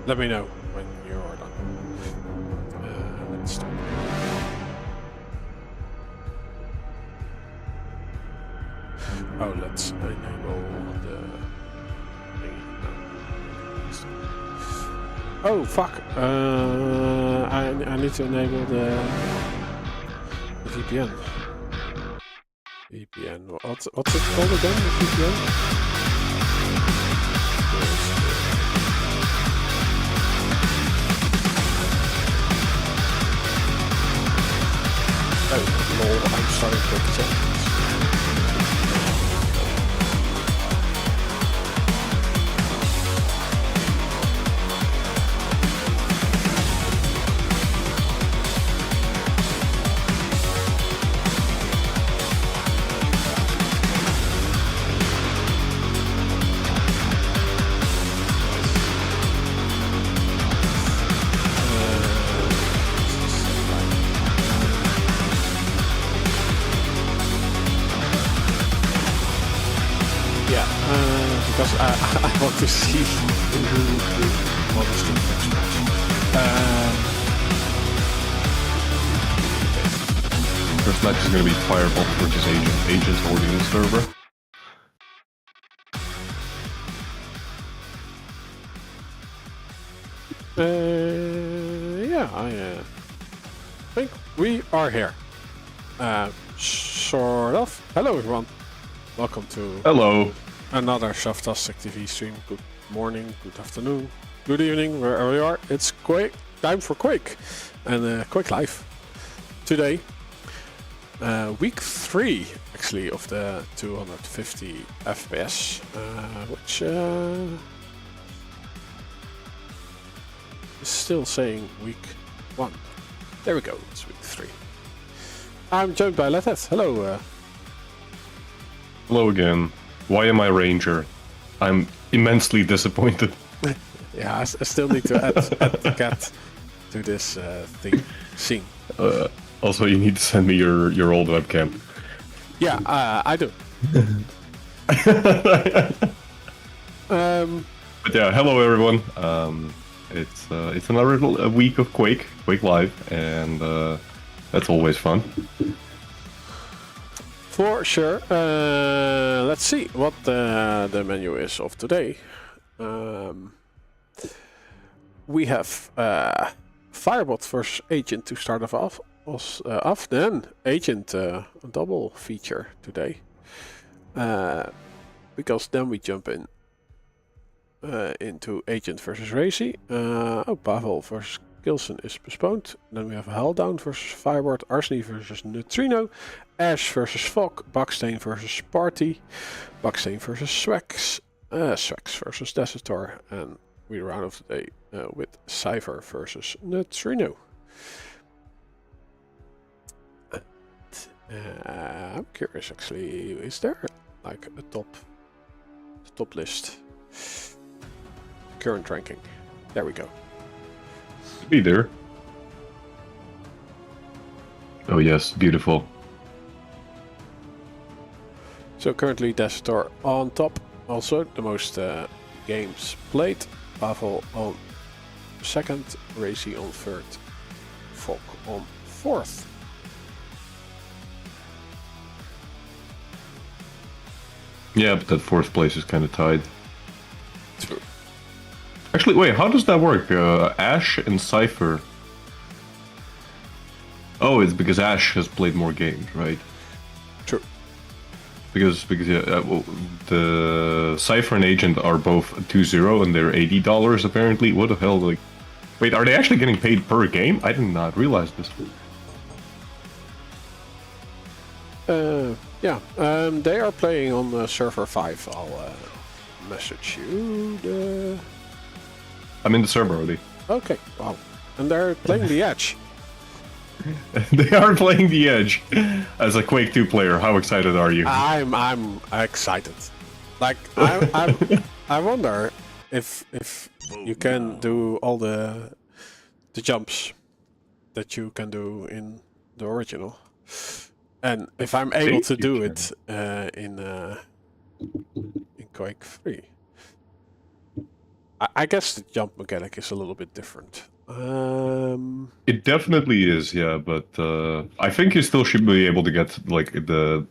Let me know when you're done. Let's start. Oh, let's enable the thingy. Oh fuck! I need to enable the VPN. VPN. What's it called again? The VPN? Oh, lol, I'm starting quick chat. Because I want to see who wants to next match. First match is going to be Firebot versus Agent. Agent's already in the server. Yeah, I think we are here. Sort of. Hello everyone. Welcome to Hello. another Shaftastic TV stream. Good morning, good afternoon, good evening, wherever you are. It's Quake, time for Quake, and Quake Live. Today, week 3 actually of the 250 FPS, which is still saying week 1. There we go, it's week 3. I'm joined by Lethet. Hello. Hello again. Why am I Ranger? I'm immensely disappointed. Yeah, I still need to add the cat to this scene. Also, you need to send me your old webcam. Yeah, I do. But yeah, hello everyone. It's another week of Quake Live, and that's always fun. For sure. Let's see what the menu is of today. We have Firebot versus Agent to start off. Then Agent double feature today. Because then we jump into Agent versus Racy. Pavel versus Gilson is postponed. Then we have Helldown versus Firebot, Arseny versus Nutrino, Ash versus Fog, Boxane versus Sparty, Boxane versus Swax, Swax versus Desiator, and we round off the day with Cipher versus Nutrino. I'm curious actually, is there like a top list? Current ranking. There we go. Be there. Oh yes, beautiful. So currently Desiator on top, also the most games played. Pavel on second, Racy on third, Fog on fourth. Yeah, but that fourth place is kind of tied. True. Actually, wait, how does that work? Ash and Cipher. Oh, it's because Ash has played more games, right? True. Because yeah, well, the Cipher and Agent are both 2-0 and they're $80 apparently. What the hell? Like, wait, are they actually getting paid per game? I did not realize this. Yeah, they are playing on server 5. I'll message you. I'm in the server already. Okay, wow. And they're playing the Edge. They are playing the Edge. As a Quake 2 player, how excited are you? I'm excited. Like I wonder if you can do all the jumps that you can do in the original, and if I'm able to do it in Quake 3. I guess the jump mechanic is a little bit different. It definitely is, yeah, but I think you still should be able to get like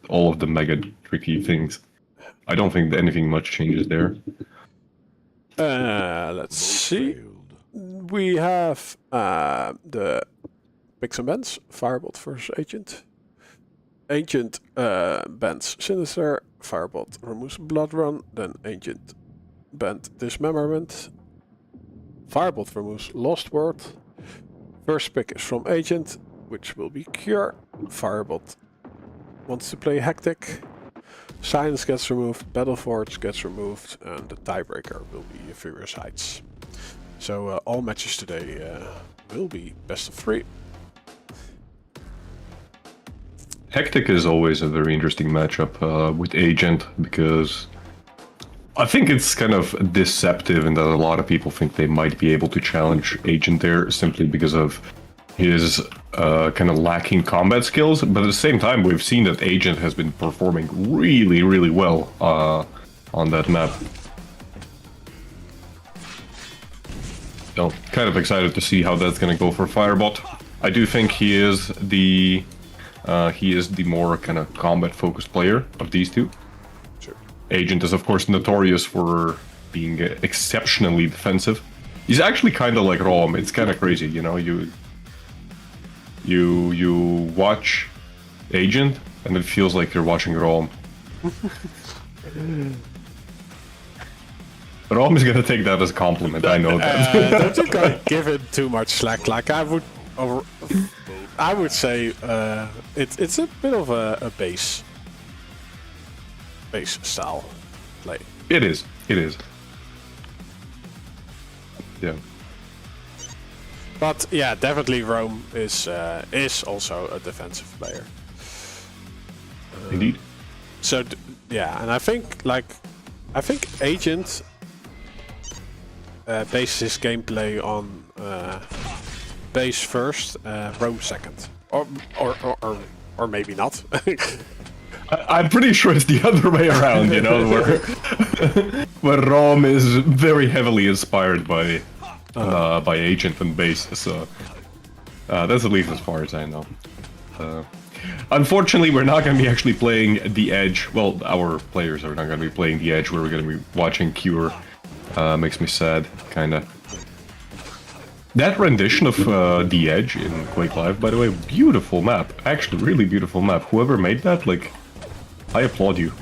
all of the mega tricky things. I don't think that anything much changes there. Let's see. We have the picks and bends. Firebot versus Agent. Agent bends Sinister. Firebot removes Blood Run. Then Agent bend Dismemberment. Firebot removes Lost Word. First pick is from Agent, which will be Cure. Firebot wants to play Hectic. Silence gets removed, Battle Forge gets removed, and the Tiebreaker will be Furious Heights. So all matches today will be best of 3. Hectic is always a very interesting matchup with Agent, because I think it's kind of deceptive in that a lot of people think they might be able to challenge Agent there simply because of his kind of lacking combat skills, but at the same time we've seen that Agent has been performing really, really well on that map. So, kind of excited to see how that's going to go for Firebot. I do think he is the more kind of combat-focused player of these two. Sure. Agent is of course notorious for being exceptionally defensive. He's actually kind of like Rom. It's kind of crazy, you know. You watch Agent, and it feels like you're watching Rom. Rom is gonna take that as a compliment. I know that. Don't you gotta give him too much slack. Like I would say it's a bit of a base style play. It is. Yeah. But yeah, definitely Rome is also a defensive player. Indeed. So yeah, and I think Agent bases his gameplay on base first, Rome second, or maybe not. I'm pretty sure it's the other way around, you know, where Rome is very heavily inspired by Agent and base, so that's at least as far as I know. Unfortunately, we're not going to be actually playing the Edge. Well, our players are not going to be playing the Edge. We're going to be watching Cure. Makes me sad, kind of. That rendition of the Edge in Quake Live, by the way, beautiful map. Actually, really beautiful map. Whoever made that, like, I applaud you.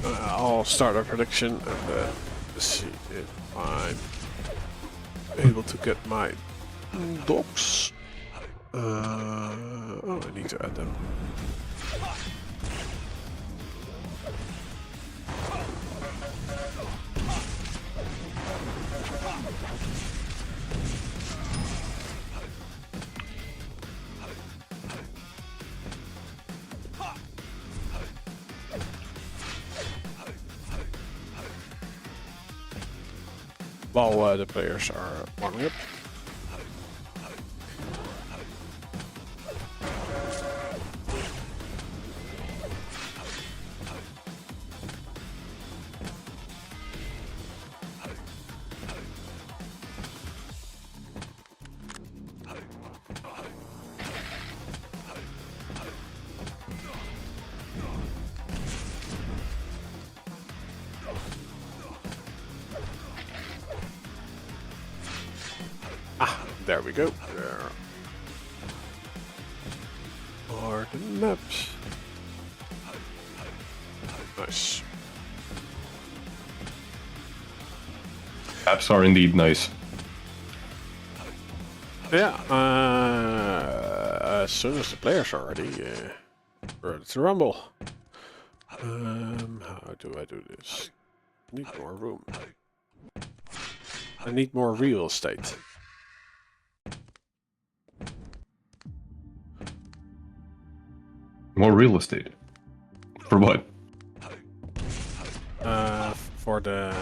I'll start a prediction and see if I'm able to get my docs. Oh, I need to add them. While the players are warming up. There we go. There are the maps. Nice. Maps are indeed nice. Yeah. As soon as the players are ready to rumble. How do I do this? I need more room. I need more real estate. More real estate. For what? For the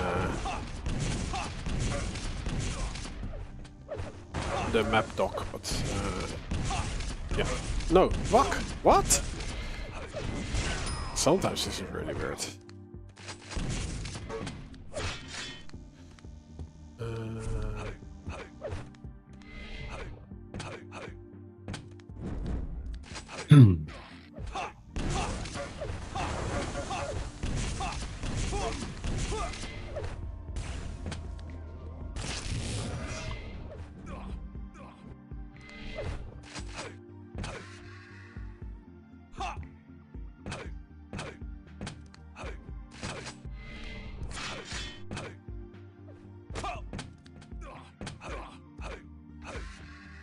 map doc, but yeah. No, fuck. What? Sometimes this is really weird.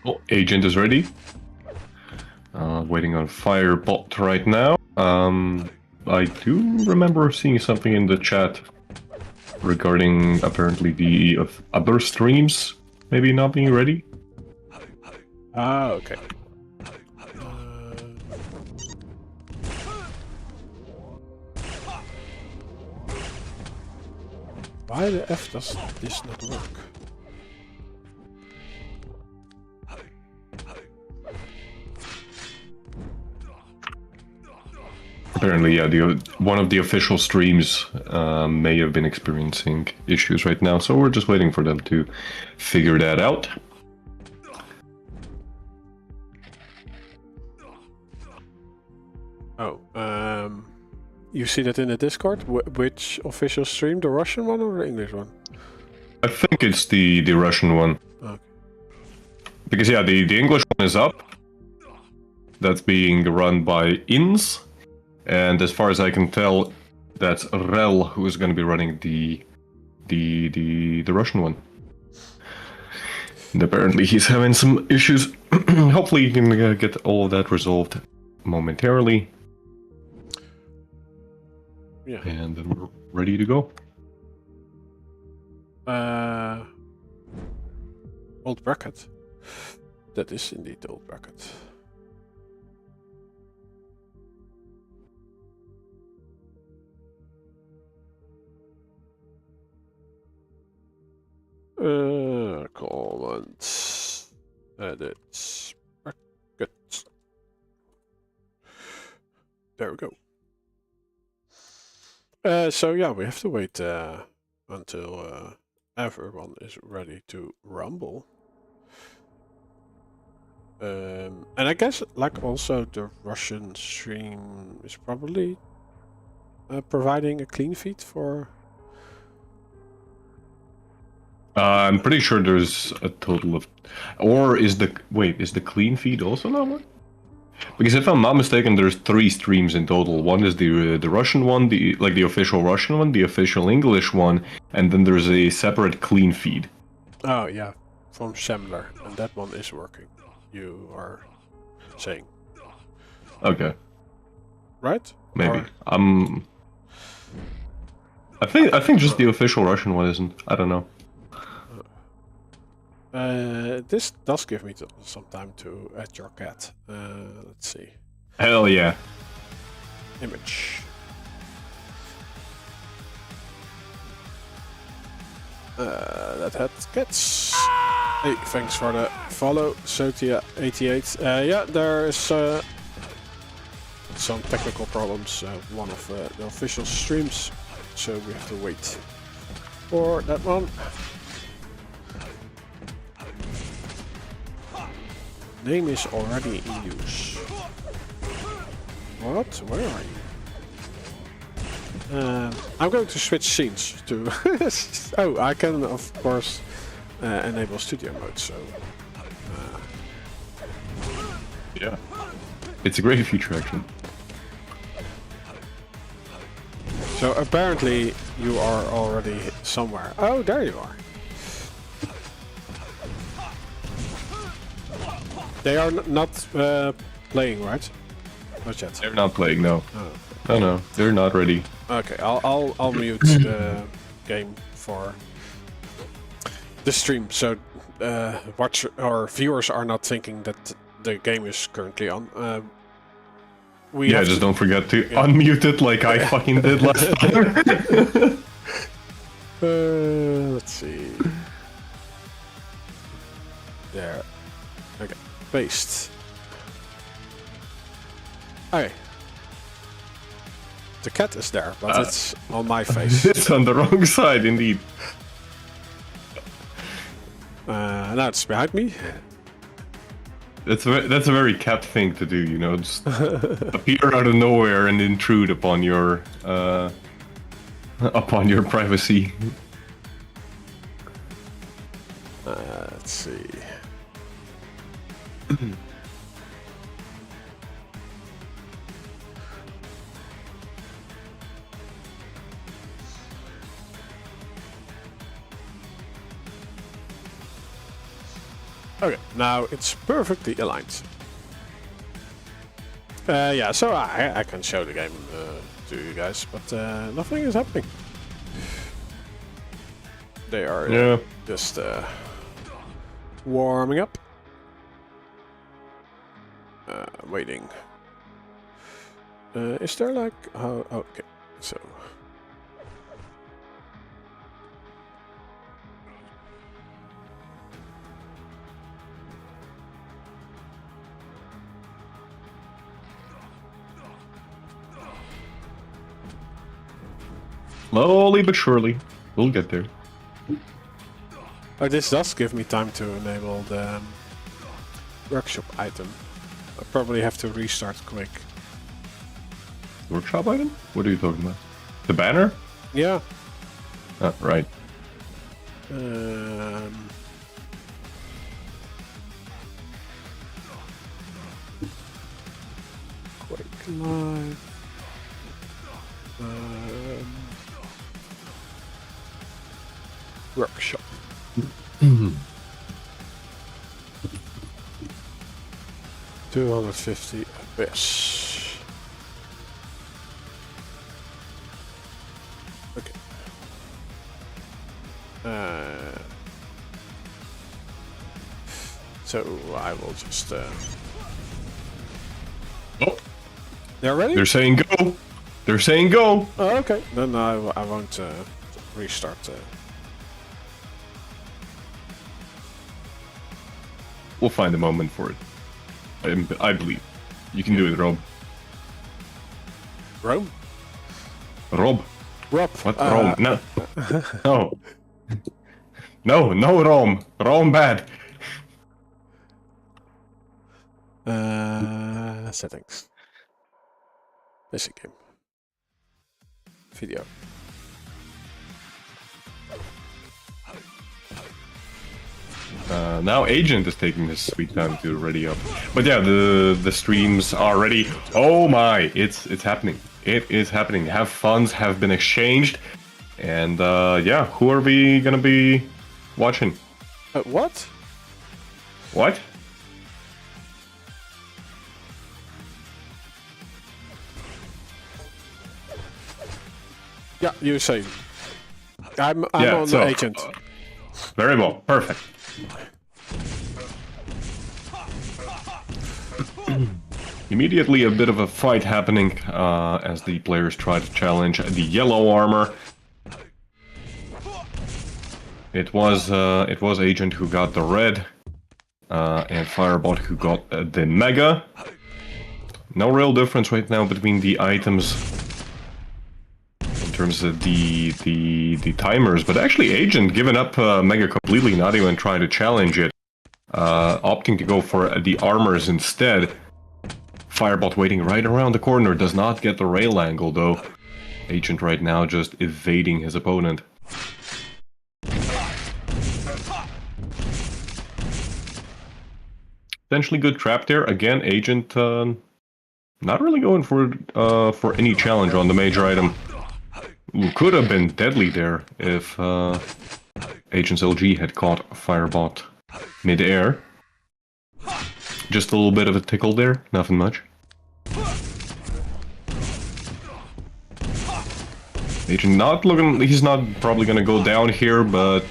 Oh, agent is ready. Waiting on Firebot right now. I do remember seeing something in the chat regarding apparently the other streams maybe not being ready. Ah, okay. Why the F does this not work? Apparently, yeah, one of the official streams may have been experiencing issues right now, so we're just waiting for them to figure that out. Oh, you see that in the Discord? Which official stream? The Russian one or the English one? I think it's the Russian one. Okay. Because, yeah, the English one is up. That's being run by INS. And as far as I can tell, that's Rel who is going to be running the Russian one. And apparently he's having some issues. Hopefully he can get all of that resolved momentarily. Yeah. And then we're ready to go. Old bracket. That is indeed the old bracket. Comments. Edits. Bracket. There we go. So yeah, we have to wait until everyone is ready to rumble. And I guess like also the Russian stream is probably providing a clean feed for. I'm pretty sure there's a total of, or is the clean feed also not one? Because if I'm not mistaken, there's 3 streams in total. One is the Russian one, the official Russian one, the official English one, and then there's a separate clean feed. Oh yeah, from Semler, and that one is working. You are saying. Okay. Right? Maybe. Or... I think just the official Russian one isn't. I don't know. This does give me some time to add your cat. Let's see. Hell yeah. Image. That had cats. Hey, thanks for the follow, Sotia88. Yeah, there is some technical problems. One of the official streams, so we have to wait for that one. Name is already in use. What? Where are you? I'm going to switch scenes to... oh, I can of course enable studio mode, so... Yeah. It's a great feature actually. So apparently you are already somewhere. Oh, there you are. They are not playing, right? Not yet. They're not playing, no. Oh. No, they're not ready. Okay, I'll mute the game for the stream, so watch or viewers are not thinking that the game is currently on. Just don't forget to unmute it like I fucking did last time. Let's see. There. Okay. Paste. Okay. The cat is there, but it's on my face. It's on the wrong side, indeed. Now it's behind me. That's a very cat thing to do, you know, just appear out of nowhere and intrude upon your privacy. Let's see. Okay, now it's perfectly aligned. Yeah, so I can show the game to you guys, but nothing is happening. They are just warming up. Waiting. Is there like... Oh, okay, so... Slowly but surely, we'll get there. Oh, this does give me time to enable the workshop item. I probably have to restart quick. Workshop item? What are you talking about? The banner? Yeah. Right. Quake Live. Workshop. 250 FPS. Okay. So I will just. Oh, they're ready. they're saying go. They're saying go. Oh, okay. Then I won't restart. We'll find a moment for it. I believe. You can do it, Rob. Rome? Rob. Rob. What? Rome? No. No. No, Rome. Rome bad. Settings. Basic game. Video. Now Agent is taking his sweet time to ready up. But yeah, the streams are ready. Oh my, it's happening. It is happening. Funds have been exchanged. And yeah, who are we gonna be watching? What? What? Yeah, you say. I'm yeah, on the Agent. Very well, perfect. Immediately a bit of a fight happening as the players try to challenge the yellow armor. It was Agent who got the red, and Firebot who got the mega. No real difference right now between the items in terms of the timers, but actually Agent giving up mega completely, not even trying to challenge it, opting to go for the armors instead. Firebot waiting right around the corner, does not get the rail angle though. Agent right now just evading his opponent. Potentially good trap there. Again, Agent not really going for any challenge on the major item. Ooh, could have been deadly there if Agent's LG had caught Firebot mid-air. Just a little bit of a tickle there, nothing much. Agent not looking, he's not probably gonna go down here, but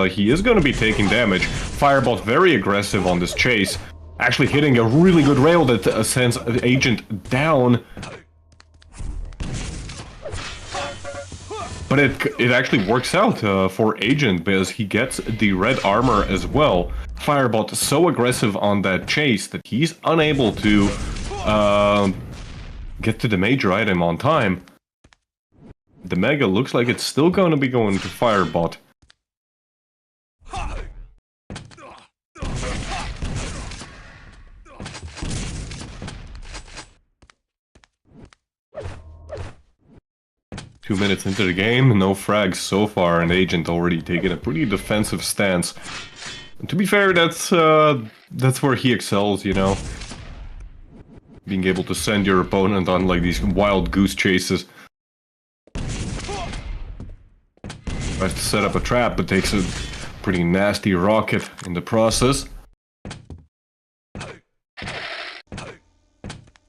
he is gonna be taking damage. Firebot very aggressive on this chase, actually hitting a really good rail that sends Agent down. But it actually works out for Agent because he gets the red armor as well. Firebot is so aggressive on that chase that he's unable to get to the major item on time. The mega looks like it's still going to be going to Firebot. 2 minutes into the game, no frags so far, and Agent already taking a pretty defensive stance. And to be fair, that's where he excels, you know? Being able to send your opponent on like these wild goose chases. Tries to set up a trap, but takes a pretty nasty rocket in the process.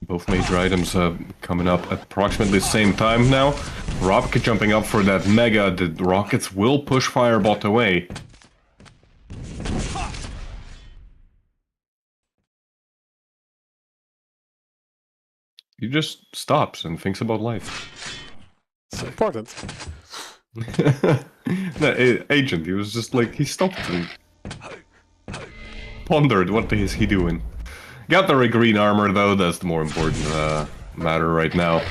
Both major items coming up at approximately the same time now. Rocket jumping up for that mega. The rockets will push Firebot away. He just stops and thinks about life. It's important. No, Agent, he was just like, he stopped and pondered what is he doing. Got the green armor though, that's the more important matter right now.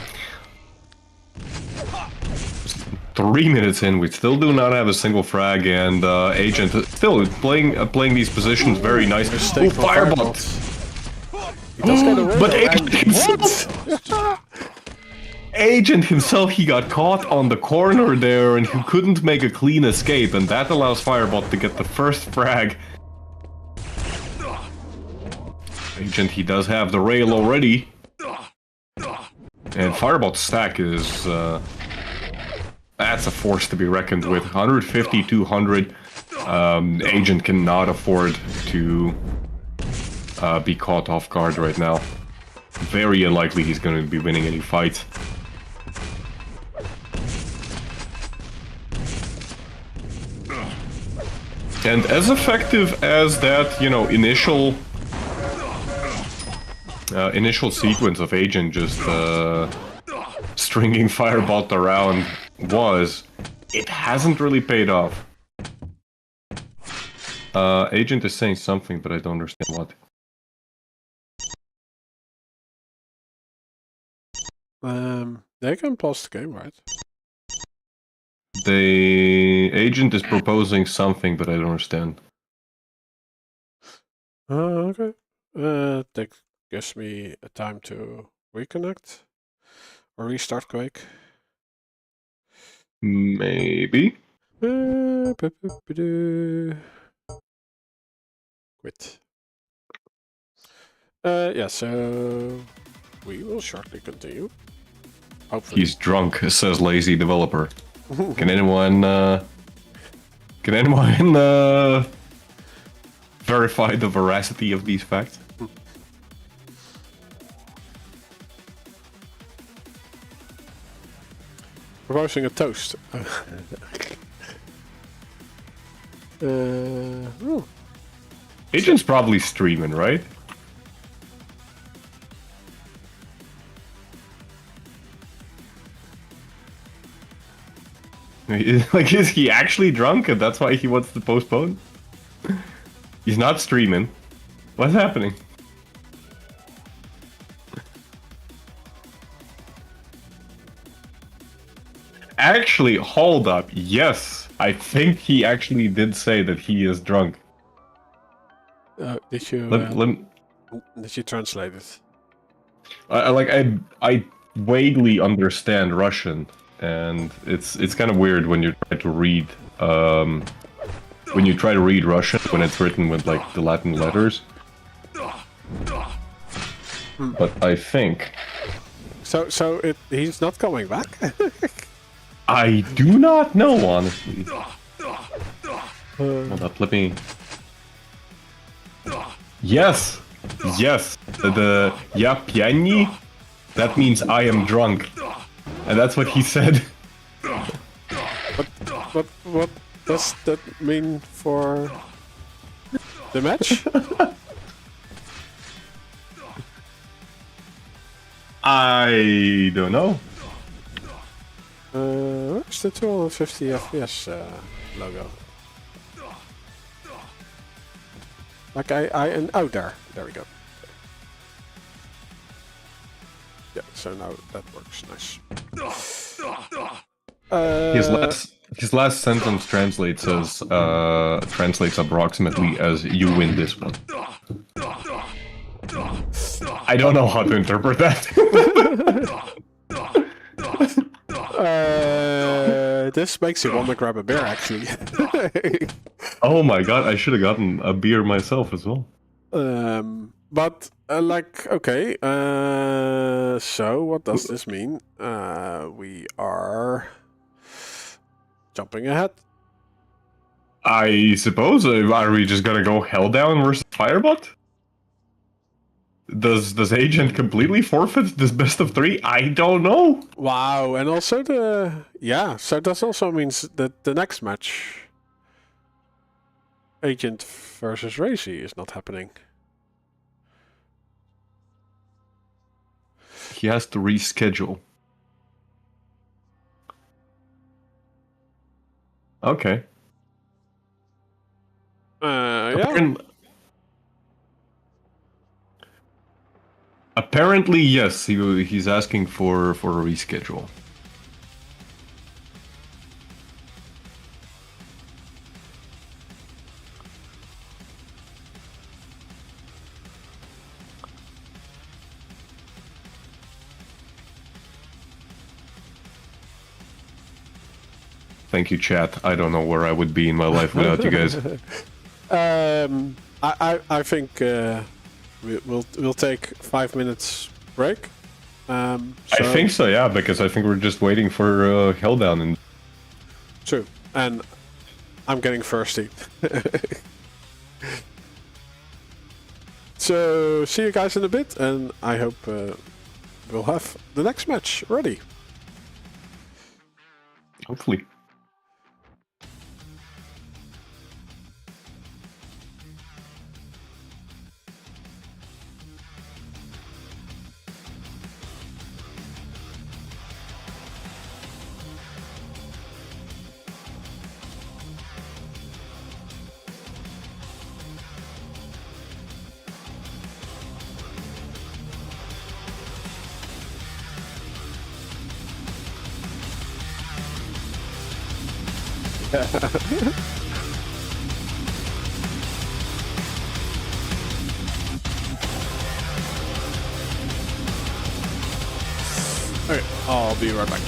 Just 3 minutes in, we still do not have a single frag, and Agent still playing these positions very nicely. Oh, Firebot! But Agent himself, Agent himself, he got caught on the corner there, and he couldn't make a clean escape, and that allows Firebot to get the first frag. Agent, he does have the rail already. And Firebot's stack is... that's a force to be reckoned with. 150, 200. Agent cannot afford to be caught off guard right now. Very unlikely he's going to be winning any fights. And as effective as that, you know, initial sequence of Agent just stringing Firebot around was, it hasn't really paid off. Agent is saying something, but I don't understand what. They can pause the game, right? The Agent is proposing something, but I don't understand. Okay. That gives me a time to reconnect or restart Quake. Maybe. Quit. Yeah, so we will shortly continue. Hopefully. He's drunk, says lazy developer. Can anyone verify the veracity of these facts? Proposing a toast. Agent's probably streaming, right? Like, is he actually drunk and that's why he wants to postpone? He's not streaming. What's happening? Actually, hold up. Yes, I think he actually did say that he is drunk. Did you translate it? I vaguely understand Russian, and it's kind of weird when you try to read Russian when it's written with like the Latin letters. But I think. So he's not coming back. I do not know, honestly. Hold up, let me... Yes! Yes! The "Я пьяный", that means I am drunk. And that's what he said. What does that mean for the match? I don't know. Where's the 250 FPS logo? Like oh, there we go. Yeah, so now that works, nice. His last sentence translates approximately as "you win this one." I don't know how to interpret that. this makes you want to grab a beer, actually. Oh my god, I should have gotten a beer myself as well. But, like, okay. So, what does this mean? We are jumping ahead. I suppose. Are we just gonna go Helldown versus Firebot? Does Agent completely forfeit this best of 3? I don't know. Wow, and also so that also means that the next match, Agent versus Racy, is not happening. He has to reschedule. Okay. Yeah. Apparently, yes. He's asking for a reschedule. Thank you, chat. I don't know where I would be in my life without you guys. I think we'll take 5 minutes break. I think so, yeah, because I think we're just waiting for Helldown. And true, and I'm getting thirsty. So see you guys in a bit, and I hope we'll have the next match ready. Hopefully. Okay, I'll be right back.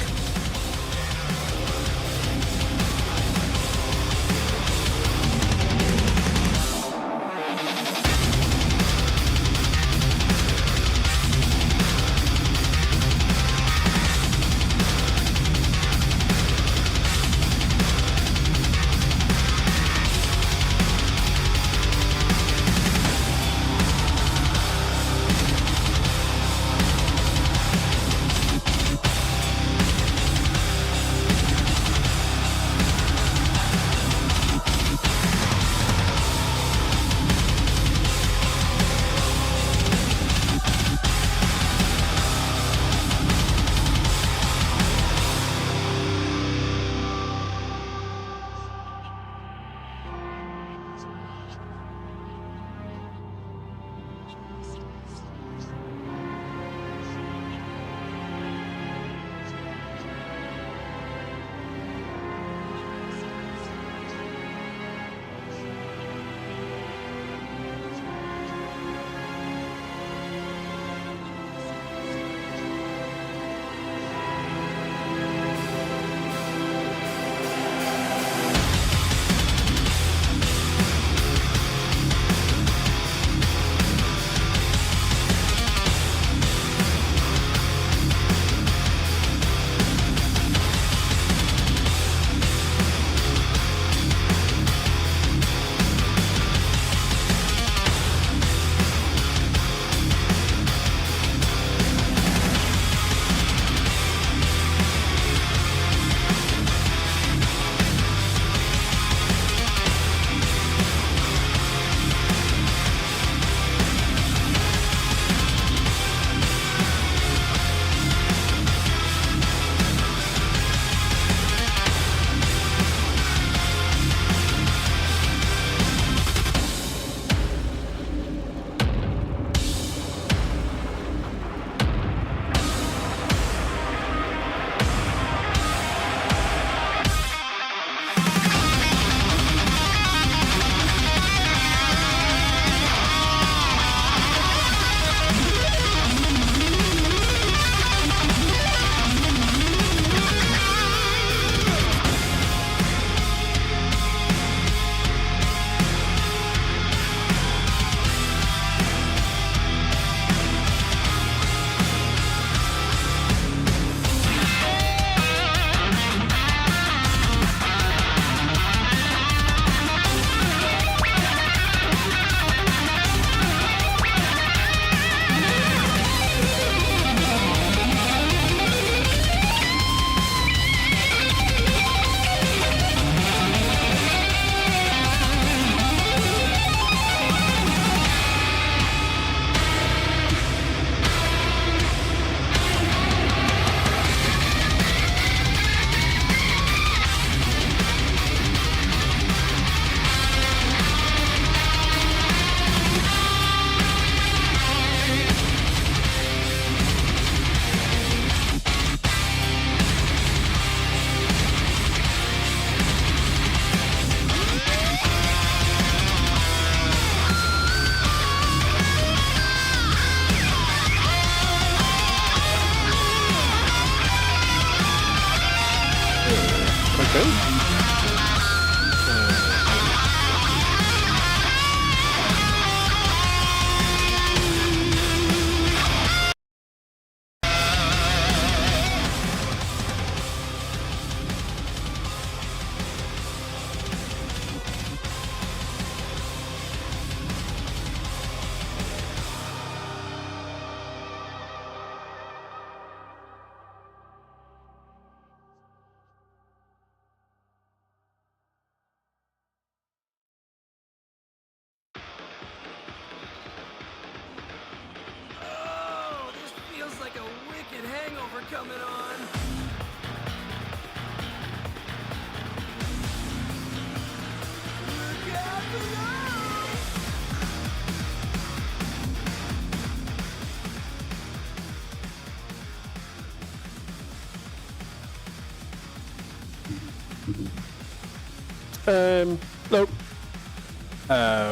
No.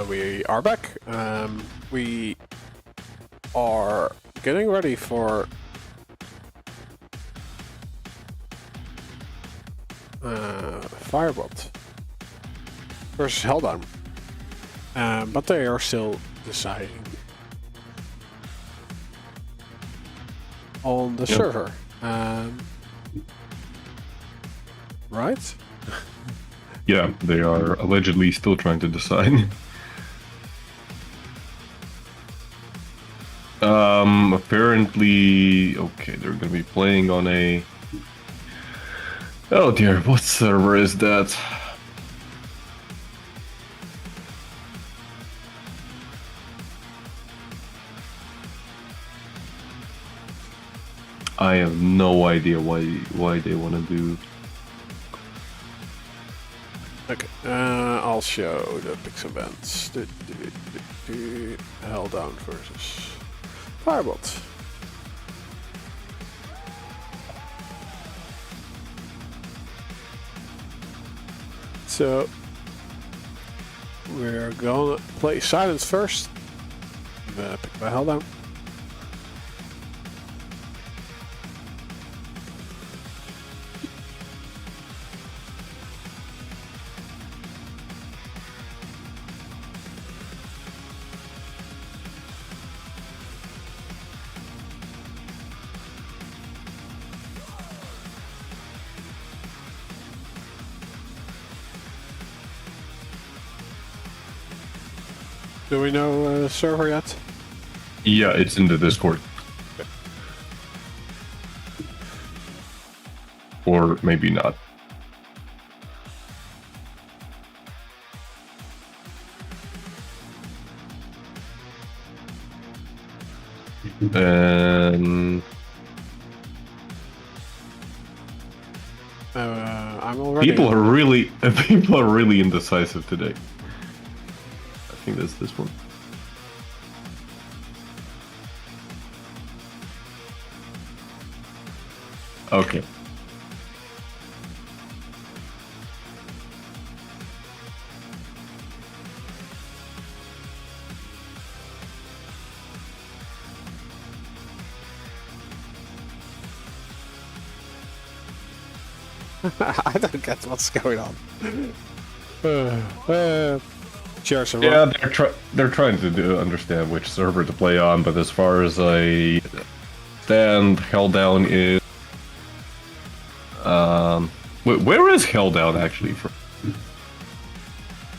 We are back. We are getting ready for Firebot versus Helldown, but they are still deciding on the server, right? Yeah, they are allegedly still trying to decide. Apparently, okay, they're gonna be playing on a... Oh dear, what server is that? I have no idea why they want to do... Okay, I'll show the Pix events. Helldown versus Firebot. So we're gonna play Silence first. Pick by Helldown. Do we know server yet? Yeah, it's in the Discord. Okay. Or maybe not. And I'm already. people are really indecisive today. I think that's this one. Okay. I don't get what's going on. Cheers, Yeah, they're trying to understand which server to play on, but as far as I stand, Helldown is... where is Helldown actually from?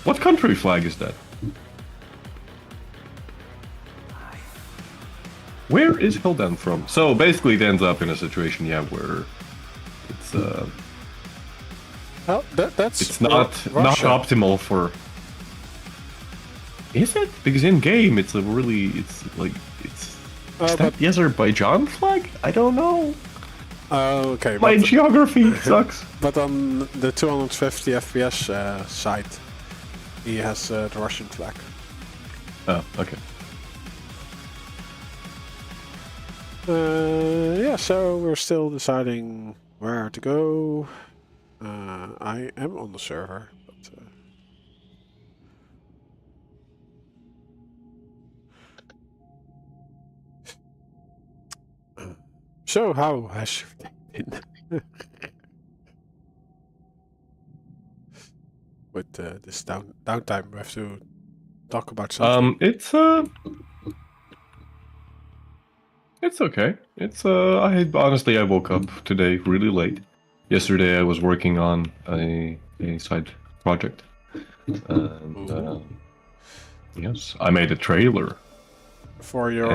What country flag is that? Where is Helldown from? So basically it ends up in a situation, yeah, where it's well, that's it's not optimal for... Is it? Because in game it's that the Azerbaijan flag? I don't know. Okay. My geography sucks. But on the 250 FPS site, he has the Russian flag. Oh, okay. Yeah, so we're still deciding where to go. I am on the server, but so how has your day been? With this downtime, we have to talk about something. It's okay. It's I woke up today really late. Yesterday I was working on a side project, and yes, I made a trailer For your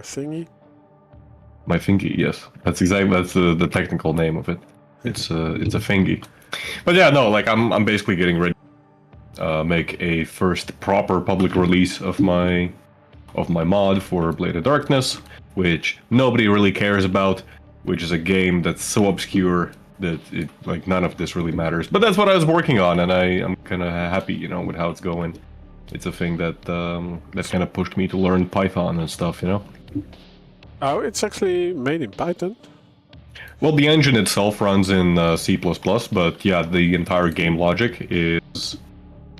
thingy? My thingy, yes, that's the technical name of it. It's a thingy. But yeah, no, like I'm basically getting ready to make a first proper public release of my mod for Blade of Darkness. which nobody really cares about, which is a game that's so obscure that it like none of this really matters. But that's what I was working on, and I'm kind of happy, you know, with how it's going. It's a thing that that kind of pushed me to learn Python and stuff, you know. Oh, it's actually made in Python. Well, the engine itself runs in C++, but yeah, the entire game logic is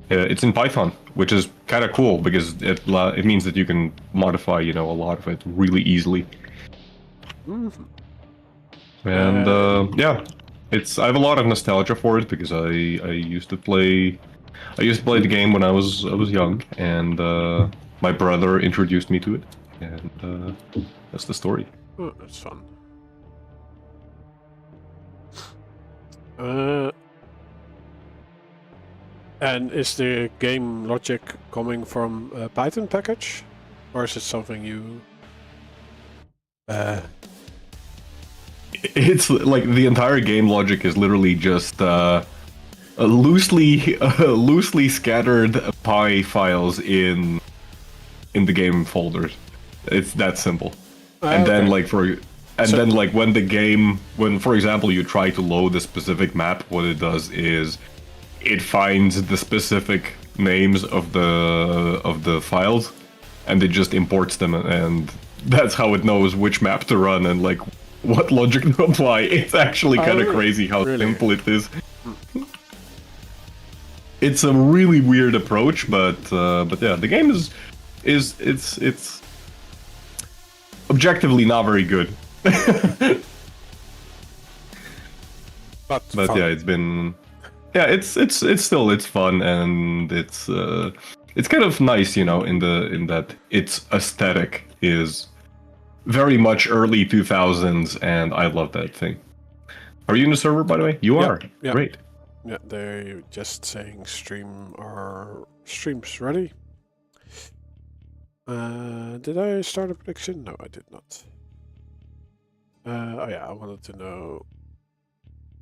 it's in Python, which is kind of cool because it means that you can modify, you know, a lot of it really easily. Mm-hmm. And yeah, I have a lot of nostalgia for it because I used to play the game when I was young, and my brother introduced me to it, and that's the story. Oh, that's fun. And is the game logic coming from a Python package, or is it something you? It's like the entire game logic is literally just loosely scattered Py files in the game folders. It's that simple. And okay. then like then like when for example you try to load a specific map, what it does is it finds the specific names of the files and it just imports them, and that's how it knows which map to run and like what logic to apply. It's actually kind of crazy how simple it is. It's a really weird approach, but yeah, the game is it's objectively not very good. but yeah, it's been it's still fun, and it's kind of nice, you know, in that its aesthetic is very much early 2000s, and I love that thing. Are you in the server, by the way? You are. Yeah. Great. Yeah, they're just saying streams ready. Did I start a prediction? No, I did not. Oh yeah, I wanted to know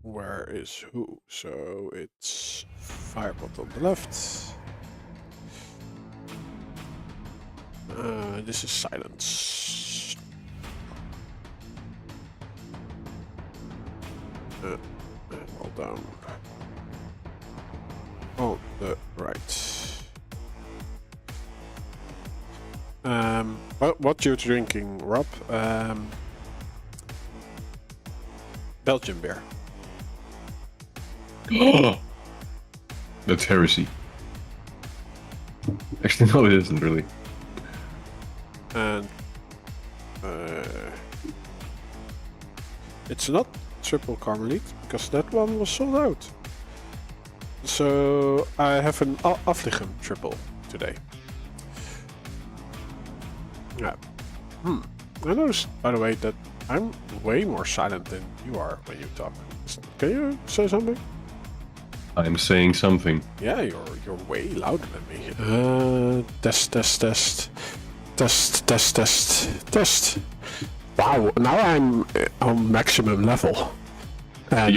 where is who. So it's Firebot on the left. This is Silence. All down. On the right. What you're drinking, Rob? Belgian beer. That's heresy. Actually, no, it isn't really. And it's not triple Carmelite because that one was sold out. So I have an Afligem triple today. Yeah. I noticed, by the way, that I'm way more silent than you are when you talk. Can you say something? I'm saying something. Yeah, you're way louder than me. Test. Wow, now I'm on maximum level. And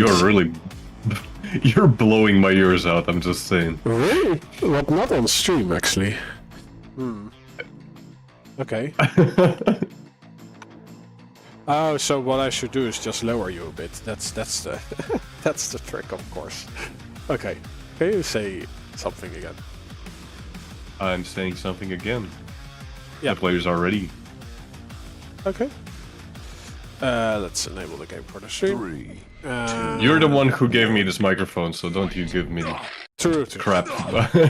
You're blowing my ears out, I'm just saying. Really? But not on stream, actually. Okay. Oh, so what I should do is just lower you a bit. That's the that's the trick, of course. Okay. Can you say something again? I'm saying something again. Yeah. The players are ready. Okay. Let's enable the game for the stream. 3, 2. You're the one who gave me this microphone, so don't you give me True. crap.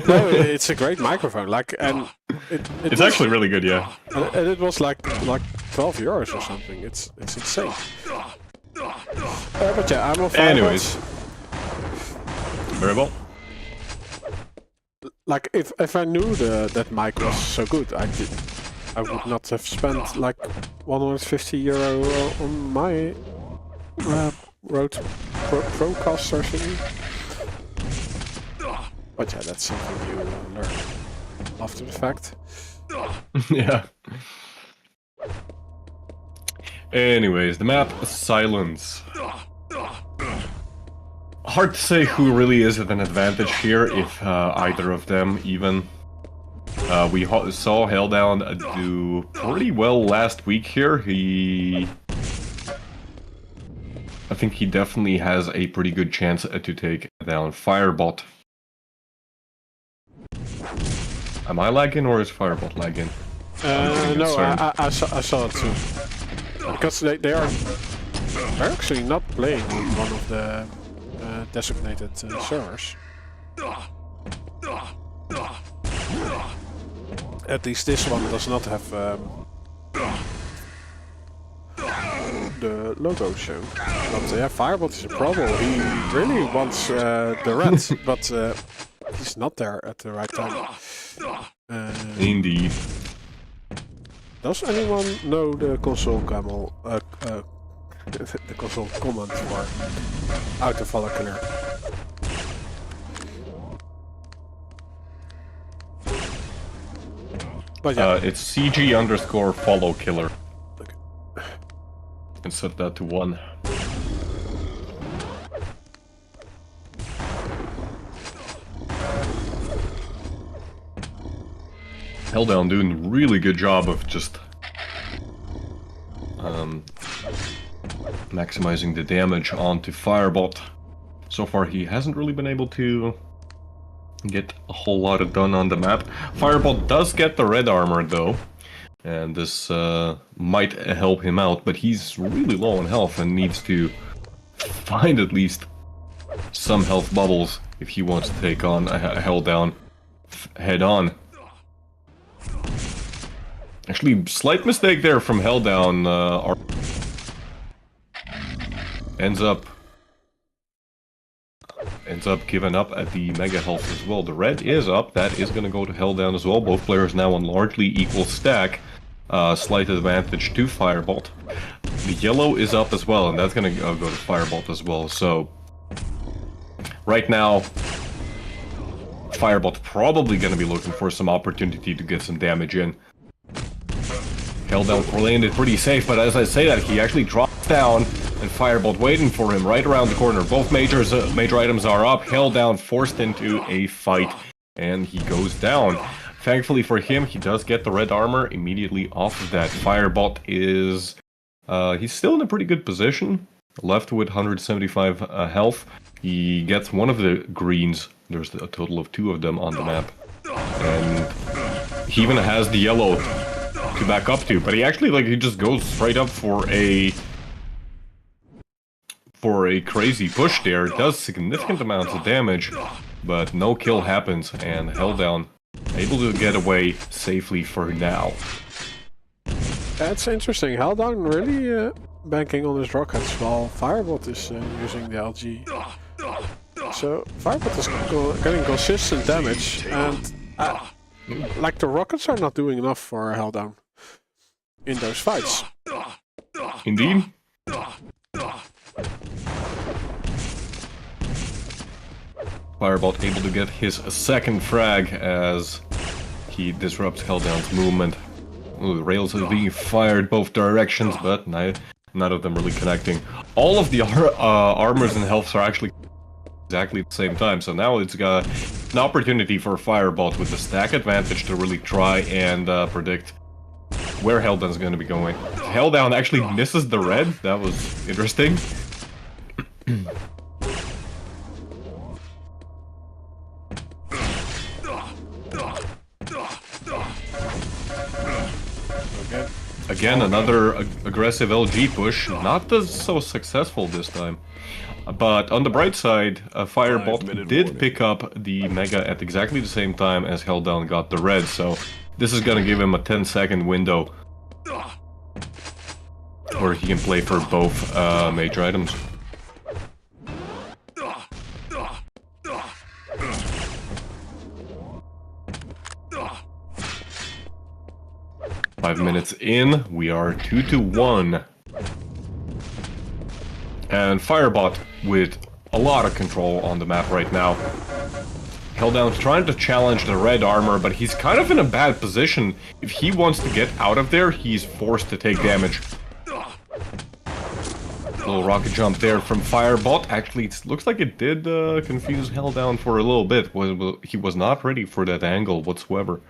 No, it's a great microphone. Like, and it's actually really good, yeah. And it was like 12 euros or something. It's insane. But yeah, I'm on Firebot. Anyways. Very well. Like, if I knew that mic was so good, I would not have spent like 150 euro on my Rode Procaster thingy. But yeah, that's something you learn after the fact. Yeah. Anyways, the map Silence. Hard to say who really is at an advantage here, if either of them even. We saw Helldown do pretty well last week here. I think he definitely has a pretty good chance to take down Firebot. Am I lagging or is Firebot lagging? No, I saw it too. Because they're actually not playing on one of the designated servers. At least this one does not have the logo shown. But yeah, Firebot is a problem. He really wants the red, but he's not there at the right time. Indeed. Does anyone know the console camel? The console command for autofollow killer? But yeah, it's CG_follow killer. okay. And set that to 1. Helldown doing a really good job of just maximizing the damage onto Firebot. So far he hasn't really been able to get a whole lot of done on the map. Firebot does get the red armor though, and this might help him out, but he's really low on health and needs to find at least some health bubbles if he wants to take on a Helldown head on. Actually, slight mistake there from Helldown. Ends up giving up at the mega health as well. The red is up. That is going to go to Helldown as well. Both players now on largely equal stack. Slight advantage to Firebot. The yellow is up as well, and that's going to go to Firebot as well. So right now, Firebot probably going to be looking for some opportunity to get some damage in. Helldown landed pretty safe, but as I say that, he actually drops down, and Firebot waiting for him right around the corner. Both major items are up. Helldown forced into a fight, and he goes down. Thankfully for him, he does get the red armor immediately off of that. Firebot is... he's still in a pretty good position, left with 175 health. He gets one of the greens. There's a total of 2 of them on the map. And he even has the yellow to back up to, but he actually, like, he just goes straight up for a crazy push there. It does significant amounts of damage, but no kill happens, and Helldown able to get away safely for now. That's interesting. Helldown really banking on his rockets while Firebot is using the LG. So Firebot is getting consistent damage, and like the rockets are not doing enough for Helldown in those fights. Indeed. Firebot able to get his second frag as he disrupts Helldown's movement. Ooh, the rails are being fired both directions, but none of them really connecting. All of the armors and healths are actually exactly at the same time, so now it's got an opportunity for Firebot with the stack advantage to really try and predict where Helldown's going to be going. Helldown actually misses the red. That was interesting. Again, another aggressive LG push. Not so successful this time. But on the bright side, Firebot did pick up the Mega at exactly the same time as Helldown got the red, so this is gonna give him a 10-second window where he can play for both major items. Five minutes in, we are 2-1. And Firebot with a lot of control on the map right now. Helldown's trying to challenge the red armor, but he's kind of in a bad position. If he wants to get out of there, he's forced to take damage. Little rocket jump there from Firebot. Actually, it looks like it did confuse Helldown for a little bit. He was not ready for that angle whatsoever.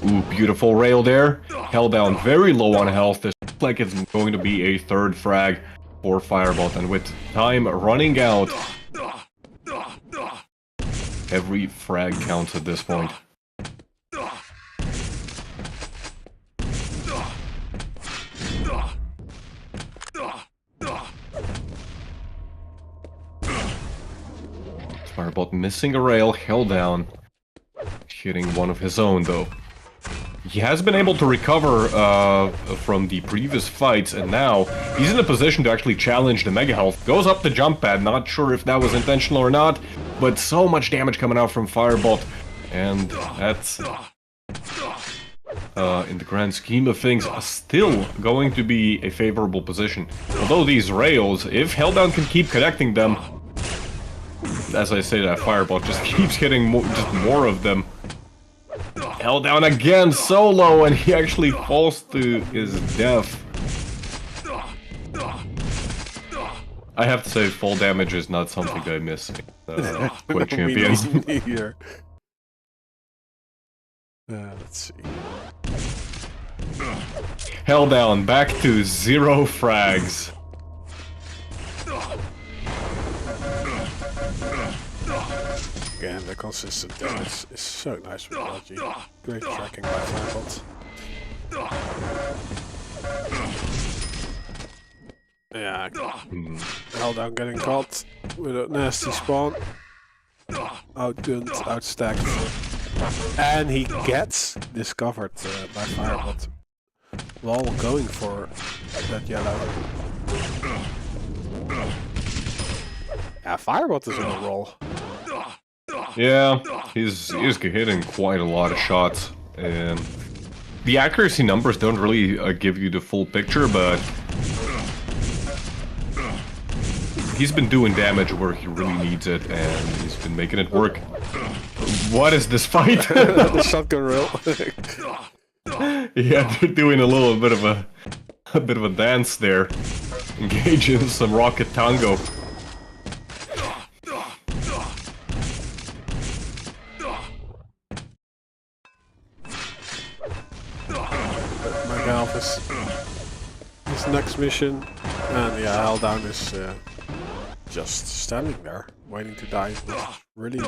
Ooh, beautiful rail there. Held down very low on health. This looks like it's going to be a third frag for Firebot, and with time running out, every frag counts at this point. Firebot missing a rail, held down. Hitting one of his own, though. He has been able to recover from the previous fights, and now he's in a position to actually challenge the Mega Health. Goes up the jump pad, not sure if that was intentional or not, but so much damage coming out from Firebot, and that's, in the grand scheme of things, still going to be a favorable position. Although these rails, if held down can keep connecting them, as I say that, Firebot just keeps hitting more of them. Held down again, so low, and he actually falls to his death. I have to say, fall damage is not something I miss in QUAKE Champions. Let's see. Held down, back to 0 frags. Again, the consistent damage is so nice with Logi. Great tracking by Firebot. Yeah, held down getting caught with a nasty spawn. Outgunned, outstacked. And he gets discovered by Firebot while going for that yellow. Yeah, Firebot is on a roll. Yeah, he's hitting quite a lot of shots, and the accuracy numbers don't really give you the full picture, but he's been doing damage where he really needs it, and he's been making it work. What is this fight? The shotgun rail. Yeah, they're doing a little bit of a dance there, engaging in some rocket tango. His next mission, and yeah, held down is just standing there, waiting to die, not really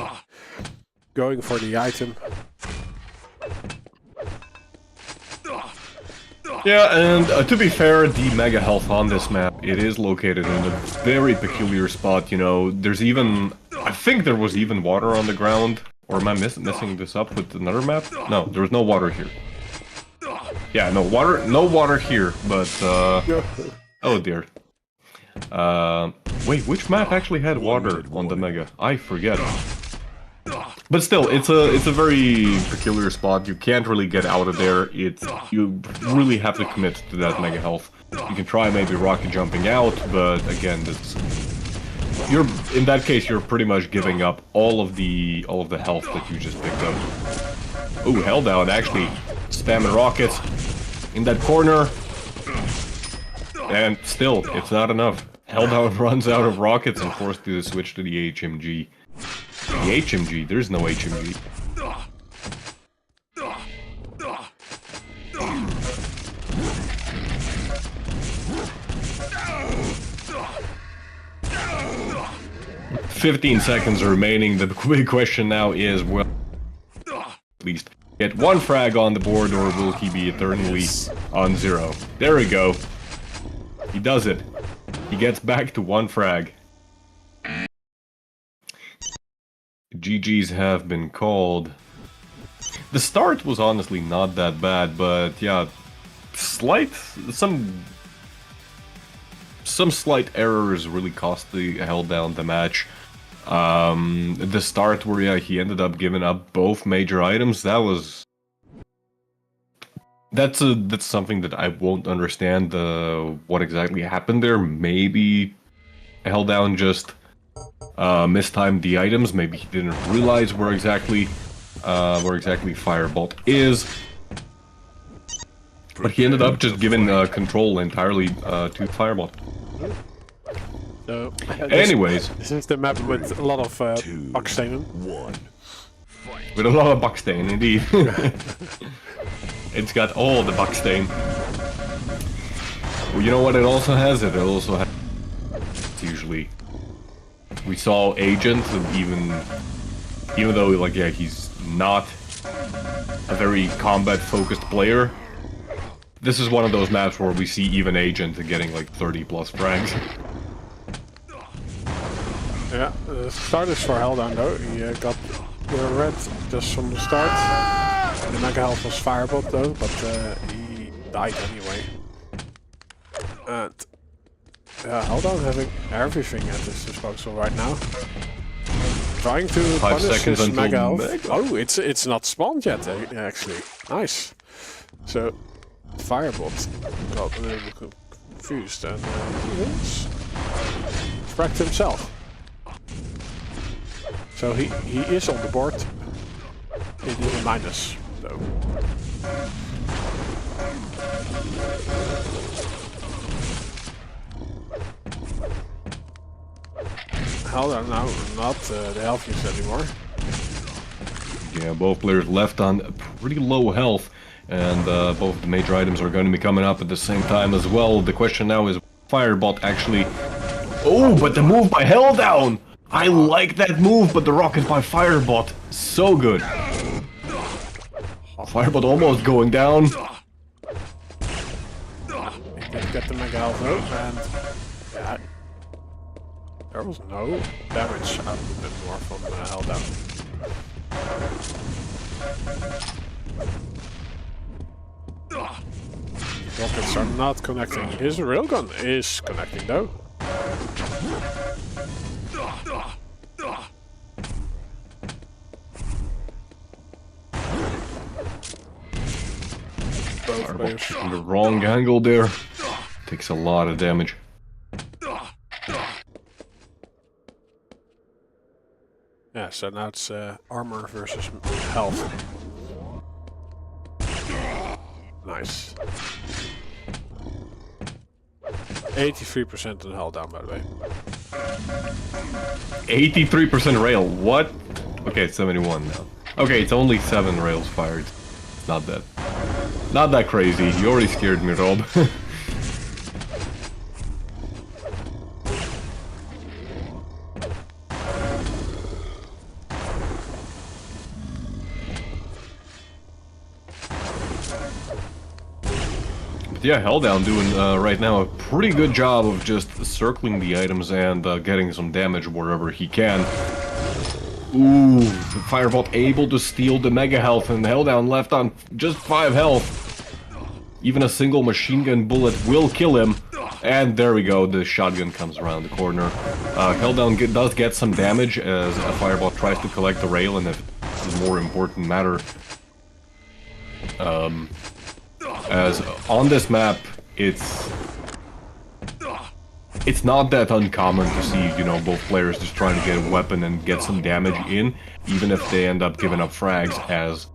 going for the item. Yeah, and to be fair, the Mega Health on this map, it is located in a very peculiar spot, you know. There's even, I think there was even water on the ground, or am I messing this up with another map? No, there was no water here. Yeah, no water here, but, oh dear. Wait, which map actually had water on the Mega? I forget. But still, it's a very peculiar spot. You can't really get out of there. You really have to commit to that Mega Health. You can try maybe rocket jumping out, but again, in that case you're pretty much giving up all of the health that you just picked up. Ooh, held down, actually spamming rockets in that corner, and still, it's not enough. Held down runs out of rockets and forced to switch to the HMG. The HMG? There's no HMG. "15 seconds remaining. The big question now is, will at least get one frag on the board, or will he be eternally on 0? There we go. He does it. He gets back to 1 frag. GGs have been called. The start was honestly not that bad, but yeah, some slight errors really cost the held down the match. The start where, yeah, he ended up giving up both major items, that's something that I won't understand what exactly happened there. Maybe held down just mistimed the items. Maybe he didn't realize where exactly Firebot is. But he ended up just giving control entirely to Firebot. So, anyways, this is the map with a lot of Boxane. With a lot of Boxane, indeed. It's got all the Boxane. Well, you know what it also has? It also has... Usually... We saw Agent, even though, like, yeah, he's not a very combat-focused player. This is one of those maps where we see even Agent getting, like, 30 plus frags. Yeah, the start is for Helldown though. He got the red just from the start. The Mega Health was Firebot though, but he died anyway. And yeah, Helldown having everything at his disposal right now. Trying to 5 punish seconds his until Mega Health. Mega. Oh, it's not spawned yet actually. Nice. So Firebot got a little confused and he wrecked himself. So he is on the board. It is a minus, though. Helldown now not the healthiest anymore. Yeah, both players left on pretty low health, and both the major items are going to be coming up at the same time as well. The question now is, Firebot actually... Oh, but the move by Helldown! I like that move, but the rocket by Firebot, so good. Firebot almost going down. He did get the Mega Health out, and yeah, there was no damage output more from Helldown. Rockets are not connecting. His railgun is connecting though. Firebot in the wrong angle there. Takes a lot of damage. Yeah, so now it's armor versus health. Nice. 83% on Helldown, by the way. 83% rail, what? Okay, it's 71 now. Okay, it's only 7 rails fired. Not that crazy. You already scared me, Rob. But yeah, Helldown doing right now a pretty good job of just circling the items and getting some damage wherever he can. Ooh, the Firebot able to steal the Mega Health, and Helldown left on just 5 health. Even a single machine gun bullet will kill him. And there we go, the shotgun comes around the corner. Helldown does get some damage as a Firebot tries to collect the rail, and it's a more important matter. As on this map, it's not that uncommon to see, you know, both players just trying to get a weapon and get some damage in, even if they end up giving up frags, as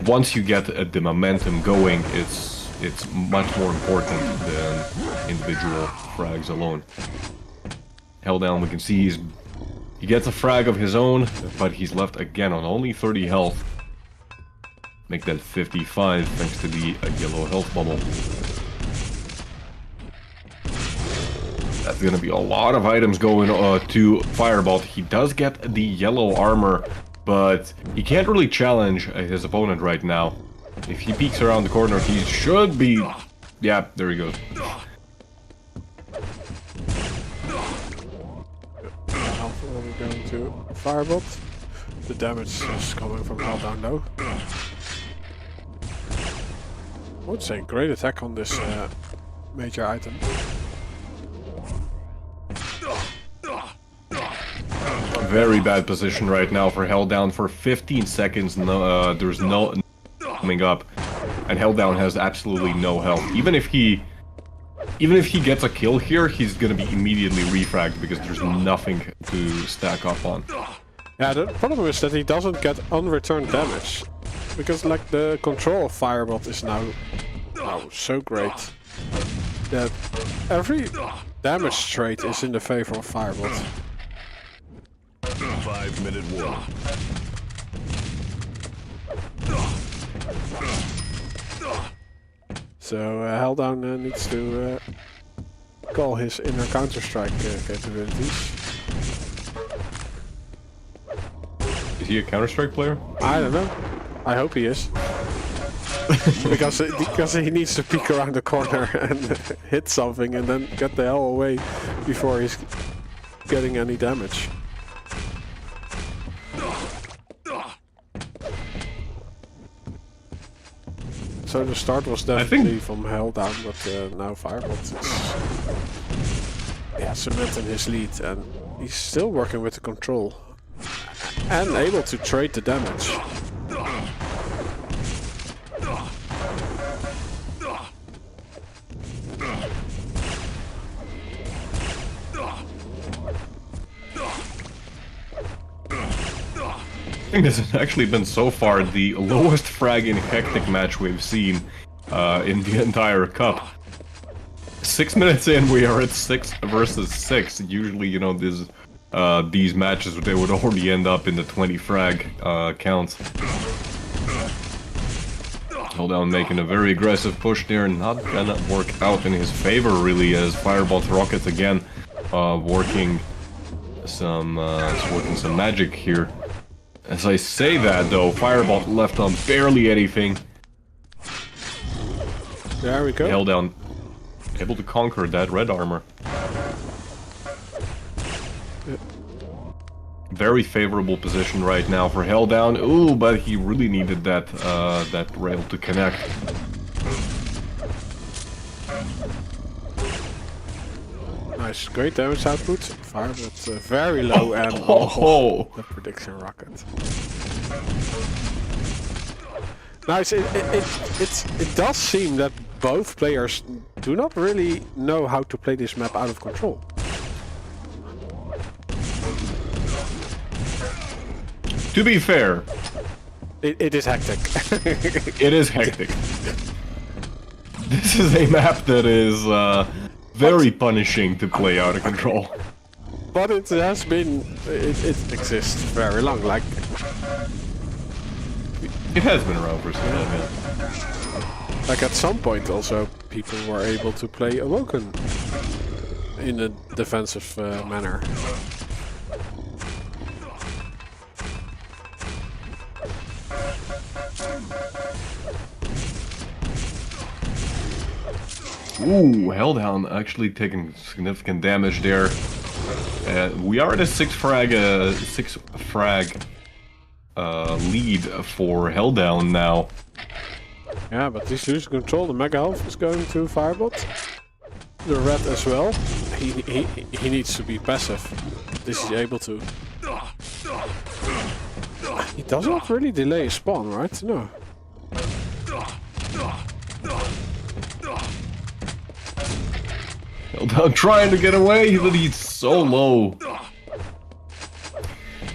once you get the momentum going, it's much more important than individual frags alone. Helldown, we can see he gets a frag of his own, but he's left again on only 30 health. Make that 55 thanks to the yellow health bubble. That's gonna be a lot of items going to Firebot. He does get the yellow armor, but he can't really challenge his opponent right now. If he peeks around the corner, he should be... Yeah, there he goes. Alpha will be going to Firebot. The damage is coming from Helldown now. I would say great attack on this major item. Very bad position right now for Helldown for 15 seconds. No, there's no coming up, and Helldown has absolutely no health. Even if he gets a kill here, he's gonna be immediately refragged because there's nothing to stack up on. Yeah, the problem is that he doesn't get unreturned damage, because like the control of Firebot is now so great that every damage trait is in the favor of Firebot. 5-minute warning. So Helldown needs to call his inner Counter-Strike capabilities. Is he a Counter-Strike player? I don't know. I hope he is. because he needs to peek around the corner and hit something and then get the hell away before he's getting any damage. So the start was definitely from Helldown, but now Firebot is cementing his lead, and he's still working with the control and able to trade the damage. I think this has actually been so far the lowest frag in hectic match we've seen in the entire cup. 6 minutes in, we are at 6 versus 6. Usually, you know, these matches they would already end up in the 20 frag counts. Helldown making a very aggressive push there, not gonna work out in his favor really, as Firebot rockets again working some magic here. As I say that though, Firebot left on barely anything. There we go. Helldown able to conquer that red armor. Very favorable position right now for Helldown. Ooh, but he really needed that that rail to connect. Nice, great damage output. Firebot very low and the prediction rocket. Nice. It does seem that both players do not really know how to play this map out of control. To be fair, it is hectic. it is hectic. This is a map that is very punishing to play out of control. But it has been, it exists very long, like... It has been around for some time, yeah. Like at some point also, people were able to play Awoken in a defensive manner. Ooh, Helldown actually taking significant damage there. We are at a 6 frag lead for Helldown now. Yeah, but he's losing control. The Mega Health is going to Firebot. The red as well. He needs to be passive. This is able to. He does not really delay his spawn, right? No. Helldown trying to get away, but he's so low.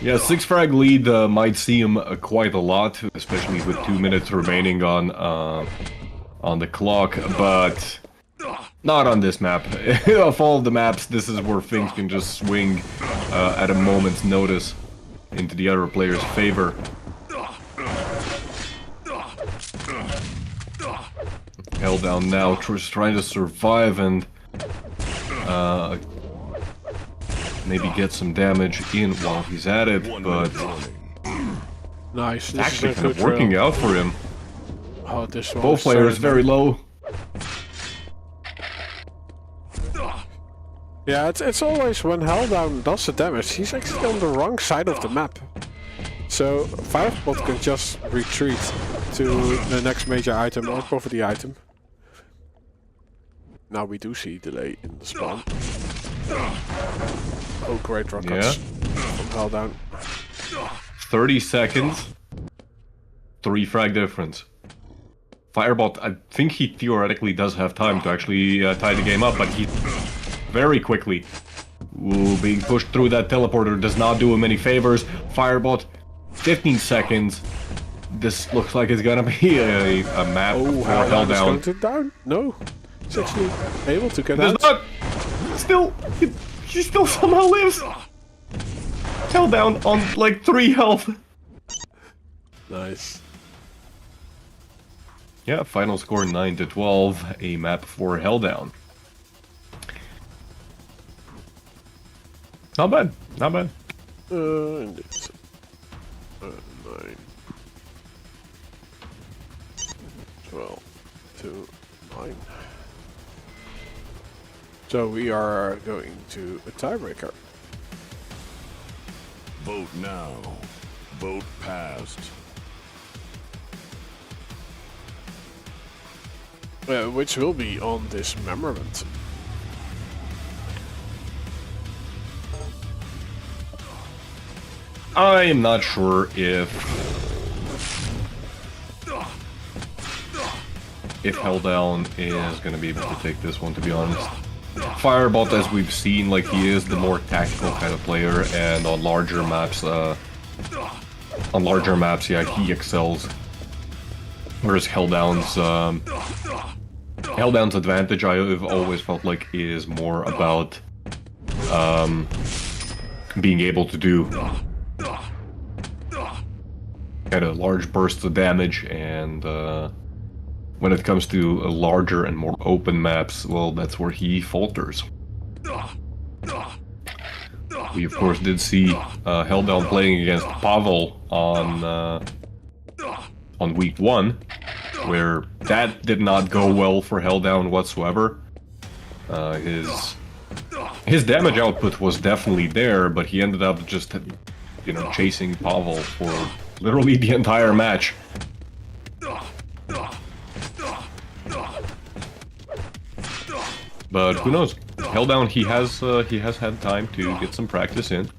Yeah, 6 frag lead might seem quite a lot, especially with 2 minutes remaining on the clock, but not on this map. Of all the maps, this is where things can just swing at a moment's notice into the other player's favor. Helldown now just trying to survive and maybe get some damage in while he's at it, but nice. It's actually kind of working out for him. Oh, this one. Both players very low. Yeah, it's always when Helldown does the damage, he's actually on the wrong side of the map. So Firebot can just retreat to the next major item or poverty item. Now we do see delay in the spawn. Oh, great rockets from Helldown. 30 seconds. 3 frag difference. Firebot, I think he theoretically does have time to actually tie the game up, but he very quickly. Ooh, being pushed through that teleporter does not do him any favors. Firebot, 15 seconds. This looks like it's gonna be a map for Helldown. Is going to down? No. He's actually able to get There's out. not! Still, he still somehow lives! Held down on like 3 health. Nice. Yeah, final score 9-12, a map for Helldown. Not bad, not bad. Indeed. 9, 12 to 9. So we are going to a tiebreaker. Vote now. Vote passed. Which will be on dismemberment. I am not sure if Helldown is going to be able to take this one, to be honest. Firebot, as we've seen, like, he is the more tactical kind of player, and on larger maps, yeah, he excels. Whereas Helldown's advantage, I've always felt like, is more about being able to do kind of large bursts of damage, and when it comes to larger and more open maps, well, that's where he falters. We, of course, did see Helldown playing against Pavel on week 1, where that did not go well for Helldown whatsoever. His damage output was definitely there, but he ended up just, you know, chasing Pavel for literally the entire match. But who knows? Helldown, he has had time to get some practice in.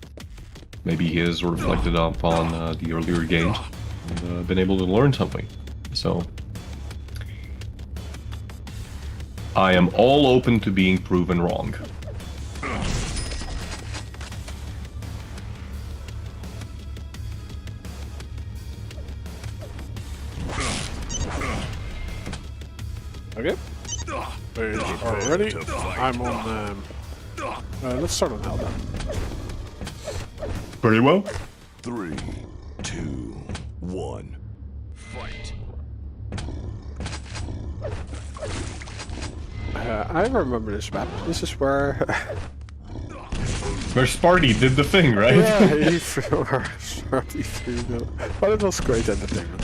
Maybe he has reflected upon the earlier games and been able to learn something. So I am all open to being proven wrong. Okay. We are ready. I'm on. Let's start on Helldown. Very well. 3, 2, 1. Fight. I remember this map. This is where. Where Sparty did the thing, right? Yeah, he threw the. But it was great entertainment.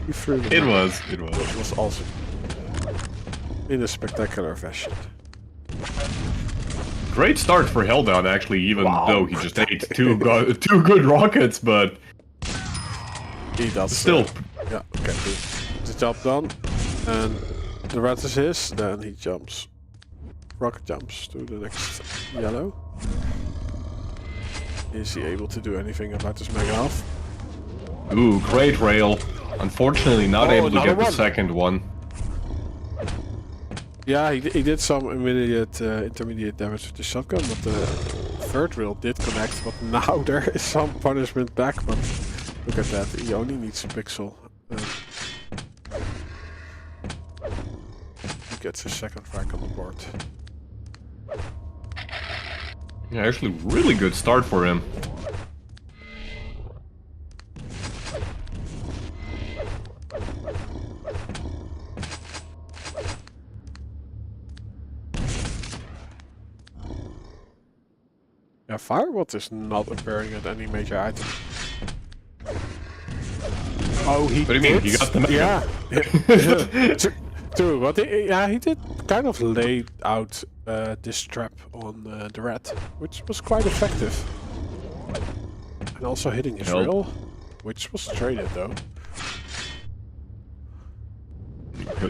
He threw the. It was. It was awesome. In a spectacular fashion. Great start for Helldown, actually, even though he just ate two good rockets, but He does. still. Yeah, okay. The job done. And the red is his, then he jumps. Rocket jumps to the next yellow. Is he able to do anything about this mega half? Ooh, great rail. Unfortunately, not able to get the second one. Yeah, he did some intermediate damage with the shotgun, but the third rail did connect. But now there is some punishment back. But look at that, he only needs a pixel. He gets his second frag on the board. Yeah, actually, really good start for him. Yeah, Firebot is not appearing at any major item. Oh, he What do you mean? He got the mega? Yeah. True, but he did kind of lay out this trap on the red, which was quite effective. And also hitting his rail, which was traded though.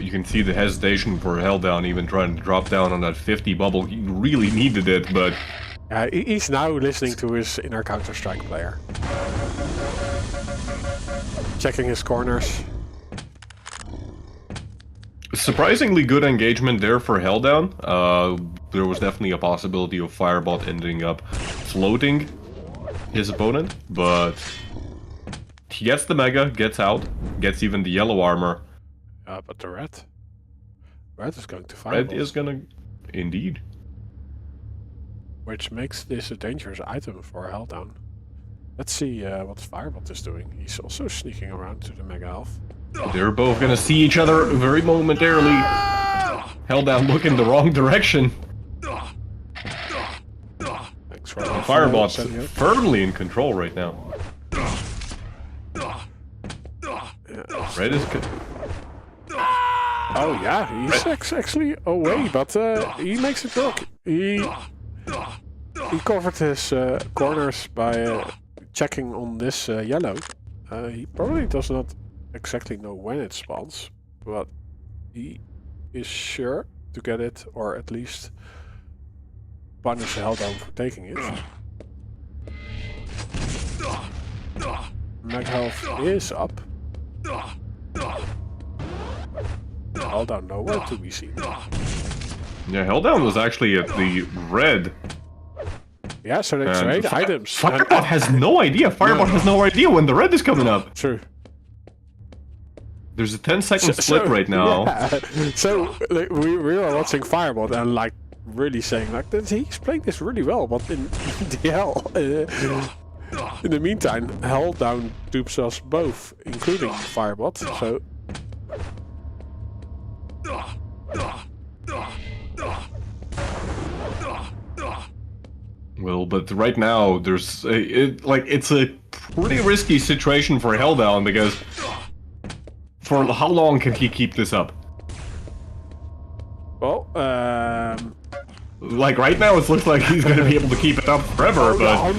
You can see the hesitation for Helldown, even trying to drop down on that 50 bubble. He really needed it, but He's now listening to his inner Counter-Strike player. Checking his corners. surprisingly good engagement there for Helldown. There was definitely a possibility of Firebot ending up floating his opponent, but he gets the Mega, gets out, gets even the yellow armor. But the red? Red is going to Firebot. Red is gonna... Indeed. Which makes this a dangerous item for Helldown. Let's see what Firebot is doing. He's also sneaking around to the Mega Health. They're both gonna see each other very momentarily. Helldown look in the wrong direction. Thanks for Firebot's firmly in control right now. Red is... Oh yeah, he's actually away, but he makes it work. He covered his corners by checking on this yellow. He probably does not exactly know when it spawns, but he is sure to get it, or at least punish Helldown for taking it. Mag health is up. Helldown nowhere to be seen. Yeah, Helldown was actually at the red. Yeah, so they trade items. Firebot has no idea. Firebot has no idea when the red is coming up. True. There's a 10-second split right now. Yeah. So like, we were watching Firebot and like really saying like that he's playing this really well, but in the hell, in the meantime, Helldown dupes us both, including Firebot. So. Well, but right now there's it's a pretty risky situation for Helldown because for how long can he keep this up? Well, like right now it looks like he's gonna be able to keep it up forever, but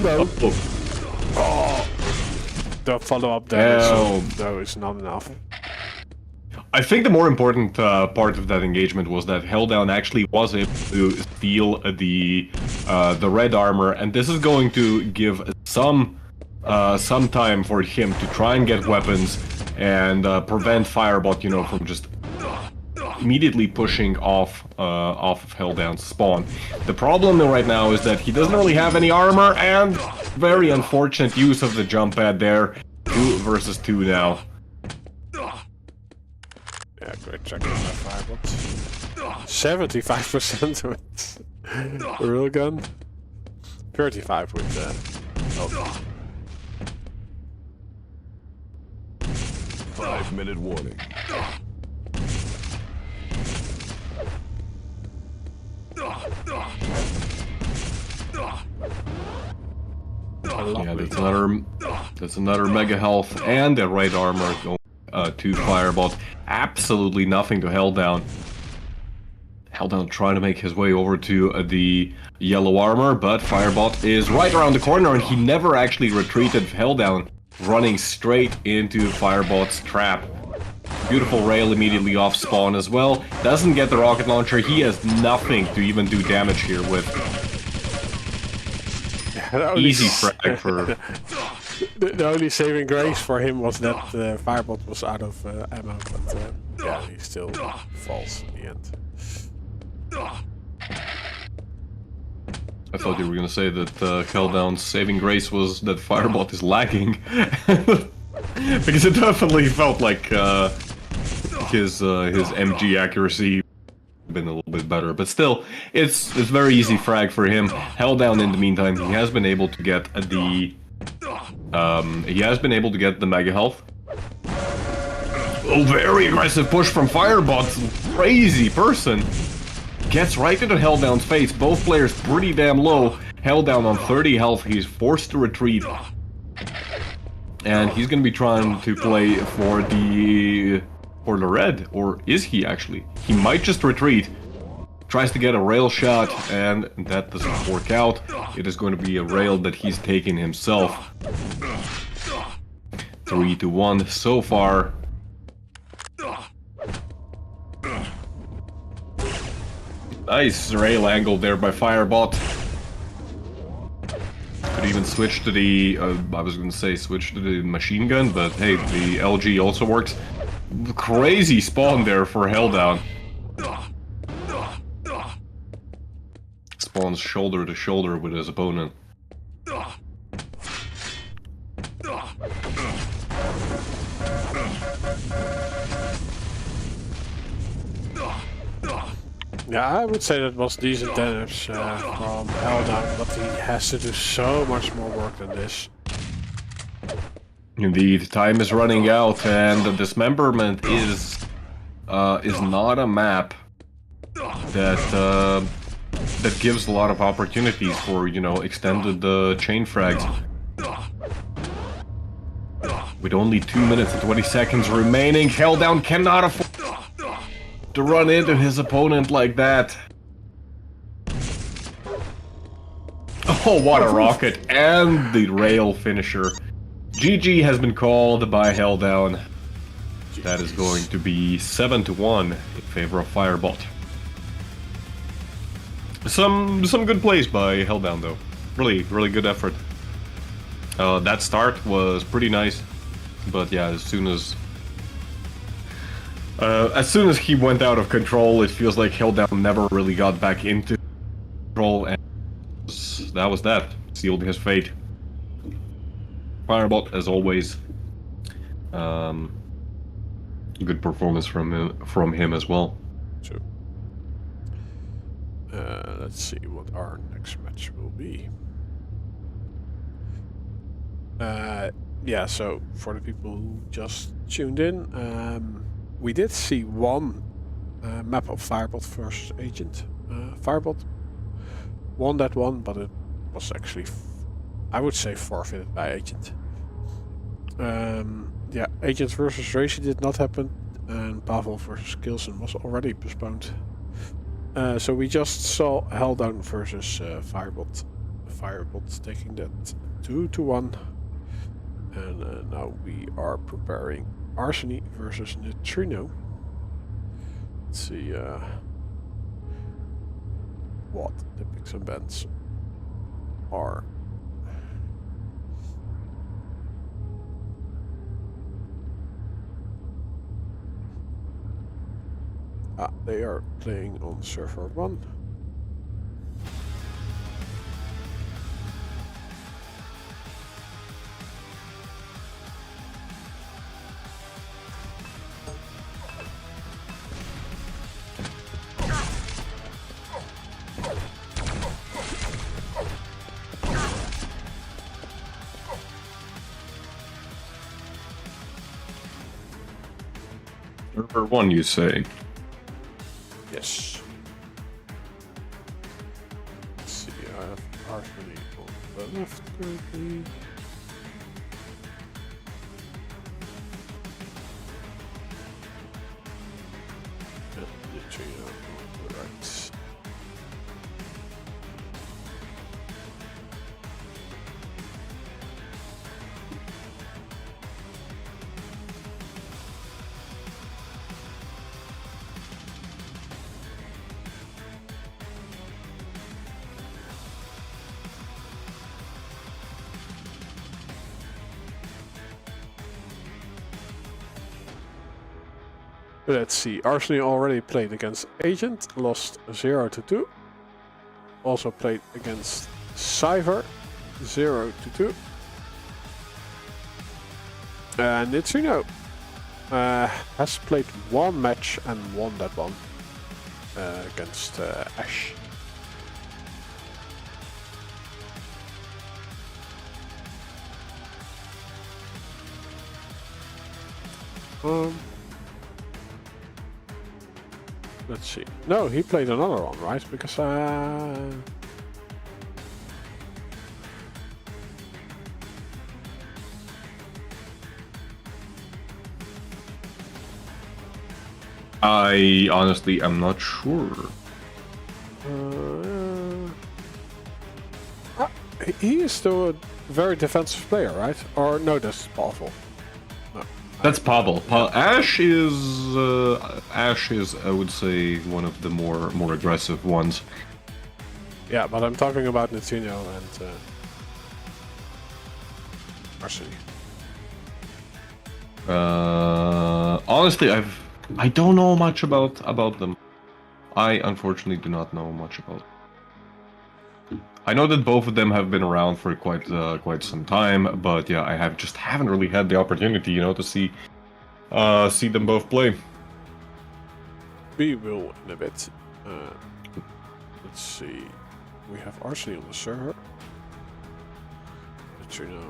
the follow-up damage though is not enough. I think the more important part of that engagement was that Helldown actually was able to steal the red armor, and this is going to give some time for him to try and get weapons and prevent Firebot, you know, from just immediately pushing off of Helldown's spawn. The problem right now is that he doesn't really have any armor, and very unfortunate use of the jump pad there. 2 versus 2 now. Yeah, great check on that Firebot. 75% with real gun. 35 with LG. 5-minute warning. Yeah, that's another mega health and a right armor going to Firebot. Absolutely nothing to Helldown. Helldown trying to make his way over to the yellow armor, but Firebot is right around the corner and he never actually retreated. Helldown running straight into Firebot's trap. Beautiful rail immediately off spawn as well. Doesn't get the rocket launcher. He has nothing to even do damage here with. Easy frag for... The only saving grace for him was that Firebot was out of ammo, but yeah, he still falls in the end. I thought you were gonna say that Helldown's saving grace was that Firebot is lagging. Because it definitely felt like his MG accuracy been a little bit better, but still, it's very easy frag for him. Helldown in the meantime, he has been able to get the mega health. Oh, very aggressive push from Firebot. Crazy person. Gets right into Helldown's face. Both players pretty damn low. Helldown on 30 health. He's forced to retreat. And he's gonna be trying to play for the red, or is he actually? He might just retreat. Tries to get a rail shot, and that doesn't work out. It is going to be a rail that he's taken himself. 3-1 so far. Nice rail angle there by Firebot. Could even switch to the, I was gonna say switch to the machine gun, but hey, the LG also works. Crazy spawn there for Helldown. Spawns shoulder to shoulder with his opponent. Yeah, I would say that was decent damage from Helldown, but he has to do so much more work than this. Indeed, time is running out, and the dismemberment is not a map that that gives a lot of opportunities for, you know, extended chain frags. With only 2 minutes and 20 seconds remaining, Helldown cannot afford to run into his opponent like that. Oh, what a rocket! And the rail finisher. GG has been called by Helldown. That is going to be 7-1 in favor of Firebot. Some good plays by Helldown though. Really good effort. That start was pretty nice, but yeah, as soon as he went out of control, it feels like Helldown never really got back into control, and that was that. Sealed his fate. Firebot, as always, good performance from him as well. So, let's see what our next match will be. Yeah, so for the people who just tuned in, we did see one map of Firebot versus Agent. Firebot won that one, but it was actually, I would say, forfeited by Agent. Yeah, Agent versus Racy did not happen, and Pavel versus Kilson was already postponed. So we just saw Helldown versus Firebot. Firebot taking that 2-1. And now we are preparing Arseny versus Nutrino. Let's see what the picks and bans are. They are playing on server 1. Server 1, you say? Yes. Let's see, I have Arseny on the left currently. And Nutrino on the right. Let's see, Arseny already played against Agent, lost 0-2. Also played against Cipher, 0-2. And Nutrino has played one match and won that one against Ash. Let's see. No, he played another one, right? Because I honestly am not sure. He is still a very defensive player, right? Or no, that's Pavel. No. That's Pavel. Ash is I would say one of the more aggressive ones. Yeah, but I'm talking about Nutrino and Arseny. Honestly, I don't know much about them. I unfortunately do not know much about them. I know that both of them have been around for quite some time, but yeah, I haven't really had the opportunity, you know, to see them both play. We will in a bit. Let's see. We have Arseny on the server. Nutrino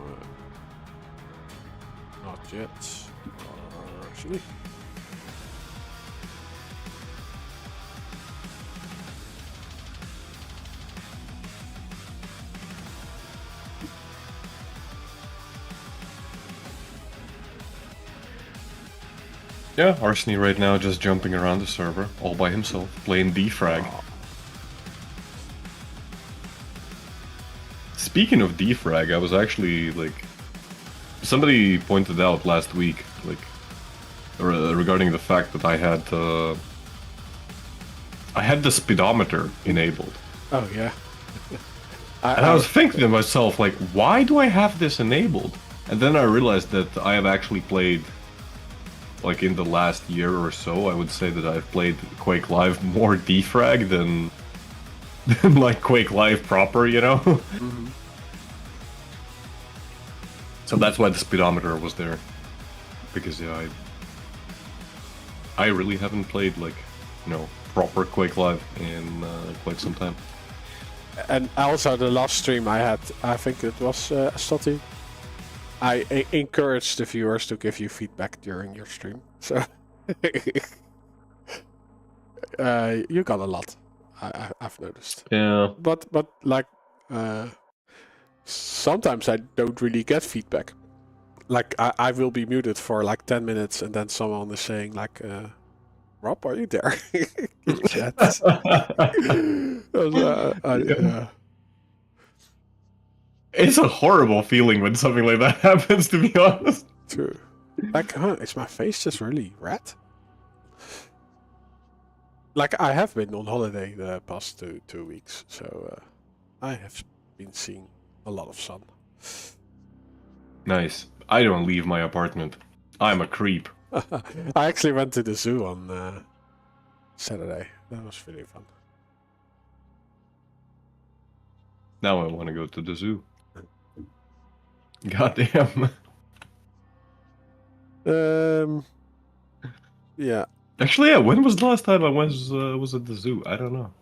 Not yet. Arseny. Yeah, Arseny right now just jumping around the server, all by himself, playing defrag. Oh. Speaking of defrag, I was actually, like... Somebody pointed out last week, like... regarding the fact that I had the speedometer enabled. Oh, yeah. And I was thinking to myself, like, why do I have this enabled? And then I realized that I have actually played... Like in the last year or so, I would say that I've played Quake Live more defrag than like Quake Live proper, you know? Mm-hmm. So that's why the speedometer was there. Because yeah, I really haven't played like, you know, proper Quake Live in quite some time. And also the last stream I had, I think it was Sparty. I encourage the viewers to give you feedback during your stream. So you got a lot. I've noticed. Yeah. But like sometimes I don't really get feedback. Like I will be muted for like 10 minutes and then someone is saying like, Rob, are you there? In chat. It's a horrible feeling when something like that happens, to be honest. True. Like, is my face just really red? Like, I have been on holiday the past two weeks, so I have been seeing a lot of sun. Nice. I don't leave my apartment. I'm a creep. I actually went to the zoo on Saturday. That was really fun. Now I want to go to the zoo. Goddamn. Yeah. Actually, yeah. When was the last time I was at the zoo? I don't know.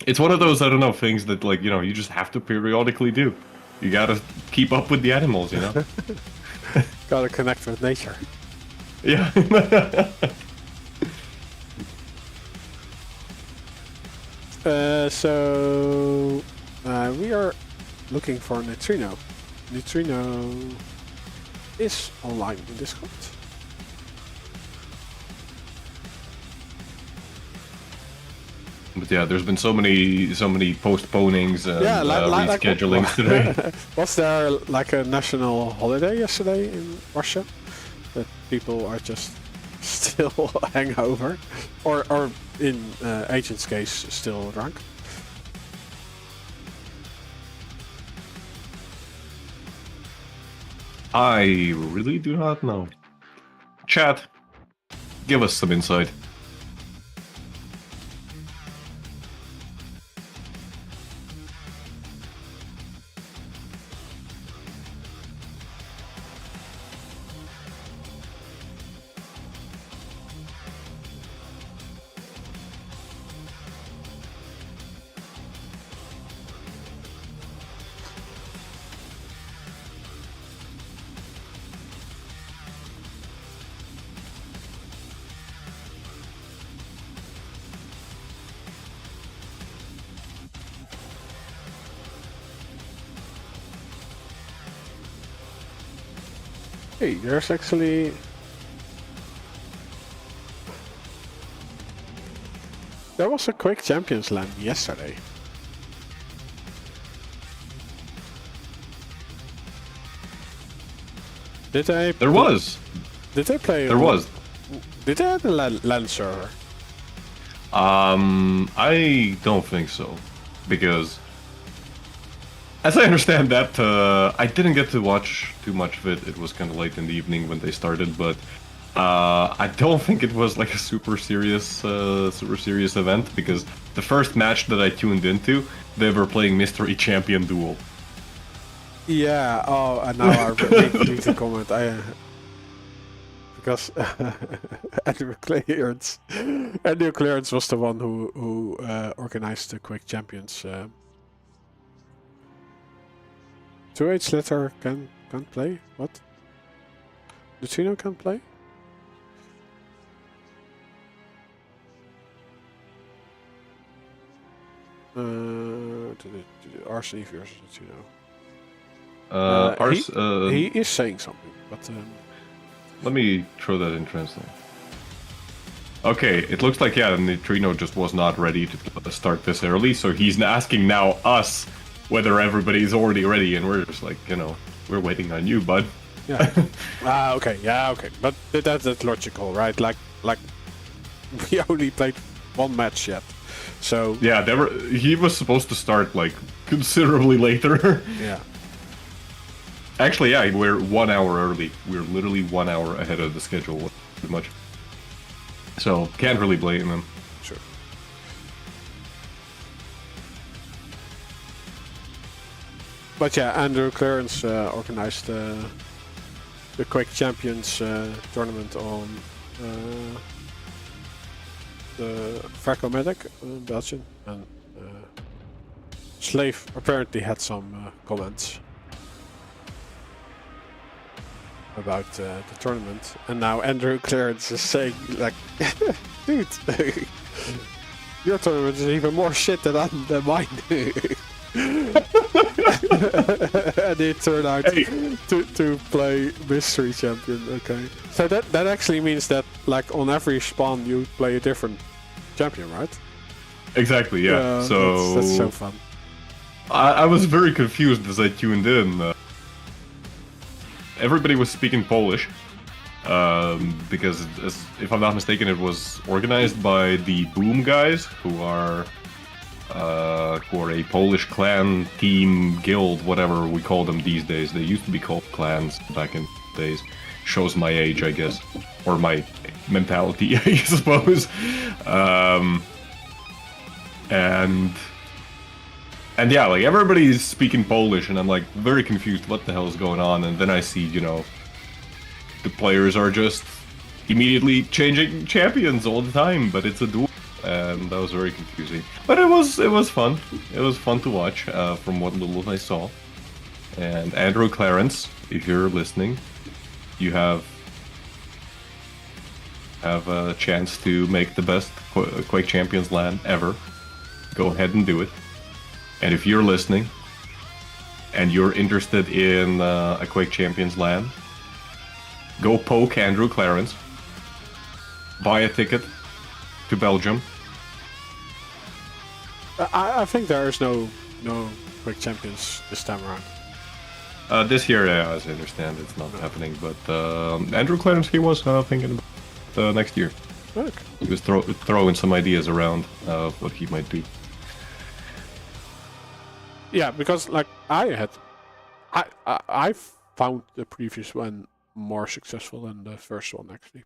It's one of those, I don't know, things that, like, you know, you just have to periodically do. You gotta keep up with the animals, you know. Gotta connect with nature. Yeah. So we are looking for Nutrino. Nutrino is online in Discord. But yeah, there's been so many postponings and reschedulings today. Was there like a national holiday yesterday in Russia that people are just still hangover, or in Agent's case still drunk? I really do not know. Chat, give us some insight. Hey, there's actually... There was a Quake Champions LAN yesterday. Did they... There was. Did they play... There was. Did they have a LAN server? I don't think so. Because... As I understand that, I didn't get to watch too much of it. It was kind of late in the evening when they started, but I don't think it was like a super serious event, because the first match that I tuned into, they were playing Mystery Champion Duel. Yeah. Oh, and now I need to comment. Because Andrew Clearance was the one who organized the Quake Champions. 2H letter can't play? What? Nutrino can play? Arseny versus Nutrino. He is saying something, but let me throw that in translate. Okay, it looks like Nutrino just was not ready to start this early, so he's asking now us whether everybody's already ready, and we're just like, we're waiting on you, bud. Yeah. Okay. Yeah. Okay. But that's logical, right? Like we only played one match yet, so yeah, he was supposed to start like considerably later. Yeah. Actually, yeah, we're 1 hour early. We're literally 1 hour ahead of the schedule, pretty much. So can't really blame him. Sure. But yeah, Andrew Clarence organized the QUAKE Champions tournament on the Varcomatic in Belgium, and Slave apparently had some comments about the tournament, and now Andrew Clarence is saying like, dude, your tournament is even more shit than mine. And it turned out to play Mystery Champion. Okay, so that actually means that like on every spawn you play a different champion, right? Exactly, yeah. So that's so fun. I was very confused as I tuned in. Everybody was speaking Polish, because if I'm not mistaken, it was organized by the Boom guys, who are a Polish clan, team, guild, whatever we call them these days. They used to be called clans back in the days. Shows my age, I guess, or my mentality, I suppose. And yeah, like everybody's speaking Polish, and I'm like very confused. What the hell is going on? And then I see, the players are just immediately changing champions all the time, but it's a duel, and that was very confusing. But it was fun. It was fun to watch from what little I saw. And Andrew Clarence, if you're listening, you have a chance to make the best QUAKE Champions LAN ever. Go ahead and do it. And if you're listening and you're interested in a QUAKE Champions LAN, go poke Andrew Clarence, buy a ticket to Belgium. I think there is no QUAKE Champions this time around. This year, as I understand, it's not happening. But Andrew Clarence, he was thinking about next year. Okay. He was throwing some ideas around of what he might do. Yeah, because like I found the previous one more successful than the first one actually.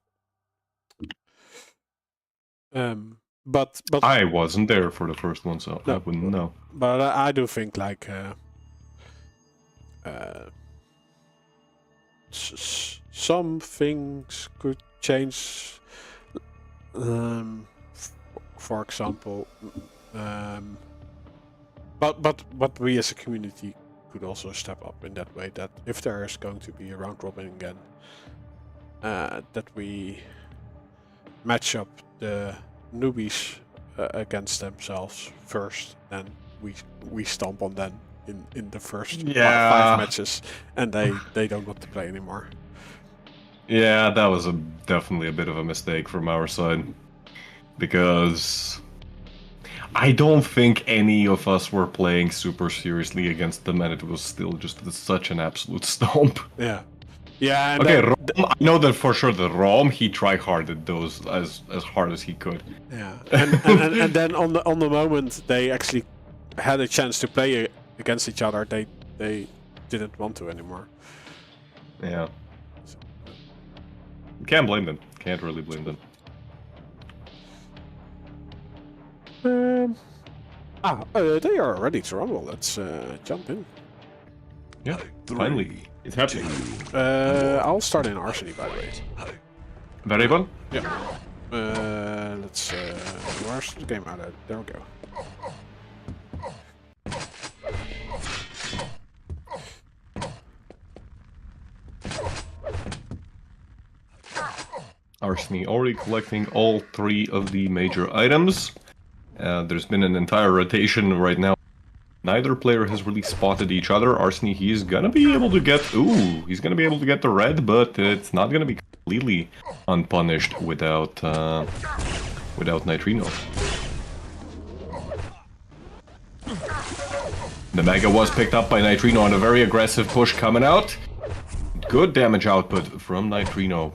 But I wasn't there for the first one, so I wouldn't know. But I do think like some things could change. For example, but we as a community could also step up in that way. That if there is going to be a round robin again, that we match up the newbies against themselves first, then we stomp on them in the first 5 matches, and they don't want to play anymore. Yeah, that was definitely a bit of a mistake from our side, because I don't think any of us were playing super seriously against them, and it was still just such an absolute stomp. Yeah. Yeah. And okay, Rom, I know that for sure. The Rom, he try-harded those as hard as he could. Yeah, and then on the moment they actually had a chance to play against each other, they didn't want to anymore. Yeah. Can't blame them. Can't really blame them. They are ready to rumble. Let's jump in. Yeah, finally. It's happening. I'll start in Arseny, by the way. Very fun? Yeah. Let's where's the game out of? There we go. Arseny already collecting all 3 of the major items. There's been an entire rotation right now. Neither player has really spotted each other. Arseny, he's gonna be able to get... Ooh, he's gonna be able to get the red, but it's not gonna be completely unpunished without Nutrino. The Mega was picked up by Nutrino on a very aggressive push coming out. Good damage output from Nutrino.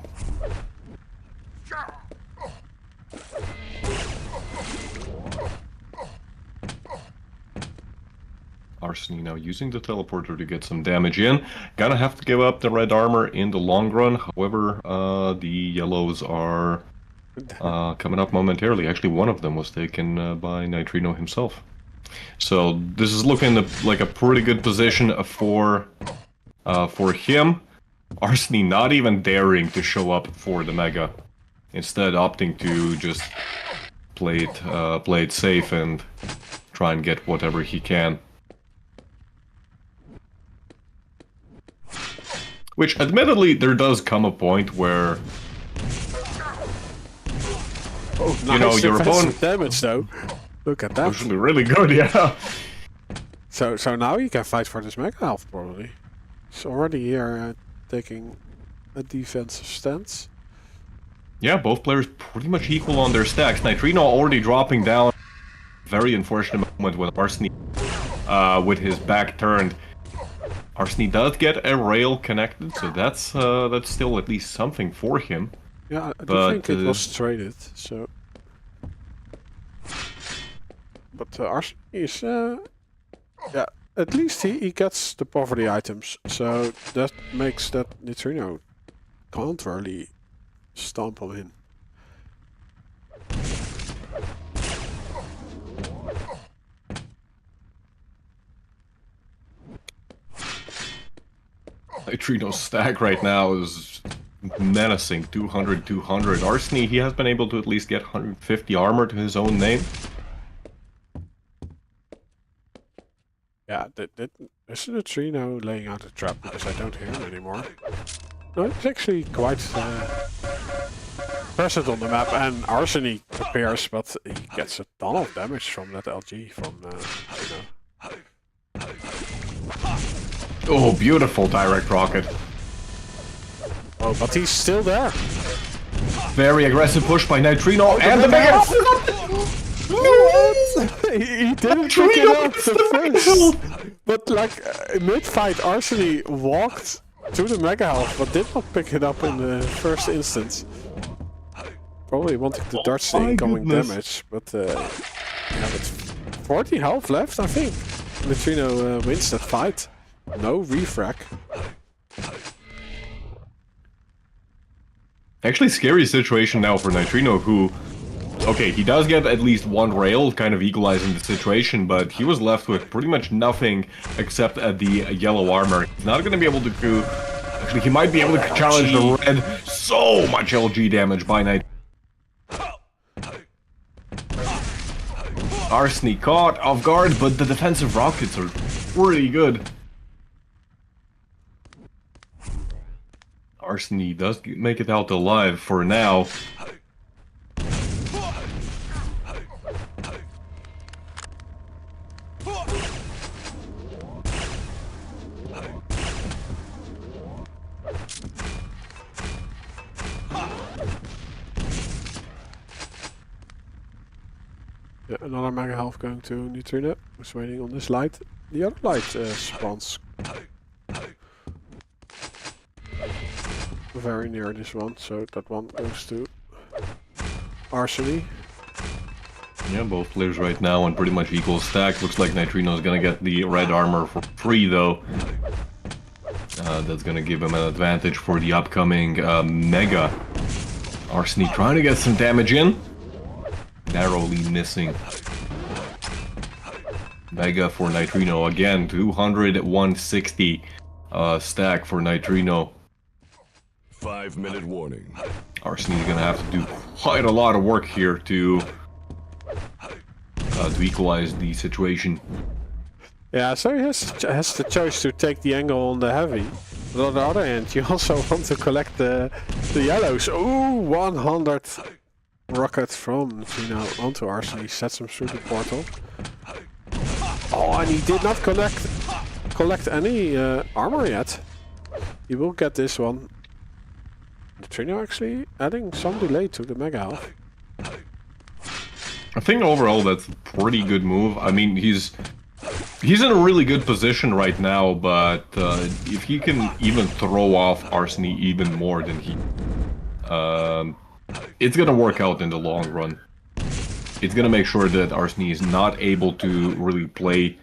Arseny now using the teleporter to get some damage in. Gonna have to give up the red armor in the long run. However, the yellows are coming up momentarily. Actually, one of them was taken by Nutrino himself. So this is looking like a pretty good position for him. Arseny not even daring to show up for the Mega. Instead opting to just play it safe and try and get whatever he can. Which, admittedly, there does come a point where, you know, your opponent damage though. Look at that. Actually, really good, yeah. So now he can fight for this mega health probably. He's already here taking a defensive stance. Yeah, both players pretty much equal on their stacks. Nutrino already dropping down. Very unfortunate moment with Arseny with his back turned. Arseny does get a rail connected, so that's still at least something for him. Yeah, I do think it was traded, so... But Arseny is... yeah, at least he gets the poverty items, so that makes that Nutrino can't really stomp on him. Nutrino's stack right now is menacing, 200, 200. Arseny, he has been able to at least get 150 armor to his own name. Yeah, is Nutrino laying out a trap because I don't hear him anymore. No, it's actually quite present on the map, and Arseny prepares, but he gets a ton of damage from that LG from Nutrino. Oh, beautiful direct rocket. Oh, but he's still there. Very aggressive push by Nutrino, and the Mega Health. He didn't pick it up the first. But like mid-fight, Arseny walked to the Mega Health, but did not pick it up in the first instance. Probably wanting to dodge the incoming damage, but yeah, with 40 health left, I think Nutrino wins that fight. No refrac. Actually, scary situation now for Nutrino, who... Okay, he does get at least one rail, kind of equalizing the situation, but he was left with pretty much nothing except the yellow armor. He's not going to be able to do... Actually, he might be able to challenge the red. So much LG damage by Nutrino. Arseny caught off guard, but the defensive rockets are pretty good. Arseny does make it out alive for now. Yeah, another Mega Health going to Nutrino. Who's waiting on this light. The other light spawns very near this one, so that one goes to Arseny. Yeah, both players right now on pretty much equal stack. Looks like Nutrino is gonna get the red armor for free though. That's gonna give him an advantage for the upcoming Mega. Arseny trying to get some damage in. Narrowly missing. Mega for Nutrino again, 200 160 stack for Nutrino. 5-minute warning. Arseny is gonna have to do quite a lot of work here to equalize the situation. Yeah, so he has the choice to take the angle on the heavy, on the other hand, you also want to collect the yellows. Ooh, 100 rocket from Nutrino onto Arseny. Sets him through the portal. Oh, and he did not collect any armor yet. He will get this one. Nutrino actually adding some delay to the mega health. I think overall that's a pretty good move. I mean, he's in a really good position right now, but if he can even throw off Arseny even more than he... it's gonna work out in the long run. It's gonna make sure that Arseny is not able to really play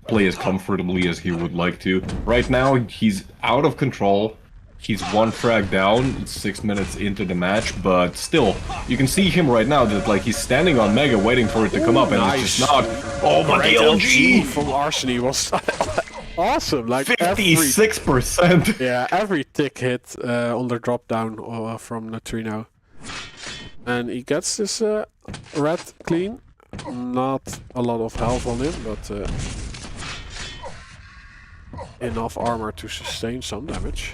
as comfortably as he would like to. Right now, he's out of control. He's one frag down, it's 6 minutes into the match, but still, you can see him right now that like he's standing on Mega waiting for it to come up, and nice. it's just not. Oh, but the LG from Arseny was awesome. Like 56%. Yeah, every tick hit on the drop down from Nutrino, and he gets this red clean. Not a lot of health on him, but enough armor to sustain some damage.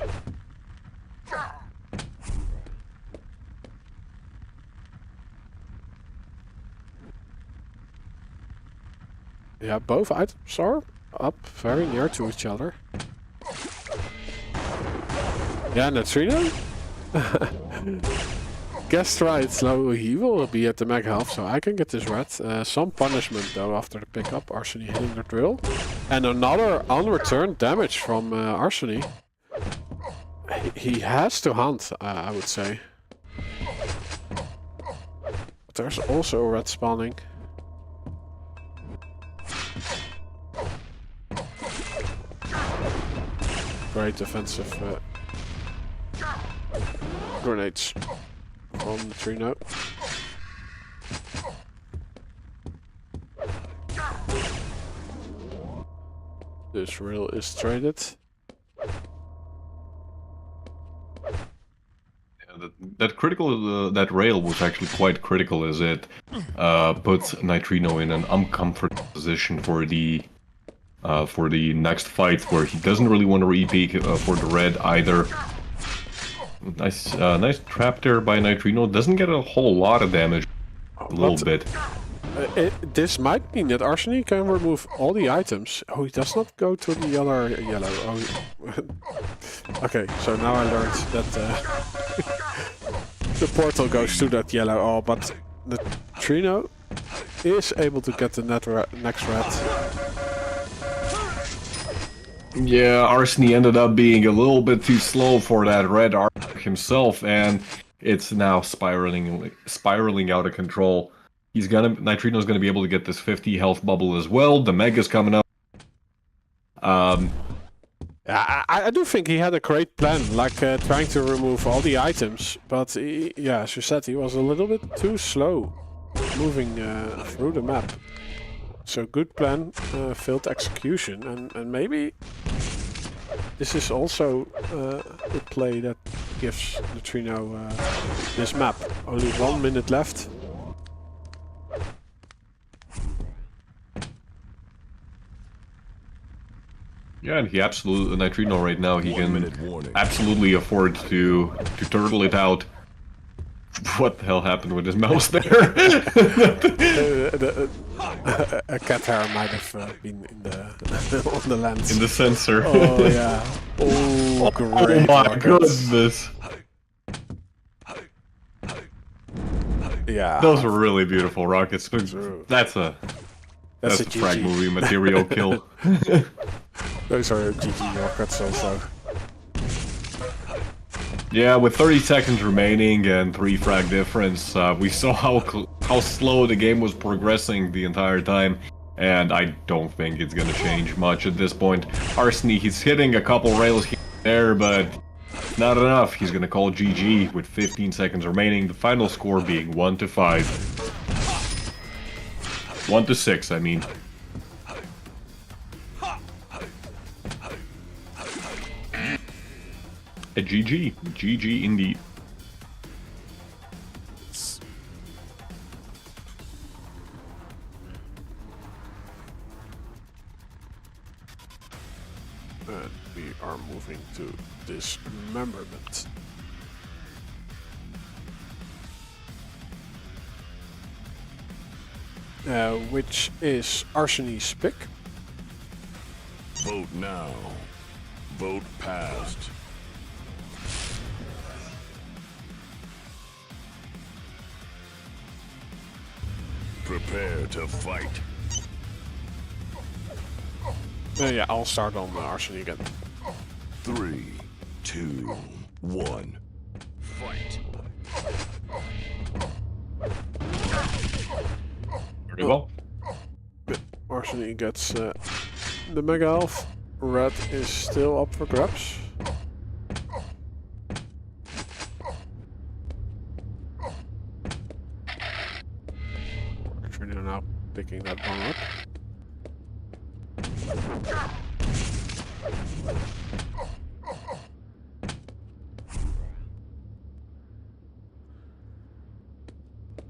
Yeah, both items are up very near to each other. Yeah, Nutrino? Guessed right, so he will be at the mega health, so I can get this red. Some punishment though after the pickup, Arseny hitting the drill. And another unreturned damage from Arseny. He has to hunt, I would say. But there's also a red spawning. Great defensive grenades from Nutrino. This rail is traded. That critical, that rail was actually quite critical, as it puts Nutrino in an uncomfortable position for the next fight, where he doesn't really want to re-peek for the red either. Nice, nice trap there by Nutrino. Doesn't get a whole lot of damage, a little bit. This might mean that Arseny can remove all the items. Oh, he does not go to the other yellow. Oh. Okay, so now I learned that the portal goes to that yellow. Oh, but Nutrino is able to get the next red. Yeah, Arseny ended up being a little bit too slow for that red arc himself, and it's now spiraling out of control. Nutrino's gonna be able to get this 50 health bubble as well. The Mega's coming up. I do think he had a great plan, like trying to remove all the items, but yeah, as you said, he was a little bit too slow moving through the map. So good plan, failed execution, and maybe this is also a play that gives Nutrino this map. Only 1 minute left. Yeah, and he absolutely, Nutrino right now, he can absolutely afford to turtle it out. What the hell happened with his mouse there? A cat hair might have been in the on the lens. In the sensor. Oh yeah. Oh, great. Oh my goodness. Yeah. Those were really beautiful rockets. That's a frag movie material kill. Those are GG rockets also. Yeah, with 30 seconds remaining and 3 frag difference, we saw how slow the game was progressing the entire time, and I don't think it's gonna change much at this point. Arseny, he's hitting a couple rails here and there, but not enough. He's gonna call GG with 15 seconds remaining, the final score being 1-5. 1-6, I mean. A GG. GG indeed. And we are moving to dismemberment. Which is Arseny's pick. Vote now. Vote passed. Prepare to fight. Yeah, I'll start on Arseny again. 3, 2, 1. Fight. Very well. Arseny gets the Mega Health. Red is still up for grabs. Nutrino now picking that one up.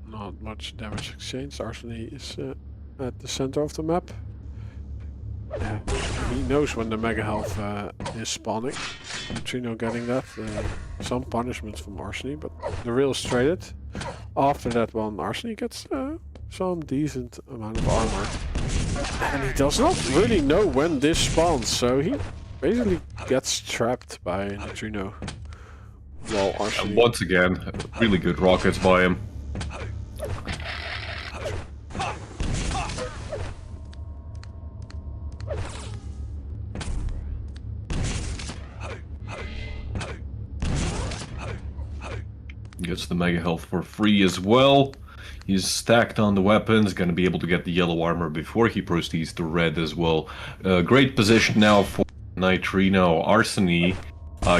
Not much damage exchanged. Arseny is at the center of the map. Yeah, he knows when the Mega Health is spawning. Nutrino getting that. Some punishment from Arseny, but the rail is traded. After that one, Arseny gets some decent amount of armor. And he does not really know when this spawns, so he basically gets trapped by Nutrino. While Arseny... And once again, really good rockets by him. Gets the Mega Health for free as well. He's stacked on the weapons, gonna be able to get the yellow armor before he proceeds to red as well. Great position now for Nutrino. Arseny,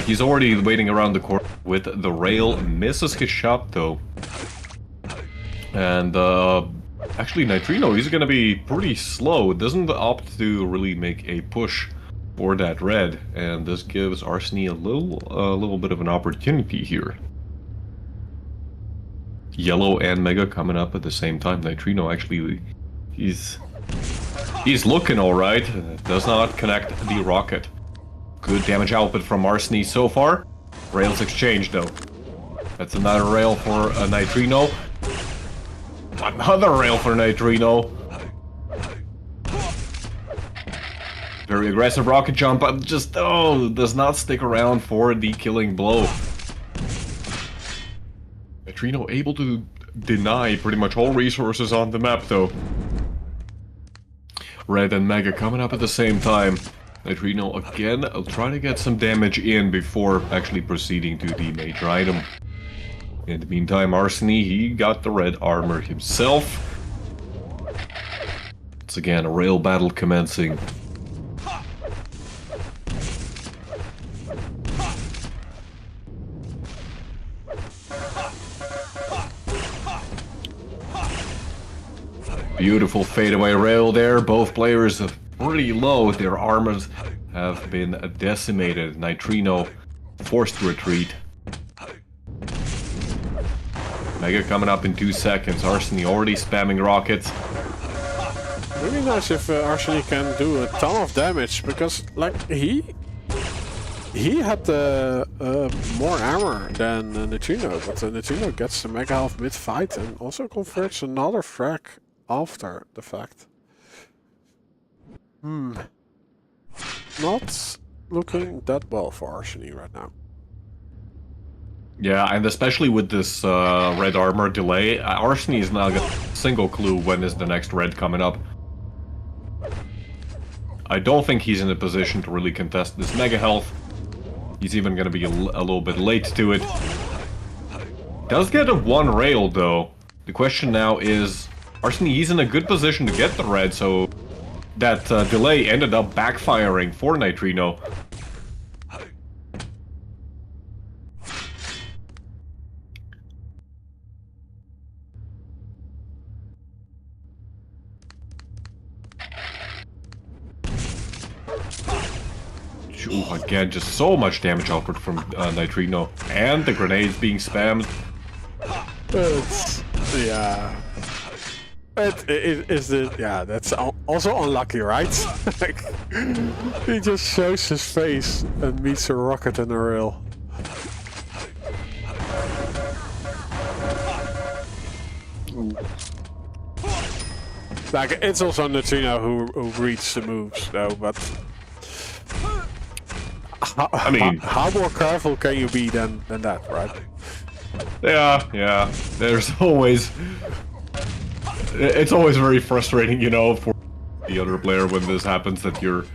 he's already waiting around the corner with the rail, misses his shot though. And actually Nutrino, he's gonna be pretty slow, doesn't opt to really make a push for that red, and this gives Arseny a little bit of an opportunity here. Yellow and Mega coming up at the same time. Nutrino actually, he's looking alright. Does not connect the rocket. Good damage output from Arseny so far. Rails exchange though. That's another rail for Nutrino. Another rail for Nutrino. Very aggressive rocket jump, but just does not stick around for the killing blow. Nutrino able to deny pretty much all resources on the map though. Red and Mega coming up at the same time. Nutrino again trying to get some damage in before actually proceeding to the major item. In the meantime, Arseny, he got the red armor himself. It's again a rail battle commencing. Beautiful fadeaway rail there. Both players are pretty low. Their armors have been decimated. Nutrino forced to retreat. Mega coming up in 2 seconds. Arseny already spamming rockets. Really nice if Arseny can do a ton of damage, because like he had more armor than Nutrino, but Nutrino gets the Mega Health mid-fight and also converts another frag after the fact. Not looking that well for Arseny right now. Yeah, and especially with this red armor delay, Arseny is now got a single clue when is the next red coming up. I don't think he's in a position to really contest this Mega Health. He's even going to be a little bit late to it. Does get a one rail though. The question now is, Arseny, he's in a good position to get the red, so that delay ended up backfiring for Nutrino. Ooh, again, just so much damage output from Nutrino, and the grenades being spammed. Yeah. Is the yeah? That's also unlucky, right? Like, he just shows his face and meets a rocket and a rail. Like, it's also Nutrino who reads the moves, though. But I mean, how more careful can you be than that, right? yeah. There's always. It's always very frustrating, you know, for the other player when this happens, that you're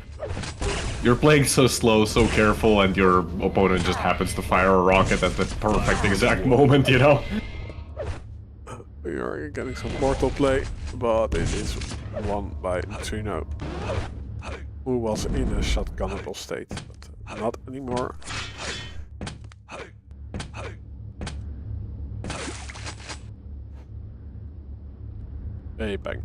playing so slow, so careful, and your opponent just happens to fire a rocket at the perfect exact moment, you know? You're getting some mortal play, but it is won by Nutrino, who was in a shotgunnable state, but not anymore. Hey, bang.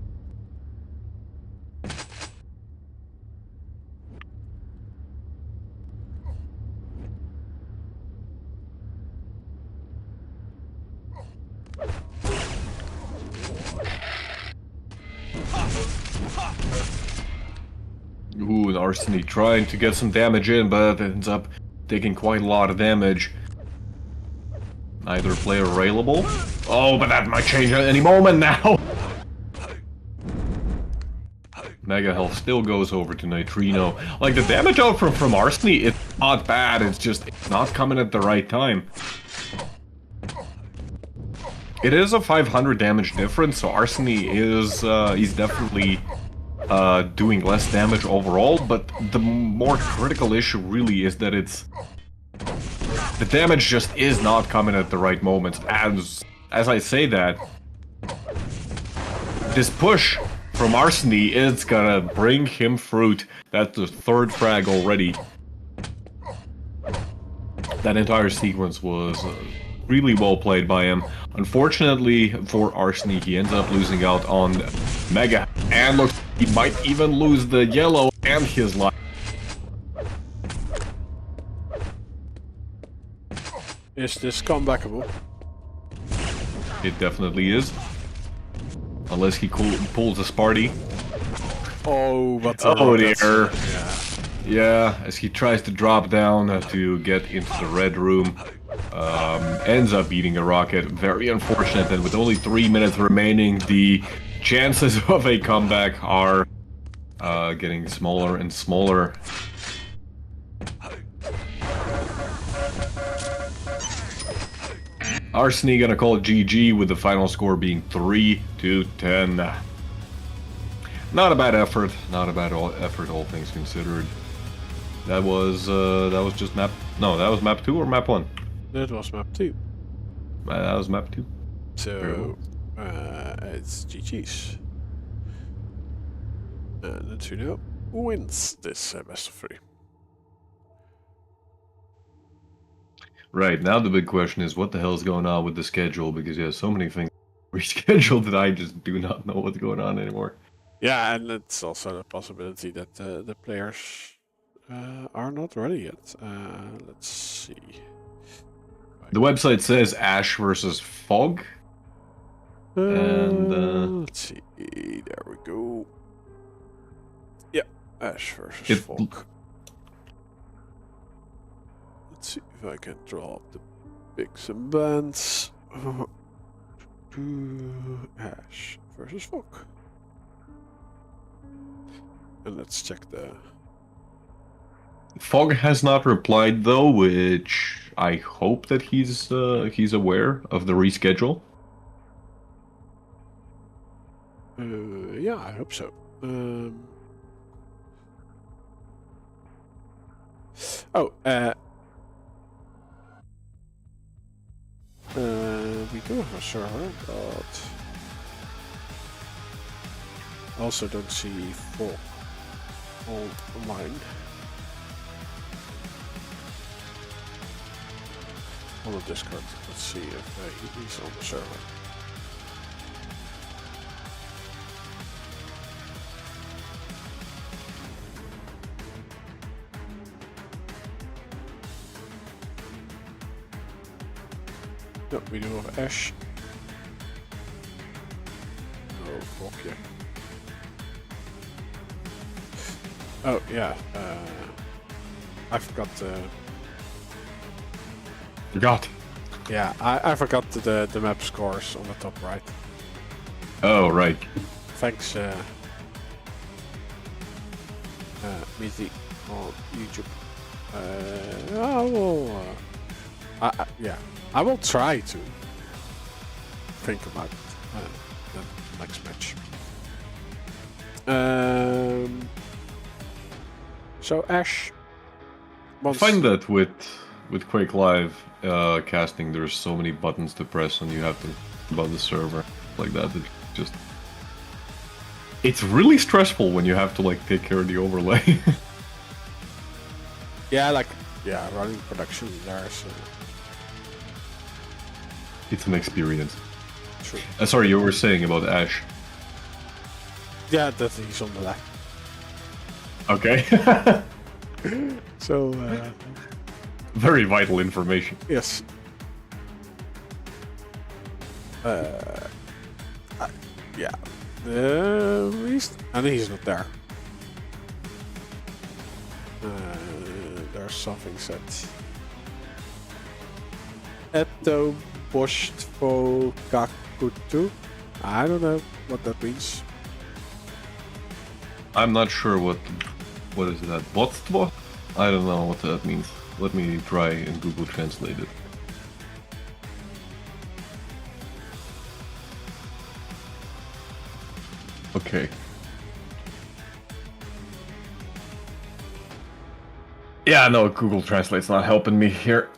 Ooh, and Arseny trying to get some damage in, but ends up taking quite a lot of damage. Neither player railable. Oh, but that might change at any moment now! Mega health still goes over to Nutrino. Like, the damage out from Arseny, it's not bad, it's just not coming at the right time. It is a 500 damage difference, so Arseny is, he's definitely doing less damage overall, but the more critical issue really is that the damage just is not coming at the right moments. As I say that, this push from Arseny is gonna bring him fruit. That's the third frag already. That entire sequence was really well played by him. Unfortunately for Arseny, he ends up losing out on Mega, and looks he might even lose the yellow and his life. Is this comebackable? It definitely is. Unless he pulls a Sparty. Oh, but oh dear. Yeah. Yeah, as he tries to drop down to get into the red room. Ends up eating a rocket. Very unfortunate, and with only 3 minutes remaining, the chances of a comeback are getting smaller and smaller. Arseny gonna call it GG with the final score being 3-10. Not a bad effort. Not a bad effort, all things considered. That was just map. No, that was map 2 or map 1. That was map 2. That was map 2. So it's GG's. And Nutrino wins this best of 3. Right, now the big question is what the hell is going on with the schedule, because yeah, so many things rescheduled that I just do not know what's going on anymore. Yeah, and it's also a possibility that the players are not ready yet. Let's see. The website says Ash versus Fog. And let's see. There we go. Yeah, Ash versus Fog. Let's see if I can draw up the bigs and bands. Ash versus Fog. And let's check the... Fog has not replied though, which I hope that he's aware of the reschedule. Yeah, I hope so. We do have a server, but also don't see Fog online. On the Discord, let's see if he's on the server. No, we do have Ash. No gokje. Oh, yeah. I forgot. Forgot. Yeah, I forgot the map scores on the top right. Oh, right. Thanks, Meaty on YouTube. Yeah, I will try to think about the next match. So Ash. I find that with Quake Live casting, there's so many buttons to press, and you have to about the server like that. It just it's really stressful when you have to like take care of the overlay. Yeah, running production there. So. It's an experience. True. Sorry, you were saying about Ash. Yeah, that he's on the left. Okay. So. Very vital information. Yes. Yeah. He's not there. There's something said. Etto Bostvo Kakutu. I don't know what that means. I'm not sure what is that. Bostvo? I don't know what that means. Let me try and Google Translate it. Okay. Yeah, no, Google Translate's not helping me here.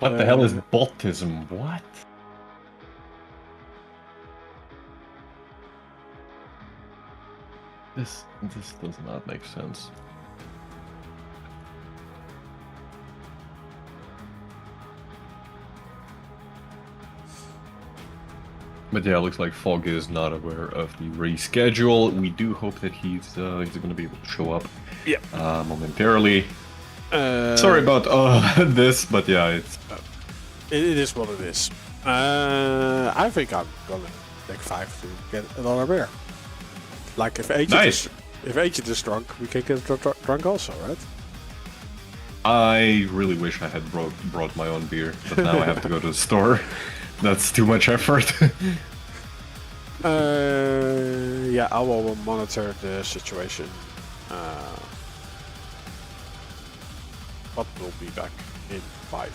What the hell is botism? What? This does not make sense. But yeah, it looks like Fog is not aware of the reschedule. We do hope that he's going to be able to show up momentarily. Sorry about this, but yeah, it is what it is. I think I'm gonna take 5 to get another beer. Like if Agent is drunk, we can get drunk also, right? I really wish I had brought my own beer, but now I have to go to the store. That's too much effort. Yeah, I will monitor the situation. But we'll be back in 5.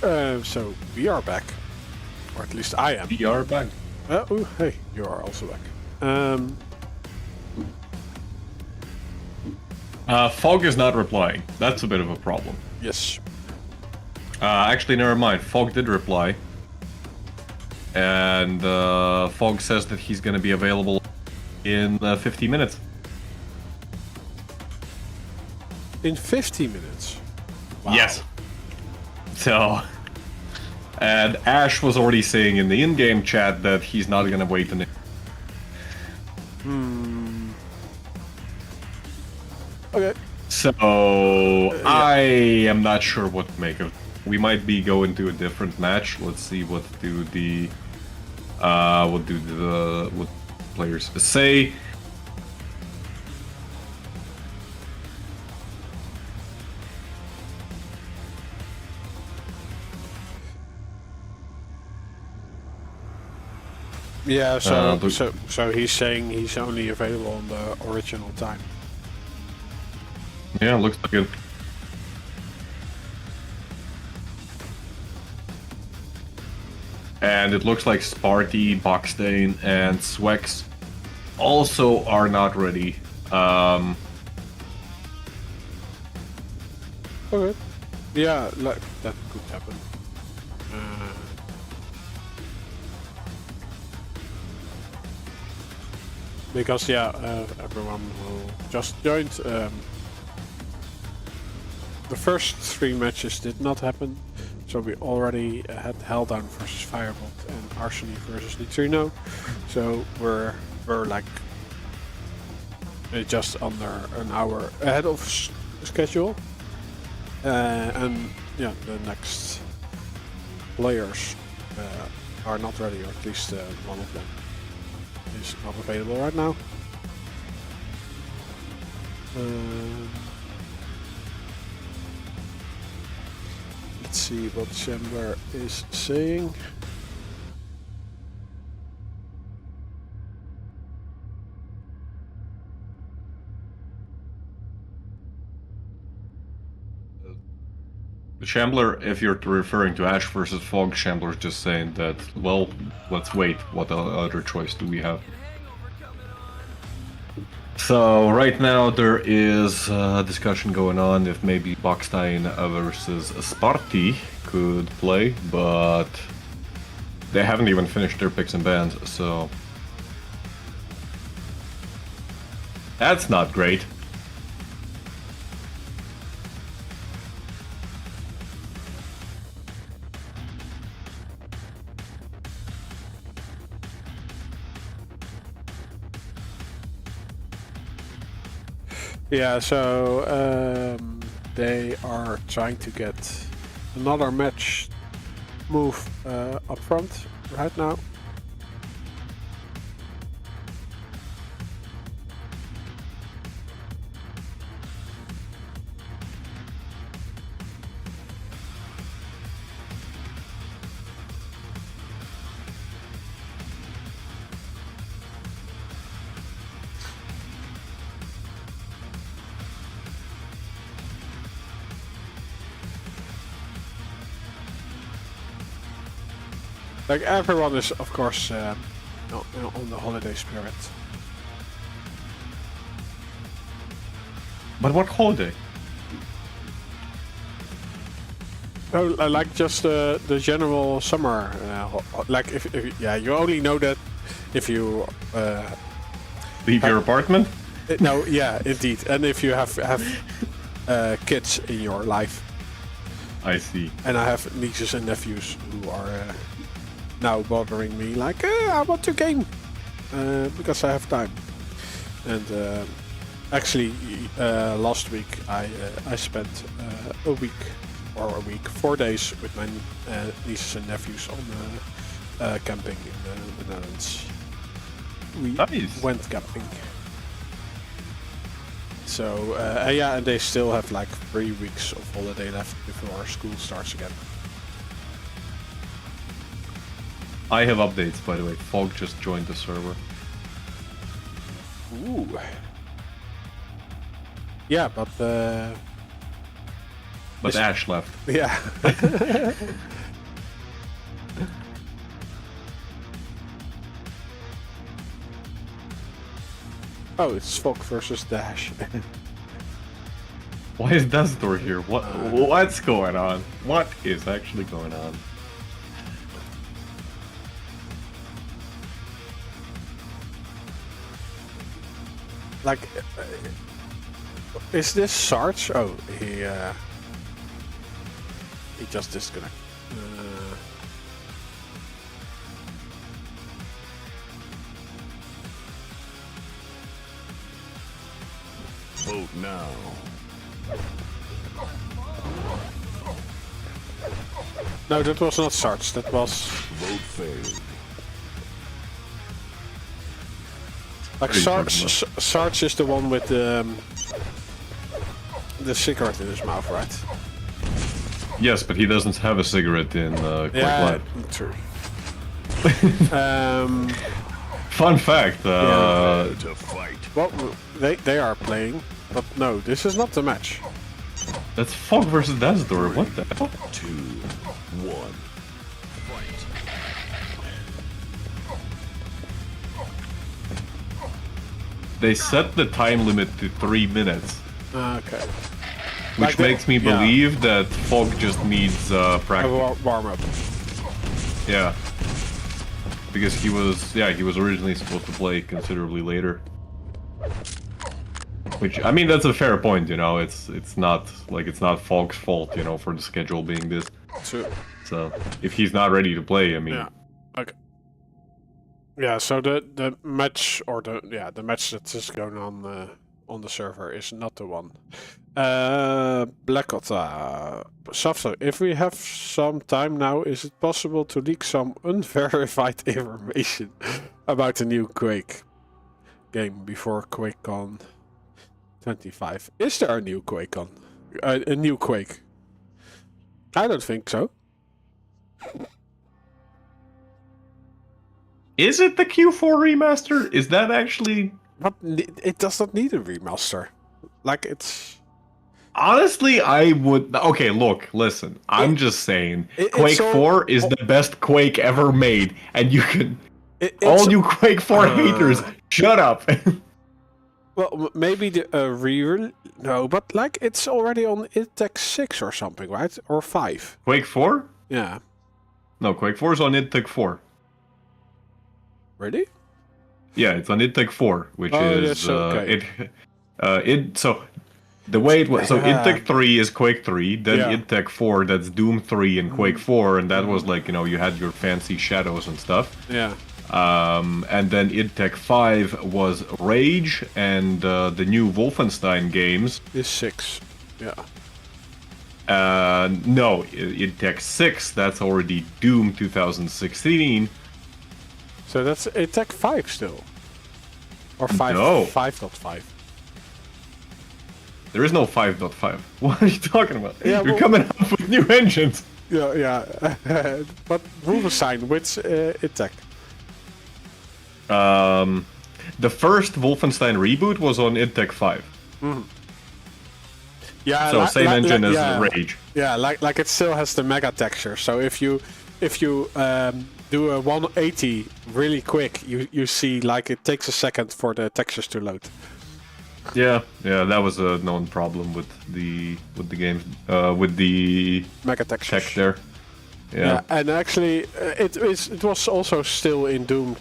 So we are back, or at least I am. We are back. Oh, hey, you are also back. Fog is not replying. That's a bit of a problem. Yes. Actually, never mind. Fog did reply. And Fog says that he's going to be available in 50 minutes. In 50 minutes? Wow. Yes. So... And Ash was already saying in the in-game chat that he's not going to wait an... Okay. So... I am not sure what to make of. We might be going to a different match. Let's see what do the... what players say. Yeah, so he's saying he's only available on the original time. Yeah, looks like it. And it looks like Sparty, Boxane, and Swax also are not ready. Okay. Yeah, like, that could happen. Because everyone who just joined, the first 3 matches did not happen, so we already had Helldown versus Firebot and Arseny versus Nutrino, so we're like just under an hour ahead of schedule, and yeah, the next players are not ready, or at least one of them is not available right now. Let's see what Chamber is saying. Shambler, if you're referring to Ash versus Fog, Shambler's just saying that, well, let's wait. What other choice do we have? So, right now there is a discussion going on if maybe Boxane versus Sparty could play, but they haven't even finished their picks and bans, so... That's not great. Yeah, so they are trying to get another match move up front right now. Like, everyone is, of course, on the holiday spirit. But what holiday? Oh, like just the general summer. Like, if you only know that if you Leave your apartment? No, yeah, indeed, and if you have kids in your life. I see. And I have nieces and nephews who are now bothering me like, I want to game because I have time. And actually, last week I spent a week, 4 days with my nieces and nephews on camping in the Netherlands. We went camping. So yeah, and they still have like 3 weeks of holiday left before school starts again. I have updates, by the way. Fog just joined the server. Ooh. Yeah, but Ash left. Yeah. Oh, it's Fog versus Dash. Why is Desiator here? What's going on? What is actually going on? Like, is this Sarge? Oh, he just disconnected. Vote now. No, that was not Sarge. That was Vote failed. like Sarge is the one with the cigarette in his mouth, right? Yes, but he doesn't have a cigarette in QUAKE Yeah, Live. true. Fun fact. To fight. Well, they are playing, but no, this is not the match. That's Fog versus Desiator. What the hell? 2, 1. Fight. They set the time limit to 3 minutes, Okay. which Like makes me believe that Fog just needs A practice. warm up. Yeah. Because he was originally supposed to play considerably later. Which, I mean, that's a fair point, you know, it's not Fog's fault, you know, for the schedule being this. True. So, if he's not ready to play, I mean... Yeah. Okay. Yeah. So the match the match that is going on the server is not the one. Blackota. Safto, if we have some time now, is it possible to leak some unverified information about the new Quake game before QuakeCon 25? Is there a new QuakeCon? A new Quake? I don't think so. Is it the Q4 remaster? Is that actually... But it does not need a remaster. Like, it's... Honestly, I would... Okay, look, listen. I'm just saying. Quake 4 is the best Quake ever made. And you can... All you Quake 4 haters, shut up. Well, maybe the re... No, but like, it's already on ITEC 6 or something, right? Or 5. Quake 4? Yeah. No, Quake 4 is on ITEC 4. Really? Yeah, it's on ITEC 4, which is... that's okay. So, the way it was... So, Yeah. ITEC 3 is Quake 3, then Yeah. ITEC 4, that's Doom 3 and Quake 4, and that was like, you know, you had your fancy shadows and stuff. Yeah. And then ITEC 5 was Rage, and the new Wolfenstein games. Is 6. Yeah. No, ITEC 6, that's already Doom 2016. So that's ITEC 5 still. Or 5. No. 5.5. There is no 5.5. What are you talking about? Yeah, You're well- coming up with new engines. Yeah, yeah. But Wolfenstein, which ITEC? The first Wolfenstein reboot was on ITEC 5. Yeah. So same engine as yeah. Rage. Yeah, like it still has the mega texture. So if you do a 180 really quick, you see like it takes a second for the textures to load. Yeah, that was a known problem with the game, with the Mega textures. tech there. Yeah, and actually it was also still in Doom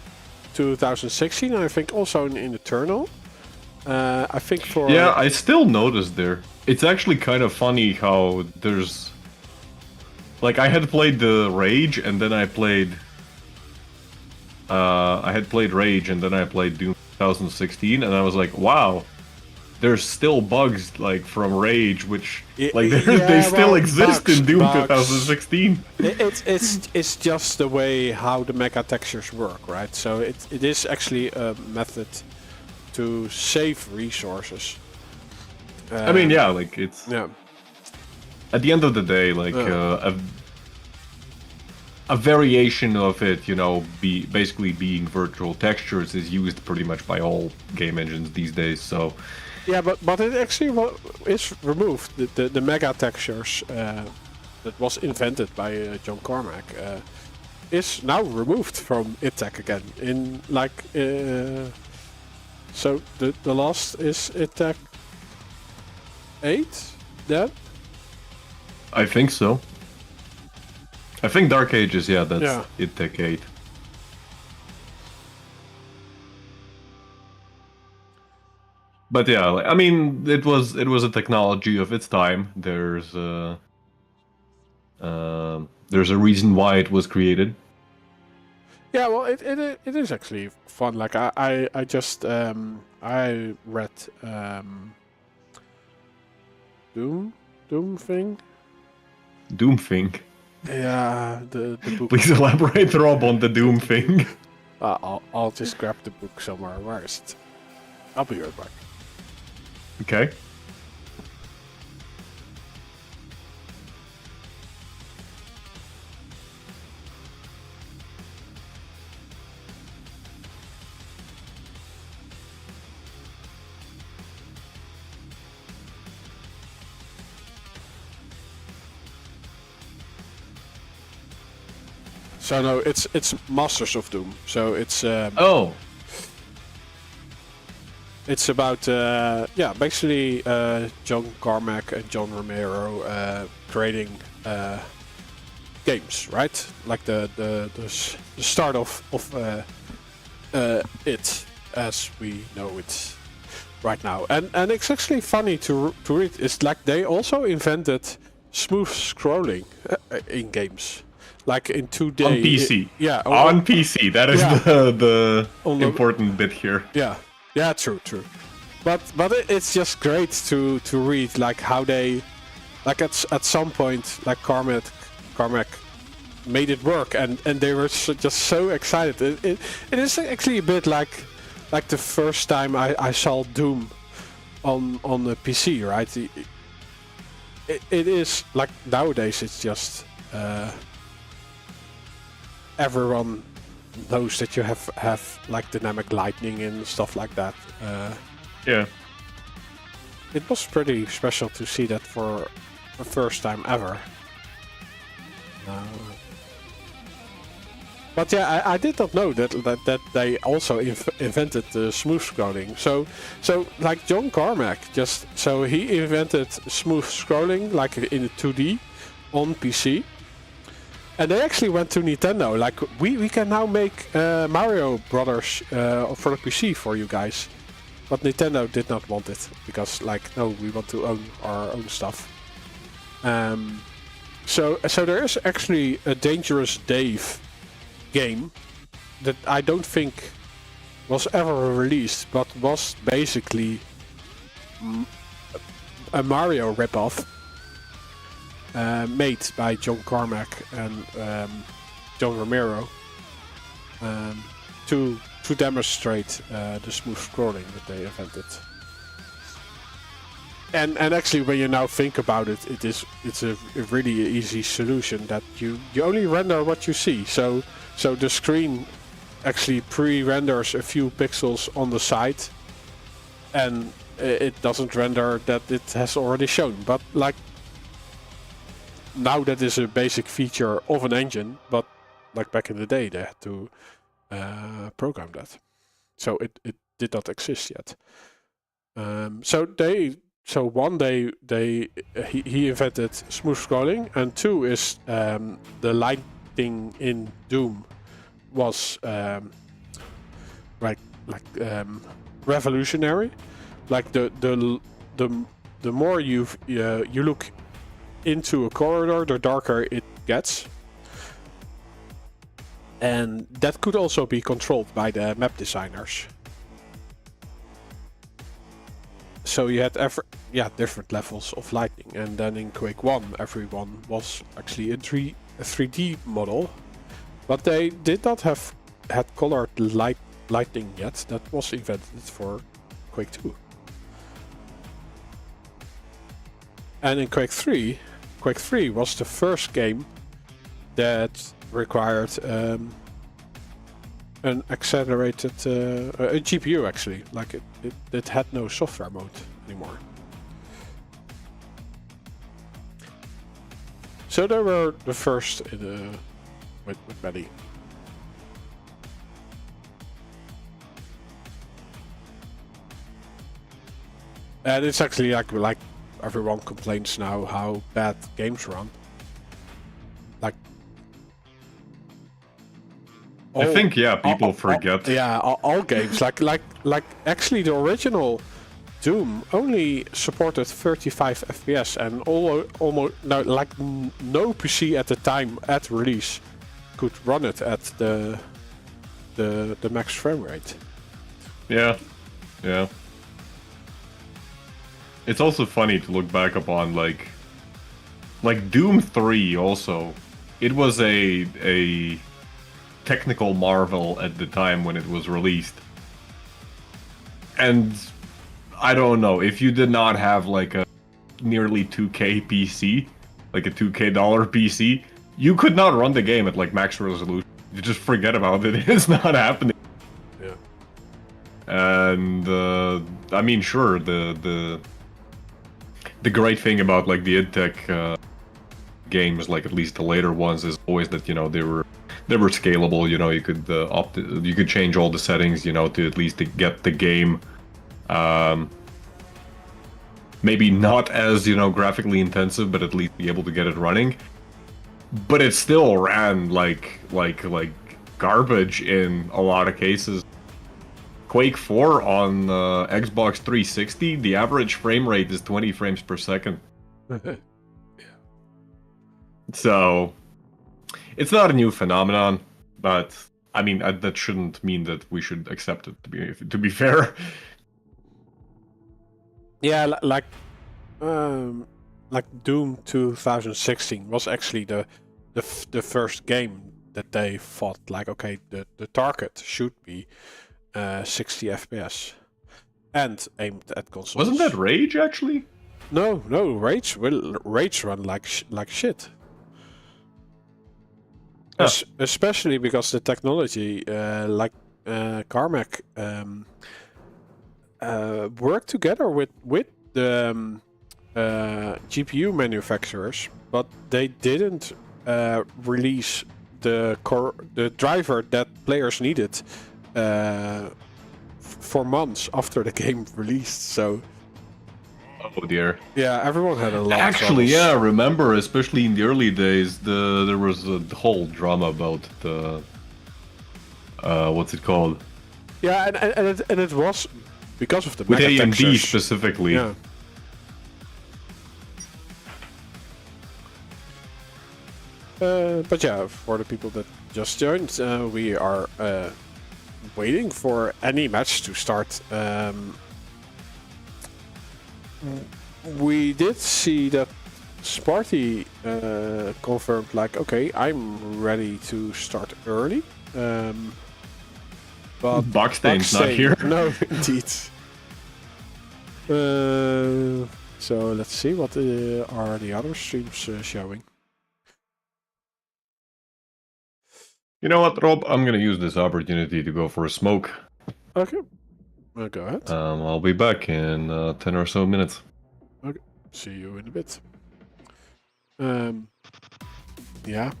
2016. And I think also in Eternal. I think for Yeah, I still noticed there. It's actually kind of funny how there's... Like, I had played the Rage, and then I played... I had played Rage, and then I played Doom 2016, and I was like, wow, there's still bugs, like, from Rage, which... Like, they still exist in Doom 2016. It's just the way how the mega textures work, right? So it is actually a method to save resources. I mean, yeah, like, it's... Yeah. At the end of the day, like, a variation of it, you know, basically being virtual textures is used pretty much by all game engines these days, so... Yeah, but it actually is removed. The mega textures that was invented by John Cormack is now removed from ITEC again in like So the last is attack 8 then? I think so. I think Dark Ages, yeah, that's Yeah. attack 8. But yeah, I mean, it was a technology of its time. There's a reason why it was created. Yeah, well, it is actually fun. Like I just I read Doom thing. Doom thing. Yeah, the book. Please elaborate, Rob, on the Doom thing. I'll just grab the book somewhere. Where is it? I'll be right back. Okay. So no, it's Masters of Doom. So it's Oh. it's about yeah, basically John Carmack and John Romero creating games, right? Like the start of it as we know it right now. And it's actually funny to read. It's like they also invented smooth scrolling in games. Like in 2D. On PC. Yeah. On PC. That is Yeah. the On the- important bit here. Yeah, yeah, true. But it's just great to read like how they, like at some point, like Carmack made it work, and they were just so excited. It is actually a bit like the first time I saw Doom on the PC, right? It is like nowadays it's just everyone knows that you have like dynamic lighting and stuff like that. Yeah. It was pretty special to see that for the first time ever. But yeah, I did not know that they also invented the smooth scrolling. So like John Carmack he invented smooth scrolling like in 2D on PC. And they actually went to Nintendo, like, we can now make Mario Brothers for the PC for you guys. But Nintendo did not want it, because, like, no, we want to own our own stuff. So there is actually a Dangerous Dave game that I don't think was ever released, but was basically a Mario ripoff. Made by John Carmack and John Romero to demonstrate the smooth scrolling that they invented. And actually, when you now think about it, it's a really easy solution that you only render what you see. So the screen actually pre-renders a few pixels on the side, and it doesn't render that it has already shown. But like, now that is a basic feature of an engine, but like back in the day they had to program that, so it did not exist yet. So one day he invented smooth scrolling, and two is the lighting in Doom was revolutionary. Like the more you look into a corridor, the darker it gets. And that could also be controlled by the map designers. So you had different levels of lighting. And then in Quake 1, everyone was actually a 3D model. But they did not had colored lighting yet. That was invented for Quake 2. And in Quake 3 was the first game that required an accelerated a GPU actually. Like it had no software mode anymore. So they were the first in with many. And it's actually like everyone complains now how bad games run. Like I think people forget. All games like actually the original Doom only supported 35 FPS and almost no PC at the time at release could run it at the max frame rate. Yeah. It's also funny to look back upon like Doom 3 also. It was a technical marvel at the time when it was released. And I don't know, if you did not have like a nearly 2K PC, like a $2K PC, you could not run the game at like max resolution. You just forget about it. It's not happening. Yeah. And I mean, sure, the great thing about like the IdTech games, like at least the later ones, is always that, you know, they were scalable. You know, you could change all the settings, you know, to at least get the game maybe not as, you know, graphically intensive, but at least be able to get it running. But it still ran like garbage in a lot of cases. Quake 4 on Xbox 360, the average frame rate is 20 frames per second. Yeah. So it's not a new phenomenon, but I mean that shouldn't mean that we should accept it. To be fair. Yeah, like Doom 2016 was actually the first game that they thought like, okay, the target should be 60 FPS and aimed at consoles. Wasn't that Rage actually? No, Rage run like shit. Huh. Especially because the technology, Carmack, worked together with the GPU manufacturers, but they didn't release the driver that players needed for months after the game released. So. Oh dear. Yeah, everyone had a lot. Actually, of yeah, remember, especially in the early days, there was a whole drama about the what's it called? Yeah, and it was because of the with AMD megatextures. specifically. Yeah. But yeah, for the people that just joined, we are waiting for any match to start. We did see that Sparty confirmed, like, okay, I'm ready to start early. But Boxane's not here. No, indeed. So let's see what are the other streams showing. You know what, Rob? I'm gonna use this opportunity to go for a smoke. Okay, go ahead. I'll be back in 10 or so minutes. Okay, see you in a bit. Yeah.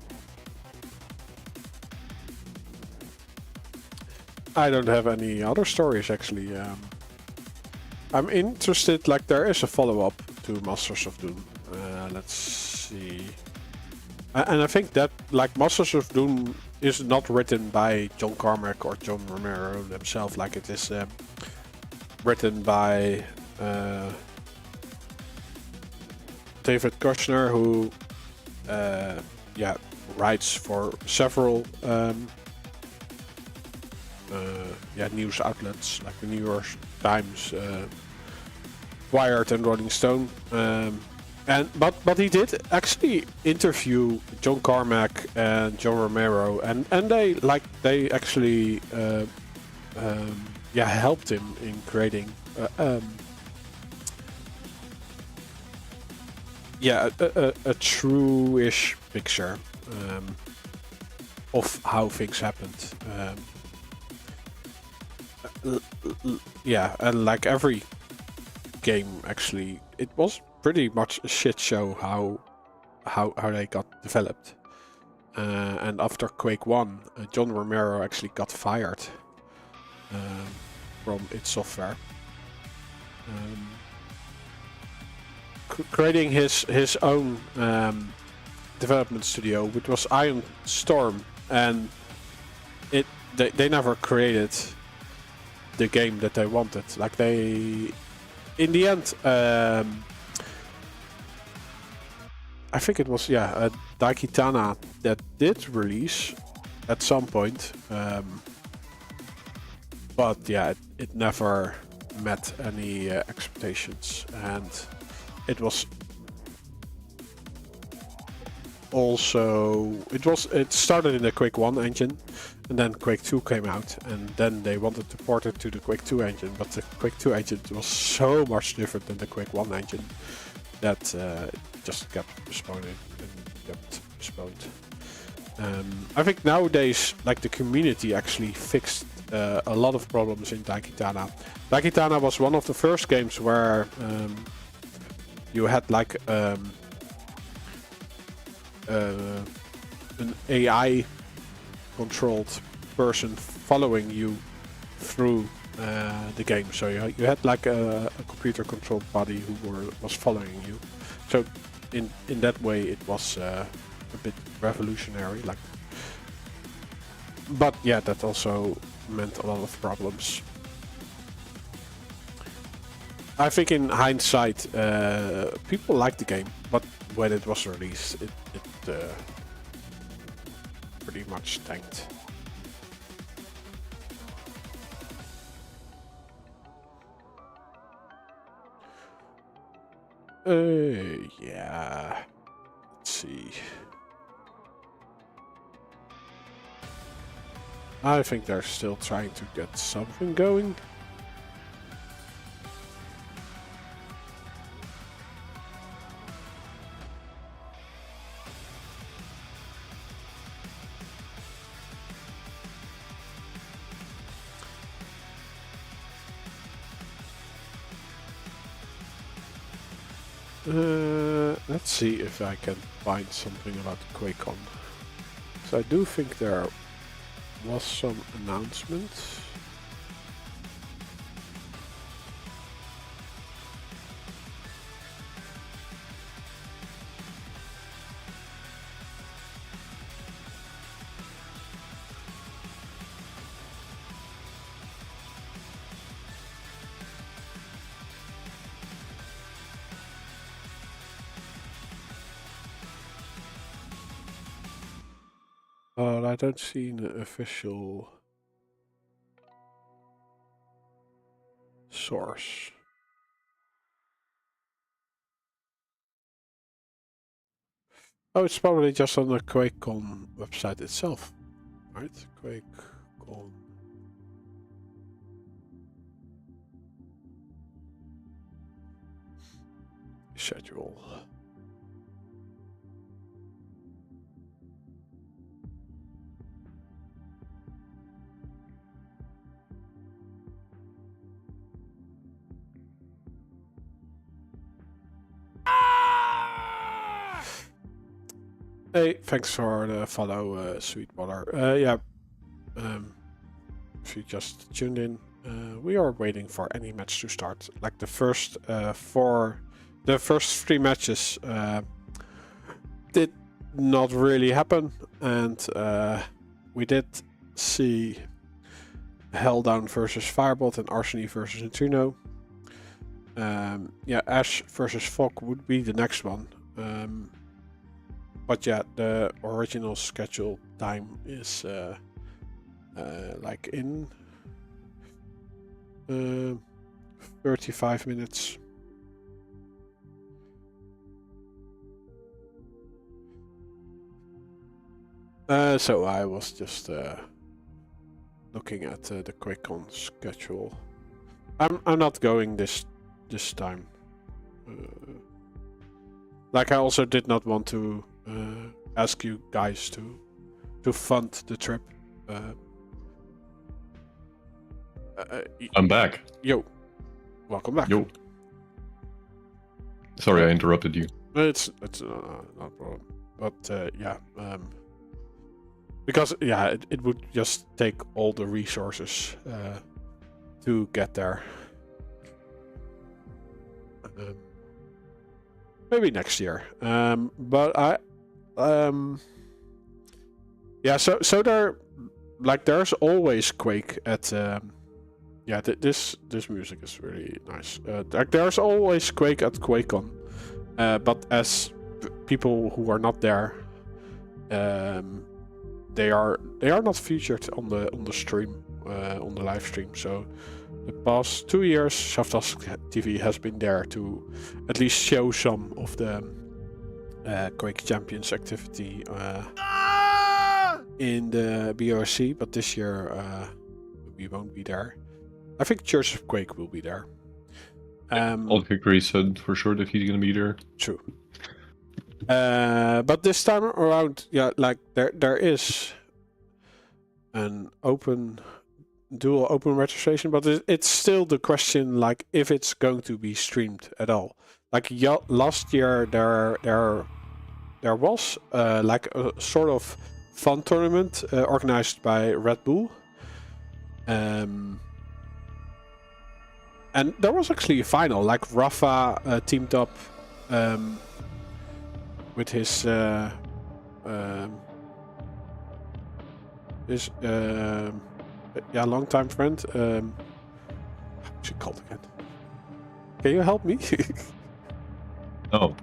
I don't have any other stories actually. I'm interested, like there is a follow-up to Masters of Doom. Let's see. And I think that like Masters of Doom is not written by John Carmack or John Romero themselves, like it is written by David Kushner, who writes for several news outlets like the New York Times, Wired, and Rolling Stone. But he did actually interview John Carmack and John Romero, and they actually helped him in creating a true-ish picture of how things happened. And like every game, actually, it was pretty much a shit show how they got developed. And after Quake 1, John Romero actually got fired from id Software. creating his own development studio, which was Iron Storm, and they never created the game that they wanted. Like they, in the end, I think it was Daikitana that did release at some point, but yeah, it never met any expectations, and it was also it started in the Quake 1 engine, and then Quake 2 came out, and then they wanted to port it to the Quake 2 engine, but the Quake 2 engine was so much different than the Quake 1 engine that it just kept postponing and kept postponed. I think nowadays, like, the community actually fixed a lot of problems in Daikitana. Daikitana was one of the first games where you had like an AI controlled person following you through the game. So you had like a computer controlled body who was following you. So in that way it was a bit revolutionary. Like, but yeah, that also meant a lot of problems. I think in hindsight, people liked the game, but when it was released, it pretty much tanked. Yeah. Let's see. I think they're still trying to get something going. Let's see if I can find something about QuakeCon. So I do think there was some announcement. But I don't see an official source. Oh, it's probably just on the QuakeCon website itself, right? QuakeCon. Schedule. Hey, thanks for the follow, Sweetwater. Yeah, if you just tuned in, we are waiting for any match to start. Like the first the first 3 matches did not really happen, and we did see Helldown versus Firebot and Arseny versus Nutrino. Yeah, Ash versus Fog would be the next one. But yeah, the original schedule time is like in 35 minutes. So I was just looking at the QuakeCon schedule. I'm not going this time. Like, I also did not want to ask you guys to fund the trip. I'm back. Yo, welcome back. Yo. Sorry, I interrupted you. It's not a problem. But yeah, because yeah, it would just take all the resources to get there. maybe next year. But yeah. So there's always Quake at. Yeah, this music is really nice. There's always Quake at QuakeCon, but as people who are not there, they are not featured on the stream, on the live stream. So the past 2 years, Shaftas TV has been there to at least show some of the Quake Champions activity in the BOC, but this year we won't be there. I think Church of Quake will be there. Old Hickory said for sure that he's gonna be there. True. But this time around, yeah, like there is an dual open registration, but it's still the question, like, if it's going to be streamed at all. Like last year, there was like a sort of fun tournament organized by Red Bull. And there was actually a final, like Rafa teamed up with his longtime friend. What's he called again? Can you help me? Oh,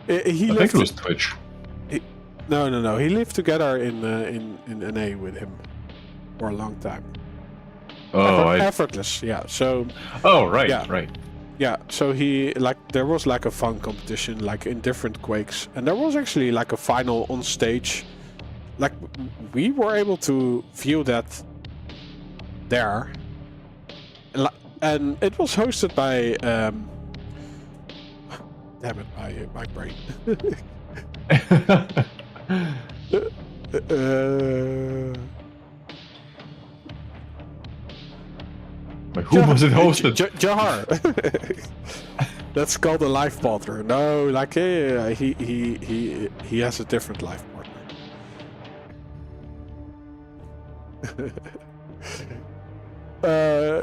I think it was Twitch. No. He lived together in NA with him for a long time. Oh, effortless, yeah. So. Oh, right, yeah. right. Yeah, so there was like a fun competition, like in different Quakes, and there was actually like a final on stage. Like we were able to view that there, and it was hosted by. Damn it, my brain. Who was it hosted? Jahar. That's called a life partner. No, like he has a different life partner.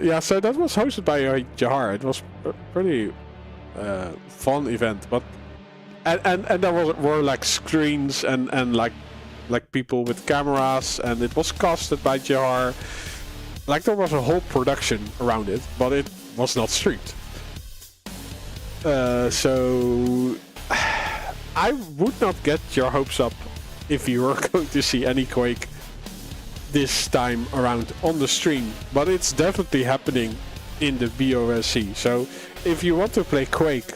Yeah, so that was hosted by Jahar. It was a pretty fun event, but and there were like screens and like people with cameras, and it was casted by Jahar. Like there was a whole production around it, but it was not streamed. So I would not get your hopes up if you were going to see any Quake this time around on the stream, but it's definitely happening in the BOSC. So if you want to play Quake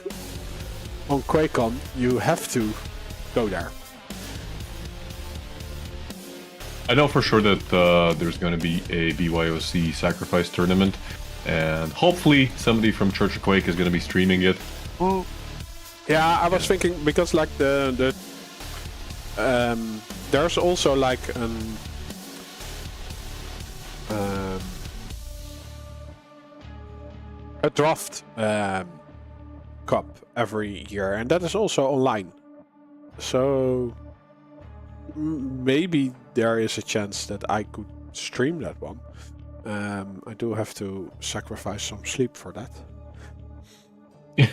on QuakeCon, you have to go there. I know for sure that there's going to be a BYOC sacrifice tournament, and hopefully somebody from Church of Quake is going to be streaming it. Yeah, I was thinking because like the there's also like a draft cup every year, and that is also online. So maybe there is a chance that I could stream that one. I do have to sacrifice some sleep for that.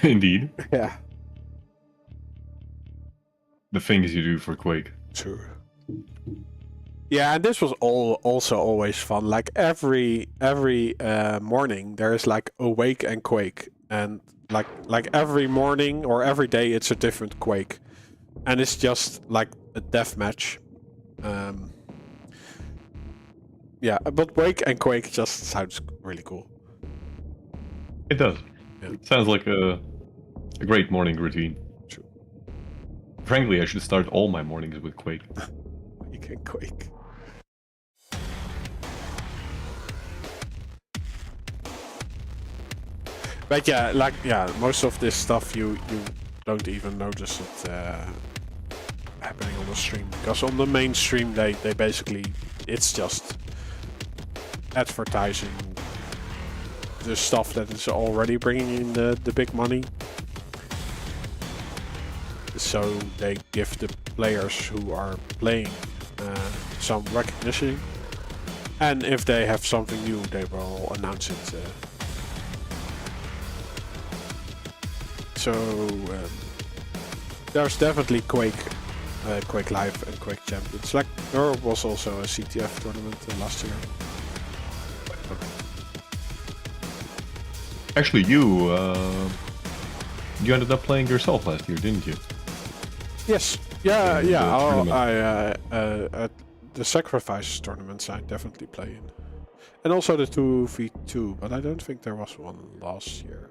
Indeed. Yeah. The things you do for Quake. True. Yeah, and this was also always fun. Like every morning there is like Awake and Quake, and like every morning or every day it's a different Quake, and it's just like a death match. Yeah, but Wake and Quake just sounds really cool. It does. Yeah. It sounds like a great morning routine. True. Frankly, I should start all my mornings with Quake. Wake and Quake. But yeah, like most of this stuff you don't even notice it happening on the stream, because on the main stream they basically, it's just advertising the stuff that is already bringing in the big money. So they give the players who are playing some recognition, and if they have something new they will announce it. there's definitely Quake, Quake Live and Quake Champions. Like there was also a CTF tournament last year. Actually, you ended up playing yourself last year, didn't you? Yes. Yeah. In the Yeah. At the sacrifice tournaments, I definitely play in, and also the 2v2. But I don't think there was one last year.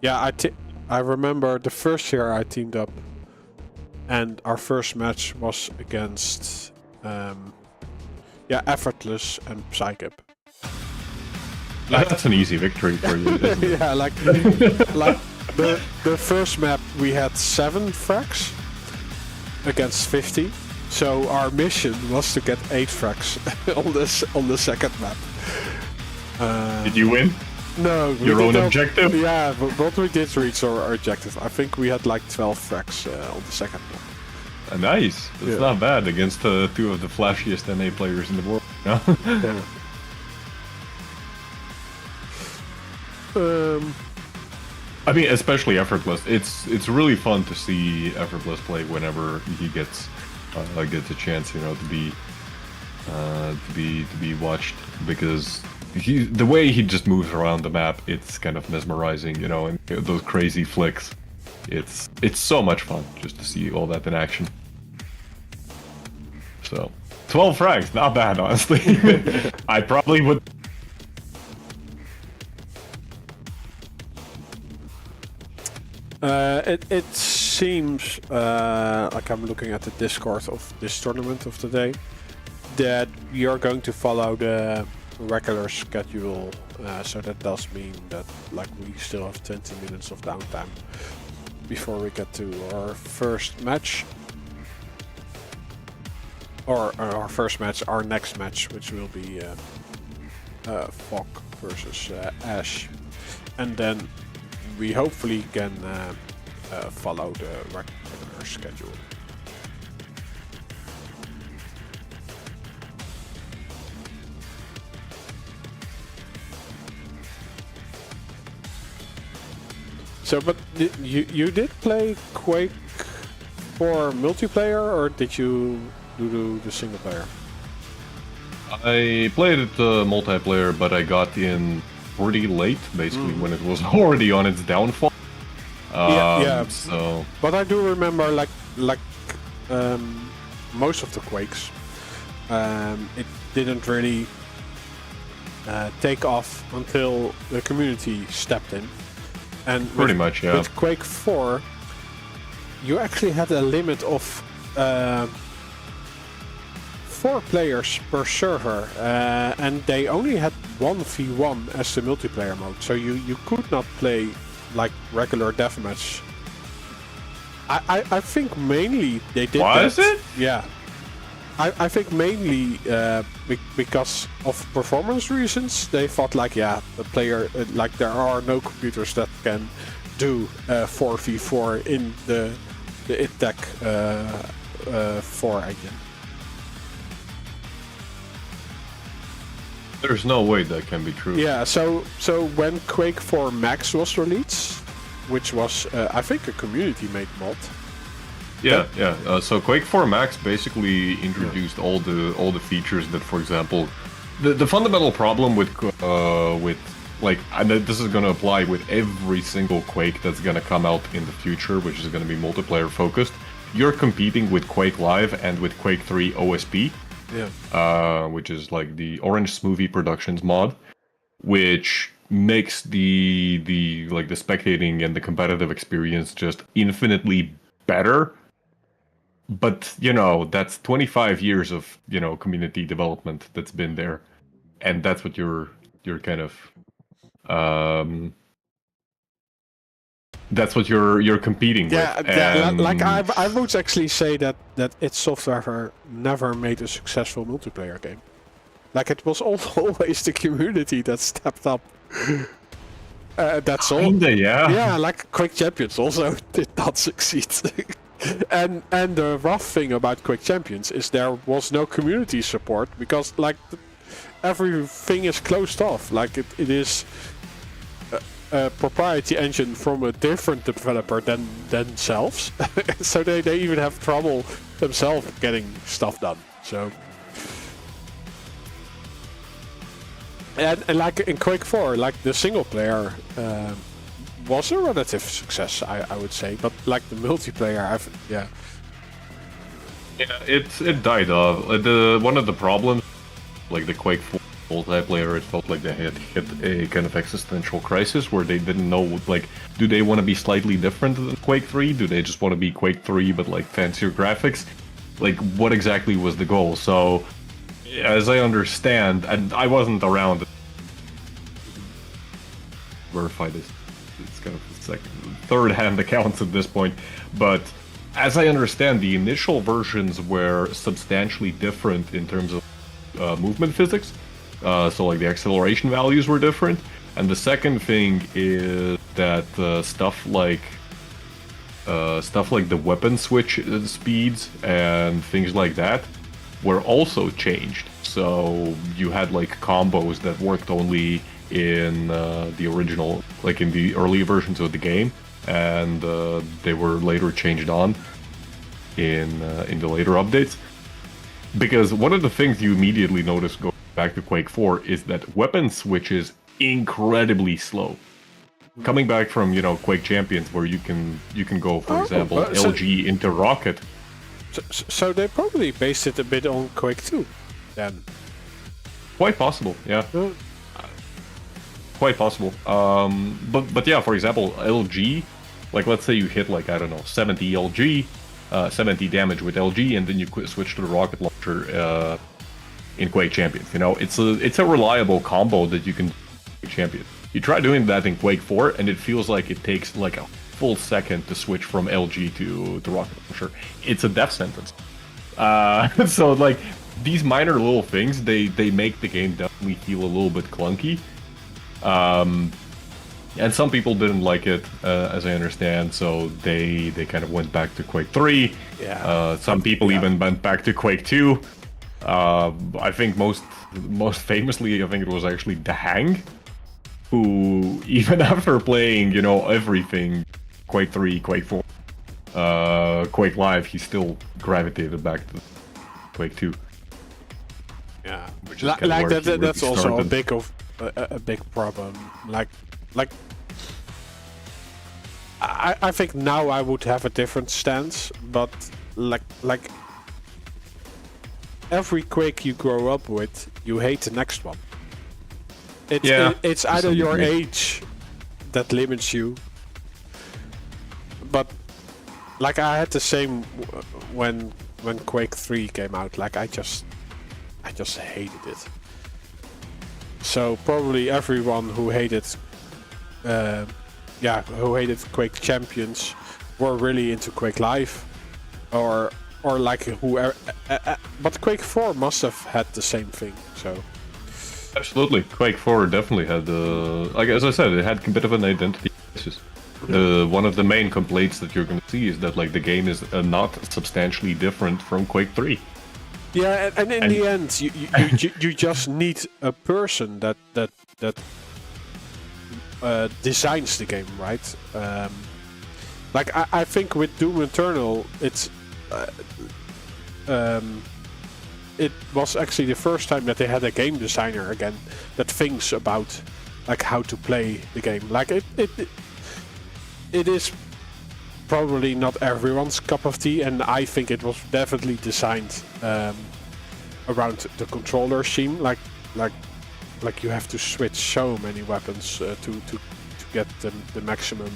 Yeah, I remember the first year I teamed up, and our first match was against Effortless and Psychip. That's an easy victory for you, isn't it? Yeah, like the first map we had 7 frags against 50. So our mission was to get 8 frags on the second map. Did you win? No. Your own objective? Yeah, but we did reach our objective. I think we had like 12 frags on the second map. Nice. That's not bad against 2 of the flashiest NA players in the world. Yeah. I mean, especially Effortless. It's really fun to see Effortless play whenever he gets a chance, you know, to be watched, because the way he just moves around the map, it's kind of mesmerizing, you know, and those crazy flicks. It's so much fun just to see all that in action. So 12 frags, not bad, honestly. I probably would. It seems like I'm looking at the Discord of this tournament of today that you're going to follow the regular schedule, so that does mean that like we still have 20 minutes of downtime before we get to our first match, or our next match, which will be Fok versus Ash, and then we hopefully can follow the regular schedule. So, but you did play Quake for multiplayer, or did you do the single player? I played it multiplayer, but I got in pretty late, basically when it was already on its downfall. Yeah. So, but I do remember, like most of the Quakes, it didn't really take off until the community stepped in. And pretty much, yeah. With Quake 4, you actually had a limit of 4 players per server, and they only had 1v1 as the multiplayer mode, so you could not play like regular deathmatch. I think mainly they did that. Was it? Yeah. I think mainly because of performance reasons, they thought like, yeah, the player, like there are no computers that can do 4v4 in the ITTEC 4 engine. There's no way that can be true. Yeah, so when Quake 4 Max was released, which was I think a community-made mod. Yeah. So Quake 4 Max basically introduced all the features that, for example, the fundamental problem with like, and this is going to apply with every single Quake that's going to come out in the future, which is going to be multiplayer focused. You're competing with Quake Live and with Quake 3 OSP. Yeah. Which is like the Orange Smoothie Productions mod, which makes the spectating and the competitive experience just infinitely better. But, you know, that's 25 years of, you know, community development that's been there, and that's what you're kind of that's what you're competing with. Yeah, like I would actually say that id Software never made a successful multiplayer game. Like, it was always the community that stepped up. That's all. Kinda, yeah. Yeah, like Quake Champions also did not succeed. and the rough thing about Quake Champions is there was no community support, because like everything is closed off. Like it is a proprietary engine from a different developer than themselves, so they even have trouble themselves getting stuff done. So, and like in Quake 4, like the single player was a relative success, I would say, but like the multiplayer, yeah. Yeah, it died off. One of the problems, like the Quake 4 multiplayer, it felt like they had hit a kind of existential crisis where they didn't know, like, do they want to be slightly different than Quake 3? Do they just want to be Quake 3 but like fancier graphics? Like, what exactly was the goal? So, as I understand, and I wasn't around to verify this, it's kind of third-hand accounts at this point, but as I understand, the initial versions were substantially different in terms of movement physics. So like the acceleration values were different. And the second thing is that stuff like the weapon switch speeds and things like that were also changed. So you had like combos that worked only in the original, like in the early versions of the game, and they were later changed on in the later updates. Because one of the things you immediately notice going back to Quake 4 is that weapon switch is incredibly slow. Coming back from, you know, Quake Champions, where you can go, for example, LG into Rocket. So they probably based it a bit on Quake 2, then. Quite possible, yeah. Quite possible. But yeah, for example, LG, like let's say you hit like, I don't know, 70 LG, 70 damage with LG, and then you switch to the rocket launcher in Quake Champions. You know, it's a reliable combo that you can do in Quake Champions. You try doing that in Quake 4, and it feels like it takes like a full second to switch from LG to the rocket launcher. It's a death sentence. So like these minor little things, they make the game definitely feel a little bit clunky. And some people didn't like it, as I understand, so they kind of went back to Quake 3. Yeah. Some people even went back to Quake 2. I think most famously, I think it was actually The Hang, who even after playing, you know, everything, Quake 3, Quake 4, Quake Live, he still gravitated back to Quake 2. Yeah, Which is like kind of where he that's really also started. a big problem. Like I think now I would have a different stance, but like every Quake you grow up with, you hate the next one. It's either your age that limits you, but like I had the same when Quake 3 came out. Like I just hated it. So probably everyone who hated Quake Champions were really into Quake Live, or like whoever. But Quake 4 must have had the same thing. So absolutely, Quake 4 definitely had like as I said, it had a bit of an identity crisis. One of the main complaints that you're going to see is that like the game is not substantially different from Quake 3. Yeah, and in the end, you just need a person that designs the game, right? Like I think with Doom Eternal, it was actually the first time that they had a game designer again that thinks about like how to play the game. Like it is probably not everyone's cup of tea, and I think it was definitely designed around the controller scheme. Like you have to switch so many weapons to get the maximum.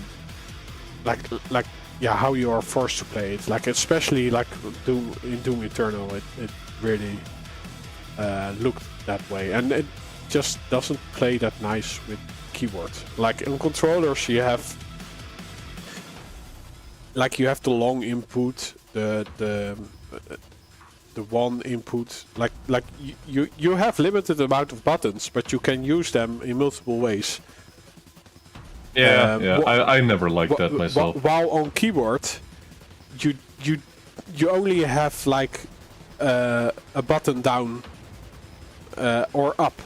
Like yeah, how you are forced to play it. Like especially like in Doom Eternal, it really looked that way, and it just doesn't play that nice with keyboard. Like on controllers, you have the long input, the one input. Like you have limited amount of buttons, but you can use them in multiple ways. Yeah, I never liked that myself. While on keyboard, you only have like a button down or up.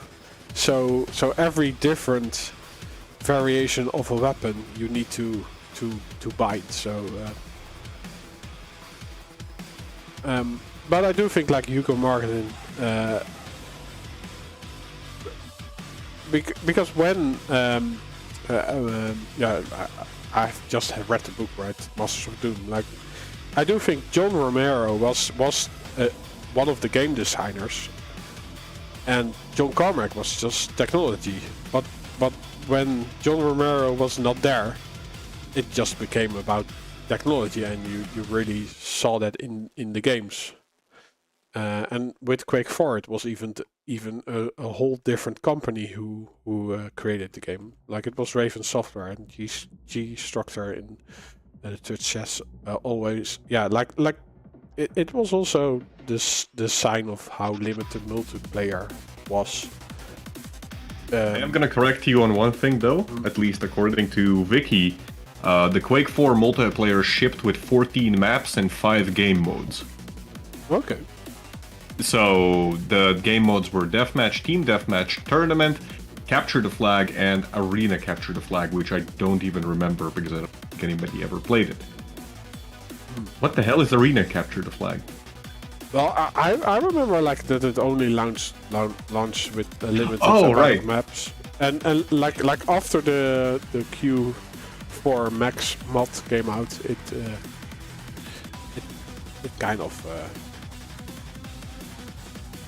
So every different variation of a weapon you need to bind. So, but I do think like Hugo Martin, because when I've just read the book, right, Masters of Doom. Like, I do think John Romero was one of the game designers, and John Carmack was just technology. But when John Romero was not there, it just became about technology, and you really saw that in the games. And with Quake 4, it was even a whole different company who created the game. Like, it was Raven Software, and G Structure in the Twitch chess always, it was also the sign of how limited multiplayer was. I am gonna correct you on one thing though, at least according to Wiki. The Quake 4 multiplayer shipped with 14 maps and 5 game modes. Okay. So the game modes were Deathmatch, Team Deathmatch, Tournament, Capture the Flag, and Arena Capture the Flag, which I don't even remember because I don't think anybody ever played it. What the hell is Arena Capture the Flag? Well, I remember like that it only launched with a limited right. of maps, and like after the Q4 Max mod came out, it kind of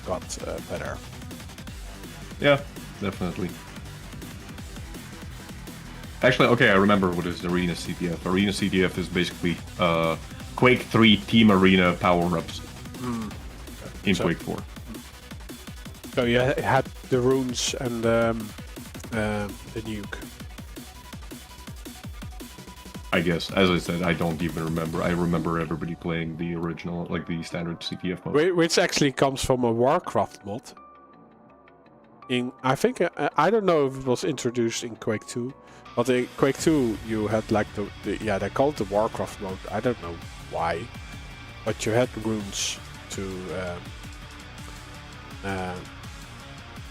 got better. Yeah, definitely. Actually, okay, I remember what is Arena CTF. Arena CTF is basically Quake 3 Team Arena power-ups in Quake 4. So you had the runes and the nuke. I guess, as I said, I don't even remember. I remember everybody playing the original, like the standard CTF mode. Which actually comes from a Warcraft mod. I think, I don't know if it was introduced in Quake 2, but in Quake 2 you had like they called it the Warcraft mode. I don't know why, but you had runes to,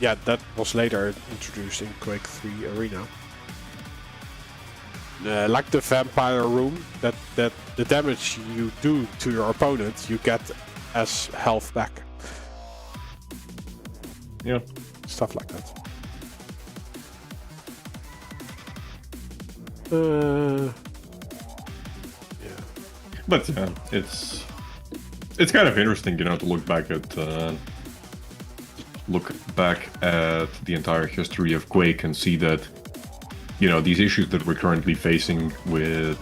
that was later introduced in Quake 3 Arena. Like the vampire rune, that the damage you do to your opponent, you get as health back. Yeah. Stuff like that. Yeah. But it's kind of interesting, to look back at the entire history of Quake and see that, these issues that we're currently facing with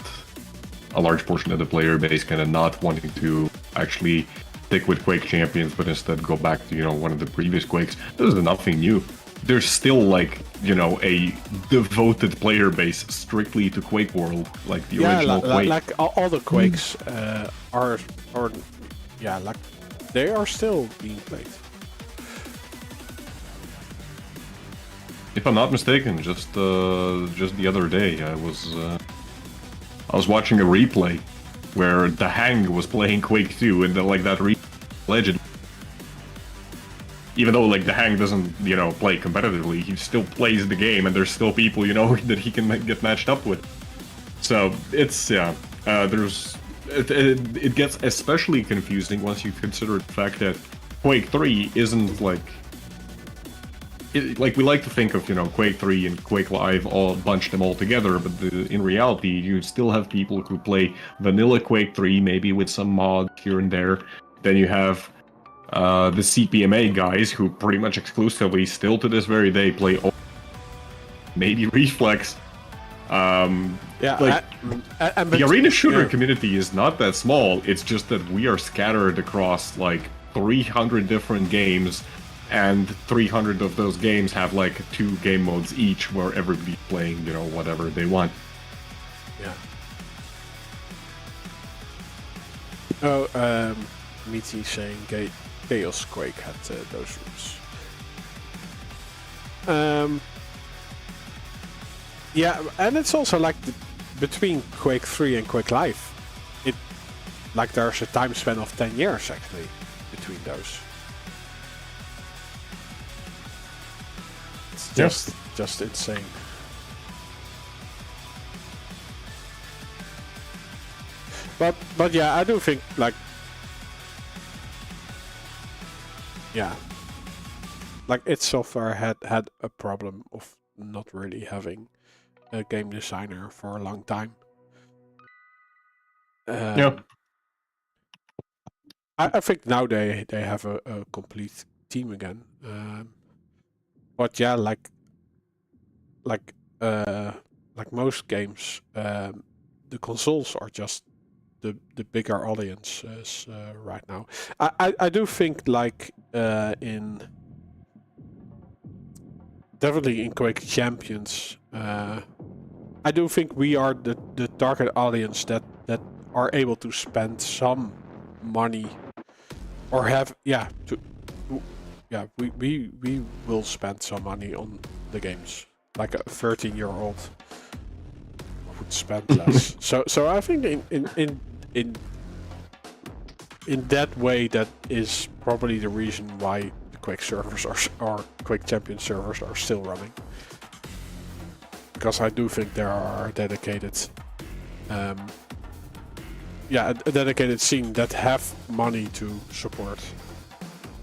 a large portion of the player base kind of not wanting to actually stick with Quake Champions, but instead go back to, one of the previous Quakes. This is nothing new. There's still, like, a devoted player base strictly to Quake World, like the original Quake. Like all the Quakes are they are still being played. If I'm not mistaken, just the other day, I was watching a replay where the Hang was playing Quake 2, and that legend. Even though like the Hang doesn't play competitively, he still plays the game, and there's still people that he can get matched up with. So it's it gets especially confusing once you consider the fact that Quake 3 isn't like we like to think of Quake 3 and Quake Live all bunch them all together, but in reality you still have people who play vanilla Quake 3 maybe with some mods here and there. Then you have the CPMA guys who pretty much exclusively still to this very day play maybe Reflex. The arena shooter community is not that small. It's just that we are scattered across like 300 different games, and 300 of those games have like 2 game modes each, where everybody's playing whatever they want. Yeah. Oh, Meaty saying Chaos Quake had those rules. Yeah, and it's also like between Quake 3 and Quake Live, there's a time span of 10 years actually between those. It's just insane. But yeah, I do think like like id Software had a problem of not really having a game designer for a long time. Yeah. I think now they have a complete team again. But yeah, like most games, the consoles are just the bigger audiences right now. I do think like definitely in Quake Champions, I do think we are the target audience that are able to spend some money or have we will spend some money on the games. Like a 13-year-old would spend less. So I think in that way, that is probably the reason why the Quake servers or Quake Champion servers are still running. Because I do think there are dedicated a dedicated scene that have money to support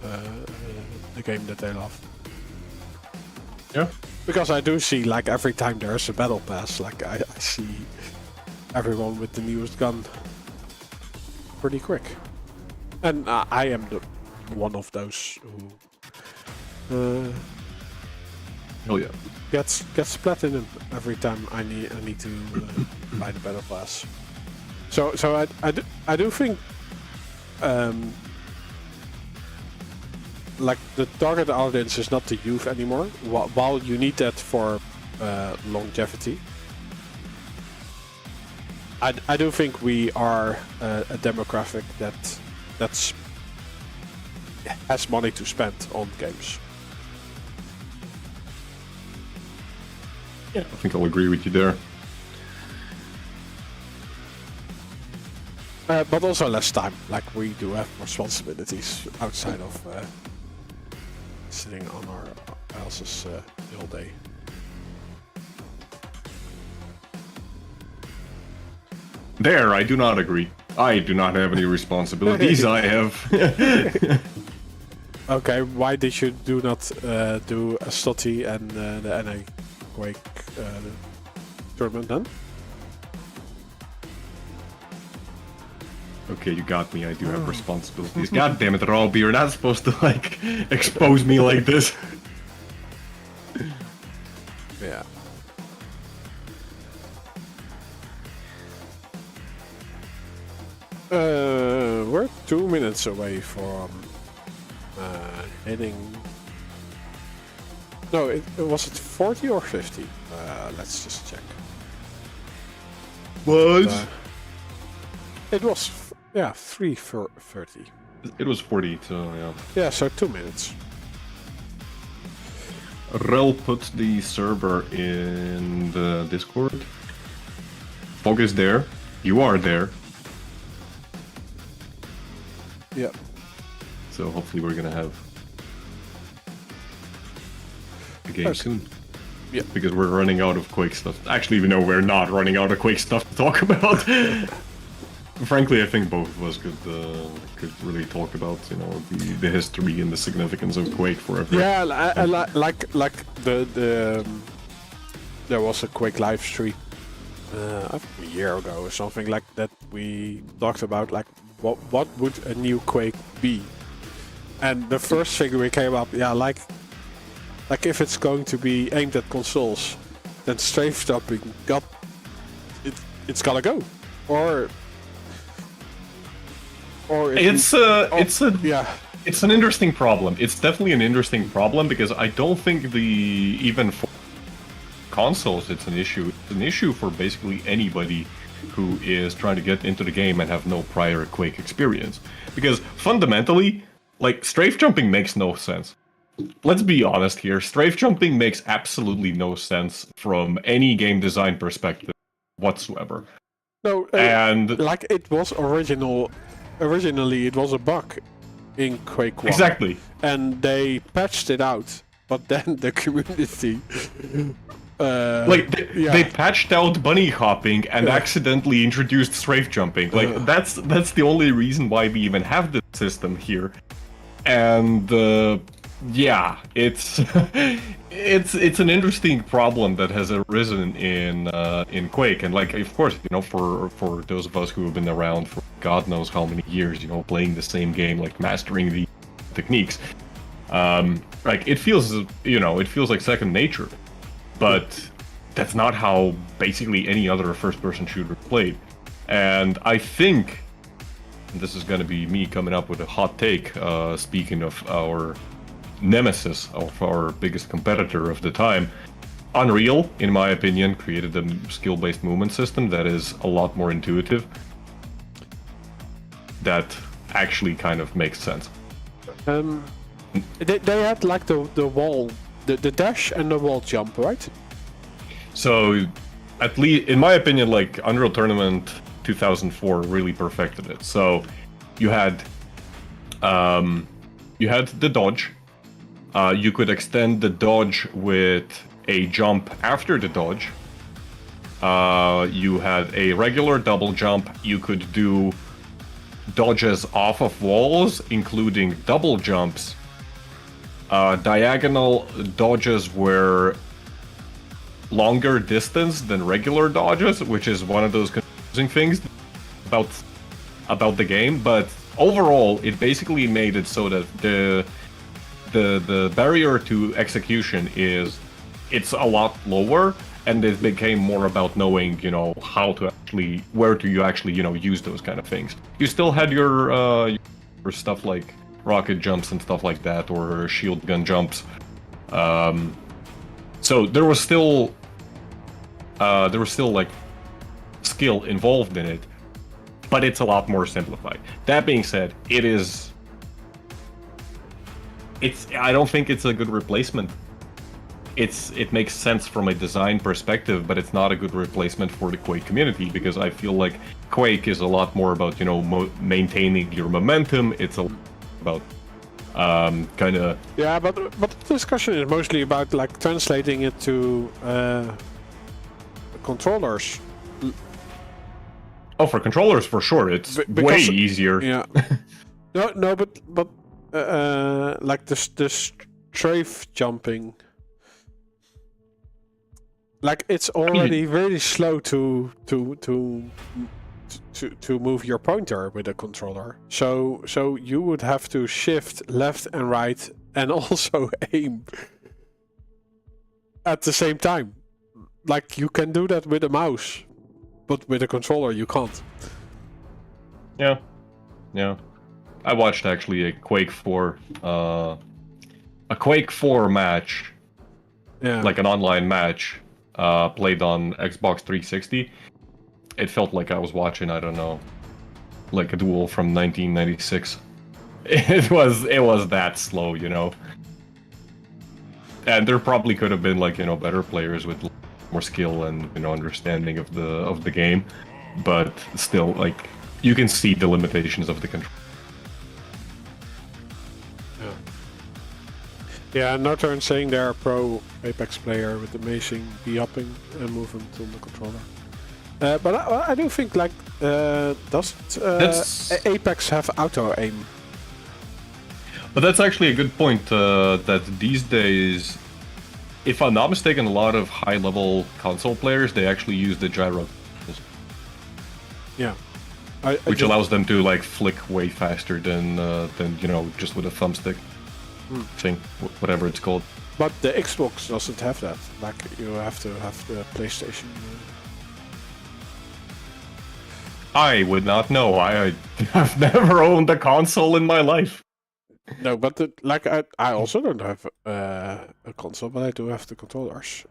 the game that they love. Yeah. Because I do see, like, every time there's a battle pass, like, I see everyone with the newest gun pretty quick. And I am one of those who Oh yeah. gets platinum every time I need to buy the battle pass. So I do think like the target audience is not the youth anymore. While you need that for longevity, I do think we are a demographic that's has money to spend on games. Yeah, I think I'll agree with you there. But also less time. Like, we do have responsibilities outside of sitting on our houses all day. There, I do not agree. I do not have any responsibilities. I have. Okay, why did you do not do a Stotty and the NA Quake tournament then? Okay, you got me. I do have responsibilities. God damn it, Robbie, you're not supposed to, like, expose me like this. Yeah. We're 2 minutes away from hitting. No, was it 40 or 50? Let's just check. What? It was 3 for 30. It was 40, so yeah. Yeah, so 2 minutes. Rel put the server in the Discord. Fog is there. You are there. Yeah. So hopefully we're gonna have a game soon. Yeah. Because we're running out of Quake stuff. Actually, no, we're not running out of Quake stuff to talk about. Frankly, I think both of us could really talk about, you know, the history and the significance of Quake forever. Yeah, like the there was a Quake live stream I think a year ago or something like that. We talked about like what would a new Quake be, and the first thing we came up, like if it's going to be aimed at consoles, then strafe jumping it's gotta go, or it's an interesting problem. It's definitely an interesting problem because I don't think even for consoles it's an issue. It's an issue for basically anybody who is trying to get into the game and have no prior Quake experience. Because fundamentally, like, strafe jumping makes no sense. Let's be honest here. Strafe jumping makes absolutely no sense from any game design perspective whatsoever. No, and like it was originally it was a bug in Quake 1. Exactly. And they patched it out, but then the community Like yeah. they patched out bunny hopping and accidentally introduced strafe jumping. Like that's the only reason why we even have this system here. And yeah, it's it's an interesting problem that has arisen in Quake. And like, of course, you know, for those of us who have been around for God knows how many years, you know, playing the same game, like mastering the techniques, like it feels, you know, it feels like second nature. But that's not how basically any other first-person shooter played. And I think, and this is going to be me coming up with a hot take, speaking of our nemesis, of our biggest competitor of the time, Unreal, in my opinion, created a skill-based movement system that is a lot more intuitive. That actually kind of makes sense. They had like the wall, the dash and the wall jump, right? So, at least in my opinion, like Unreal Tournament 2004 really perfected it. So, you had the dodge. You could extend the dodge with a jump after the dodge. You had a regular double jump. You could do dodges off of walls, including double jumps. Diagonal dodges were longer distance than regular dodges, which is one of those confusing things about the game. But overall, it basically made it so that the barrier to execution it's a lot lower, and it became more about knowing, you know, where do you actually, you know, use those kind of things. You still had your stuff like rocket jumps and stuff like that, or shield gun jumps. So there was still like skill involved in it, but it's a lot more simplified. That being said, I don't think it's a good replacement. It makes sense from a design perspective, but it's not a good replacement for the Quake community, because I feel like Quake is a lot more about, you know, maintaining your momentum. It's about kind of... Yeah, but the discussion is mostly about like translating it to controllers. Oh, for controllers, for sure, it's way easier. Yeah. no, but like the strafe jumping, like it's already very slow to move your pointer with a controller. So you would have to shift left and right and also aim at the same time. Like you can do that with a mouse, but with a controller you can't. Yeah. I watched actually a Quake 4 match. Yeah. Like an online match, played on Xbox 360. It felt like I was watching, I don't know, like a duel from 1996. It was that slow, you know. And there probably could have been, like, you know, better players with more skill and, you know, understanding of the game, but still, like, you can see the limitations of the control. Yeah, Nutrino saying they're a pro Apex player with amazing B-hopping and movement on the controller. But I do think, like, doesn't Apex have auto-aim? But that's actually a good point, that these days, if I'm not mistaken, a lot of high-level console players, they actually use the gyro. Yeah. Which allows them to, like, flick way faster than you know, just with a thumbstick thing, whatever it's called. But the Xbox doesn't have that. Like, you have to have the PlayStation. I would not know. I've never owned a console in my life. No, but I also don't have a console, but I do have the controllers.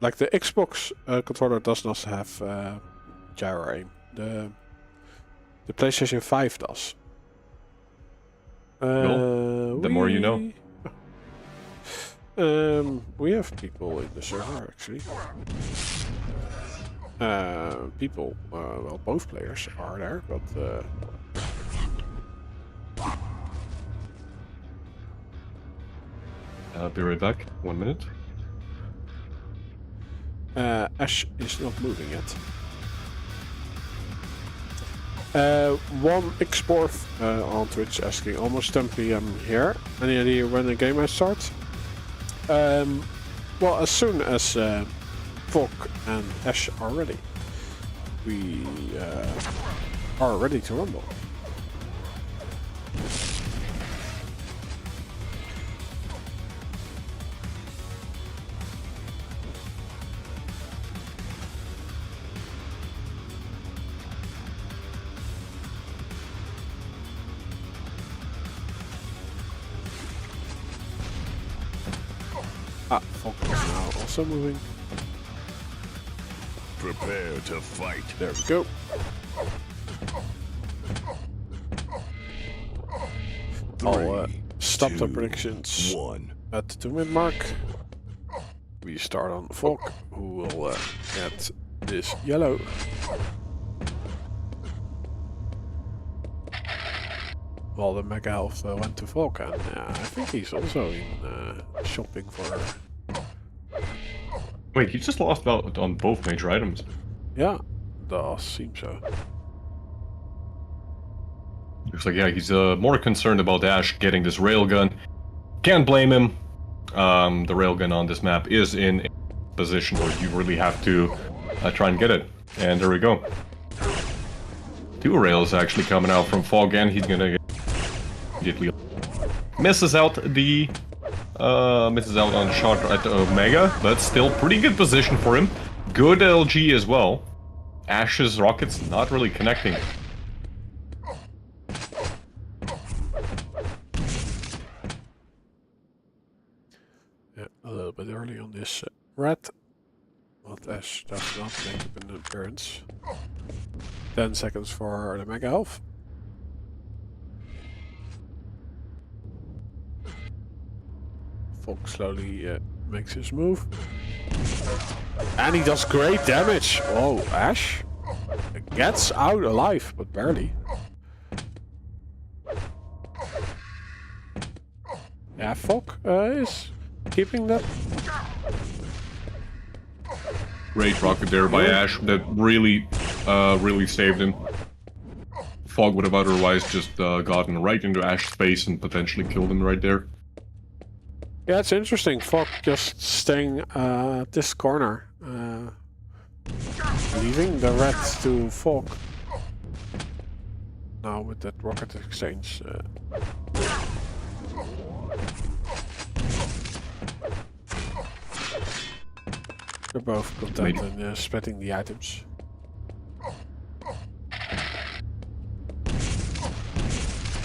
Like the Xbox controller does not have gyro aim. The PlayStation 5 does. Well, the more you know. We have people in the server actually. Well, both players are there, but I'll be right back. 1 minute. Ash is not moving yet. One Xporth on Twitch asking, almost 10 PM here. Any idea when the game might start? Well, as soon as Fok and Ash are ready. We are ready to rumble. Fok is now also moving. Prepare to fight. There we go. I'll stop the predictions 1. at the 2-minute mark. We start on Fok, who will get this yellow. Well, the Mega Health went to Fok, and I think he's also in shopping for... Wait, you just lost out on both major items. Yeah, does seem so. Looks like, yeah, he's more concerned about Ash getting this railgun. Can't blame him. The railgun on this map is in a position where you really have to try and get it. And there we go. 2 rails actually coming out from Fog, and he's gonna get immediately misses out the misses out on shot at Omega, but still pretty good position for him. Good LG as well. Ash's rockets not really connecting. Yeah, a little bit early on this red. But Ash does not make an appearance. 10 seconds for the Mega Health. Fok slowly makes his move. And he does great damage. Oh, Ash gets out alive, but barely. Yeah, Fok is keeping that. Great rocket there by Ash. That really, really saved him. Fog would have otherwise just gotten right into Ash's face and potentially killed him right there. Yeah, it's interesting. Fok just staying at this corner. Leaving the red to Fok. Now with that rocket exchange. They're both content in spreading the items.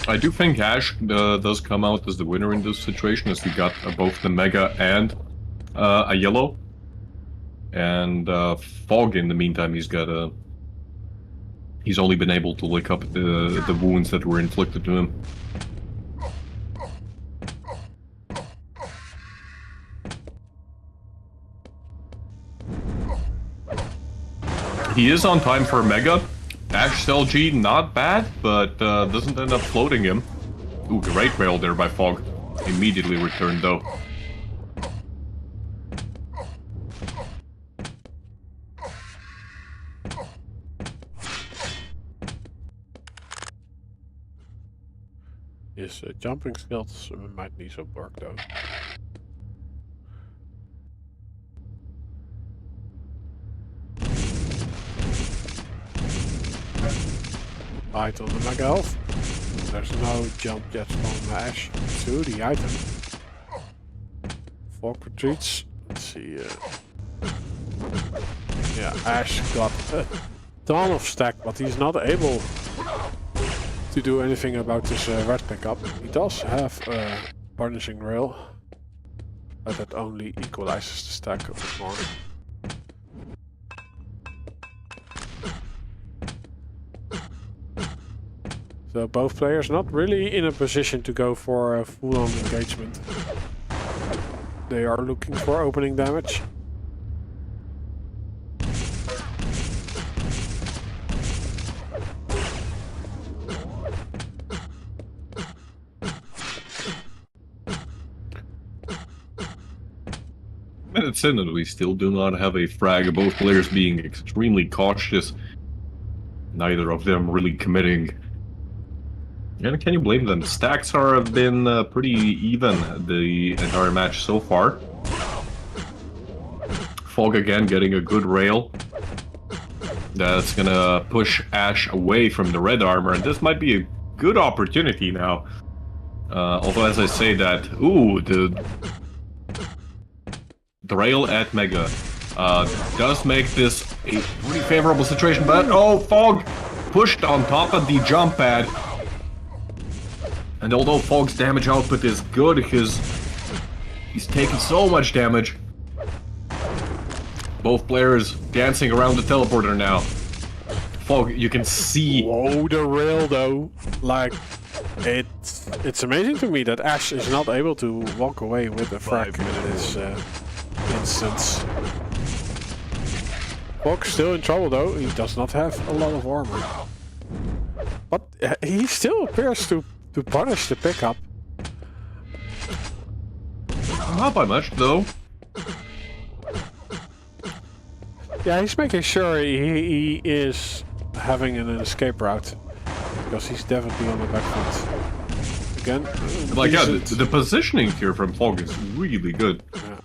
I do think Ash does come out as the winner in this situation, as he got both the Mega and a yellow. And Fog, in the meantime, he's got he's only been able to lick up the wounds that were inflicted to him. He is on time for Mega. Ash LG, not bad, but doesn't end up floating him. Ooh, great rail there by Fog. Immediately returned though. His jumping skills might need some work though. Light on the Mega Health. There's no jump yet from Ash to the item. Fog retreats. Let's see. Yeah, Ash got a ton of stack, but he's not able to do anything about this red pickup. He does have a Punishing Rail, but that only equalizes the stack a bit more. So both players not really in a position to go for a full-on engagement. They are looking for opening damage. minutes in and we still do not have a frag, both players being extremely cautious. Neither of them really committing. And can you blame them? The stacks have been pretty even the entire match so far. Fog again getting a good rail. That's gonna push Ash away from the red armor, and this might be a good opportunity now. Although as I say that, ooh, the rail at Mega does make this a pretty favorable situation, but oh, Fog pushed on top of the jump pad. And although Fog's damage output is good, he's taking so much damage. Both players dancing around the teleporter now. Fog, you can see. Whoa, the rail though. Like, it's amazing to me that Ash is not able to walk away with a frag in this instance. Fog's still in trouble though. He does not have a lot of armor. But he still appears to punish the pickup. Not by much though. Yeah, he's making sure he is having an escape route, because he's definitely on the back foot. Again, like yeah, the positioning here from Fog is really good. Yeah.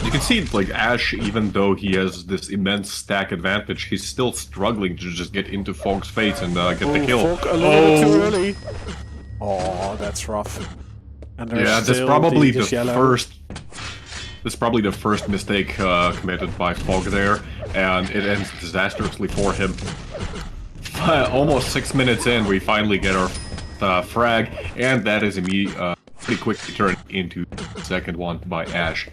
You can see like Ash, even though he has this immense stack advantage, he's still struggling to just get into Fog's face and get the kill. Fog a little bit too early. Oh, that's rough. And yeah, that's probably the first. This is probably the first mistake committed by Fog there, and it ends disastrously for him. Almost 6 minutes in, we finally get our frag, and that is pretty quickly turned into the second one by Ash.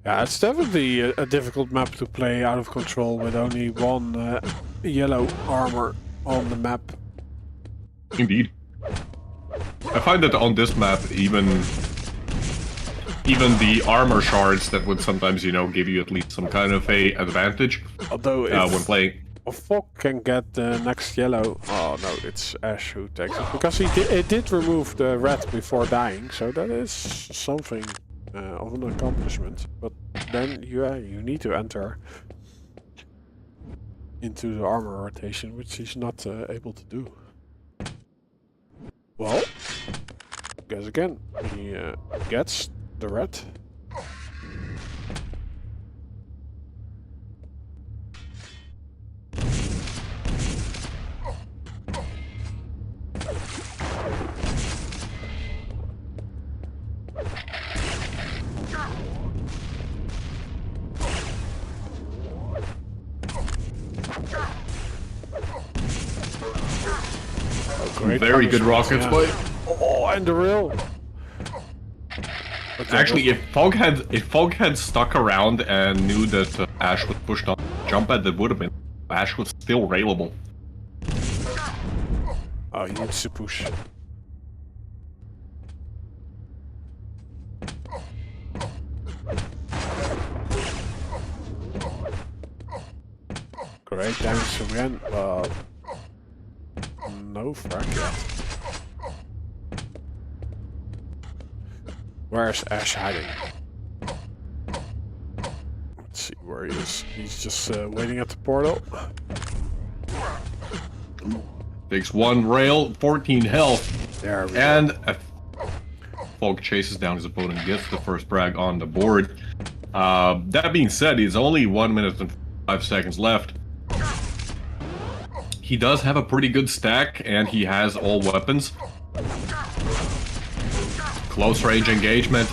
Yeah, it's definitely a difficult map to play out of control with only one yellow armor on the map. Indeed. I find that on this map, even the armor shards that would sometimes, you know, give you at least some kind of a advantage. Although when playing. If Fog can get the next yellow, oh no, it's Ash who takes it, because it did remove the red before dying, so that is something of an accomplishment. But then you need to enter into the armor rotation, which he's not able to do. Well, guess again, he gets the red. Very good rockets, but oh, and the rail. Actually, if Fog had stuck around and knew that Ash was pushed on the jump pad, that would have been. Ash was still railable. Oh, he needs to push. Great damage again, but no frag yet. Where's Ash hiding? Let's see where he is. He's just waiting at the portal. Takes one rail, 14 health. There we go. And Fog chases down his opponent, gets the first frag on the board. That being said, it's only 1 minute and 5 seconds left. He does have a pretty good stack, and he has all weapons. Close range engagement.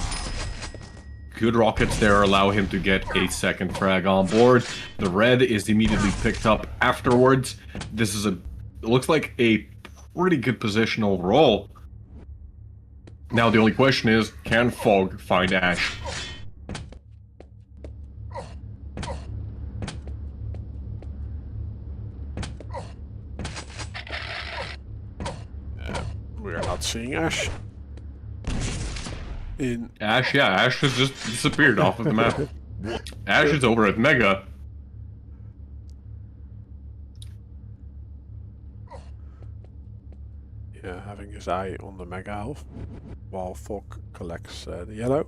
Good rockets there allow him to get a second frag on board. The red is immediately picked up afterwards. This is it looks like a pretty good position overall. Now the only question is, can Fog find Ash? We're not seeing Ash. Ash has just disappeared off of the map. Ash is over at Mega. having his eye on the Mega Health, while Fog collects the yellow.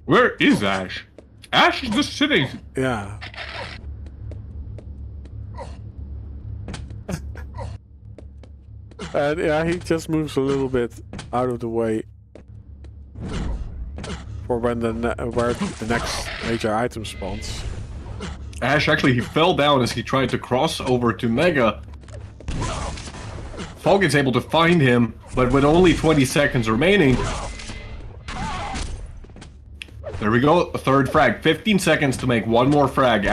Where is Ash? Ash is just sitting. Yeah. And yeah, he just moves a little bit out of the way for when where the next major item spawns. Ash actually, he fell down as he tried to cross over to Mega. Fog is able to find him, but with only 20 seconds remaining. There we go, a third frag. 15 seconds to make one more frag.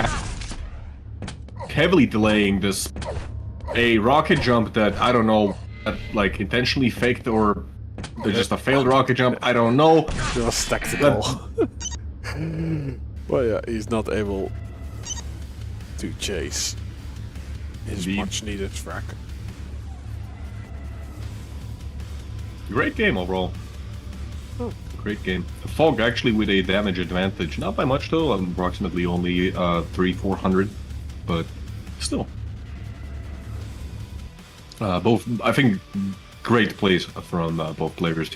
Heavily delaying this. A rocket jump that, I don't know, like intentionally faked or just a failed rocket jump, I don't know. It was tactical. Well, yeah, he's not able to chase his much needed frag. Great game overall. Oh, great game. Fog actually with a damage advantage, not by much though, approximately only 300-400, but still. Both, I think, great plays from both players.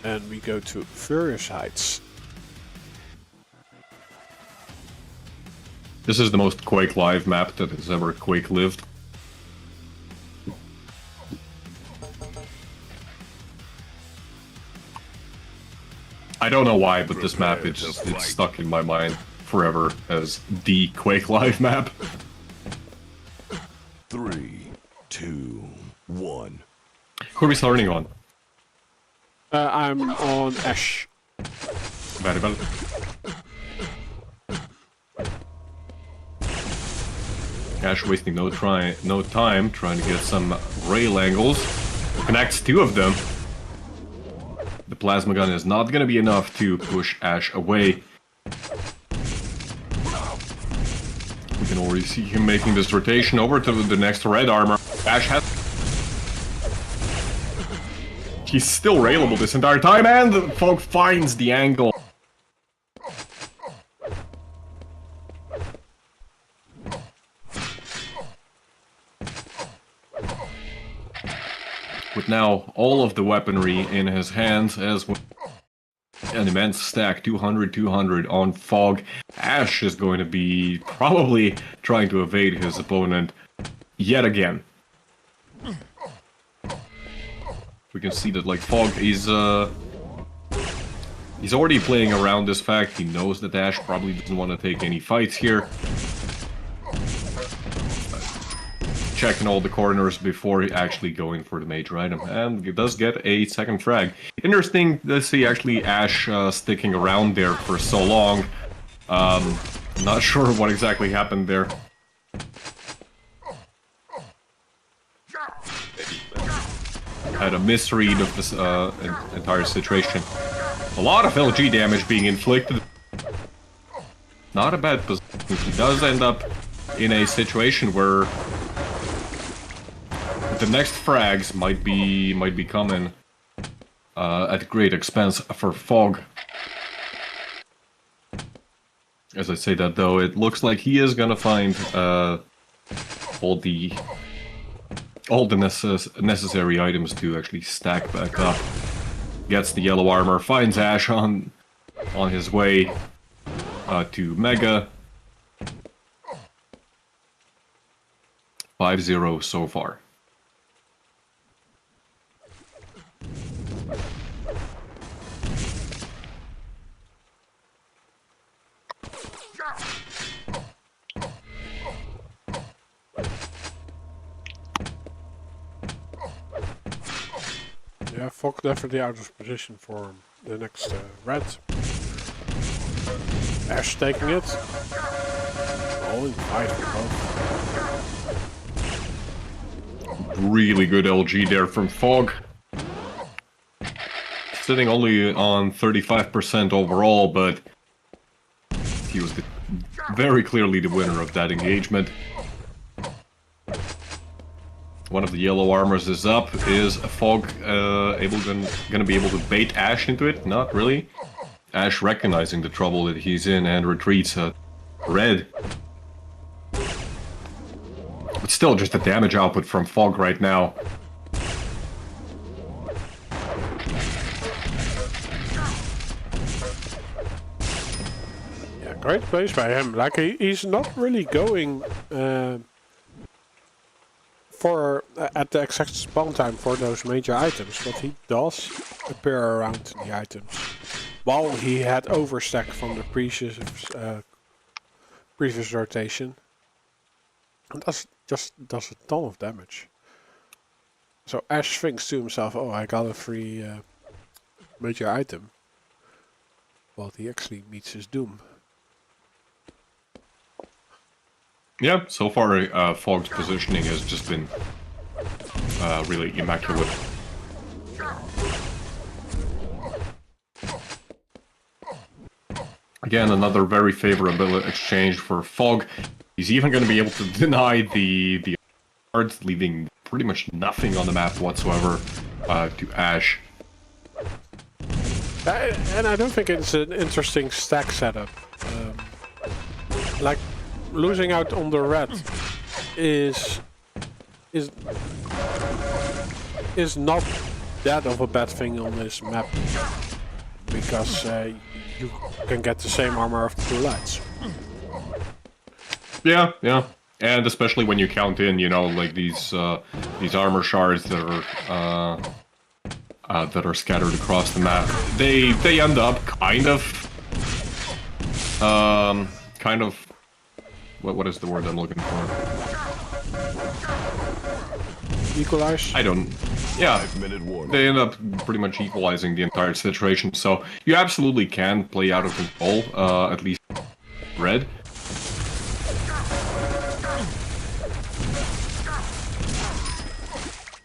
And we go to Furious Heights. This is the most Quake Live map that has ever Quake lived. I don't know why, but this map, it's stuck in my mind forever as the Quake Live map. 3, 2, 1. Who are we starting on? I'm on Ash. Very well. Ash wasting no time trying to get some rail angles. Connects two of them. The plasma gun is not gonna be enough to push Ash away. We can already see him making this rotation over to the next red armor. Ash has... He's still railable this entire time, and the Fog finds the angle. With now all of the weaponry in his hands, as well. An immense stack, 200 on Fog. Ash is going to be probably trying to evade his opponent yet again. We can see that, like, Fog is he's already playing around this fact. He knows that Ash probably doesn't want to take any fights here. Checking all the corners before actually going for the major item, and he does get a second frag. Interesting to see actually Ash sticking around there for so long. Not sure what exactly happened there. Had a misread of this entire situation. A lot of LG damage being inflicted. Not a bad position. He does end up in a situation where the next frags might be coming at great expense for Fog. As I say that though, it looks like he is gonna find all the necessary items to actually stack back up. Gets the yellow armor, finds Ash on his way to Mega. 5-0 so far. Yeah, Fog definitely out of position for the next red. Ash taking it. All in 5 for both. Really good LG there from Fog. Sitting only on 35% overall, but he was very clearly the winner of that engagement. One of the yellow armors is up. Is Fog gonna be able to bait Ash into it? Not really. Ash recognizing the trouble that he's in and retreats. Red But still, just the damage output from Fog right now. Yeah, great plays by him. Like he's not really going for at the exact spawn time for those major items, but he does appear around the items. While he had overstack from the previous rotation, and that's just does a ton of damage. So Ash thinks to himself, "Oh, I got a free major item," while he actually meets his doom. Yeah, so far Fog's positioning has just been really immaculate. Again, another very favorable exchange for Fog. He's even going to be able to deny the cards, leaving pretty much nothing on the map whatsoever to Ash. And I don't think it's an interesting stack setup. Like losing out on the red is not that of a bad thing on this map, because you can get the same armor of the two lights. Yeah, yeah, and especially when you count in, you know, like these armor shards that are scattered across the map. They end up kind of what is the word I'm looking for? Equalize? I don't. Yeah, 5-minute warning. they end up pretty much equalizing the entire situation. So you absolutely can play out of control, at least red.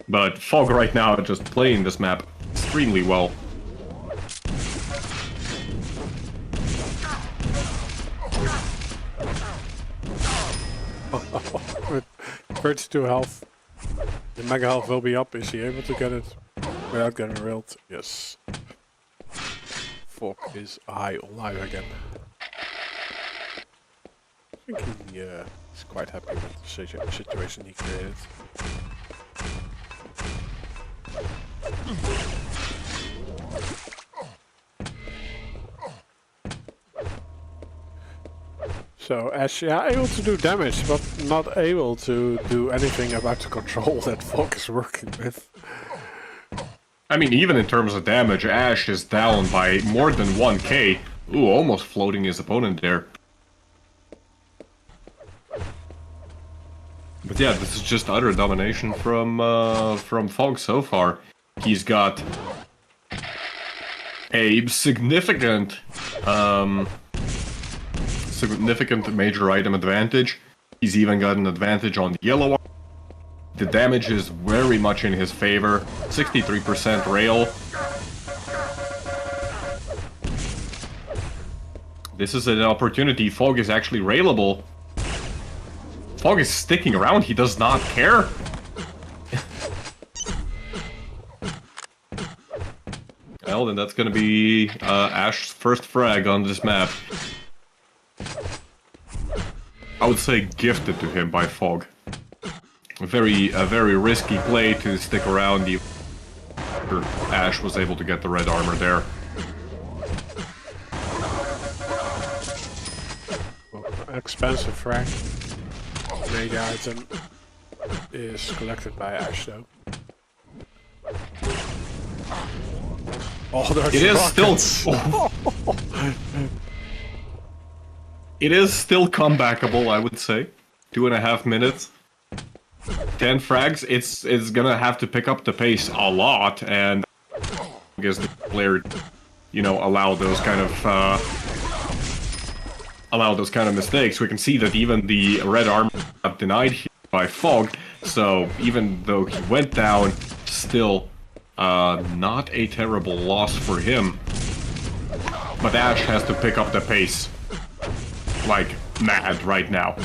But Fog right now just playing this map extremely well. With 32 health. The mega health will be up. Is he able to get it without getting railed? Yes. Fog is high on life again. I think he's quite happy with the situation he created. So Ash, yeah, able to do damage, but not able to do anything about the control that Fog is working with. I mean, even in terms of damage, Ash is down by more than 1k. Ooh, almost floating his opponent there. But yeah, this is just utter domination from Fog so far. He's got a significant major item advantage. He's even got an advantage on the yellow one. The damage is very much in his favor. 63% rail. This is an opportunity. Fog is actually railable. Fog is sticking around. He does not care. Well, then that's gonna be Ash's first frag on this map. I would say gifted to him by Fog. A very risky play to stick around. Ash was able to get the red armor there. Expensive frag. Mega item is collected by Ash though. Oh, there's It is rockets. still. It is still comebackable, I would say. 2.5 minutes. 10 frags. It's gonna have to pick up the pace a lot, and I guess the player, you know, allow those kind of mistakes. We can see that even the red armor got denied here by Fog. So even though he went down, still not a terrible loss for him. But Ash has to pick up the pace like mad right now.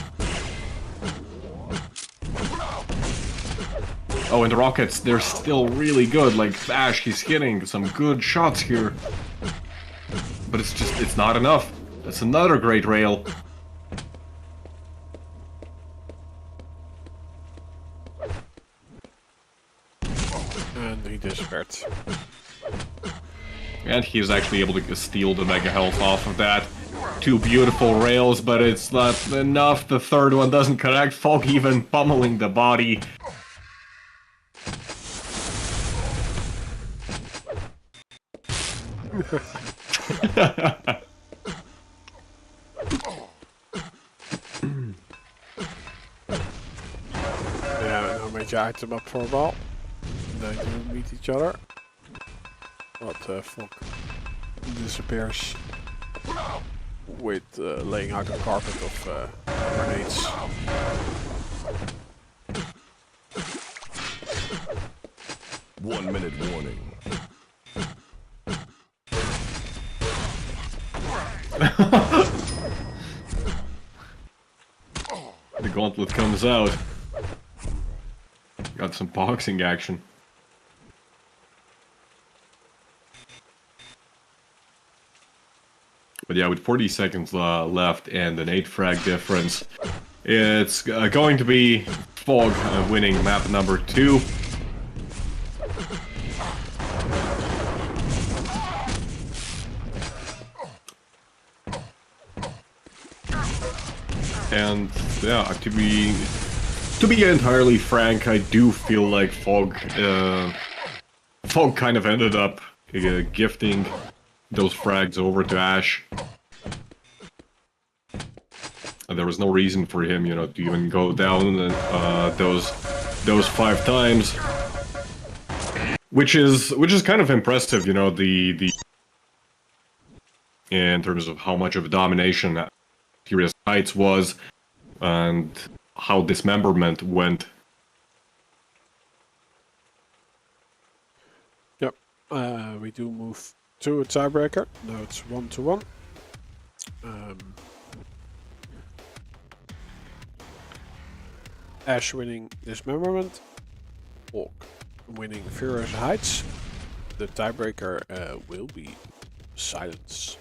Oh, and the rockets, they're still really good. Like Ash, he's hitting some good shots here. But it's not enough. That's another great rail. And he disappeared. And he is actually able to steal the mega health off of that. 2 beautiful rails, but it's not enough. The third one doesn't connect. Fog even pummeling the body. Yeah, now major item up for a ball. They do meet each other. But Fog disappears with laying out a carpet of grenades. One minute warning. The gauntlet comes out. Got some boxing action. But yeah, with 40 seconds left and an 8 frag difference, it's going to be Fog winning map number 2. And yeah, to be entirely frank, I do feel like Fog kind of ended up gifting those frags over to Ash. And there was no reason for him, you know, to even go down those 5 times, which is kind of impressive, you know, the in terms of how much of a domination Furious Heights was, and how dismemberment went. Yep, we do move to a tiebreaker. Now it's 1-1. Ash winning dismemberment, Hawk winning Furious Heights. The tiebreaker will be silence.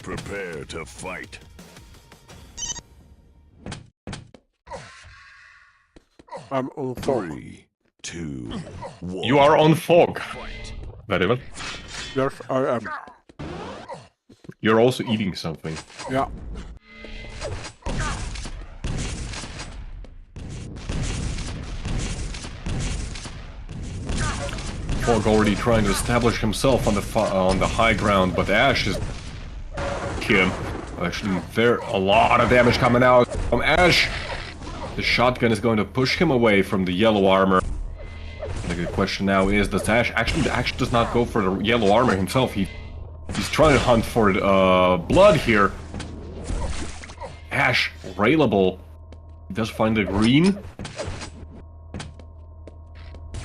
Prepare to fight. I'm on 4. 3, 2, 1. You are on Fog. Very well. Yes, I am. You're also eating something. Yeah. Fog already trying to establish himself on the high ground, but Ash is him. Actually, a lot of damage coming out from Ash. The shotgun is going to push him away from the yellow armor. The question now is, does Ash does not go for the yellow armor himself? He's trying to hunt for blood here. Ash, railable. He does find the green.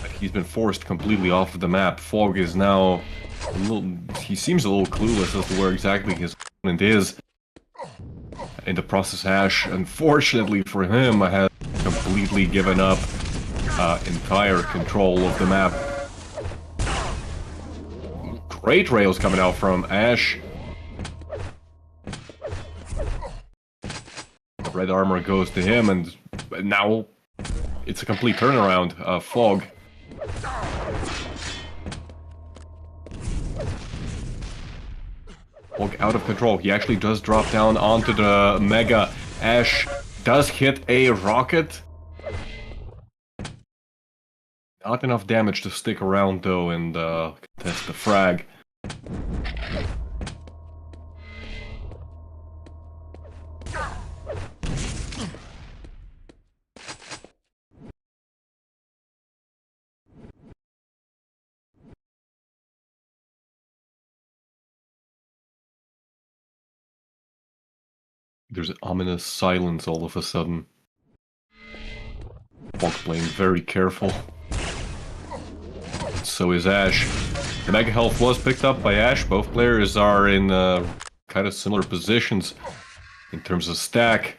But he's been forced completely off of the map. Fog is now he seems a little clueless as to where exactly his opponent is. In the process, Ash, unfortunately for him, has completely given up entire control of the map. Great rails coming out from Ash. The red armor goes to him, and now it's a complete turnaround. Fog. Fog out of control. He actually does drop down onto the Mega. Ash does hit a rocket. Not enough damage to stick around though and contest the frag. There's an ominous silence all of a sudden. Fog playing very careful. So is Ash. The Mega Health was picked up by Ash. Both players are in kind of similar positions in terms of stack.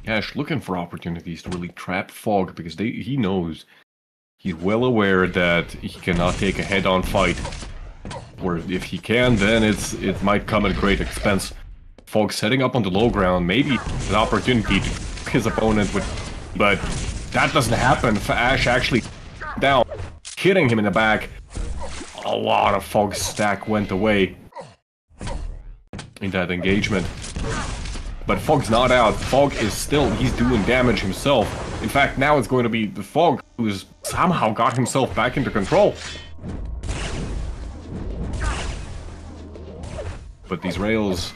Ash looking for opportunities to really trap Fog because he knows. He's well aware that he cannot take a head-on fight. Or if he can, then it might come at great expense. Fog setting up on the low ground, maybe an opportunity to his opponent with, but that doesn't happen. Ash actually down, hitting him in the back. A lot of Fog's stack went away in that engagement. But Fog's not out. Fog is still, he's doing damage himself. In fact, now it's going to be the Fog who's somehow got himself back into control. But these rails...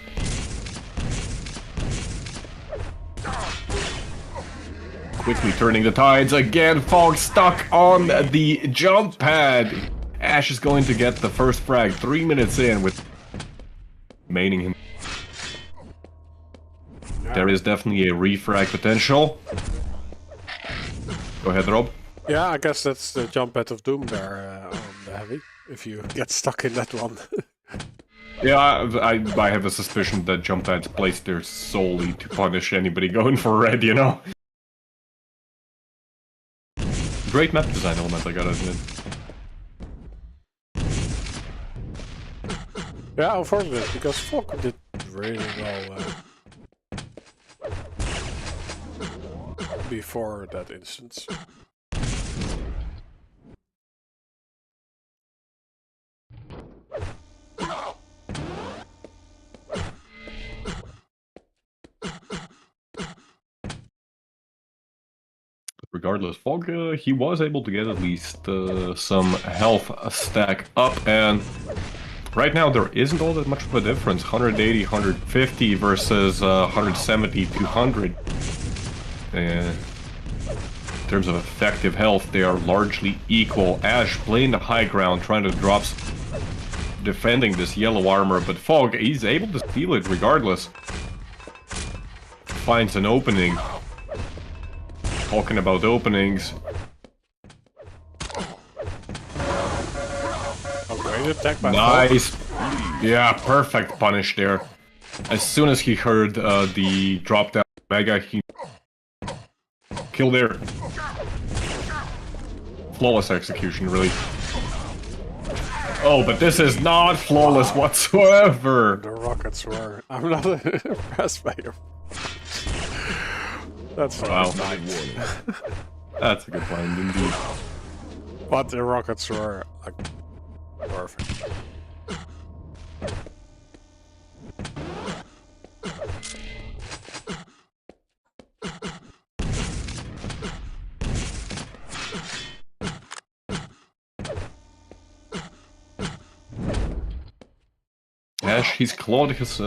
quickly turning the tides again. Fog stuck on the jump pad. Ash is going to get the first frag 3 minutes in with remaining him. There is definitely a refrag potential. Go ahead, Rob. Yeah, I guess that's the jump pad of doom there on the heavy. If you get stuck in that one. Yeah, I have a suspicion that jump pad's placed there solely to punish anybody going for red, you know? Great map design element, I gotta admit. Yeah, unfortunately, because Fog did really well before that instance. Regardless, Fog, he was able to get at least some health stack up, and right now there isn't all that much of a difference. 180, 150 versus 170, 200. In terms of effective health, they are largely equal. Ash playing the high ground, trying to drop, defending this yellow armor, but Fog, he's able to steal it regardless. Finds an opening. Talking about openings. Oh, great attack by Nice. Yeah, perfect punish there. As soon as he heard the drop down Mega, he killed there. Flawless execution, really. Oh, but this is not flawless whatsoever. The rockets were... I'm not impressed by your... That's Wow. Warning. That's a good find indeed. But the rockets were like perfect. Ash, he's clawed his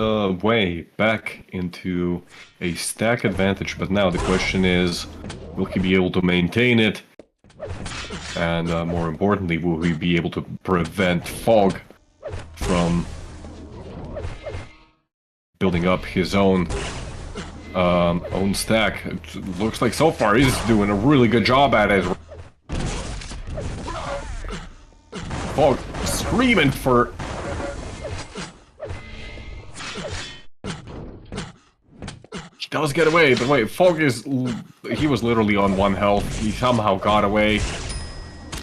way back into a stack advantage, but now the question is, will he be able to maintain it? And more importantly, will he be able to prevent Fog from building up his own stack? It looks like so far he's doing a really good job at it. Fog screaming for... He does get away, but wait, Fog is... he was literally on 1 health. He somehow got away.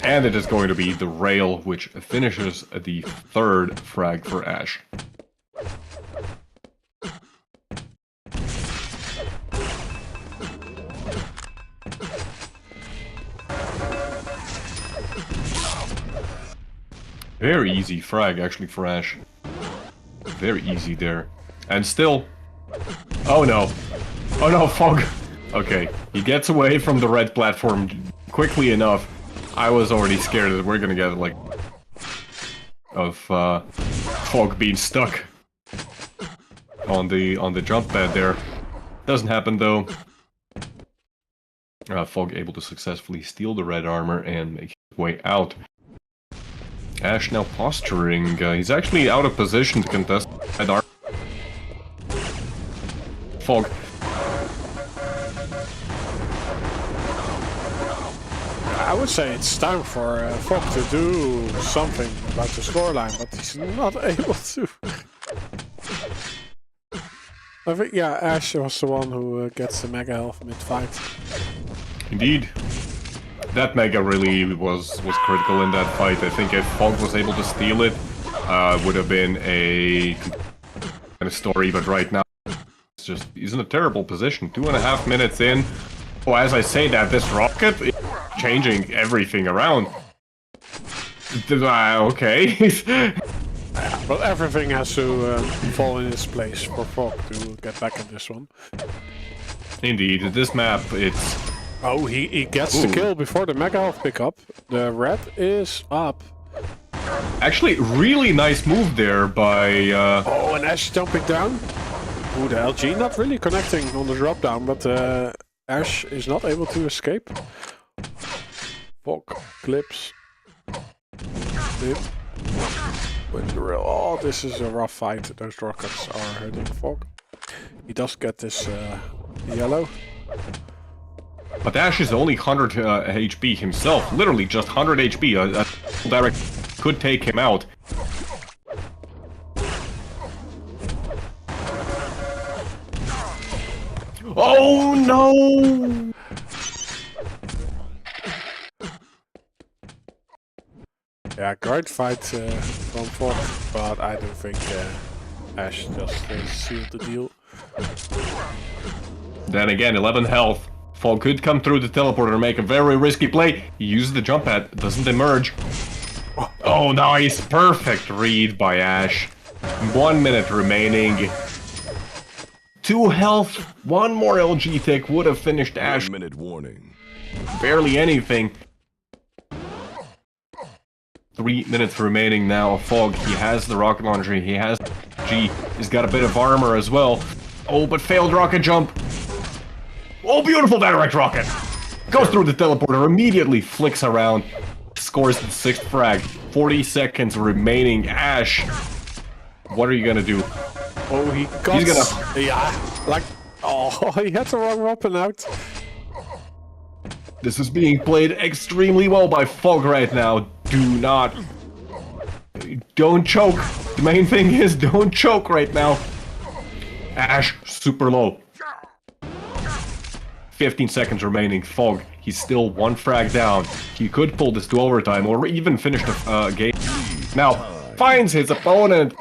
And it is going to be the rail, which finishes the 3rd frag for Ash. Very easy frag, actually, for Ash. Very easy there. And still... oh no. Oh no, Fog! Okay, he gets away from the red platform quickly enough. I was already scared that we're gonna get, like... of, Fog being stuck on the jump pad there. Doesn't happen, though. Fog able to successfully steal the red armor and make his way out. Ash now posturing. He's actually out of position to contest at our Fog. I would say it's time for Fog to do something about the scoreline, but he's not able to. I think, yeah, Ash was the one who gets the mega health mid-fight. Indeed. That mega really was critical in that fight. I think if Fog was able to steal it, would have been a kind of story, but right now it's just, he's in a terrible position. 2.5 minutes in. Oh, as I say that, this rocket is changing everything around. Okay. Well, everything has to fall in its place for Fog to get back in this one. Indeed, this map, it's... Oh, he gets the kill before the mega health pickup. The red is up. Actually, really nice move there by... Oh, and Ash jumping down. Ooh, the LG not really connecting on the drop down, but Ash is not able to escape. Fog clips. Clip. With the real. Oh, this is a rough fight. Those rockets are hurting Fog. He does get this yellow. But Ash is only 100 HP himself, literally just 100 HP. A direct could take him out. Oh no! Yeah, great fight from Fog, but I don't think Ash just sealed the deal. Then again, 11 health. Fog could come through the teleporter and make a very risky play. He uses the jump pad, doesn't emerge. Oh, nice! Perfect read by Ash. 1 minute remaining. 2 health. One more LG tick would have finished Ash. 1 minute warning. Barely anything. 3 minutes remaining now. Fog, he has the rocket launcher, he has G. He's got a bit of armor as well. Oh, but failed rocket jump. Oh, beautiful direct rocket! Goes through the teleporter, immediately flicks around, scores the 6th frag. 40 seconds remaining. Ash, what are you gonna do? Oh, he's gonna... Yeah, like... Oh, he had the wrong weapon out. This is being played extremely well by Fog right now. Do not... Don't choke. The main thing is don't choke right now. Ash, super low. 15 seconds remaining. Fog, he's still 1 frag down. He could pull this to overtime or even finish the game. Now, finds his opponent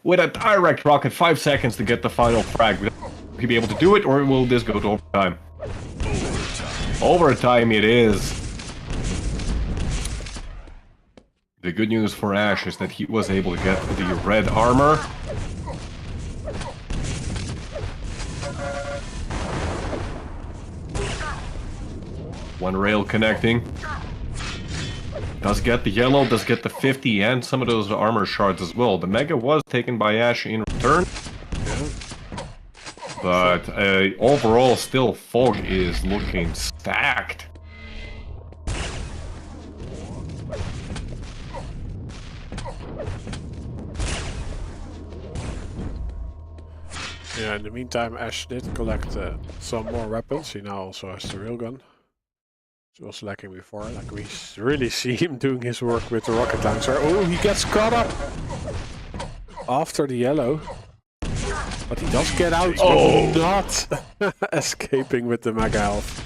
with a direct rocket. 5 seconds to get the final frag. Will he be able to do it, or will this go to overtime? Overtime it is. The good news for Ash is that he was able to get the red armor. One rail connecting. Does get the yellow, does get the 50 and some of those armor shards as well. The mega was taken by Ash in return. But overall, still, Fog is looking stacked. Yeah, in the meantime, Ash did collect some more weapons. He now also has the railgun. It was lacking before. Like, we really see him doing his work with the rocket launcher. Oh, he gets caught up after the yellow. But he does get out, but not escaping with the mega health.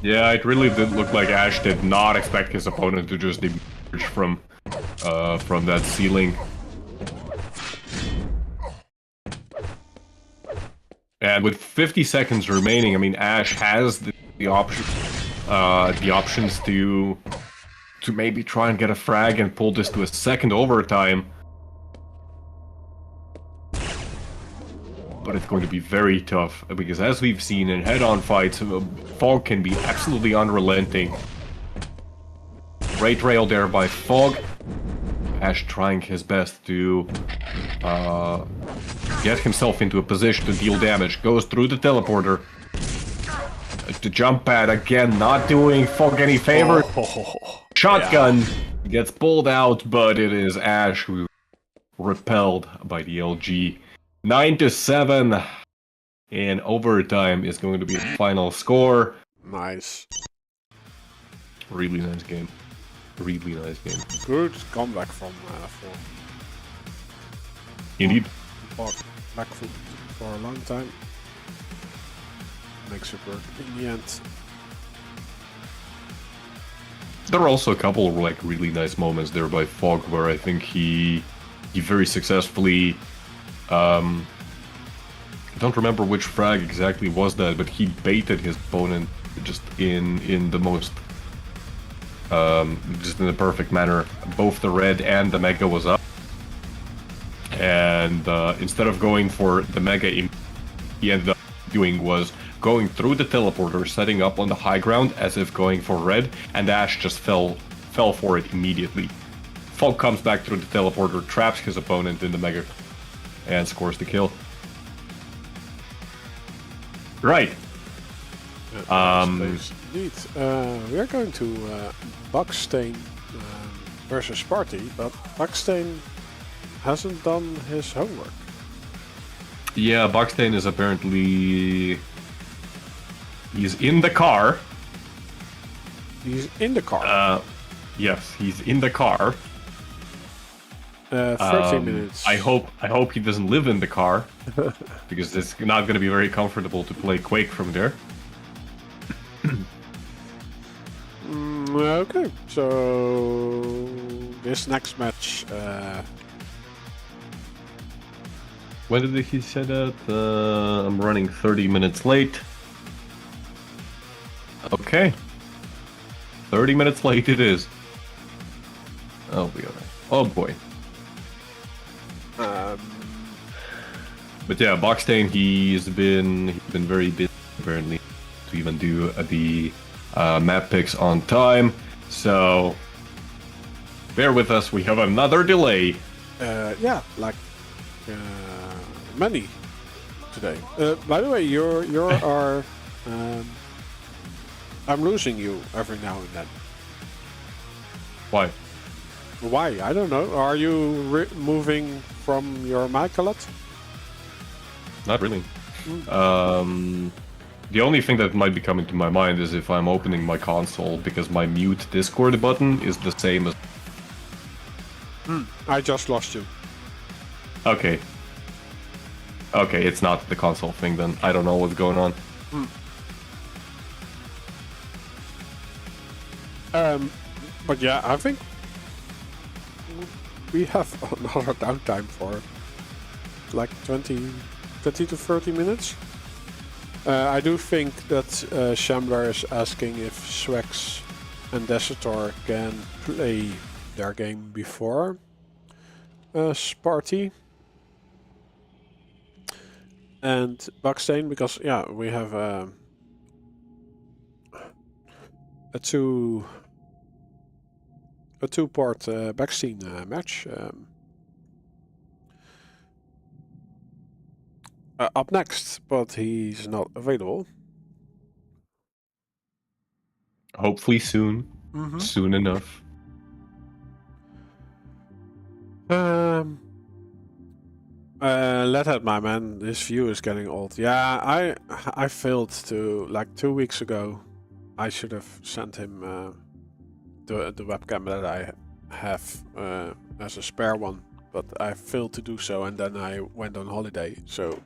Yeah, it really did look like Ash did not expect his opponent to just emerge from that ceiling. And with 50 seconds remaining, I mean, Ash has the options to maybe try and get a frag and pull this to a second overtime. But it's going to be very tough, because as we've seen in head-on fights, Fog can be absolutely unrelenting. Great rail there by Fog. Ash trying his best to get himself into a position to deal damage. Goes through the teleporter. The jump pad again, not doing Fog any favor. Shotgun Gets pulled out, but it is Ash who repelled by the LG. 9-7 in overtime is going to be the final score. Nice. Really nice game. Really nice game. Good comeback from Indeed. back for a long time. Makes it work in the end. There are also a couple of like really nice moments there by Fog where I think he very successfully I don't remember which frag exactly was that, but he baited his opponent just in the most just in the perfect manner. Both the red and the mega was up, and instead of going for the mega, he ended up doing was going through the teleporter, setting up on the high ground as if going for red, and Ash just fell for it immediately. Fog comes back through the teleporter, traps his opponent in the mega, and scores the kill. Right. Indeed. We are going to Boxane versus Sparty, but Boxane hasn't done his homework. Yeah, Boxane is apparently... He's in the car. He's in the car. Yes, he's in the car. 30 minutes. I hope he doesn't live in the car, because it's not going to be very comfortable to play Quake from there. Okay, so this next match. When did he say that? I'm running 30 minutes late. Okay. 30 minutes late it is. Oh, oh boy. But yeah, Boxane, he's been very busy apparently to even do the map picks on time. So bear with us. We have another delay. Yeah, like many today. By the way, you're our. I'm losing you every now and then. Why? Why? I don't know. Are you moving from your mic a lot? Not really. The only thing that might be coming to my mind is if I'm opening my console, because my mute Discord button is the same as... I just lost you. Okay. Okay, it's not the console thing then. I don't know what's going on. But yeah, I think we have another downtime for like 20 to 30 minutes. I do think that Shambler is asking if Swax and Desiator can play their game before Sparty and Boxane, because yeah, we have a two-part Boxane match up next, but he's not available. Hopefully soon. Soon enough. Let my man, this view is getting old. Yeah, I failed to, like 2 weeks ago, I should have sent him the webcam that I have as a spare one, but I failed to do so, and then I went on holiday. So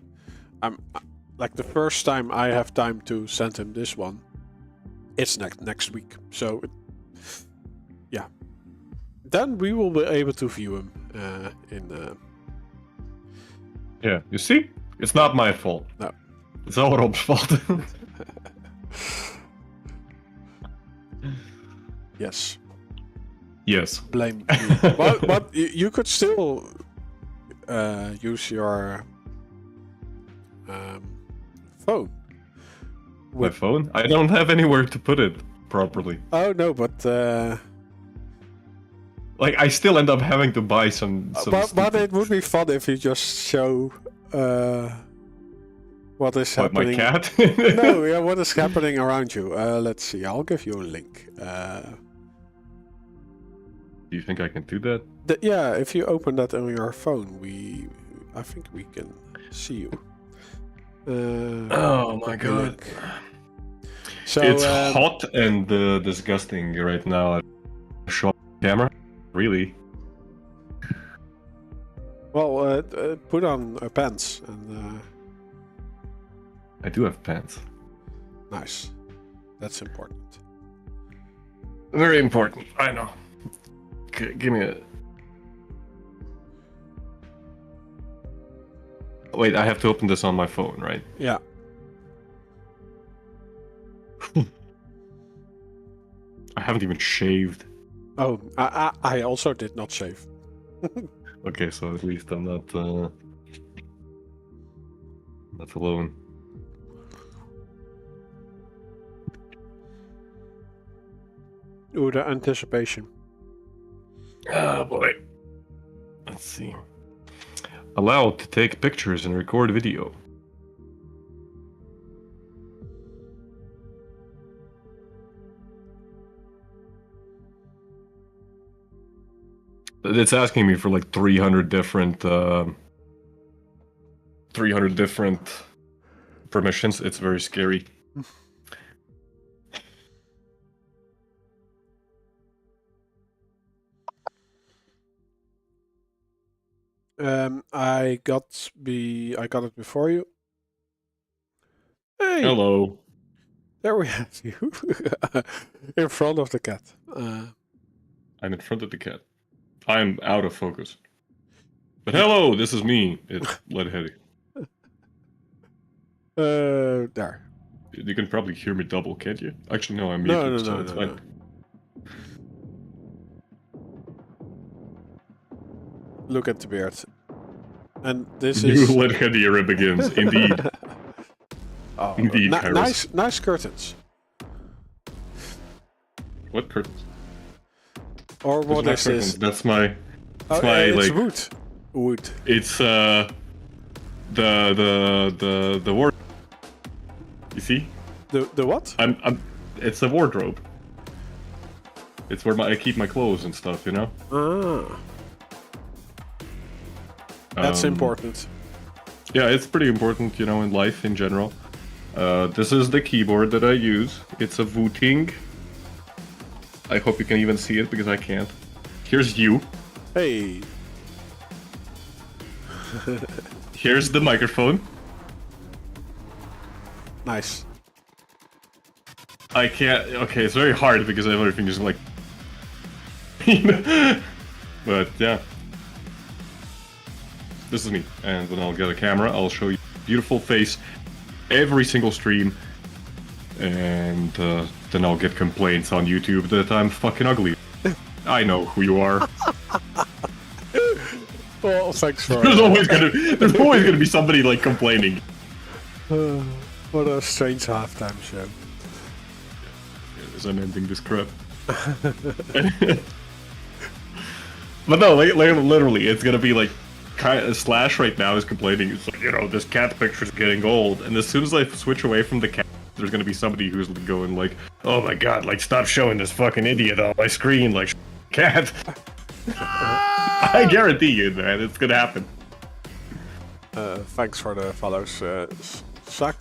I'm like, the first time I have time to send him this one, it's next week. So yeah, then we will be able to view him in. Yeah, you see? It's not my fault. No. It's all Rob's fault. Yes. Yes. Blame me. But you could still use your phone. My phone? I don't have anywhere to put it properly. Oh no, but like, I still end up having to buy some but it would be fun if you just show what is happening. My cat? No, yeah, what is happening around you? Let's see. I'll give you a link. Do you think I can do that? Yeah, if you open that on your phone, I think we can see you. Oh my copy god. link. So It's hot and disgusting right now. Show camera? Really? Well, put on pants and I do have pants. nice. That's important. Very important. I know. Give me a... Wait, I have to open this on my phone, right? Yeah. I haven't even shaved. Oh, I also did not shave. Okay, so at least I'm not alone. Ooh, the anticipation. Oh boy. Let's see. Allowed to take pictures and record video. It's asking me for like 300 different permissions. It's very scary. I got it before you. Hey, Hello. there we have you in front of the cat. I'm in front of the cat. I'm out of focus. But hello, this is me. It's Leadheady. There. You can probably hear me double, can't you? Actually, no, I'm muted, No, so no, it's no, fine. no. Look at the beard. And this New is Leadheady era begins, indeed. oh, Indeed, Kairos. nice curtains. What curtains? Or what Those is are my this? curtains. That's my... Oh, my, it's like- wood. Wood. It's, the ward... You see? The what? It's a wardrobe. It's where I keep my clothes and stuff, you know? Ah, that's Um, important. Yeah, it's pretty important, you know, in life in general. This is the keyboard that I use. It's a Wooting. I hope you can even see it, because I can't. Here's you. Hey, Here's the microphone. nice. I can't... Okay, it's very hard, because everything is like... But, yeah. This is me. And when I'll get a camera, I'll show you beautiful face every single stream. And then I'll get complaints on YouTube that I'm fucking ugly. I know who you are. Well, thanks for There's always gonna be somebody like complaining. what a strange halftime show. As I'm ending this crap. But no, like, literally, it's gonna be like, Slash right now is complaining. It's like, you know, this cat picture's getting old, and as soon as I switch away from the cat, there's gonna be somebody who's going like, oh my god, like, stop showing this fucking idiot on my screen, like, cat. I guarantee you, man, it's gonna happen. Thanks for the follows. Sake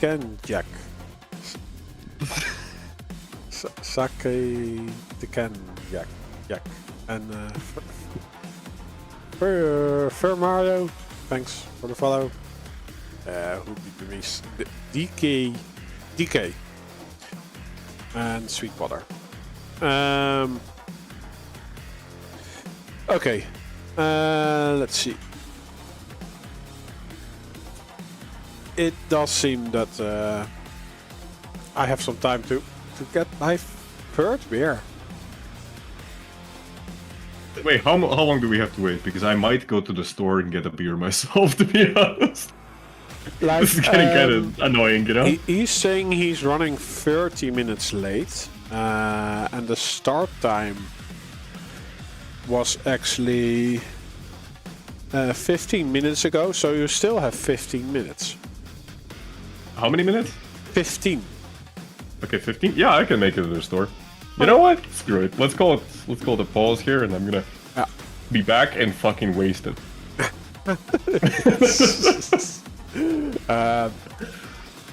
Kenjak. Sake the Kenjak. And Fur Mario, thanks for the follow. Who beat me? DK. And Sweetwater. Okay. Let's see. It does seem that I have some time to get my third beer. Wait, how long do we have to wait? Because I might go to the store and get a beer myself, to be honest. Like, This is getting kind of annoying, you know? He's saying he's running 30 minutes late, and the start time was actually 15 minutes ago, so you still have 15 minutes. How many minutes? 15. Okay, 15? Yeah, I can make it to the store. You know what? Screw it. Let's call it a pause here, and I'm gonna be back and fucking waste it.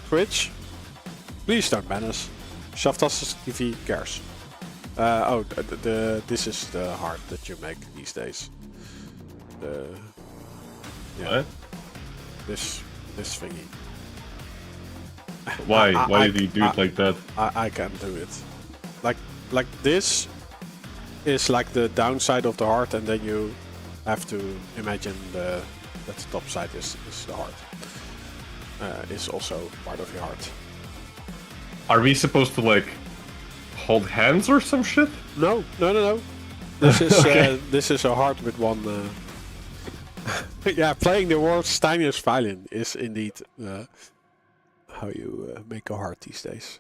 Twitch, please don't ban us. Shaftas TV cares. This is the heart that you make these days. What? This thingy. Why? Why did he do it like that? I can't do it. Like this is like the downside of the heart, and then you have to imagine that the top side is the heart. Is also part of your heart. Are we supposed to like hold hands or some shit? No. This is Okay. this is a heart with one. Yeah, playing the world's tiniest violin is indeed how you make a heart these days.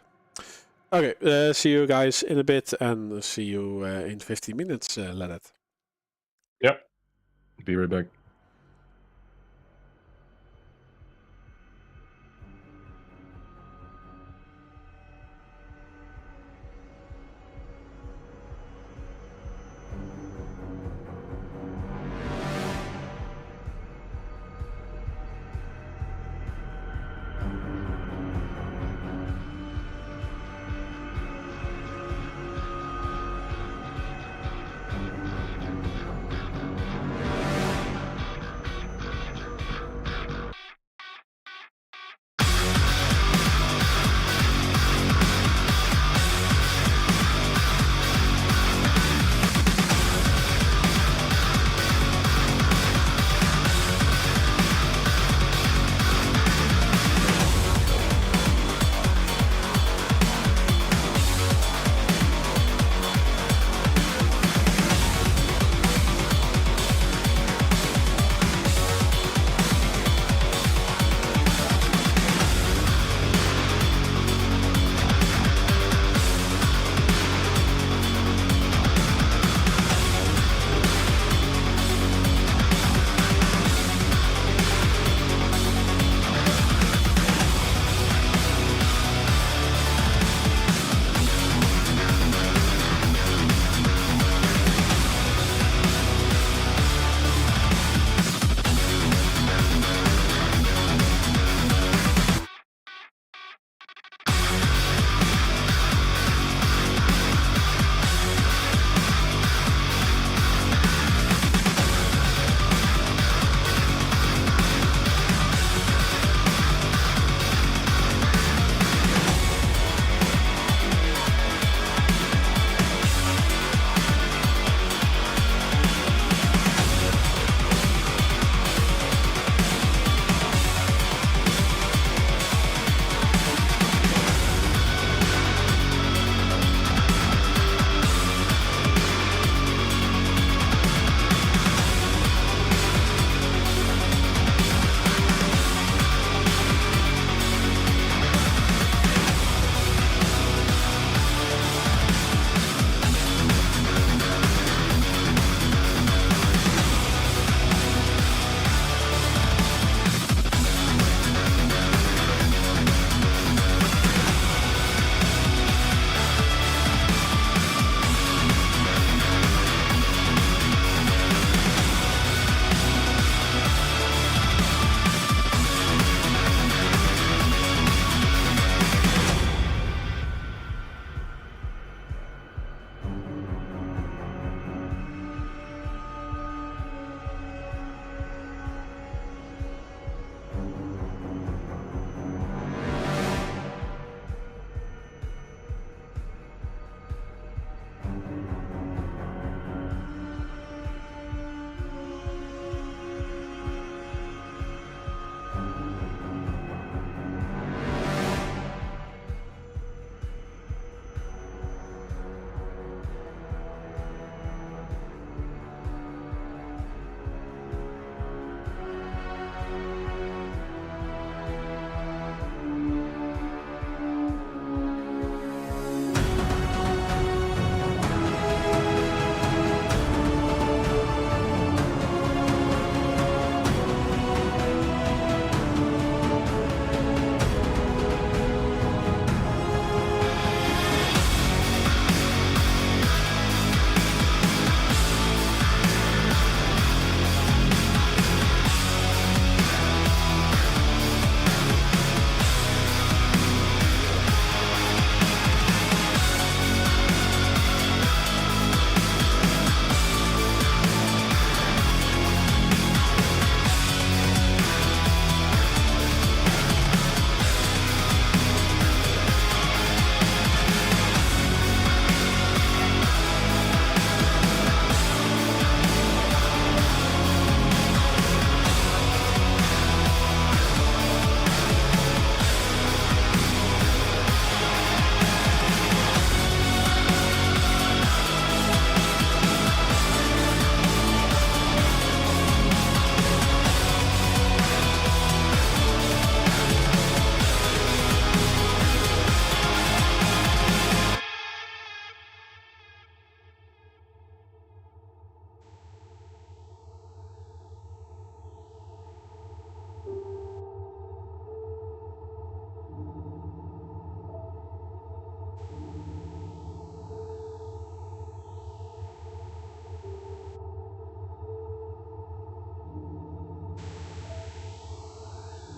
Okay, see you guys in a bit, and see you in 15 minutes, Leonard. Yep. Be right back.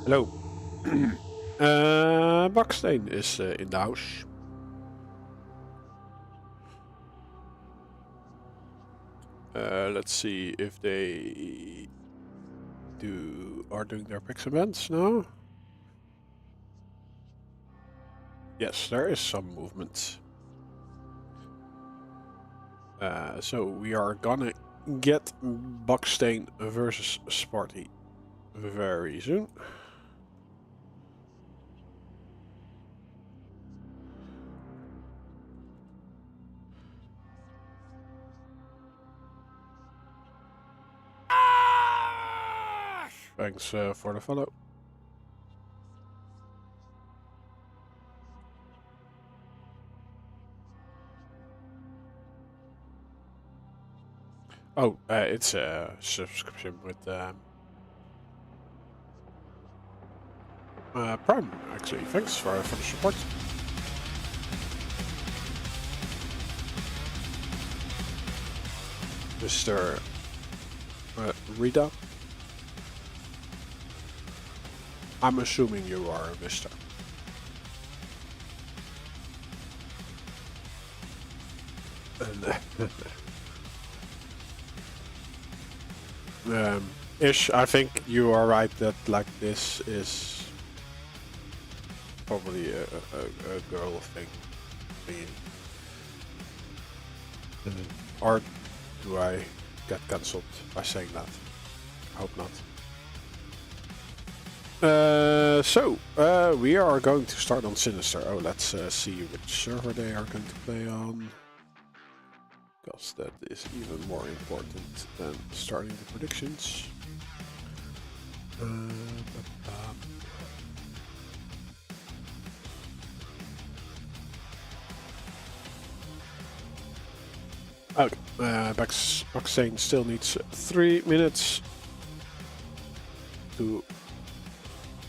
Hello. Boxane is in the house. Let's see if they are doing their picks events now. Yes, there is some movement. So we are gonna get Boxane versus Sparty very soon. Thanks for the follow. Oh, it's a subscription with Prime, actually. Thanks for the support. Mr. Rita. I'm assuming you are a Mr. And, Ish, I think you are right that like this is probably a girl thing. Or do I get cancelled by saying that? I hope not. So we are going to start on Sinister. Oh, let's see which server they are going to play on. Because that is even more important than starting the predictions. Okay, Boxane still needs 3 minutes to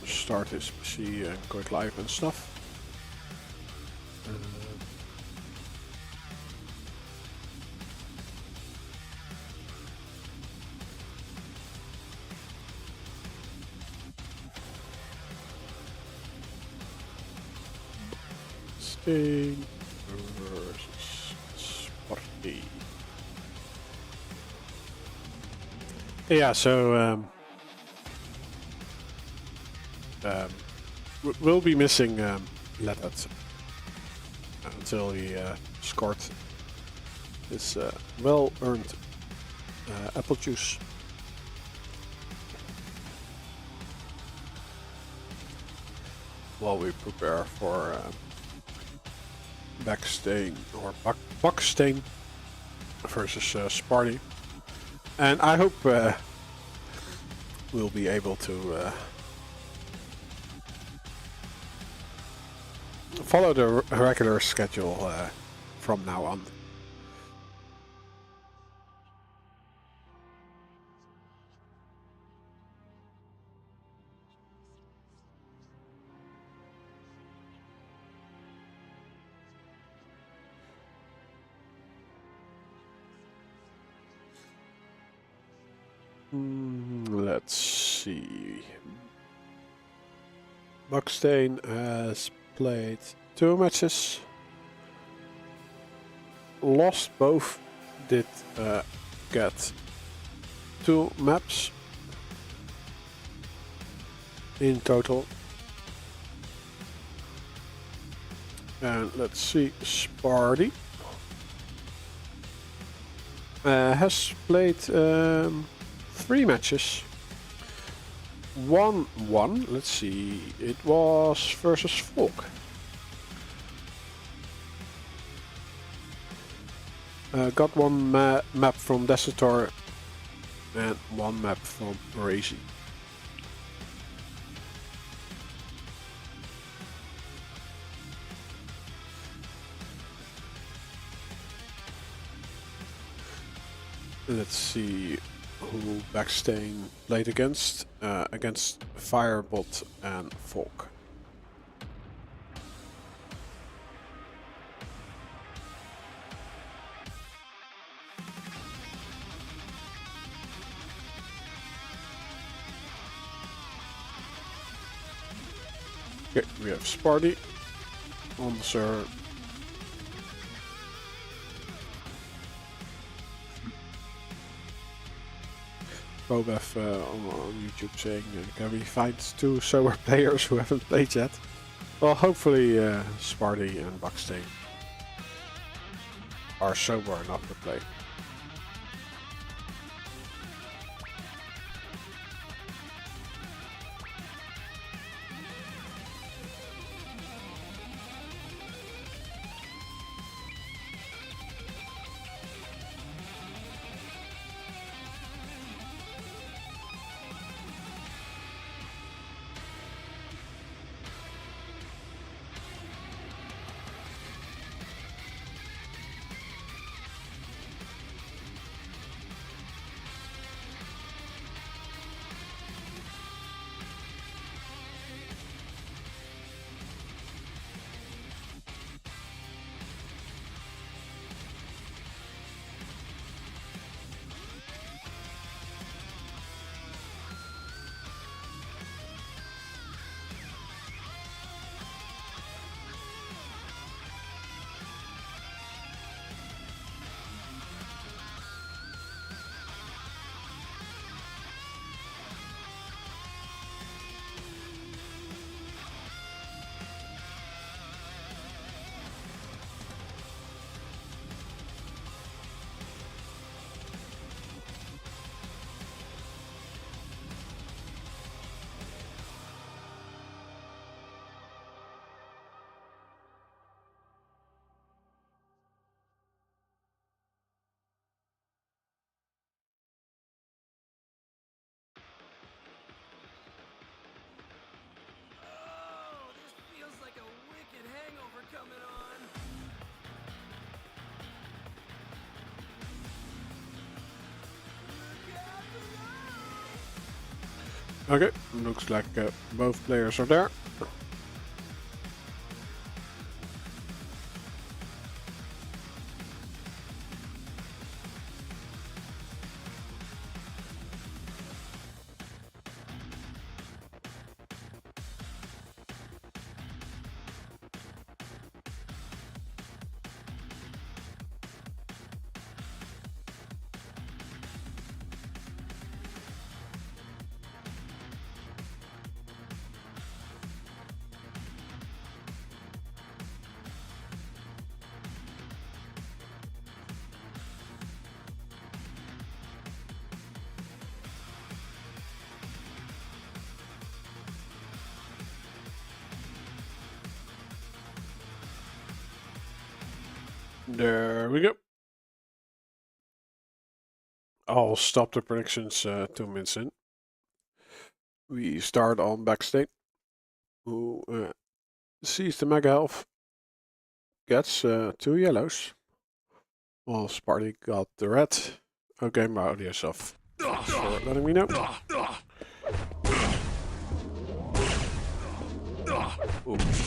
start his PC and QUAKE live and stuff. Sting versus Sparty. Yeah, so we'll be missing Ledat until he scored his well-earned apple juice. While we prepare for Boxane versus Sparty, and I hope we'll be able to follow the regular schedule from now on. Let's see. Boxane has played 2 matches, lost both, did get 2 maps in total. And let's see, Sparty has played 3 matches. 1-1, let's see, it was versus Folk. Got 1 map from Desiator and 1 map from Arseny. Let's see who Boxane played against. Against Firebot and Folk. Okay, we have Sparty on the server. Bobef on YouTube saying, can we find 2 sober players who haven't played yet? Well, hopefully Sparty and Boxane are sober enough to play. Okay, looks like both players are there. There we go. I'll stop the predictions 2 minutes in. We start on Boxane, who sees the mega health, gets 2 yellows. Well, Sparty got the red. Okay, my audio's off. Thanks for letting me know.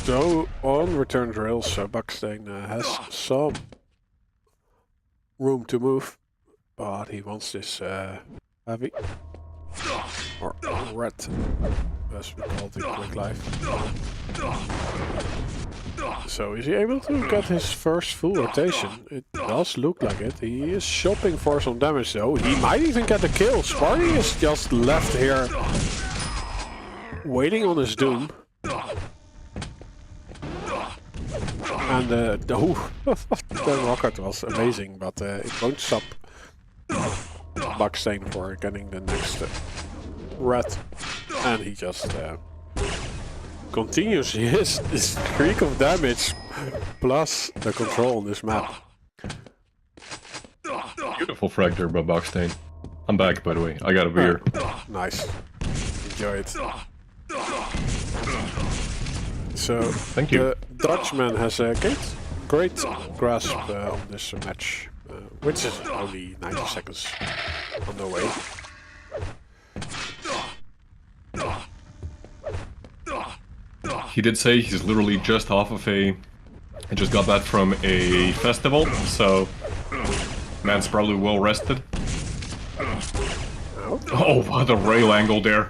So on return rails, so Boxane has some room to move, but he wants this heavy or red, as we call it in Quick Life. So is he able to get his first full rotation? It does look like it. He is shopping for some damage though. He might even get the kill. Sparty is just left here waiting on his doom. And the rocket was amazing, but it won't stop Boxane for getting the next red. And he just continues his streak of damage plus the control on this map. Beautiful fracture by Boxane. I'm back, by the way. I got a beer. Nice. Enjoy it. So, thank you. The Dutchman has a great grasp on this match, which is only 90 seconds on the way. He did say he's literally just off of I just got that from a festival, so man's probably well rested. Oh, what a rail angle there.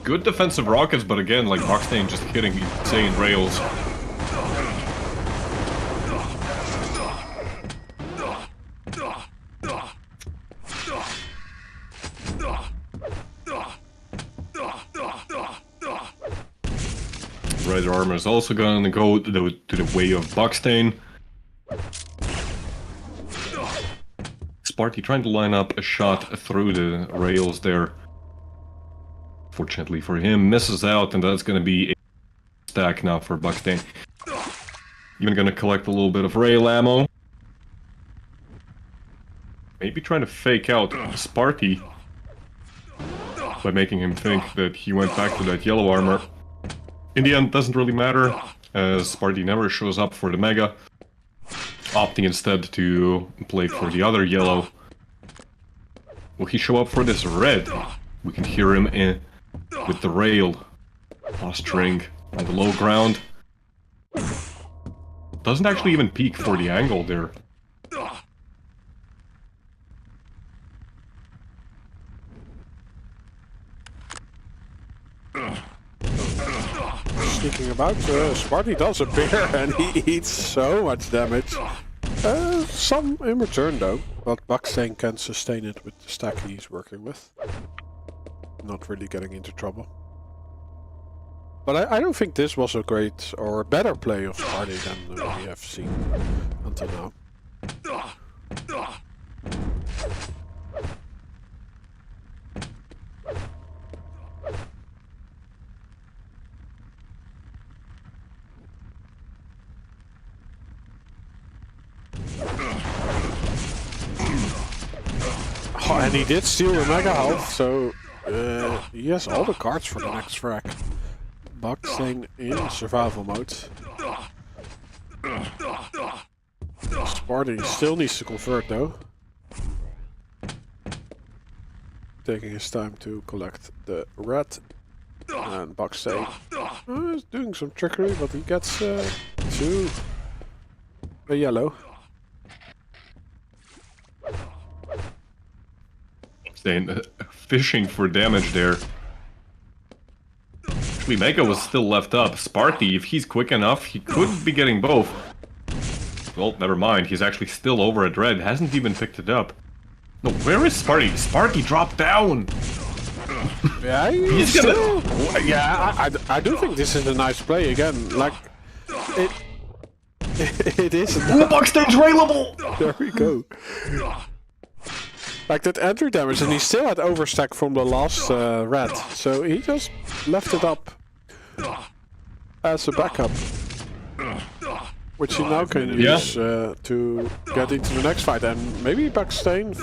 Good defensive rockets, but again, like Boxane just hitting insane rails. Rider armor is also gonna go to the way of Boxane. Sparty trying to line up a shot through the rails there. Fortunately for him, misses out, and that's gonna be a stack now for Boxane. Even gonna collect a little bit of rail ammo. Maybe trying to fake out Sparty by making him think that he went back to that yellow armor. In the end, doesn't really matter, as Sparty never shows up for the Mega, opting instead to play for the other yellow. Will he show up for this red? We can hear him in with the rail posturing on the low ground. Doesn't actually even peek for the angle there. Sneaking about, Sparty does appear and he eats so much damage. Some in return though, but Boxane can sustain it with the stack he's working with. Not really getting into trouble. But I don't think this was a great or better play of Sparty than we have seen until now. Oh, and he did steal the Mega Health, so he has all the cards for the next frag. Boxane in survival mode. Sparty still needs to convert though. Taking his time to collect the red. And Boxane is doing some trickery, but he gets to a yellow. Fishing for damage there. Actually, Mega was still left up. Sparty, if he's quick enough, he could be getting both. Well, never mind. He's actually still over at red. Hasn't even picked it up. No, where is Sparty? Sparty dropped down! Yeah, he's still... Yeah, I do think this is a nice play again. Like, it is... Ooh, Boxane's railable! There we go. Like that entry damage, and he still had overstack from the last red, so he just left it up as a backup, which he now can use to get into the next fight. And maybe Boxane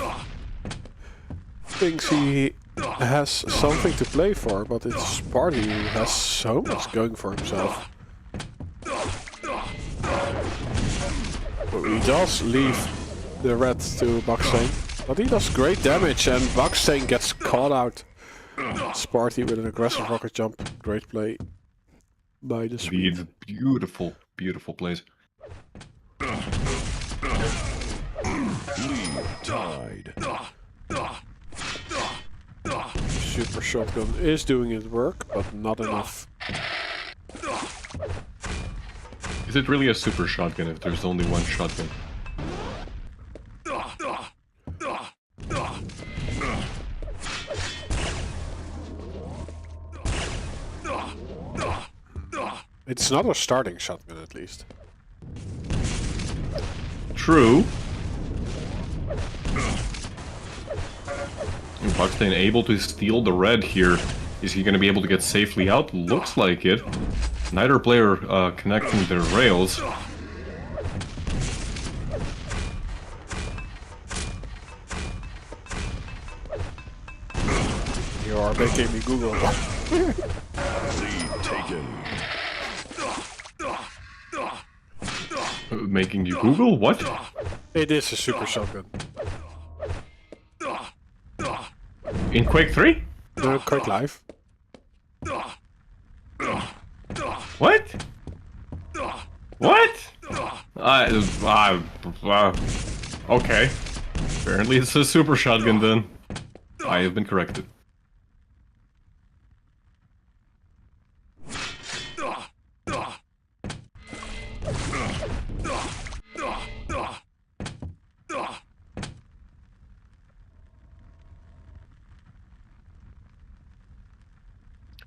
thinks he has something to play for, but it's Sparty who has so much going for himself. But he does leave the red to Boxane. But he does great damage, and Boxane gets caught out. Sparty with an aggressive rocket jump. Great play by the Swede. Beautiful, beautiful plays. Lead tied. Super shotgun is doing its work, but not enough. Is it really a super shotgun if there's only one shotgun? It's not a starting shotgun, at least. True. Boxane able to steal the red here. Is he going to be able to get safely out? Looks like it. Neither player connecting their rails. You are making me Google. Lead taken. Making you Google? What? It is a super shotgun. In Quake 3? No, quite live. What? What? Okay. Apparently it's a super shotgun then. I have been corrected.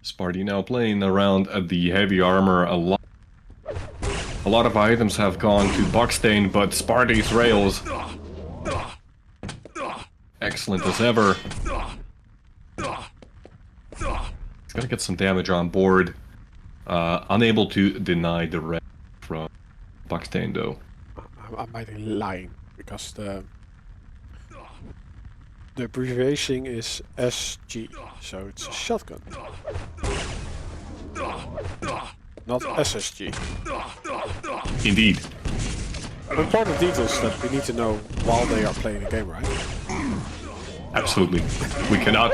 Sparty now playing around the heavy armor a lot. A lot of items have gone to Boxane, but Sparty's rails, excellent as ever. He's gonna get some damage on board. Unable to deny the red from Boxane though. I might be lying because the abbreviation is SG, so it's a shotgun, not SSG. Indeed. Important details that we need to know while they are playing the game, right? Absolutely. We cannot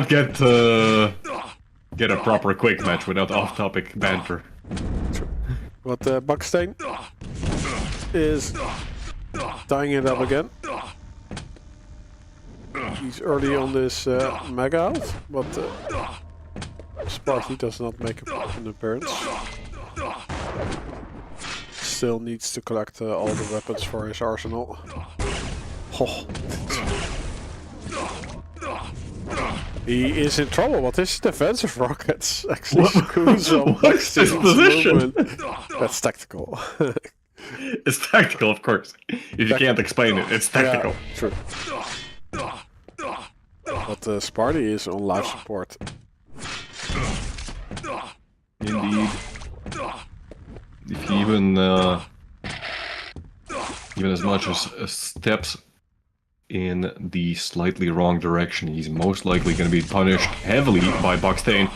get a proper Quake match without off-topic banter. But Boxane is tying it up again. He's early on this mega health, but Sparty does not make an appearance. Still needs to collect all the weapons for his arsenal. Oh. He is in trouble, but his defensive rockets actually screw some What's his position? That's tactical. It's tactical, of course. If you can't explain it, it's tactical. Yeah, true. But Sparty is on life support. Indeed. If he even as much as steps in the slightly wrong direction, he's most likely going to be punished heavily by Boxane.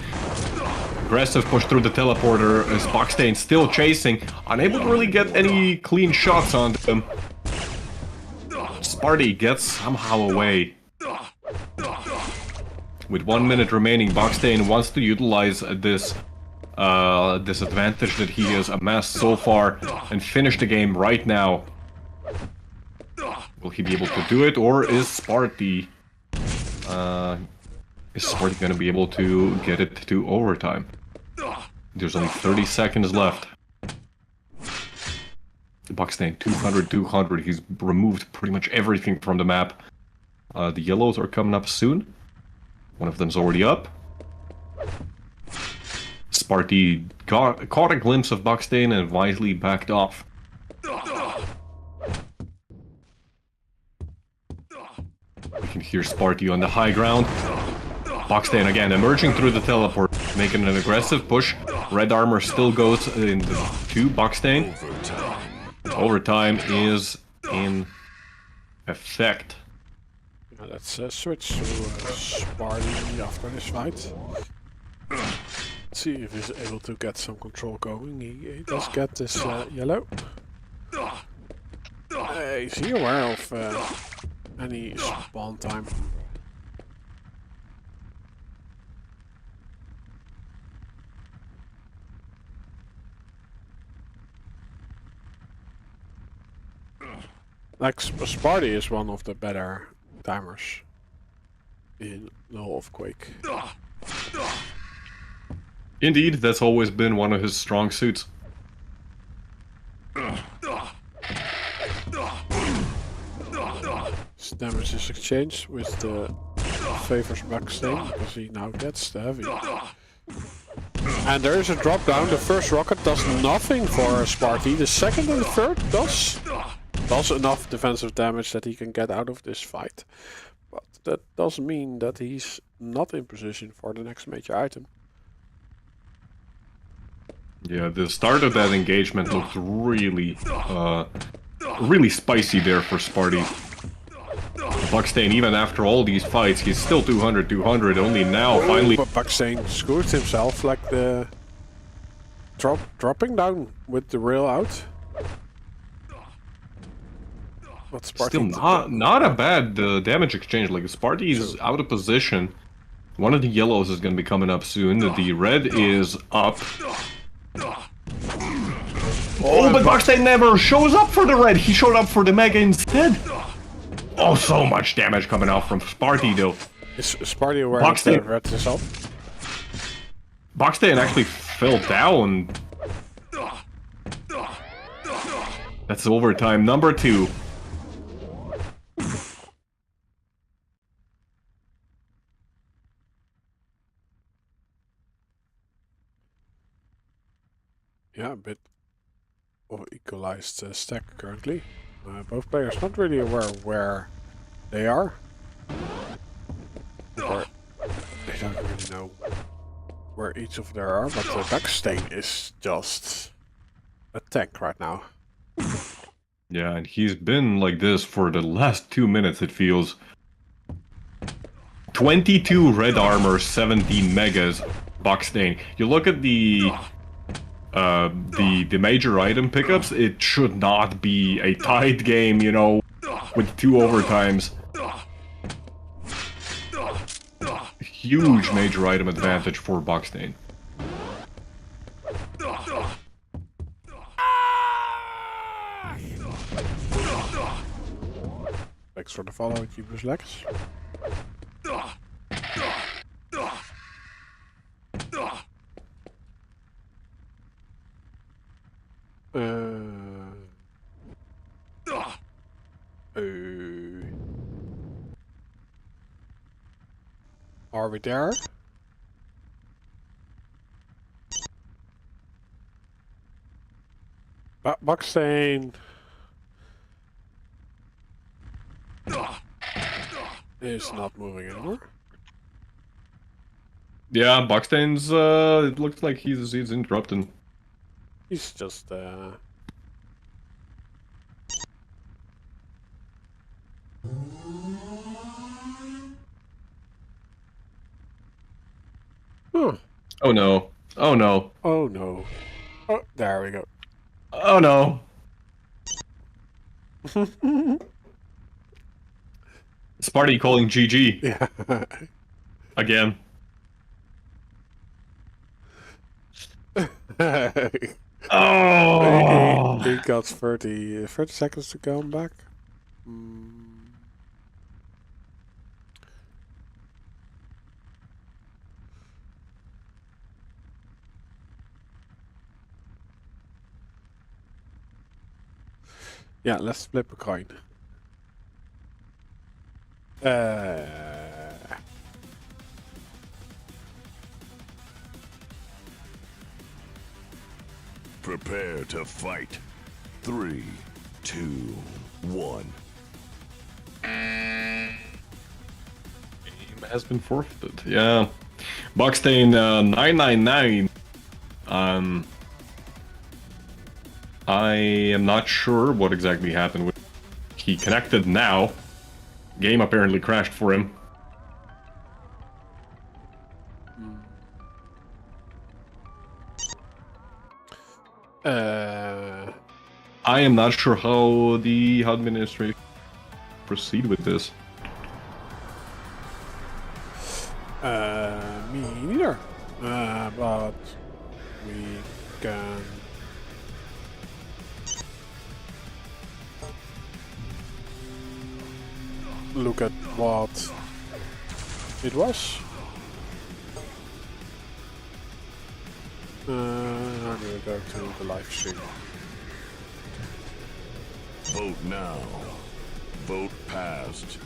Aggressive push through the teleporter as Boxane still chasing, unable to really get any clean shots on him. Sparty gets somehow away. With 1 minute remaining, Boxane wants to utilize this disadvantage that he has amassed so far and finish the game right now. Will he be able to do it, or is Sparty going to be able to get it to overtime? There's only 30 seconds left. Boxane, 200. He's removed pretty much everything from the map. The yellows are coming up soon. One of them's already up. Sparty caught a glimpse of Boxane and wisely backed off. We can hear Sparty on the high ground. Boxane again emerging through the teleport, making an aggressive push. Red armor still goes into Boxane. Overtime is in effect. Yeah, let's switch to Sparty after this fight. Let's see if he's able to get some control going. He does get this yellow. Is he aware of any spawn time? Like, Sparty is one of the better timers in the whole of Quake. Indeed, that's always been one of his strong suits. His damage is exchanged with the favors Boxane because he now gets the heavy. And there is a drop down. The first rocket does nothing for Sparty. The second and the third does enough defensive damage that he can get out of this fight. But that doesn't mean that he's not in position for the next major item. Yeah, the start of that engagement looked really spicy there for Sparty. Boxane, even after all these fights, he's still 200, only now finally... But Boxane screwed himself, like the... dropping down with the rail out. But Sparty still not a bad damage exchange, like Sparty's out of position. One of the yellows is going to be coming up soon, the red is up. Oh, but Boxane never shows up for the red, he showed up for the mega instead. Oh, so much damage coming out from Sparty though. Is Sparty aware that the red is up? Boxane actually fell down. That's overtime number 2. Yeah, a bit of equalized stack currently. Both players not really aware where they are. Or they don't really know where each of them are, but Boxane is just a tank right now. Yeah, and he's been like this for the last 2 minutes, it feels. 22 red armor, 17 megas, Boxane. You look at the major item pickups, it should not be a tied game, you know, with 2 overtimes. Huge major item advantage for Boxane. Thanks for the follow, Keepers Lex. Are we there? Boxane is not moving anymore. Yeah, Boxane's, it looks like he's interrupted. He's just Huh. Oh no. Oh no. Oh no. Oh, there we go. Oh no. Sparty calling GG. Yeah. Again. Oh! He got 30 seconds to come back. Yeah, let's flip a coin. Prepare to fight. 3, 2, 1. Game has been forfeited. Yeah. Boxane 999. I am not sure what exactly happened with. He connected now. Game apparently crashed for him. I am not sure how the administration proceed with this. Me neither. But we can look at what it was. I'm gonna go to the live stream. Vote now. Vote passed.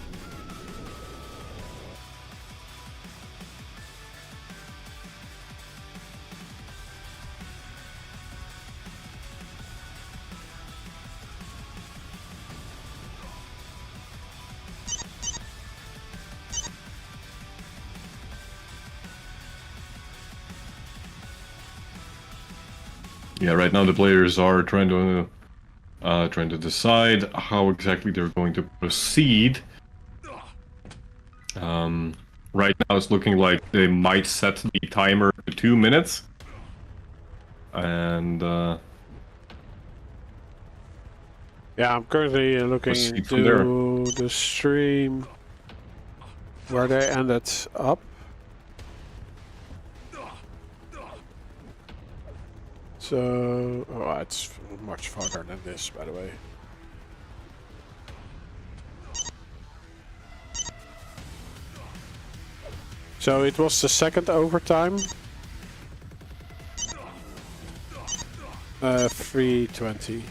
Yeah, right now the players are trying to decide how exactly they're going to proceed. Right now it's looking like they might set the timer to 2 minutes. And yeah, I'm currently looking into the stream where they ended up. So, oh, it's much farther than this, by the way. So it was the second overtime. 3:20.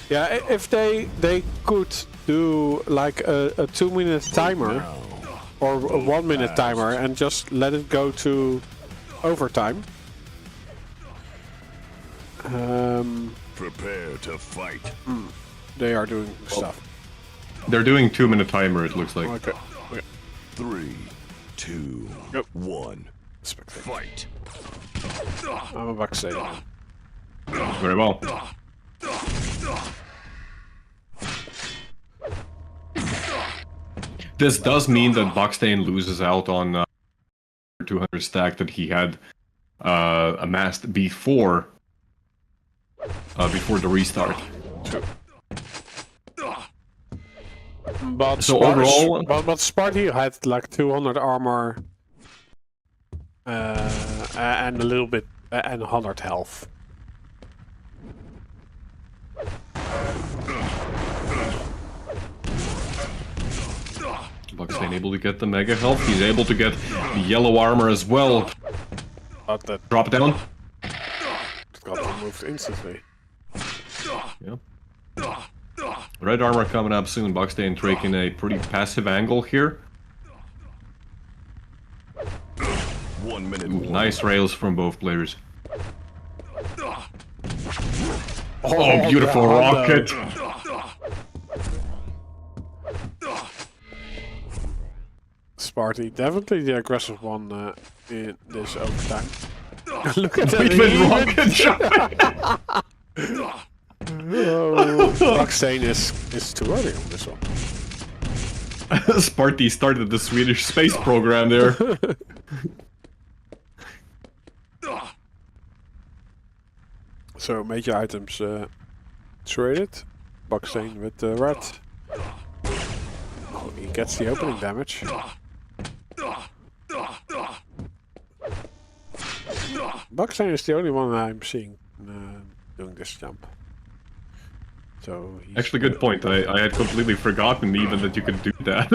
Yeah, if they could do like a 2-minute timer or a 1-minute timer and just let it go to overtime. Prepare to fight. They are doing stuff. They're doing 2-minute timer, it looks like. Okay. 3, 2, Yep. 1. Spectate. Fight. I'm a Boxane. Very well. This does mean that Boxane loses out on 200 stack that he had amassed before the restart. But So overall, but Sparty had like 200 armor and a little bit and 100 health. Boxane able to get the mega health. He's able to get the yellow armor as well. But that Drop down. got removed instantly. Yeah. Red armor coming up soon. Boxane taking a pretty passive angle here. 1 minute. Ooh, nice rails from both players. Oh, Beautiful rocket! Sparty, definitely the aggressive one in this overtime. Look at that! Wait, with rocket shot! Boxane is too early on this one. Sparty started the Swedish space program there. So major items traded. Boxane with the red. Oh, he gets the opening damage. Boxane is the only one I'm seeing doing this jump. So he's Actually, good point. I had completely forgotten even that you could do that.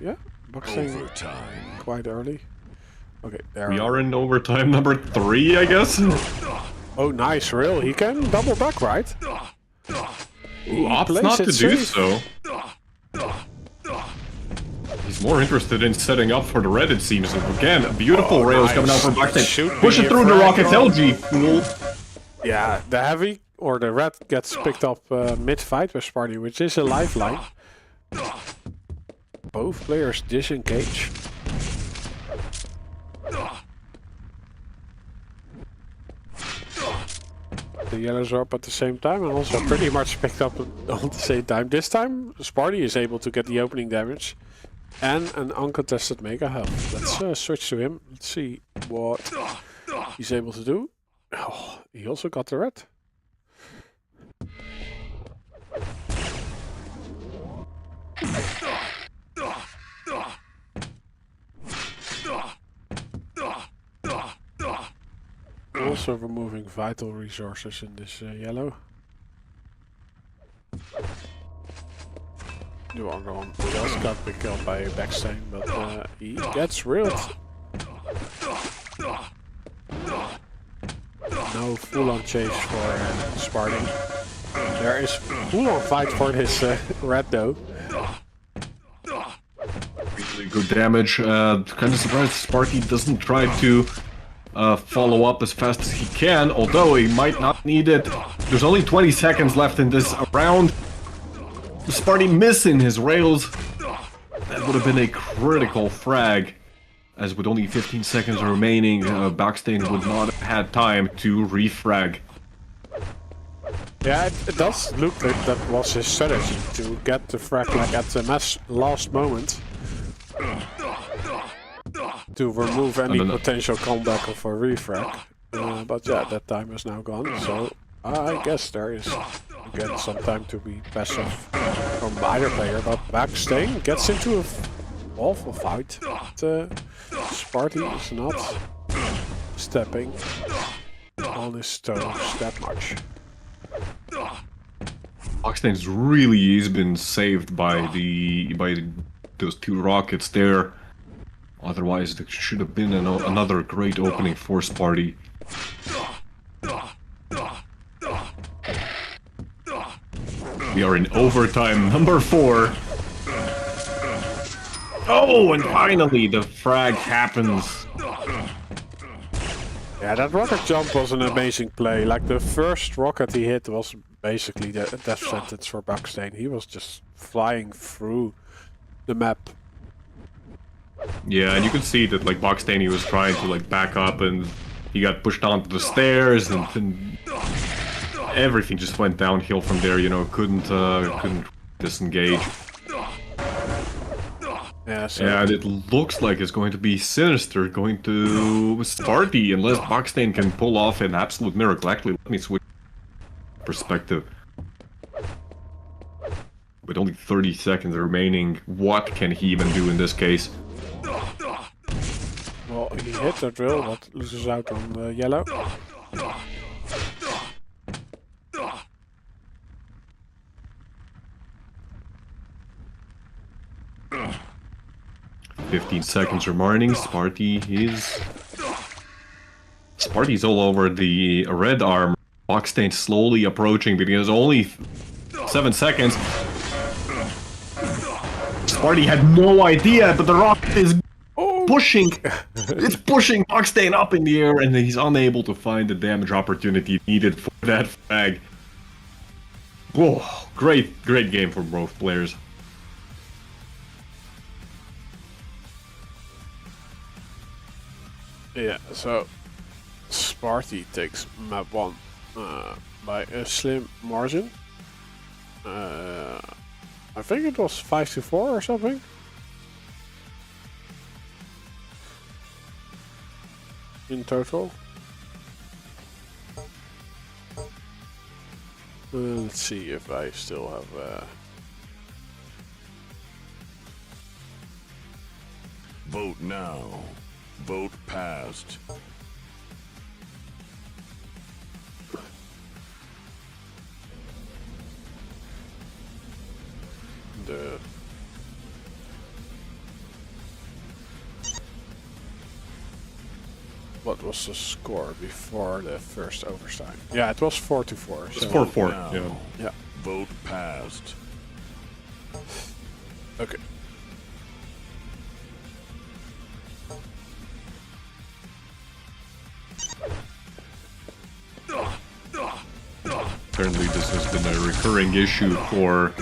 Yeah, Boxane Overtime. quite early. Okay, there We are in overtime number 3, I guess. Oh, nice rail. He can double back, right? He opts plays not it to do safe. so. He's more interested in setting up for the red, it seems. Again, beautiful rails nice. coming out from Boxane. Should Push be it a through the frag rocket, goal. LG. Cool. Yeah, the heavy or the red gets picked up mid-fight with Sparty, which is a lifeline. Both players disengage. The yellows are up at the same time and also pretty much picked up on the same time. This time, Sparty is able to get the opening damage and an uncontested mega health. Let's switch to him. Let's see what he's able to do. Oh, he also got the red. Also removing vital resources in this yellow. The other one just got picked up by Boxane, but he gets reeled. No full-on chase for Sparty. There is full-on fight for this red though. Really good damage. Kind of surprised Sparty doesn't try to follow up as fast as he can, although he might not need it. There's only 20 seconds left in this round. Sparty missing his rails. That would have been a critical frag. As with only 15 seconds remaining, Boxane would not have had time to refrag. Yeah, it does look like that was his strategy, to get the frag like at the last moment. To remove any potential comeback of a refrag. But yeah, that time is now gone, so I guess there is again some time to be passive from either player, but Boxane gets into an awful fight. Sparty is not stepping on his toes that much. Boxane's really has been saved by those 2 rockets there. Otherwise, there should have been another great opening for Sparty. We are in overtime number 4. Oh, and finally the frag happens. Yeah, that rocket jump was an amazing play. Like the first rocket he hit was basically the death sentence for Boxane. He was just flying through the map. Yeah, and you could see that like Boxane, he was trying to like back up, and he got pushed onto the stairs, and everything just went downhill from there. You know, couldn't disengage. Yeah, so And it looks like it's going to be Sinister going to Sparty unless Boxane can pull off an absolute miracle. Actually, let me switch perspective. With only 30 seconds remaining, what can he even do in this case? well, he hit the drill, but loses out on yellow. 15 seconds remaining. Sparty's all over the red arm. Boxane slowly approaching because only 7 seconds. Sparty had no idea, but the rocket is pushing. It's pushing Boxane up in the air, and he's unable to find the damage opportunity needed for that frag. Whoa, great game for both players. Yeah, so Sparty takes map 1 by a slim margin. I think it was 5-4 or something. In total. Let's see if I still have... Vote now. Vote passed. What was the score before the first overtime? Yeah, it was 4-4. It's 4-4. Now. Yeah. Yeah. Vote passed. Okay. Apparently, this has been a recurring issue for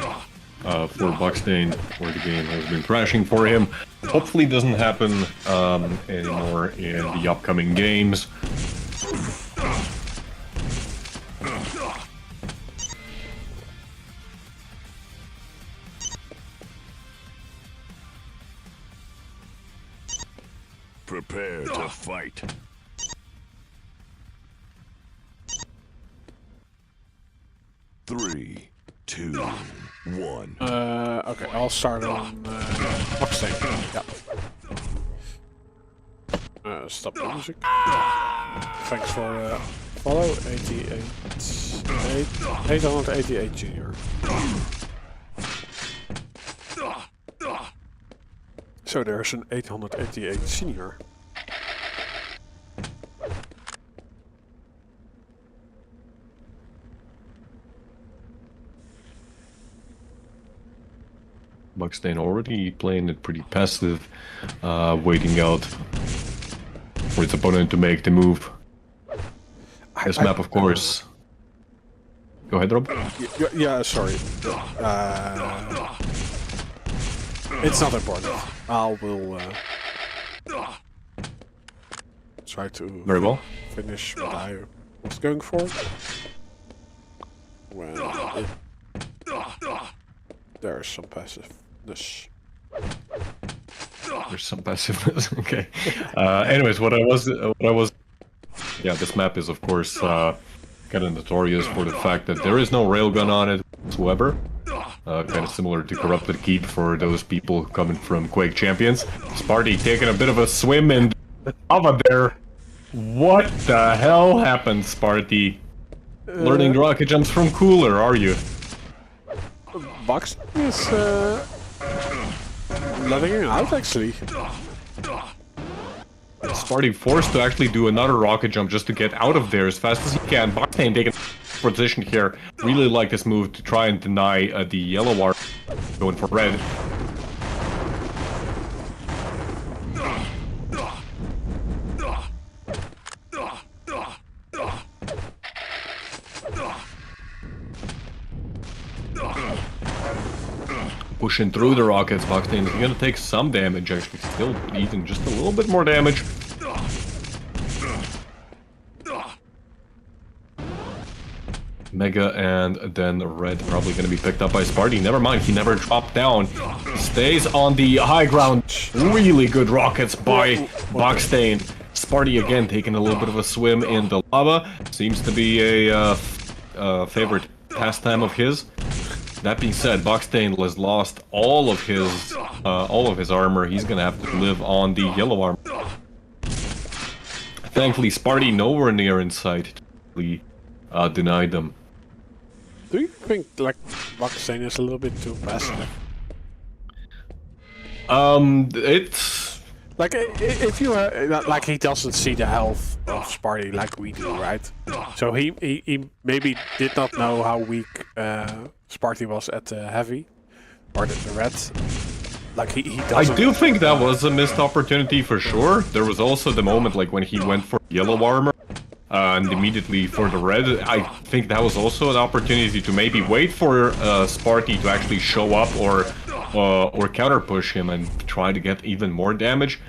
Boxane, where the game has been crashing for him. Hopefully, it doesn't happen anymore in the upcoming games. Prepare to fight. Three, two, one. Okay, I'll start on Boxane. Yeah. Stop the music. Thanks for follow. 888 Junior. So there's an 888 Senior. Boxane already playing it pretty passive, waiting out for its opponent to make the move. This map, of course. Go ahead, Rob. Yeah, sorry. It's not important. I will try to Very well. finish what I was going for. Well, there's some passiveness. There's some passiveness. Okay. Anyways, what I was. Yeah, this map is of course kind of notorious for the fact that there is no railgun on it whatsoever. Kind of similar to Corrupted Keep for those people coming from Quake Champions. Sparty taking a bit of a swim in lava there. What the hell happened, Sparty? Learning rocket jumps from Cooler, are you? Box is letting him out actually. Sparty forced to actually do another rocket jump just to get out of there as fast as he can. Boxane taking position here. Really like this move to try and deny the yellow wire going for red. Pushing through the rockets, Boxane is gonna take some damage, actually, still eating just a little bit more damage. Mega and then Red probably gonna be picked up by Sparty. Never mind, he never dropped down. Stays on the high ground. Really good rockets by Boxane. Sparty again taking a little bit of a swim in the lava. Seems to be a favorite pastime of his. That being said, Boxane has lost all of his armor. He's gonna have to live on the yellow armor. Thankfully, Sparty nowhere near in sight. We denied them. Do you think like Boxane is a little bit too passive? It's Like if you like he doesn't see the health of Sparty like we do, right? So he maybe did not know how weak Sparty was at the heavy or the red. Like he doesn't. I do think that was a missed opportunity for sure. There was also the moment like when he went for yellow armor and immediately for the red. I think that was also an opportunity to maybe wait for Sparty to actually show up or counter push him and try to get even more damage.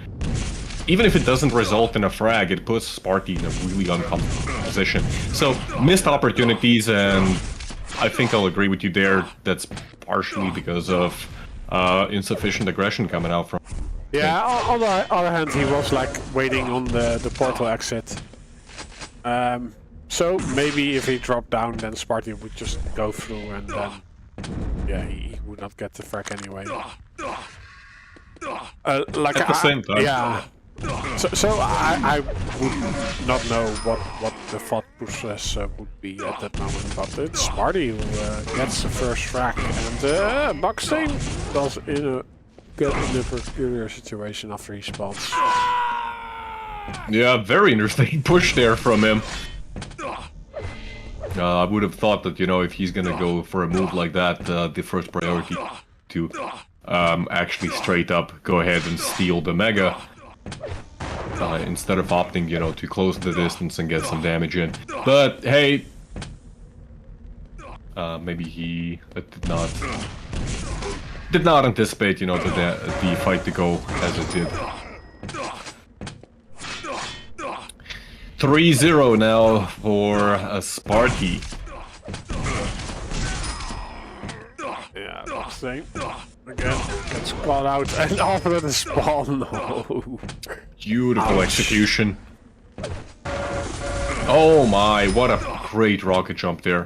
Even if it doesn't result in a frag, it puts Sparty in a really uncomfortable position. So missed opportunities, and I think I'll agree with you there. That's partially because of insufficient aggression coming out from. Yeah. On the other hand, he was like waiting on the portal exit. So maybe if he dropped down, then Sparty would just go through, and then yeah, he would not get the frag anyway. Like at the same time. Yeah. So I would not know what the thought process would be at that moment, but it's Sparty who gets the first frag, and Boxane does get in a peculiar situation after he spawns. Yeah, very interesting push there from him. I would have thought that, you know, if he's gonna go for a move like that, the first priority to actually straight up go ahead and steal the Mega. Instead of opting, you know, to close the distance and get some damage in. But, hey... maybe he did not anticipate, you know, the fight to go as it did. 3-0 now for Sparty. Yeah, Boxane again gets caught out and after the spawn. No. Beautiful execution. Oh my, what a great rocket jump there.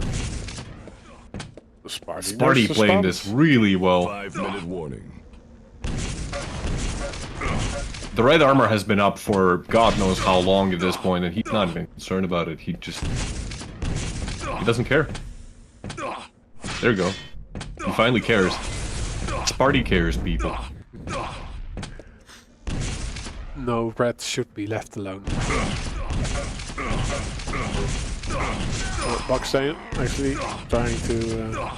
Sparty playing this really well. 5-minute warning. The red armor has been up for God knows how long at this point, and he's not even concerned about it. He doesn't care. There you go. He finally cares. Sparty cares, people. No, red should be left alone. Boxane actually trying to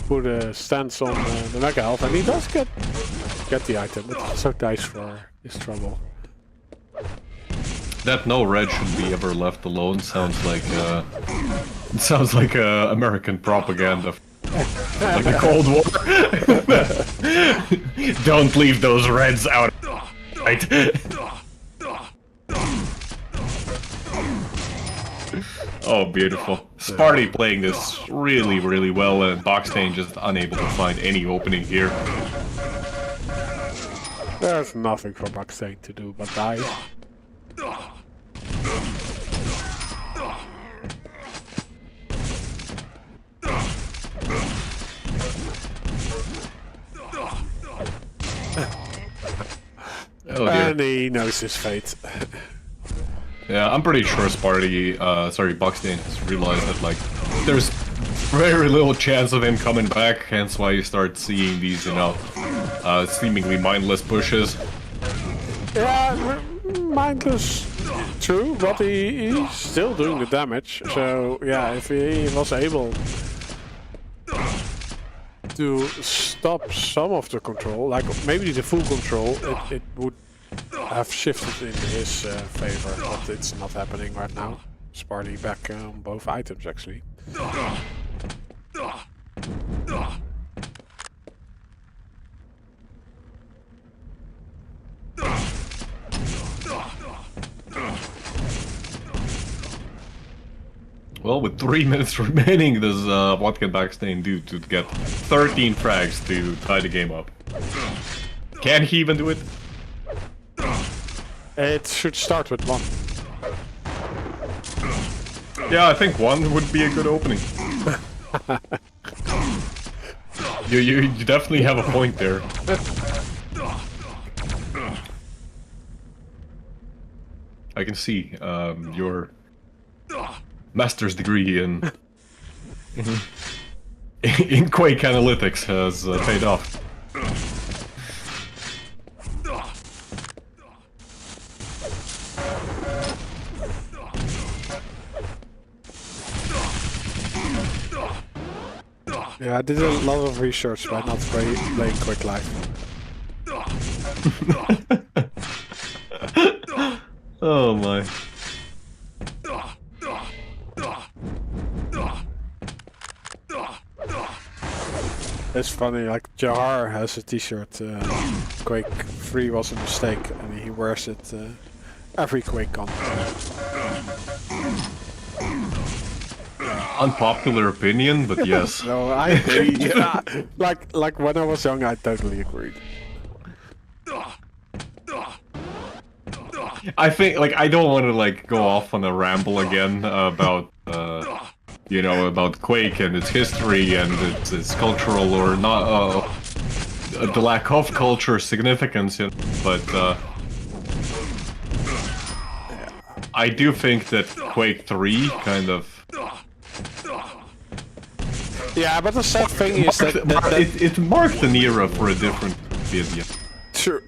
put a stance on the Mega Health, and he does get the item, but also dies for his trouble. That no red should be ever left alone sounds like American propaganda, like the Cold War. Don't leave those reds out, right? Oh, beautiful. Sparty playing this really, really well, and Boxane just unable to find any opening here. There's nothing for Boxane to do but die. Oh, dear. And he knows his fate. Yeah, I'm pretty sure Boxane has realized that, like, there's very little chance of him coming back, hence why you start seeing these, you know, seemingly mindless pushes. Yeah, mindless, true, but he's still doing the damage, so yeah, if he was able to stop some of the control, like maybe the full control, it would have shifted in his favor, but it's not happening right now. Sparty back on both items, actually. with 3 minutes remaining, does what can Boxane do to get 13 frags to tie the game up? Can he even do it? It should start with 1. Yeah, I think 1 would be a good opening. You definitely have a point there. I can see your master's degree in in Quake analytics has paid off. Yeah, I did a lot of research by not playing Quake Live. Oh my. It's funny, like Jahar has a t-shirt, Quake 3 was a mistake, and he wears it every Quake con. Unpopular opinion, but yes. No, I agree. Yeah. Like when I was young, I totally agreed. I think, like, I don't want to, like, go off on a ramble again about, you know, about Quake and its history and its cultural or not, the lack of culture significance, you know, but, I do think that Quake 3 kind of... Yeah, but the sad thing is that it marked an era for a different video.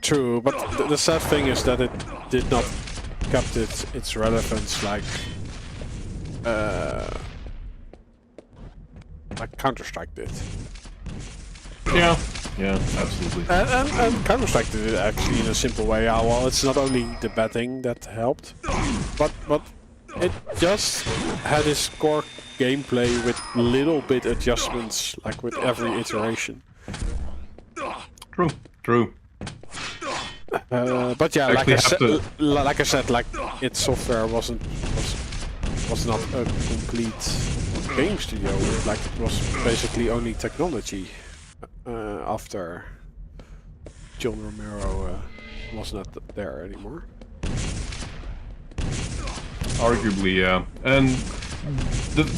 True, but the sad thing is that it did not kept its relevance like Counter-Strike did. Yeah, absolutely. And Counter-Strike did it actually in a simple way. Yeah, well, it's not only the betting that helped, but it just had its core gameplay with little bit adjustments, like with every iteration. True. But yeah, like I said, like its software was not a complete game studio. Like it was basically only technology after John Romero was not there anymore. Arguably, yeah. And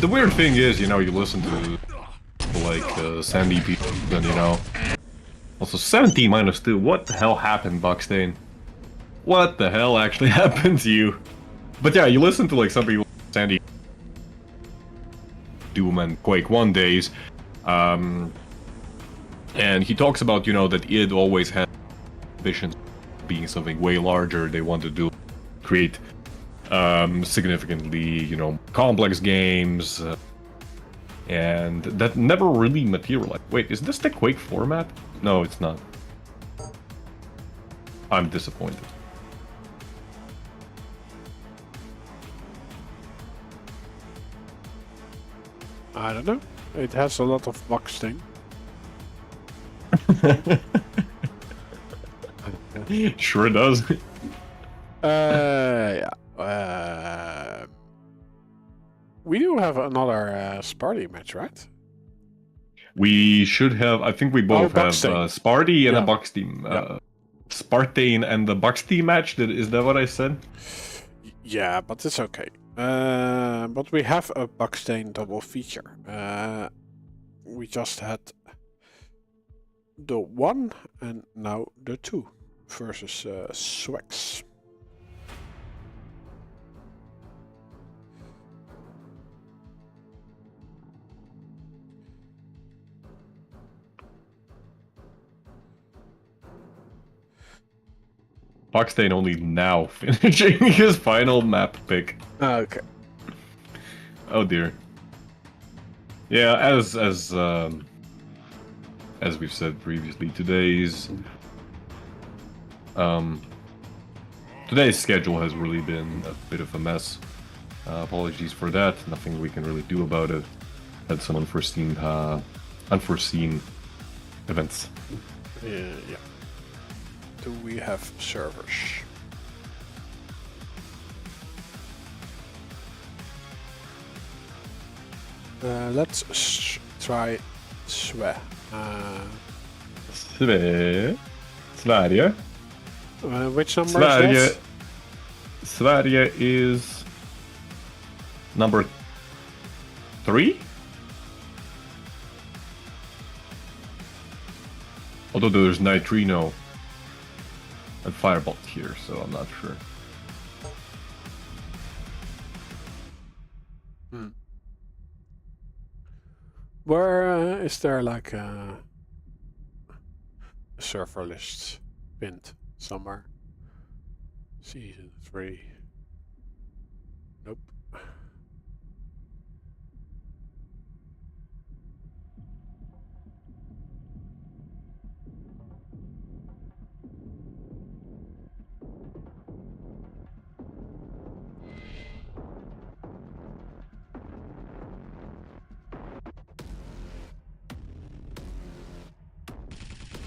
the weird thing is, you know, you listen to people like Sandy P, and you know. Also, 17 minus 2. What the hell happened, Boxane? What the hell actually happened to you? But yeah, you listen to like some people, Sandy, Doom and Quake 1 days, and he talks about, you know, that id always had ambitions being something way larger. They wanted to create significantly, you know, complex games, and that never really materialized. Wait, is this the Quake format? No, it's not. I'm disappointed. I don't know. It has a lot of Boxane. Sure does. Yeah. We do have another Sparty match, right? We should have. I think we both have Sparty and a Boxane. Spartane and the Boxane match. Is that what I said? Yeah, but it's okay. But we have a Boxane double feature. We just had the 1 and now the 2 versus Swax. Boxane only now finishing his final map pick. Okay. Oh dear. Yeah, as we've said previously, today's schedule has really been a bit of a mess. Apologies for that. Nothing we can really do about it. Had some unforeseen events. Yeah. Do we have servers? Let's try Swe. Sverige. Which number Sverige. is that? Sverige is number 3. Although there's Nutrino and Firebot here, so I'm not sure. Where is there like a server list pinned somewhere? Season 3. Nope.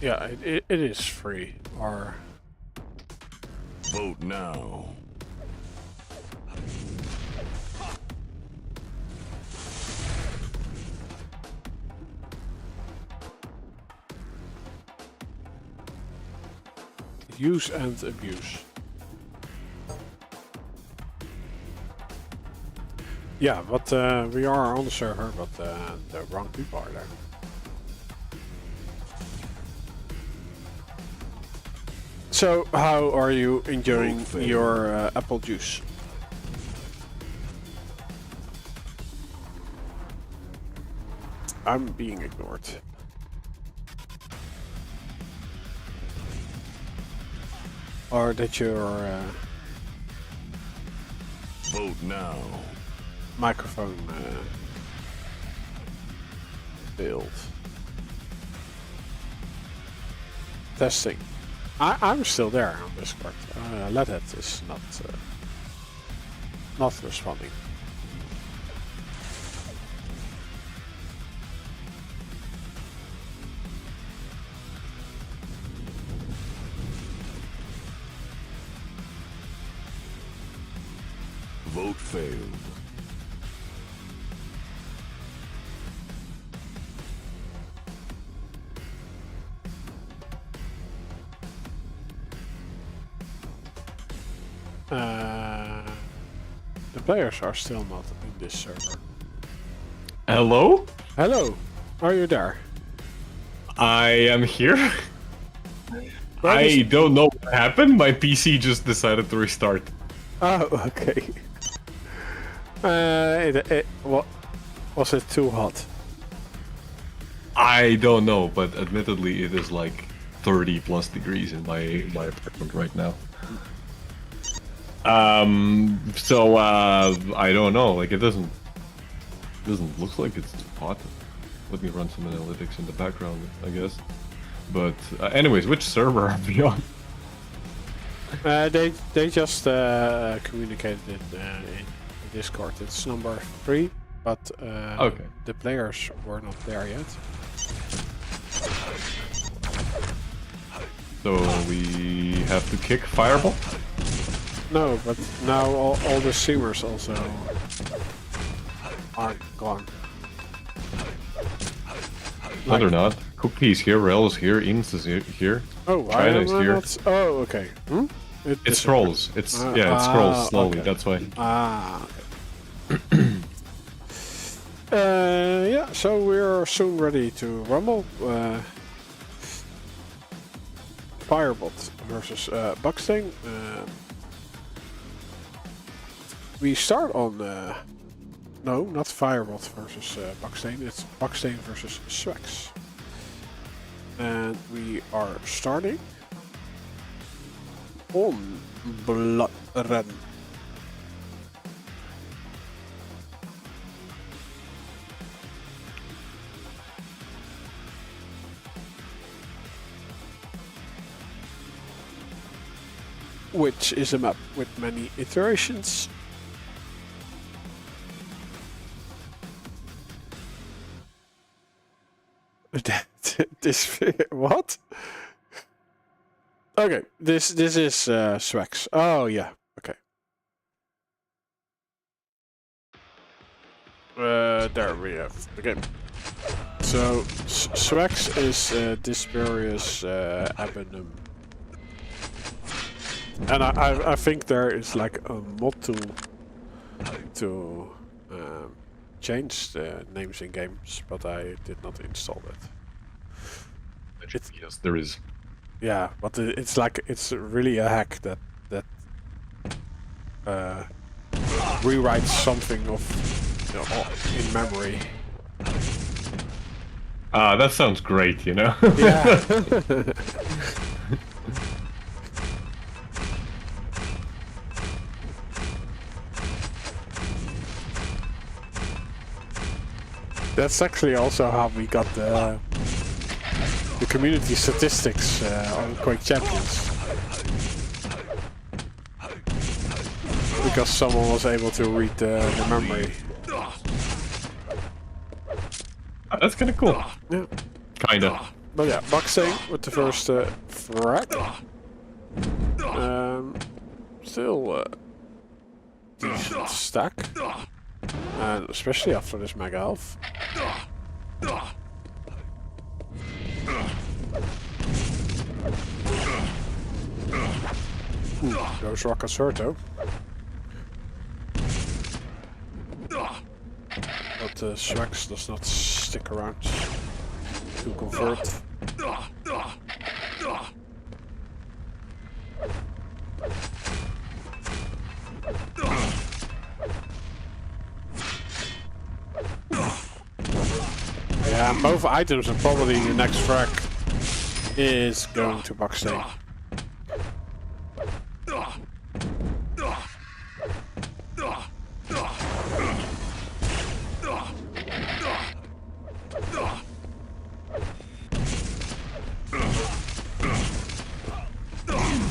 Yeah, it is free. Or Vote now. use and abuse. Yeah, but we are on the server, but the wrong people are there. So, how are you enjoying your apple juice? I'm being ignored. Or that your Vote now. microphone failed. Testing. I'm still there on Discord. Leadhead is not responding. Vote failed. The players are still not in this server. Hello? Hello, are you there? I am here. I don't know what happened. My PC just decided to restart. Oh, okay. What was it too hot? I don't know, but admittedly it is like 30 plus degrees in my apartment right now. So I don't know, like it doesn't look like it's too hot. Let me run some analytics in the background, I guess. But anyways, which server are we on? They just communicated it in Discord. It's number 3, but Okay. the players were not there yet. So we have to kick Firebot? No, but now all the streamers also are gone. No, they're not. Cookie's here, Rel is here, Ins is here. Oh, China is here. Oh, okay. Hmm? It scrolls. It scrolls slowly. okay. That's why. Ah, okay. Yeah, so we're soon ready to rumble. Firebot versus Boxane. We start on... no, not Firebot versus Boxane. It's Boxane versus Swax. And we are starting on Blood Run. Which is a map with many iterations. This what? Okay, this is Swax. Oh yeah, okay. There we have the game. So, Swax is Desperious Abanum. And I think there is like a mod to change the names in games, but I did not install that. Yes, there is. Yeah, but it's like it's really a hack that rewrites something of in memory. That sounds great, you know. Yeah. That's actually also how we got the community statistics on Quake Champions. Because someone was able to read the memory. That's kind of cool. Yeah. Kinda. But yeah, Boxane with the first frag. Still decent stack. And especially after this mega health. Those rockets hurt though. But Swax does not stick around to convert. Yeah, both items and probably the next frag is going to Boxane.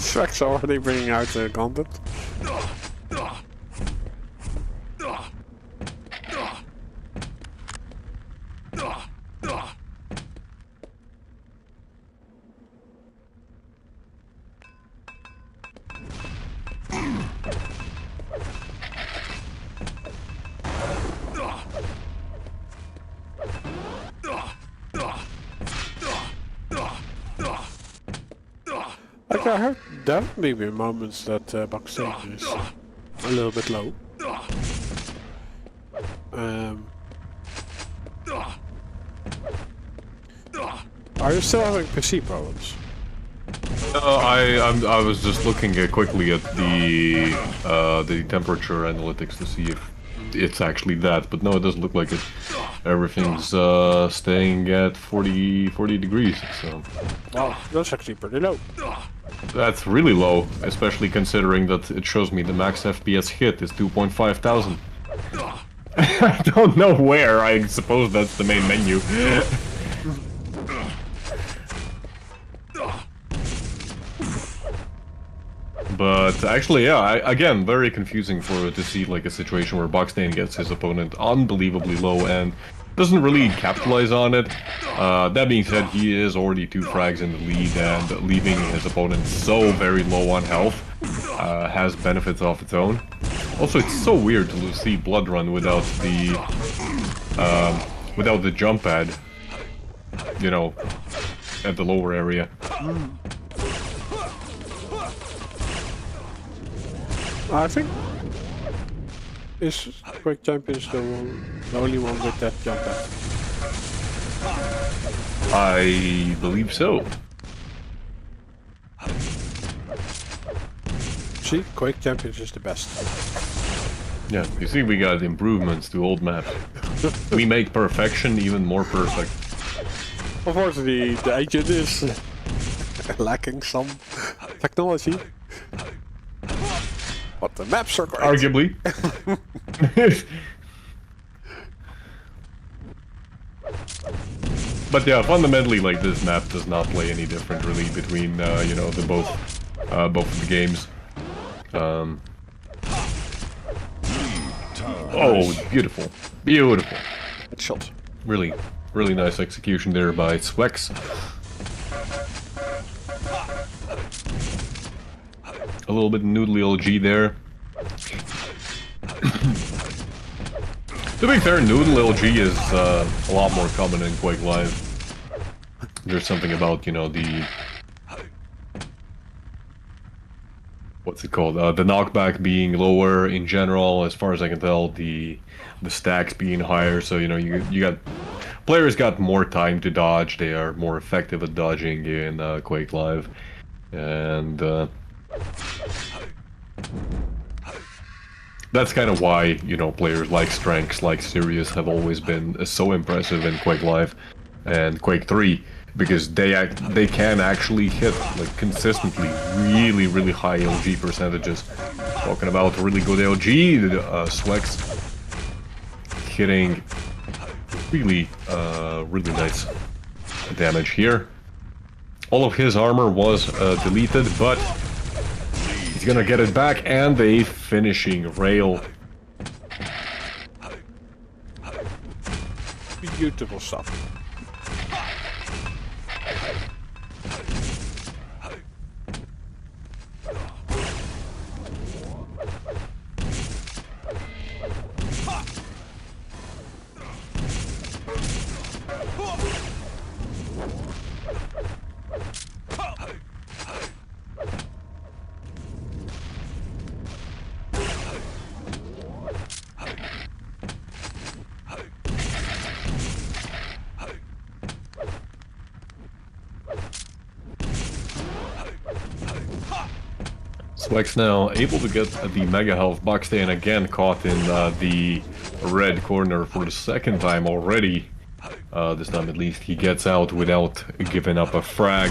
Swax already bringing out the content. Like I heard definitely be moments that Boxane is a little bit low. Are you still having PC problems? I was just looking quickly at the temperature analytics to see if it's actually that, but no, it doesn't look like it. Everything's staying at 40 degrees, so... Wow, that's actually pretty low. That's really low, especially considering that it shows me the max FPS hit is 2,500. I don't know where, I suppose that's the main menu. But actually, yeah, again, very confusing to see like a situation where Boxane gets his opponent unbelievably low and doesn't really capitalize on it. That being said, he is already 2 frags in the lead, and leaving his opponent so very low on health has benefits of its own. Also, it's so weird to see Blood Run without the jump pad, you know, at the lower area. I think is Quake Champions the only one with that jump pad? I believe so. See, Quake Champions is the best. Yeah, you see we got improvements to old maps. We make perfection even more perfect. Unfortunately, the agent is lacking some technology. But the maps are great. Arguably. But yeah, fundamentally, like, this map does not play any different really between, you know, the both of the games. Oh, beautiful. Beautiful. Headshot. Really, really nice execution there by Swax. A little bit noodly LG there. To be fair, Noodle LG is a lot more common in Quake Live. There's something about, you know, the... What's it called? The knockback being lower in general, as far as I can tell, the stacks being higher, so, you know, you got... Players got more time to dodge, they are more effective at dodging in Quake Live. And, that's kind of why, you know, players like Strengths, like Sirius have always been so impressive in Quake Live and Quake 3, because they can actually hit, like, consistently really high LG percentages. Talking about really good LG, Swax hitting really nice damage here. All of his armor was deleted, but he's gonna get it back, and a finishing rail. Beautiful stuff. Swax now able to get the Mega Health. Boxane again caught in the red corner for the second time already. This time at least he gets out without giving up a frag.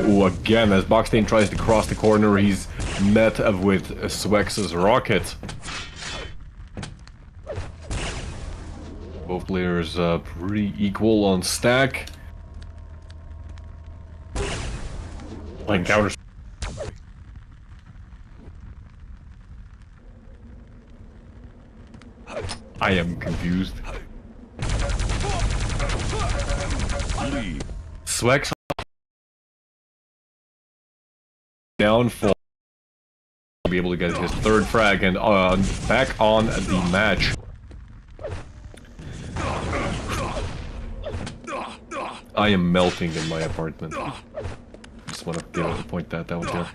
Ooh, again, as Boxane tries to cross the corner, he's met with Swax's rocket. Both players pretty equal on stack. Like counters. I am confused. Swax down for be able to get his third frag and back on the match. I am melting in my apartment. Just want to point that out there.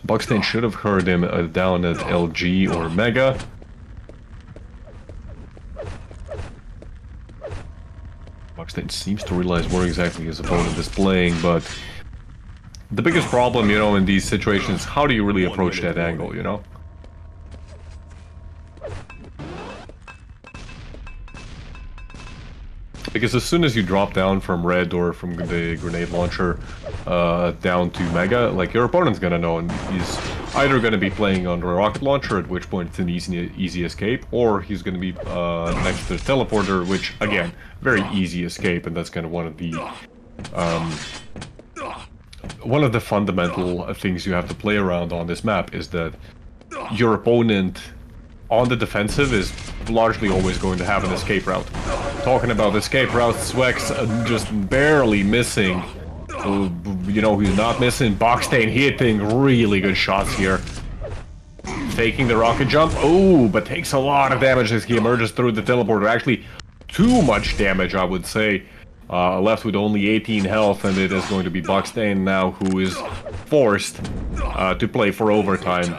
Boxane should have heard him down at LG or Mega. Boxane seems to realize where exactly his opponent is playing, but the biggest problem, you know, in these situations, how do you really approach that angle, you know? Because as soon as you drop down from red or from the grenade launcher down to Mega, like, your opponent's gonna know, and he's either gonna be playing on the rocket launcher, at which point it's an easy escape, or he's gonna be next to the teleporter, which, again, very easy escape, and that's kind of one of the fundamental things you have to play around on this map, is that your opponent on the defensive is largely always going to have an escape route. Talking about escape routes, Swax just barely missing. You know who's not missing? Boxane hitting really good shots here. Taking the rocket jump. Oh, but takes a lot of damage as he emerges through the teleporter. Actually, too much damage, I would say. Left with only 18 health, and it is going to be Boxane now who is forced to play for overtime.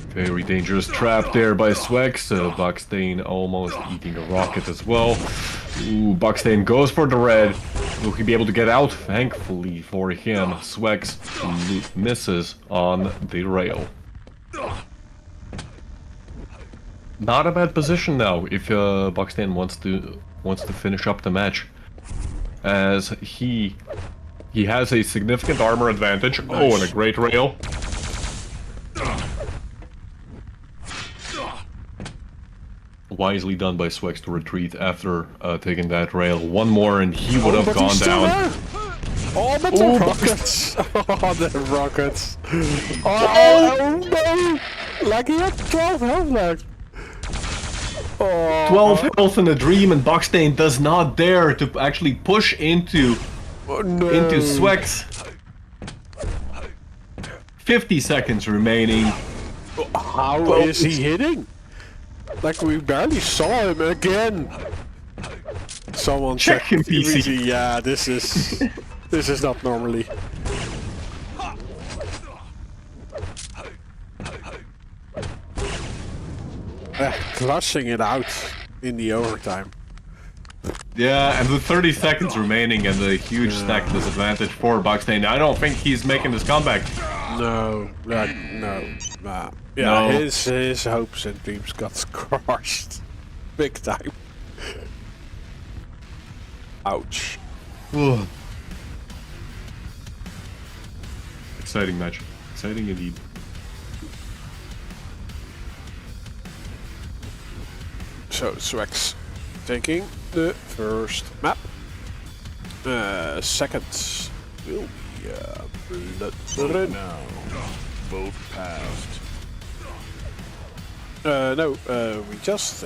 Very dangerous trap there by Swax. Boxane almost eating a rocket as well. Ooh, Boxane goes for the red. Will he be able to get out? Thankfully for him, Swax misses on the rail. Not a bad position now if Boxane wants to finish up the match, as he has a significant armor advantage. Oh, and a great rail. Wisely done by Swax to retreat after taking that rail. One more and he would have gone down. Oh, but the rockets! Oh, the rockets! Oh, no! Like he had 12 health left. Oh, 12 health in a dream, and Boxane does not dare to actually push into Swax. 50 seconds remaining. How is he hitting? Like we barely saw him again. Someone Check him, PC. PC. Yeah, this is not normally. Clutching it out in the overtime. Yeah, and with 30 seconds remaining and the huge stack disadvantage for Boxane, I don't think he's making this comeback. No, no. Yeah, No. his hopes and dreams got crushed. Big time. Ouch. Exciting match. Exciting indeed. So, Swax taking the first map. Second will be Vote Blood. now. Vote passed. No, we just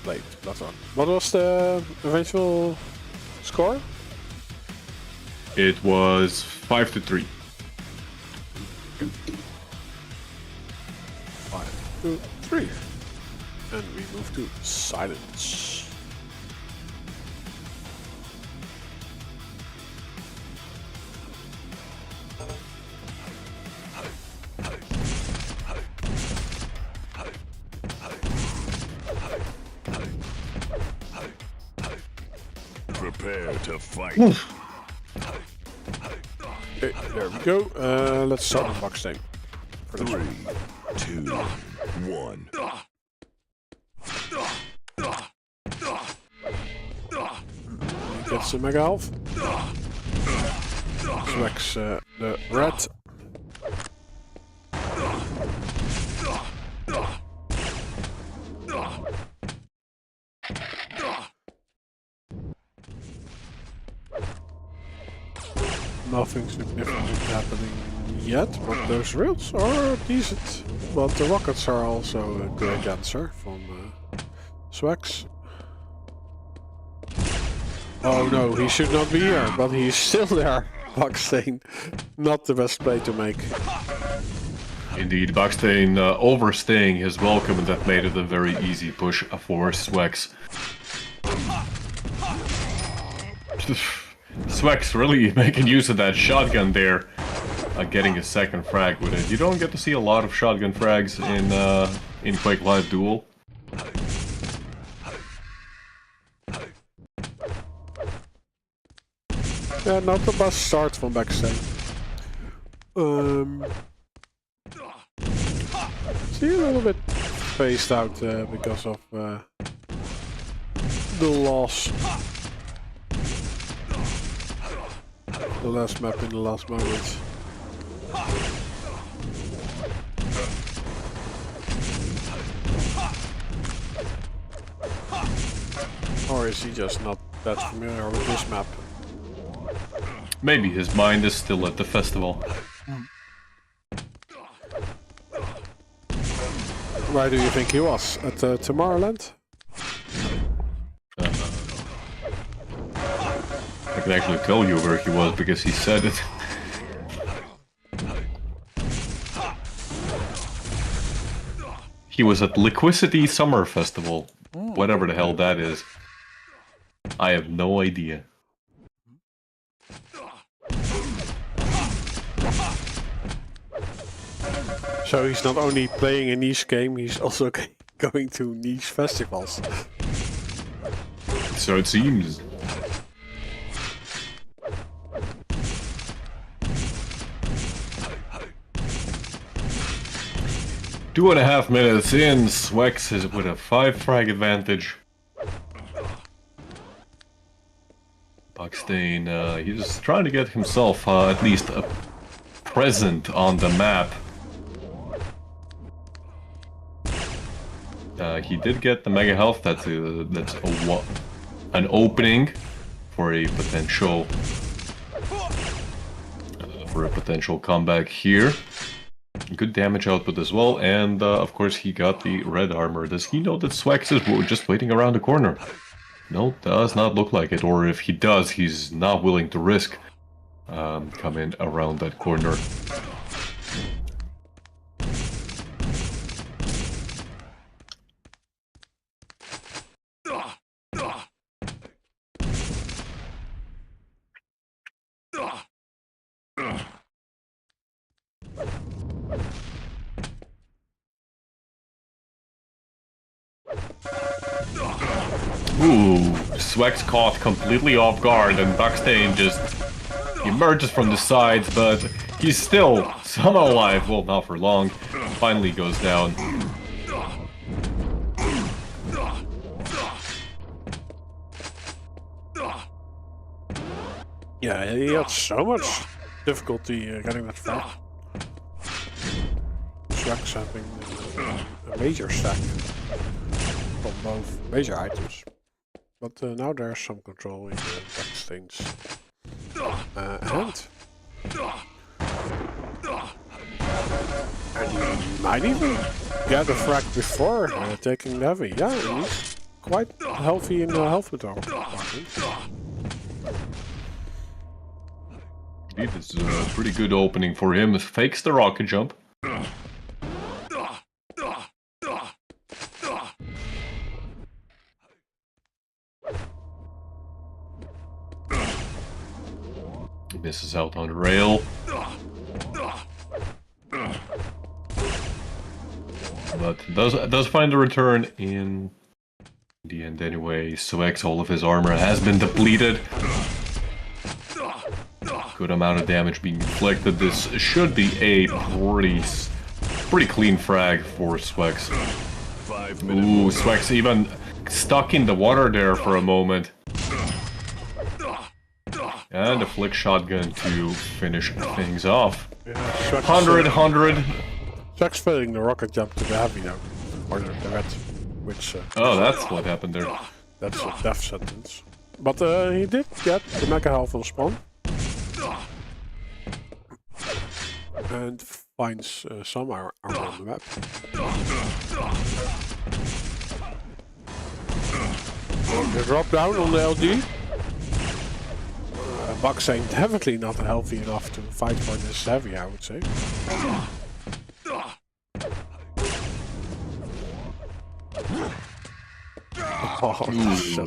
played Bloodrun. What was the eventual score? It was 5-3. 5, 2, 3. And we move to silence. Prepare to fight. Okay, there we go. Let's start with Boxane. 3, 2, 1. Gets the mega health. Swax the red. Nothing significant happening yet, but those rails are decent. But the rockets are also a great answer from Swax. Oh no, he should not be here, but he's still there. Boxane, not the best play to make. Indeed, Boxane overstaying his welcome, and that made it a very easy push for Swax. Swax really making use of that shotgun there, getting a second frag with it. You don't get to see a lot of shotgun frags in Quake Live Duel. Yeah, not the best start from Boxane. See, a little bit phased out because of the loss. The last map in the last moment. Or is he just not that familiar with this map? Maybe his mind is still at the festival. Where do you think he was? At Tomorrowland? I can actually tell you where he was because he said it. He was at Liquidity Summer Festival. Whatever the hell that is. I have no idea. So he's not only playing a niche game, he's also going to niche festivals. So it seems. Two and a half minutes in, Swax is with a 5 frag advantage. Boxane, he's trying to get himself at least a present on the map. He did get the mega health. That's an opening for a potential for a potential comeback here. Good damage output as well, and of course he got the red armor. Does he know that Swax is just waiting around the corner? No, does not look like it, or if he does, he's not willing to risk coming around that corner. Ooh, Swax caught completely off guard, and Boxane just emerges from the sides, but he's still somehow alive. Well, not for long. Finally goes down. Yeah, he had so much difficulty getting that frag. Swax having a major stack from both major items. But now there's some control in the Boxane's hand. And he might even get a frag before taking the heavy. Yeah, he's quite healthy in the health department. Indeed, this is a pretty good opening for him. Fakes the rocket jump. Misses out on the rail. But does find a return in the end anyway. Swax, all of his armor has been depleted. Good amount of damage being inflicted. This should be a pretty clean frag for Swax. Ooh, Swax even stuck in the water there for a moment. And a flick shotgun to finish things off. Yeah, 100. Swax failing the rocket jump to the heavy now. Or the red. Which, oh, that's what happened there. That's a death sentence. But he did get the mega health on spawn. And finds some armor on the map. The drop down on the LG. Boxane definitely not healthy enough to fight for this heavy, I would say.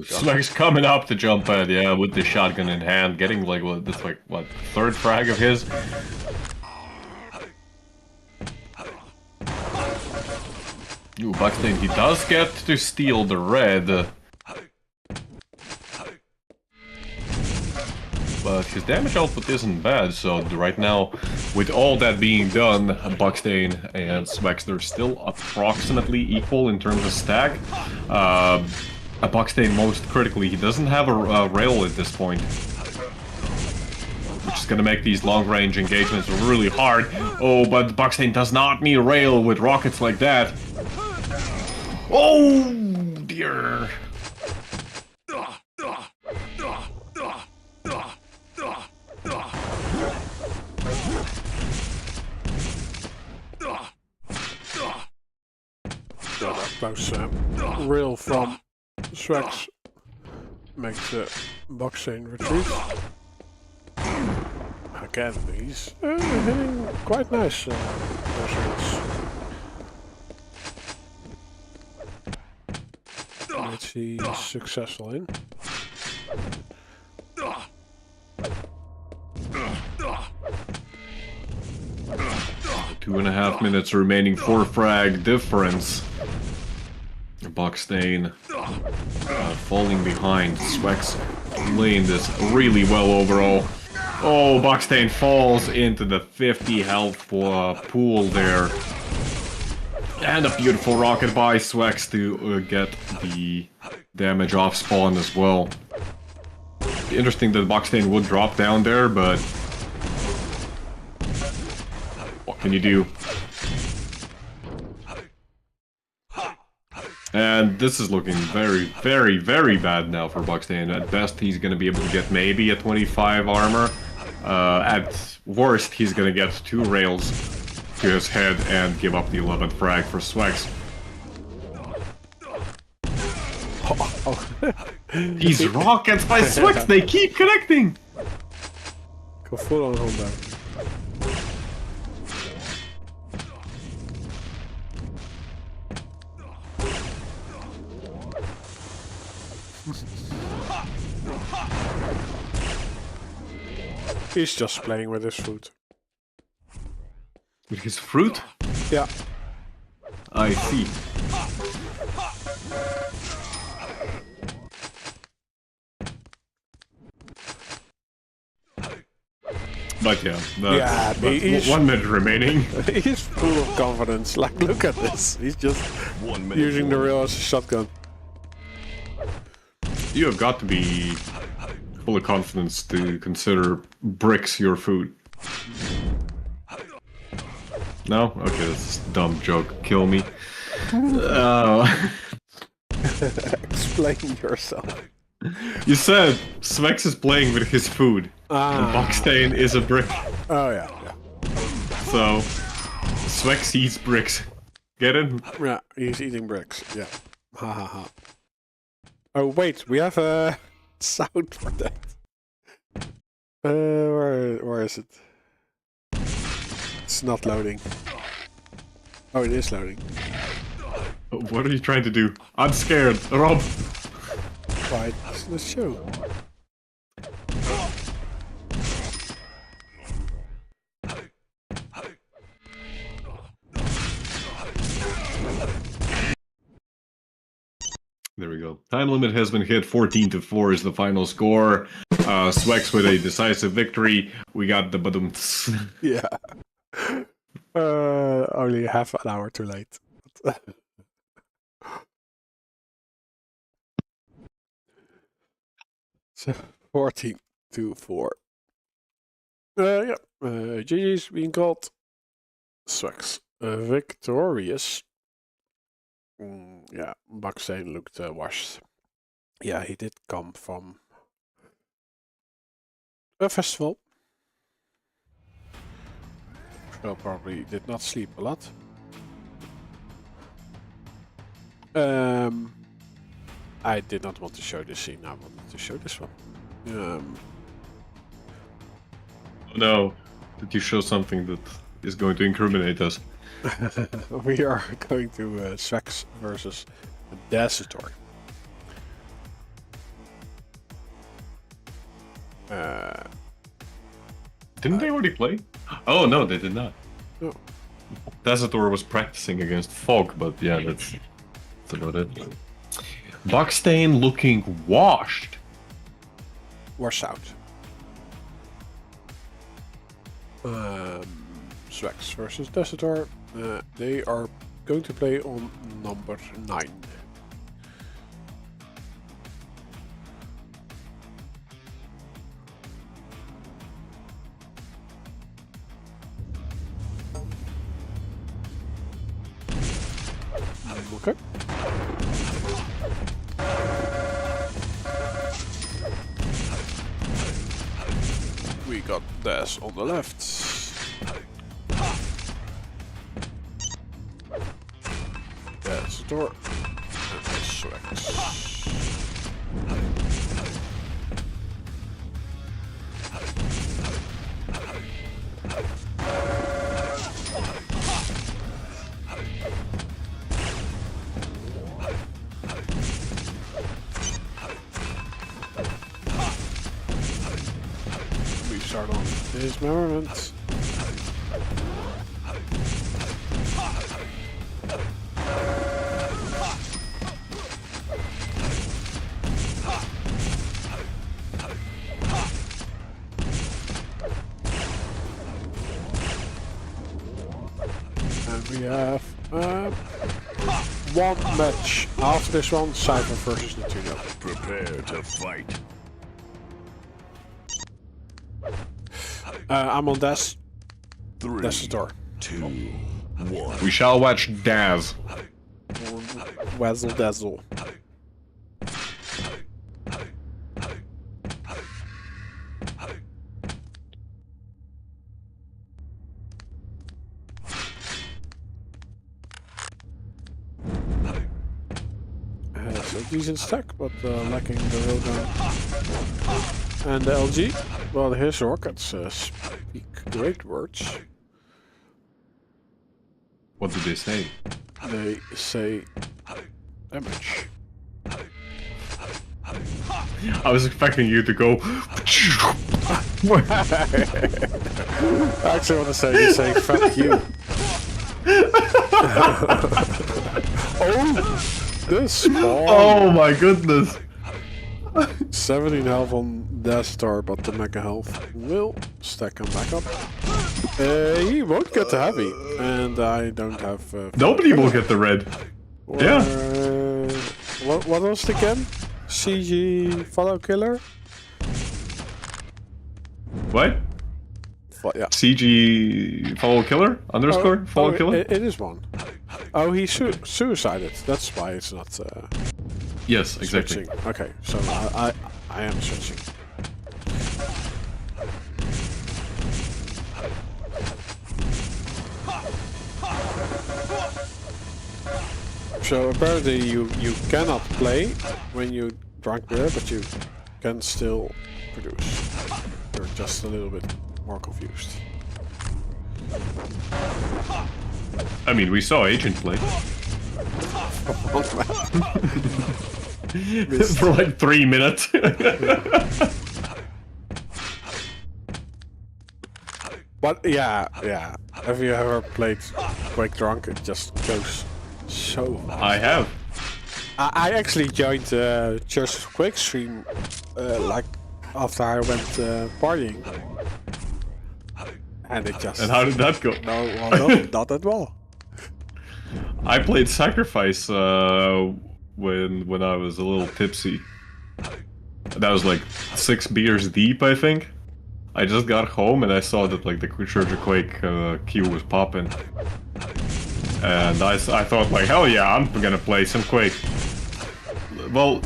Swax coming up to jump at, yeah, with the shotgun in hand, getting like what, third frag of his. Ooh, Boxane, he does get to steal the red. But his damage output isn't bad, so right now, with all that being done, Boxane and Swax, they're still approximately equal in terms of stack. Boxane, most critically, he doesn't have a rail at this point, which is going to make these long-range engagements really hard. Oh, but Boxane does not need a rail with rockets like that. Oh, dear. Close rail from Swax makes Boxane retreat. Again, he's hitting quite nice those rails. Which he's successful in. 2.5 minutes remaining for frag difference. Boxane falling behind. Swax playing this really well overall. Oh, Boxane falls into the 50 health pool there. And a beautiful rocket by Swax to get the damage off spawn as well. Interesting that Boxane would drop down there, but what can you do? And this is looking very, very, very bad now for Boxane. At best, he's going to be able to get maybe a 25 armor. At worst, he's gonna get 2 rails to his head and give up the 11th frag for Swax. These rockets by Swax, they keep connecting! Go full on Honda. He's just playing with his fruit. With his fruit? Yeah. I see. But yeah, he's 1 minute remaining. He's full of confidence. Like, look at this. He's just 1 minute. using the rail as a shotgun. You have got to be full of confidence to consider bricks your food. No? Okay, that's a dumb joke. Kill me. Explain yourself. You said Swax is playing with his food. And Boxane is a brick. Oh yeah. So, Swax eats bricks. Get it? Yeah, he's eating bricks. Yeah. Ha ha ha. Oh wait, we have a sound for that. Where is it? It's not loading. Oh, it is loading. What are you trying to do? I'm scared. Rob! Right, let's show. There we go. Time limit has been hit. 14-4 is the final score. Swax with a decisive victory. We got the badumts. Yeah. Only half an hour too late. So 14-4. Yeah. GG's being called. Swax victorious. Yeah, Boxane looked washed. Yeah, he did come from a festival. So probably did not sleep a lot. I did not want to show this scene. I wanted to show this one. No. Did you show something that is going to incriminate us? We are going to Swax versus Desiator. Didn't they already play? Oh no, they did not. No. Desiator was practicing against Fog, but yeah, that's about it. Boxane looking washed. Wash out. Swax versus Desiator. They are going to play on number 9. Okay. We got Des on the left. Desiator. And Swax. We start on this moment. And we have one match after this one, Cipher versus Nutrino. Prepare to fight. I'm on Des. 3, Desiator. 2, 1. We shall watch Daz. Wazzle dazzle. a decent stack, but lacking the railgun. And the LG, well, his rockets speak great words. What did they say? They say damage. I was expecting you to go. I actually want to say fuck you. Oh, this spawn. Oh my goodness. 17 health on Desiator, but the mega health will stack him back up. He won't get the heavy, and I don't have. Nobody will get the red. Yeah. What was it again? CG follow killer? What? Yeah. CG follow killer underscore follow killer? It is one. Oh, he suicided. That's why it's not. Yes, exactly. Switching. Okay, so I am switching. So apparently you cannot play when you drink beer, but you can still produce. You're just a little bit more confused. I mean, we saw Agent play. For like 3 minutes. But yeah. Have you ever played Quake Drunk? It just goes so fast. I have. I actually joined Church Quake stream like after I went partying. And it just... And how did that go? No, well, not that well. I played Sacrifice when I was a little tipsy. That was like 6 beers deep, I think. I just got home and I saw that like the Church of Quake queue was popping. And I thought like, hell yeah, I'm gonna play some Quake. Well,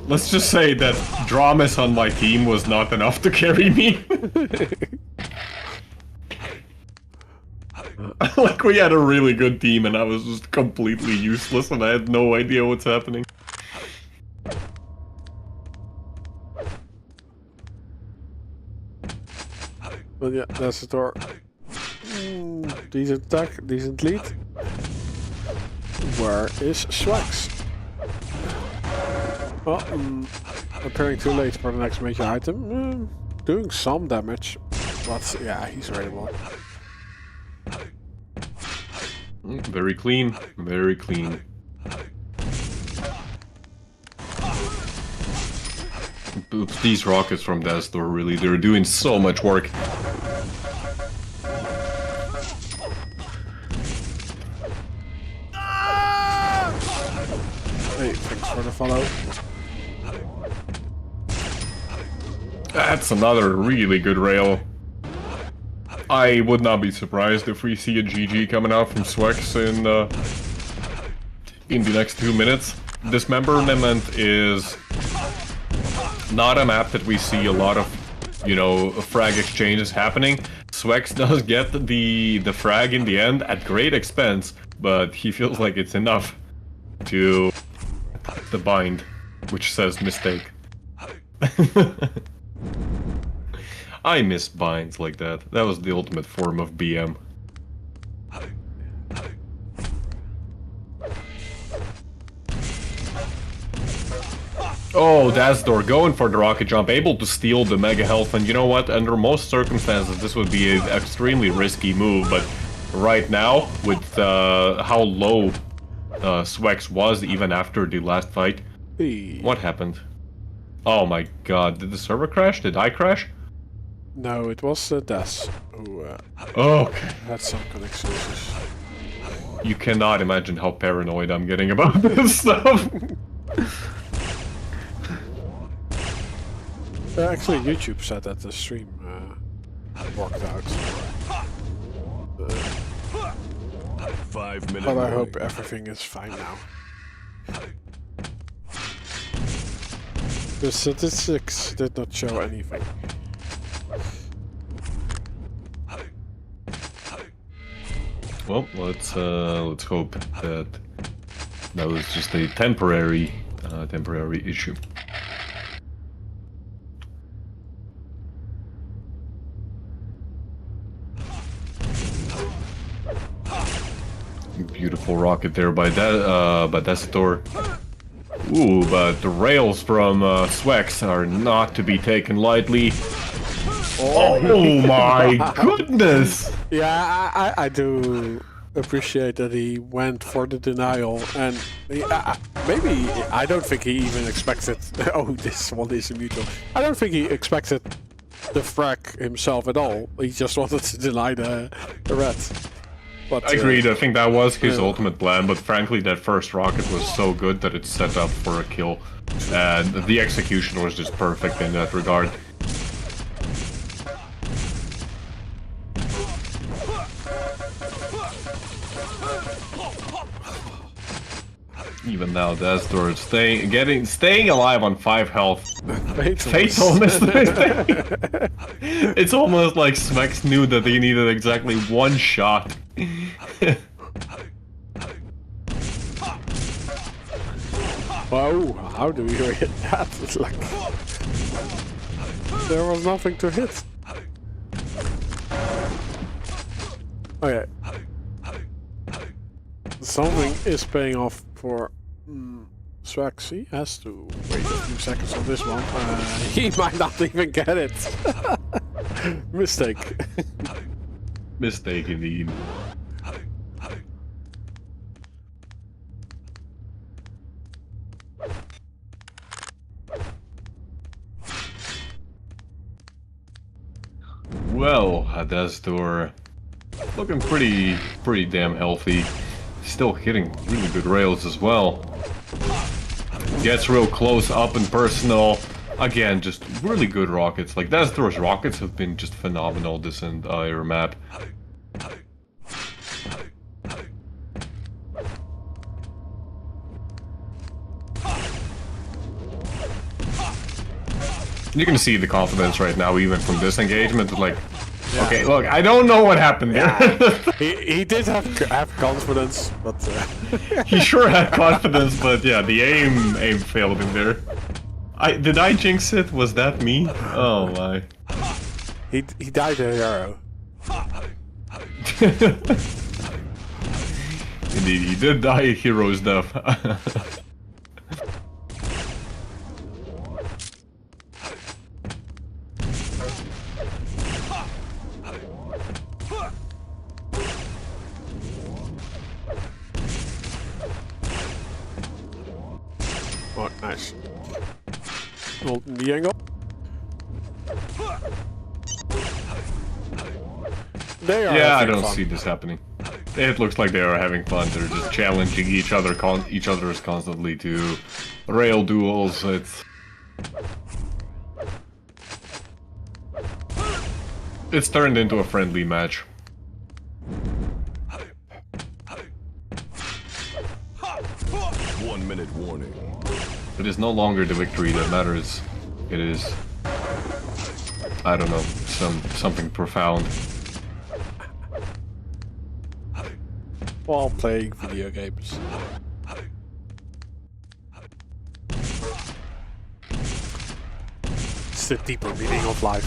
let's just say that Dramas on my team was not enough to carry me. Like, we had a really good team and I was just completely useless and I had no idea what's happening. But yeah, that's the door. Decent attack, decent lead. Where is Swax? Well, appearing too late for the next major item. Doing some damage, but yeah, he's raidable. Very clean, very clean. These rockets from Desiator, really, they're doing so much work. Hey, thanks for the follow. That's another really good rail. I would not be surprised if we see a GG coming out from Swax in the next 2 minutes. Dismemberment is not a map that we see a lot of, you know, frag exchanges happening. Swax does get the frag in the end at great expense, but he feels like it's enough to the bind, which says mistake. I miss binds like that. That was the ultimate form of BM. Oh, Desiator going for the rocket jump, able to steal the mega health, and you know what? Under most circumstances, this would be an extremely risky move, but right now, with how low Swax was even after the last fight, what happened? Oh my god, did the server crash? Did I crash? No, it was Des who had some connection issues. You cannot imagine how paranoid I'm getting about this stuff. Actually, YouTube said that the stream worked out. 5 minutes. But I hope everything is fine now. The statistics did not show anything. Well, let's hope that That was just a temporary issue. Beautiful rocket there by Desiator. Ooh, but the rails from Swax are not to be taken lightly. Oh my goodness! Yeah, I do appreciate that he went for the denial, and maybe I don't think he even expected. Oh, this one is a mutual. I don't think he expected the frag himself at all. He just wanted to deny the red. But, Agreed, I think that was his ultimate plan, but frankly that first rocket was so good that it set up for a kill. And the execution was just perfect in that regard. Even now, Desiator is staying alive on 5 health. Fatal mistake. It's almost like Swax knew that he needed exactly 1 shot. Wow, how do you hit that? It's like there was nothing to hit. Okay. Something is paying off for Swax. He has to wait a few seconds on this one. He might not even get it. Mistake. Mistake indeed. Well, Desiator looking pretty damn healthy. Still hitting really good rails as well. Gets real close up and personal. Again, just really good rockets. Like Desiator's rockets have been just phenomenal this entire map. You can see the confidence right now, even from this engagement. Like, yeah. Okay, look, I don't know what happened there. Yeah. he did have confidence, but he sure had confidence, but yeah, the aim failed him there. Did I jinx it? Was that me? Oh my. He died a hero. Indeed, he did die a hero's death. Oh, nice. Holding the angle. Yeah, I don't see this happening. It looks like they are having fun. They're just challenging each other constantly to rail duels. It's turned into a friendly match. Minute warning. It is no longer the victory that matters. It is, I don't know, something profound. While playing video games. It's the deeper meaning of life.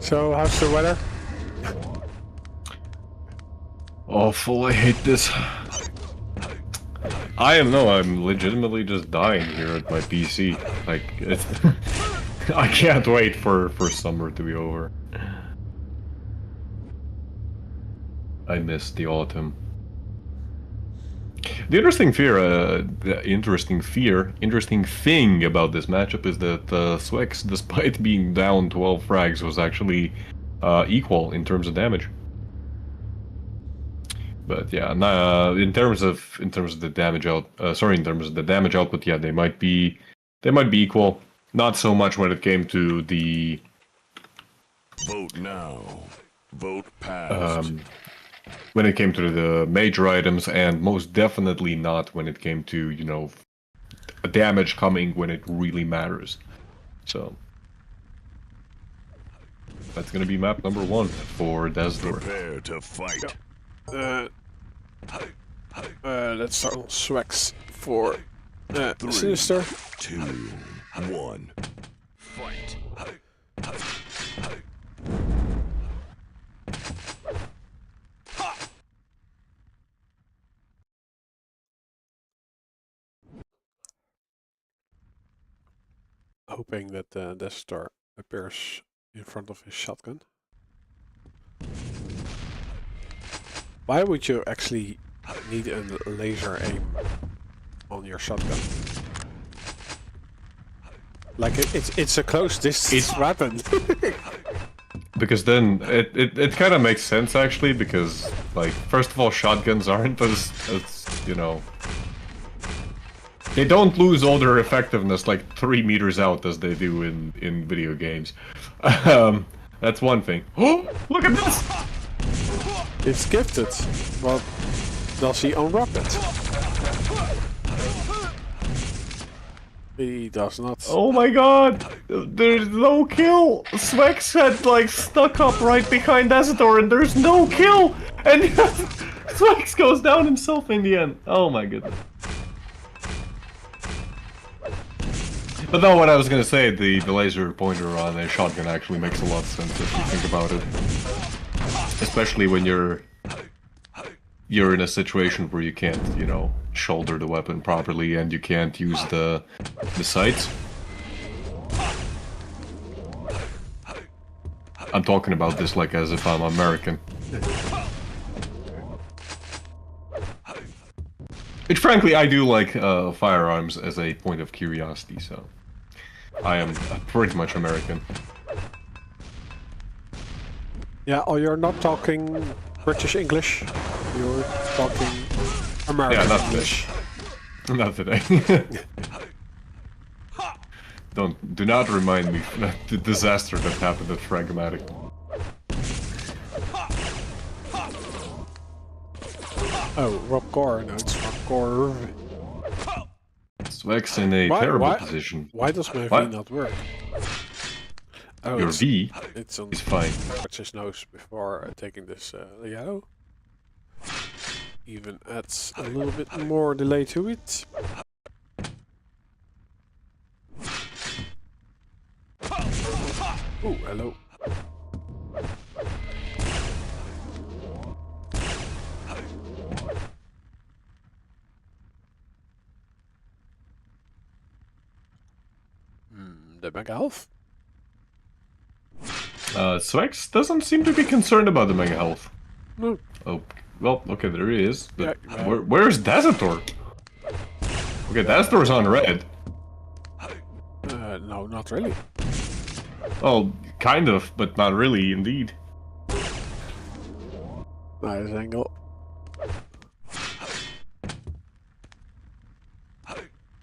So, how's the weather? Awful, I hate this. I'm legitimately just dying here at my PC. Like, it's... I can't wait for summer to be over. I miss the autumn. The interesting thing about this matchup is that Swax, despite being down 12 frags, was actually equal in terms of damage. But yeah, in terms of the damage output, yeah, they might be equal. Not so much when it came to the Vote now. Vote passed. when it came to the major items, and most definitely not when it came to, you know, damage coming when it really matters. So that's gonna be map number 1 for Desiator. Prepare to fight. Let's start on Swax for Sinister. 2, 1. Fight. Hoping that Desiator appears in front of his shotgun. Why would you actually need a laser aim on your shotgun? Like it's a close distance weapon. Because then it kind of makes sense actually, because like first of all, shotguns aren't as you know, they don't lose all their effectiveness like 3 meters out as they do in video games. That's one thing. Oh, look at this! It's gifted. Well, does he unwrap it? He does not. Oh my god! There's no kill! Swax had like stuck up right behind Desiator and there's no kill! And Swax goes down himself in the end. Oh my goodness. But no, what I was gonna say, the laser pointer on a shotgun actually makes a lot of sense if you think about it. Especially when you're in a situation where you can't, you know, shoulder the weapon properly and you can't use the sights. I'm talking about this like as if I'm American. Which frankly I do like firearms as a point of curiosity, so I am pretty much American. Yeah, oh, you're not talking British English. You're talking American English. Not today. Do not remind me of the disaster that happened at Fragmatic. Oh, Rob Gore. No, it's Rob Gore. Swax in a terrible position. Why does my What? V not work? Oh, Your V it's on is fine. touch his nose before taking this yellow. Even adds a little bit more delay to it. Oh, hello. The mega health? Swax doesn't seem to be concerned about the mega health. No. Oh, well, okay, there he is. But Yeah, where's Desiator? Okay, Desiator's on red. No, not really. Well, kind of, but not really, indeed. Nice angle.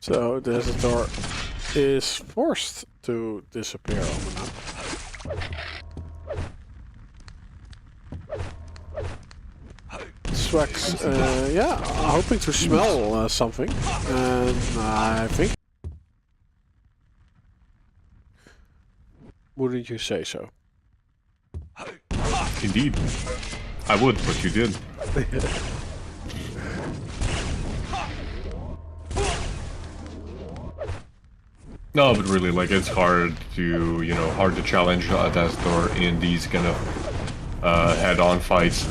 So, Desiator is forced to disappear on the map. Swax, yeah, hoping to smell something, and I think... Wouldn't you say so? Indeed. I would, but you did. No, but really, like, it's hard to, you know, hard to challenge Desiator in these kind of head-on fights.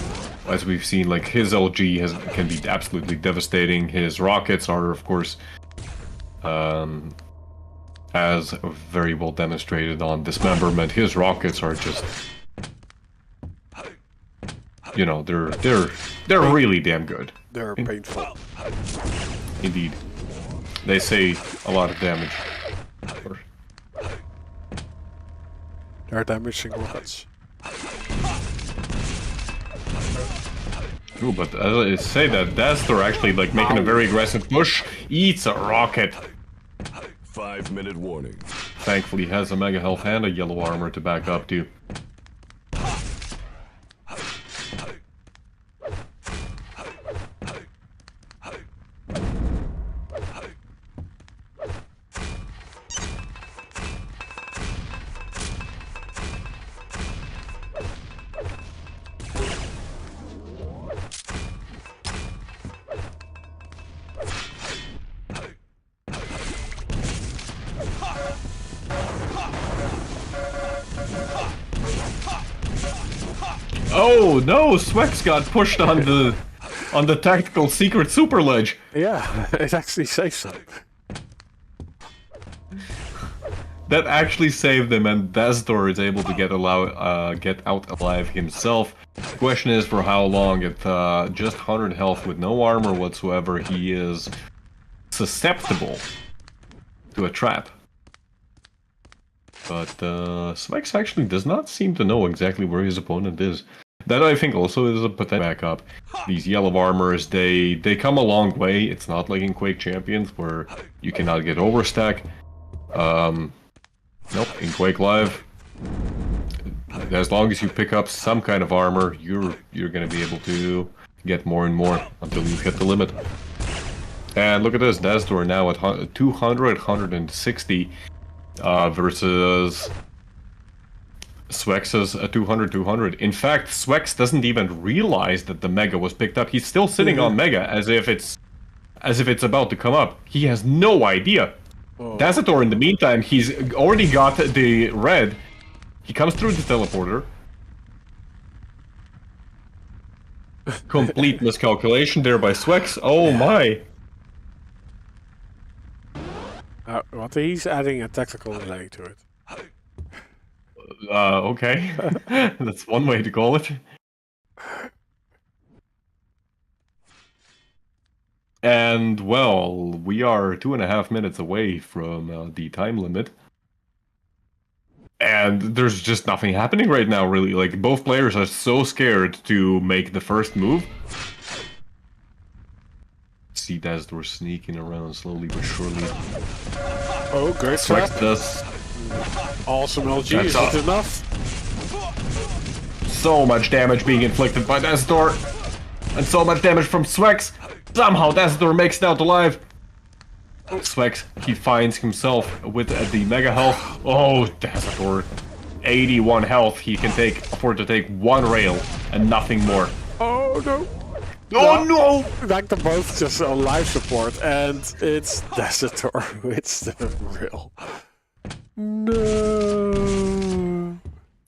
As we've seen, like, his LG can be absolutely devastating. His rockets are, of course, as very well demonstrated on Dismemberment. His rockets are just, you know, they're really damn good. They're painful. Indeed. They say a lot of damage. They're damaging rockets. Ooh, but as I say that, Desiator actually, like, making a very aggressive push, eats a rocket. 5-minute warning. thankfully has a mega health and a yellow armor to back up too. Oh no, Swax got pushed on the tactical secret super ledge. Yeah, it actually saves some. That actually saved him, and Desiator is able to get out alive himself. Question is for how long. At just 100 health with no armor whatsoever, he is susceptible to a trap. But Swax actually does not seem to know exactly where his opponent is. That I think also is a potential backup. These yellow armors, they come a long way. It's not like in Quake Champions where you cannot get overstack. Nope, in Quake Live, as long as you pick up some kind of armor, you're gonna be able to get more and more until you hit the limit. And look at this, Desiator now at 200, 160 versus Swax's 200, 200. In fact, Swax doesn't even realize that the Mega was picked up. He's still sitting on Mega as if it's about to come up. He has no idea. Desiator, in the meantime, he's already got the red. He comes through the teleporter. Complete miscalculation there by Swax. Oh my. What he's adding a tactical delay to it. Okay. That's one way to call it. And, well, we are 2.5 minutes away from the time limit. And there's just nothing happening right now, really. Like, both players are so scared to make the first move. See Desiator sneaking around slowly but surely. Oh, great trap. Swax does Awesome LG, is it enough? so much damage being inflicted by Desiator. And so much damage from Swax. Somehow Desiator makes it out alive. Swax, he finds himself with the mega health. Oh, Desiator. 81 health. He can afford to take one rail and nothing more. Oh no! Oh no! Like they're both just on life support, and it's Desiator who hits the rail. No.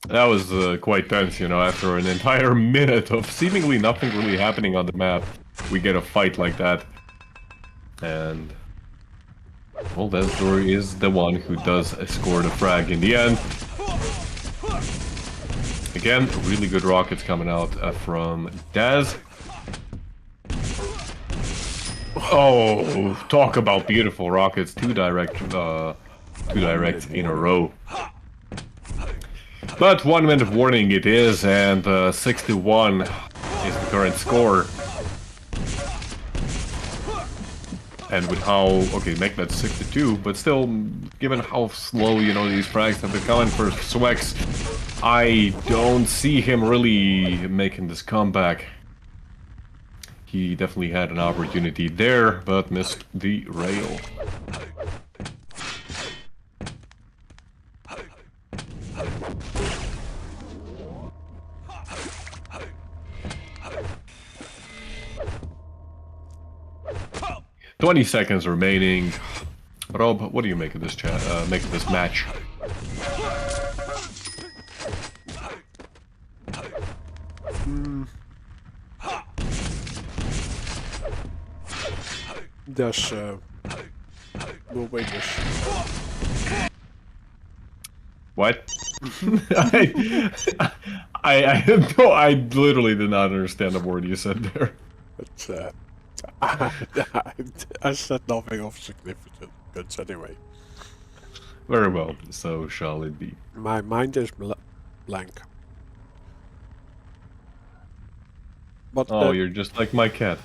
That was quite tense, you know, after an entire minute of seemingly nothing really happening on the map. We get a fight like that. And well, Desiator is the one who does score the frag in the end. Again, really good rockets coming out from Dez. Oh, talk about beautiful rockets. Two direct in a row. But 1 minute warning it is, and 6-1 is the current score. And with how, okay, make that 6-2, but still, given how slow, you know, these frags have been coming for Swax, I don't see him really making this comeback. He definitely had an opportunity there, but missed the rail. "20 seconds remaining. Rob, what do you make of this match? Dus we'll wait this. What? I literally did not understand the word you said there. But I said nothing of significance anyway. Very well, so shall it be. My mind is blank. But Oh, you're just like my cat.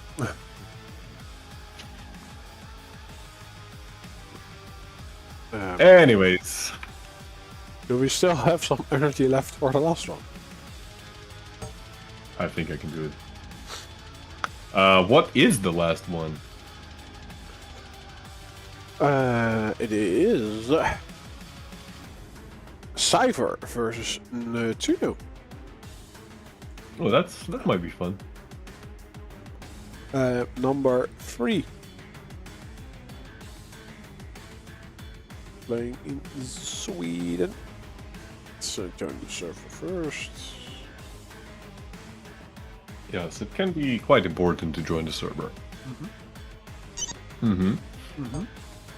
Anyways. Do we still have some energy left for the last one? I think I can do it. What is the last one? It is Cipher versus Nutrino. Oh, that might be fun. Number 3. Playing in Sweden. So join the server first. Yes, it can be quite important to join the server.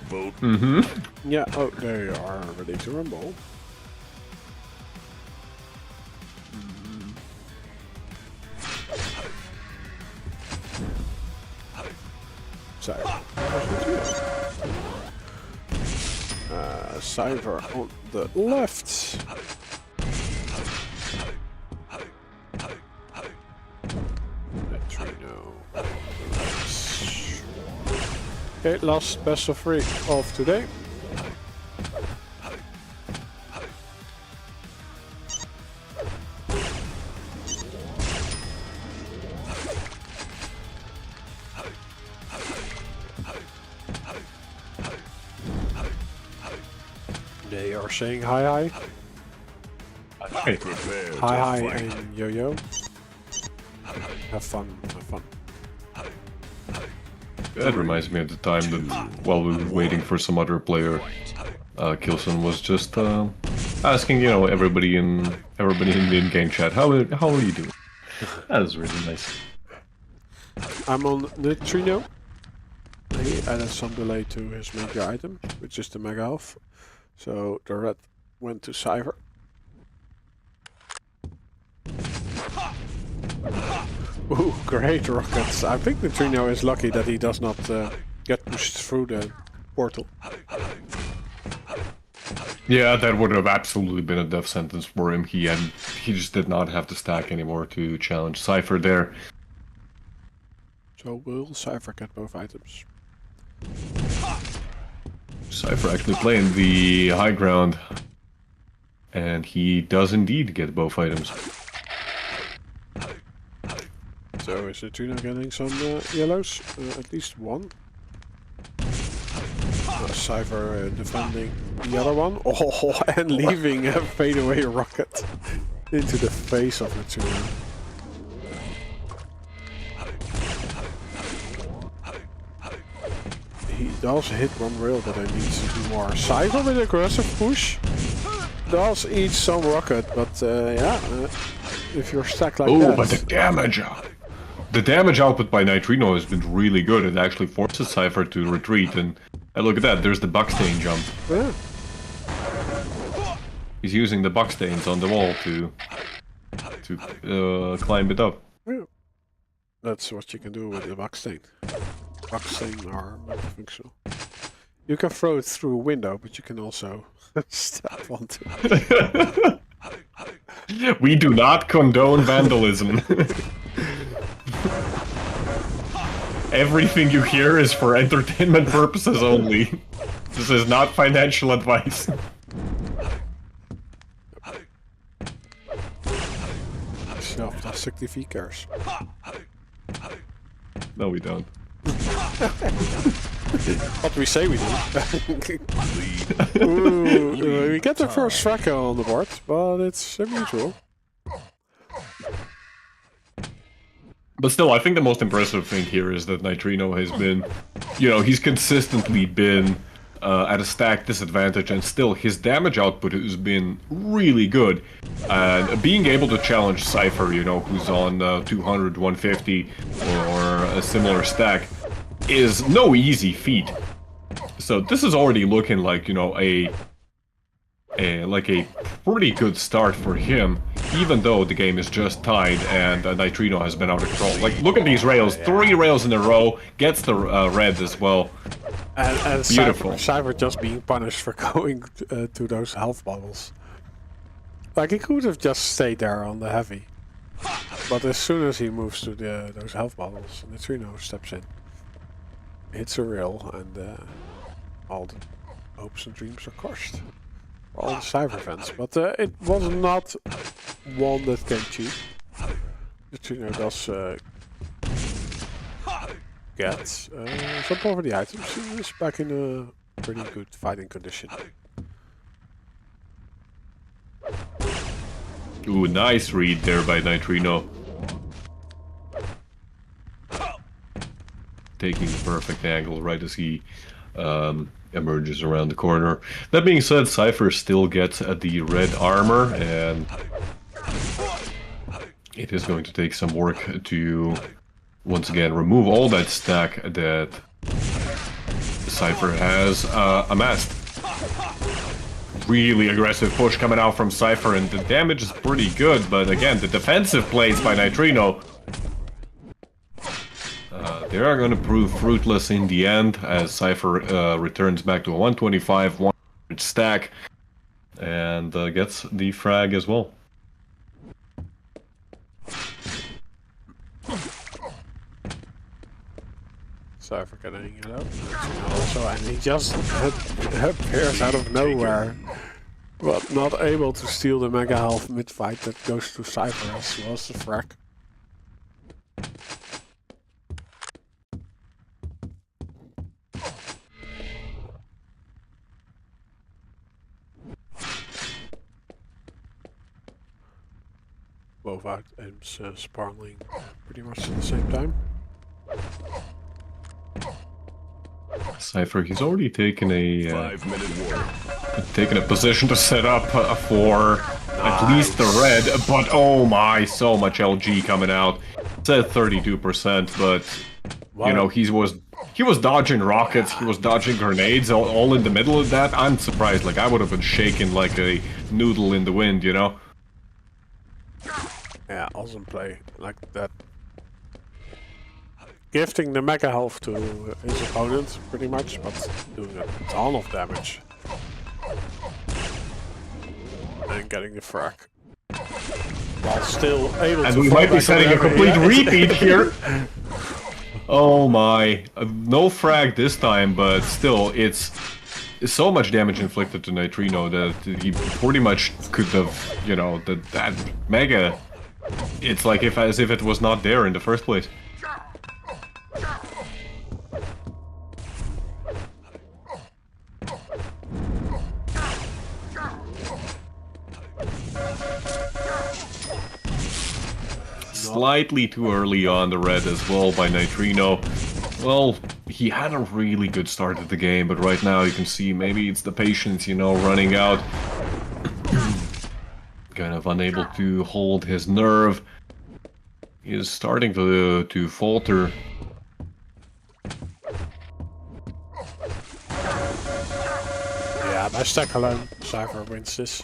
Vote. Yeah, oh, there you are, ready to rumble. Cipher on the left. Nutrino. Okay, last best of 3 of today. They are saying hi. Hey. Prepare to Hi fight. and yo. Have fun. That reminds me of the time that while we were waiting for some other player, Kilson was just asking, you know, everybody in the in-game chat, how are you doing? That was really nice. I'm on Nutrino. He added some delay to his major item, which is the Mega Health. So the red went to Cipher. Ooh, great rockets. I think Nutrino is lucky that he does not get pushed through the portal. Yeah, that would have absolutely been a death sentence for him. He just did not have the stack anymore to challenge Cipher there. So will Cipher get both items? Cipher actually playing the high ground, and he does indeed get both items. So is Nutrino getting some yellows? At least one. Cipher defending the other one. Oh, and leaving a fadeaway rocket into the face of Nutrino. He does hit one rail, but I need to do more. Cipher with aggressive push does eat some rocket, but if you're stacked like that. Oh, but the damage! The damage output by Nutrino has been really good. It actually forces Cipher to retreat, and look at that, there's the Boxane jump. Yeah. He's using the Boxanes on the wall to climb it up. Yeah. That's what you can do with the Boxane. Boxane are multifunctional. You can throw it through a window, but you can also step onto it. We do not condone vandalism. Everything you hear is for entertainment purposes only. This is not financial advice. Self-plastic TV cars. No, we don't. What we say we do. Ooh, we get the first tracker on the board, but it's unusual. But still, I think the most impressive thing here is that Nutrino has been, you know, he's consistently been at a stack disadvantage, and still his damage output has been really good. And being able to challenge Cipher, you know, who's on 200, 150, or a similar stack, is no easy feat. So this is already looking like, you know, a pretty good start for him, even though the game is just tied and Nutrino has been out of control. Like, look at these rails, 3 rails in a row, gets the red as well. And Beautiful. Cipher just being punished for going to those health bottles. Like, he could have just stayed there on the heavy. But as soon as he moves to those health bottles, Nutrino steps in. Hits a rail and all the hopes and dreams are crushed. For all the Cipher fans, but it was not one that came cheap. Nutrino does get some poverty items. He is back in a pretty good fighting condition. Ooh, nice read there by Nutrino. Taking the perfect angle right as he emerges around the corner. That being said, Cipher still gets the red armor, and it is going to take some work to once again remove all that stack that Cipher has amassed. Really aggressive push coming out from Cipher, and the damage is pretty good, but again, the defensive plays by Nutrino, they are going to prove fruitless in the end, as Cipher returns back to a 125, 100 stack, and gets the frag as well. Cipher getting it out. Also, and he just appears out of nowhere. But not able to steal the mega health mid-fight that goes to Cipher as well as the frag. Both items spawning pretty much at the same time. Cipher, he's already taken a 5-minute warning. taken a position to set up for at least the red, but oh my, so much LG coming out. It's at 32%, but you know, he was dodging rockets, he was dodging grenades, all in the middle of that. I'm surprised, like I would have been shaking like a noodle in the wind, you know? Yeah, awesome play like that. Gifting the mega health to his opponent, pretty much, but doing a ton of damage. And getting the frag. While still able to... And we might be setting a complete repeat here. Oh my. No frag this time, but still, it's so much damage inflicted to Nutrino that he pretty much could have, you know, that mega... It's like as if it was not there in the first place. Slightly too early on the red as well by Nutrino. Well, he had a really good start of the game, but right now you can see maybe it's the patience, you know, running out. Kind of unable to hold his nerve. He is starting to falter. Yeah, by stack alone, Cipher wins this.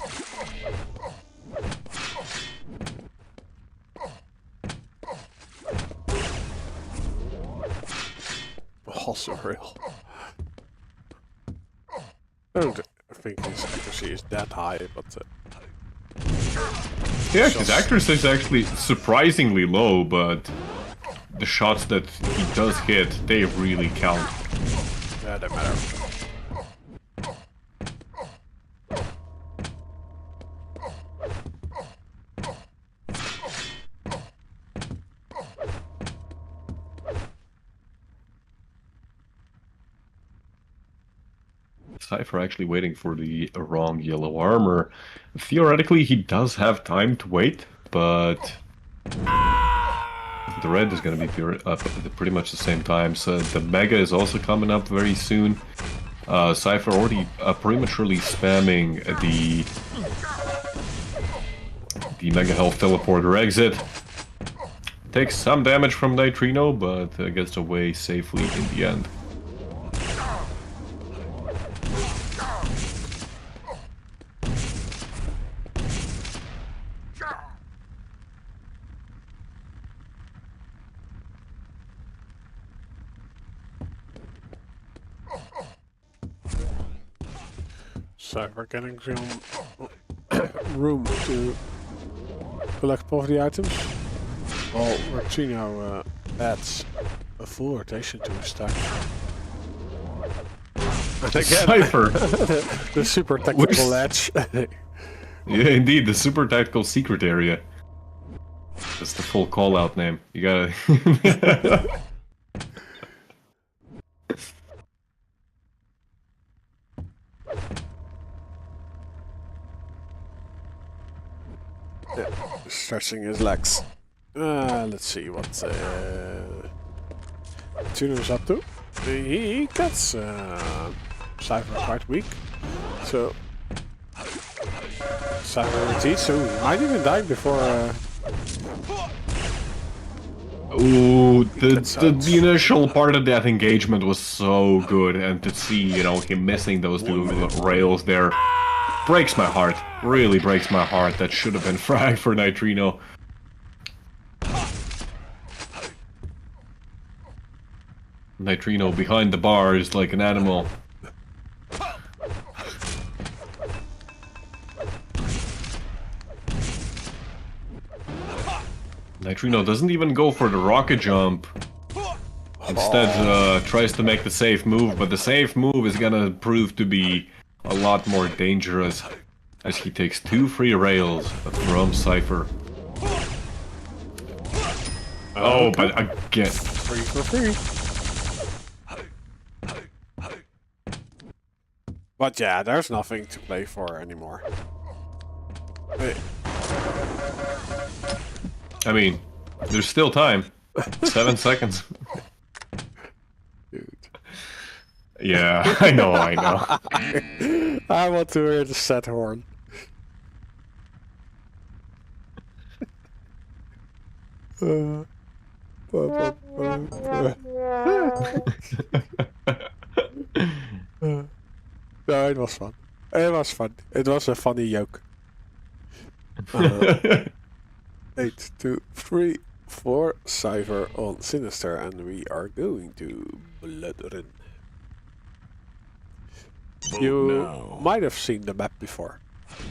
Also real. I don't think his accuracy is that high, but... yeah, his accuracy is actually surprisingly low, but the shots that he does hit, they really count. Yeah, they matter. Cipher actually waiting for the wrong yellow armor. Theoretically, he does have time to wait, but the red is going to be up at pretty much the same time. So the mega is also coming up very soon. Cipher already prematurely spamming the mega health teleporter exit. Takes some damage from Nutrino, but gets away safely in the end. Cipher getting some room to collect poverty items. While Nutrino adds a full rotation to his stack. Cipher. The super technical edge. Yeah, indeed, the super tactical secret area. That's the full call-out name. You gotta... Stretching his legs. Let's see what Tuner's up to. He gets Cipher quite weak, so Cipher retreats, so he might even die before. Ooh, the initial part of that engagement was so good, and to see, you know, him missing those two rails there breaks my heart. Really breaks my heart. That should have been frag for Nutrino. Nutrino behind the bars like an animal. Nutrino doesn't even go for the rocket jump. Instead, tries to make the safe move, but the safe move is gonna prove to be a lot more dangerous as he takes 2 free rails from Cipher. Oh, but again. Free for free. But yeah, there's nothing to play for anymore. I mean, there's still time. 7 seconds. Dude. Yeah, I know. I want to hear the set horn. No, it was fun. It was fun. It was a funny joke. 8, 2, 3, 4, Cipher on Sinister, and we are going to Blood Run. You might have seen the map before.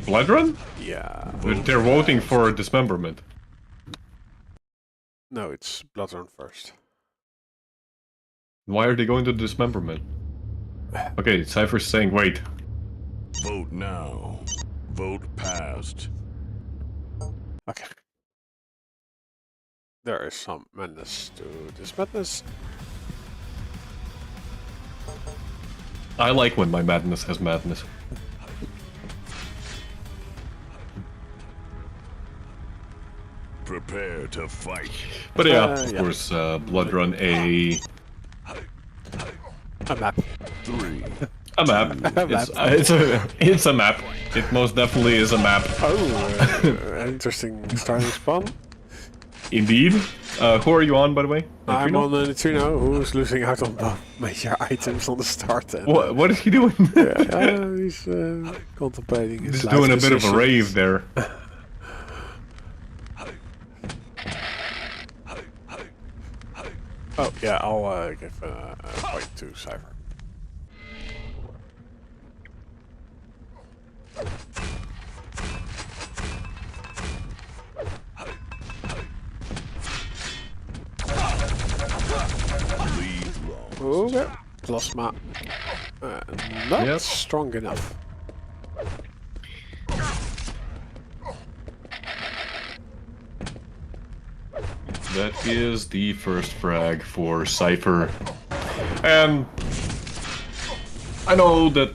Blood Run? Yeah. They're voting for dismemberment. No, it's Blood Run first. Why are they going to dismemberment? Okay, Cipher's saying wait. Vote now. Vote passed. Okay. There is some madness to this madness. I like when my madness has madness. Prepare to fight. But yeah, yeah. of course, Blood Run a map. 3. a map. It's a map. It most definitely is a map. Oh, interesting starting spawn. Indeed. Who are you on, by the way? I'm Nutrino? on the Nutrino, who's losing out on both major items on the start. And, What is he doing? he's contemplating his He's life doing a bit of a decisions. rave there. Oh, yeah, I'll give a point to Cipher. Okay, plasma. Not strong enough. That is the first frag for Cipher. And I know that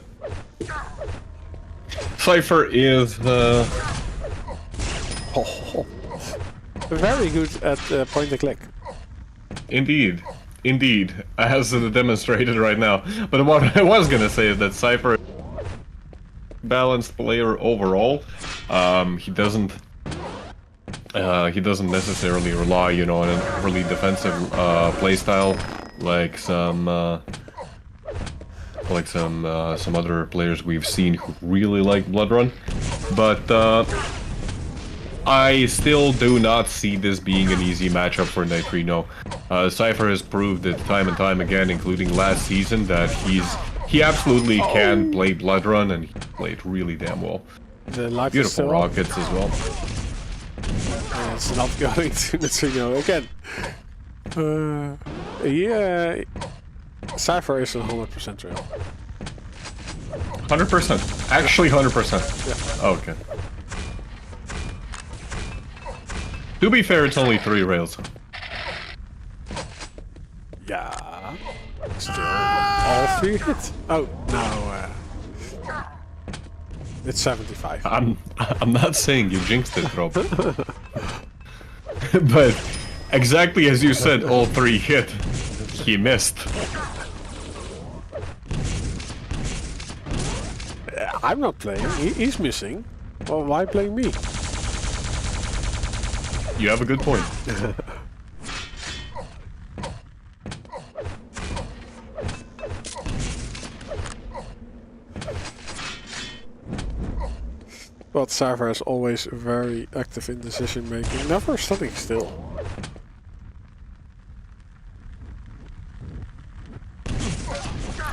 Cipher is very good at point and click. Indeed, as demonstrated right now. But what I was gonna say is that Cipher is a balanced player overall. He doesn't necessarily rely, you know, on a really defensive playstyle like some other players we've seen who really like Blood Run. But I still do not see this being an easy matchup for Nutrino. Cipher has proved it time and time again, including last season, that he absolutely can play Blood Run, and he played really damn well. The light Beautiful is still rockets as well. and it's not going to Nutrino again. Yeah, Cipher is 100% real. 100%. Actually, 100%. Yeah. Okay. To be fair, it's only 3 rails. Yeah. Still all 3 hit. Oh no. It's 75. I'm not saying you jinxed it, Rob. But exactly as you said, all 3 hit. He missed. I'm not playing. He's missing. Well, why blame me? You have a good point. But Cipher is always very active in decision making, never standing still.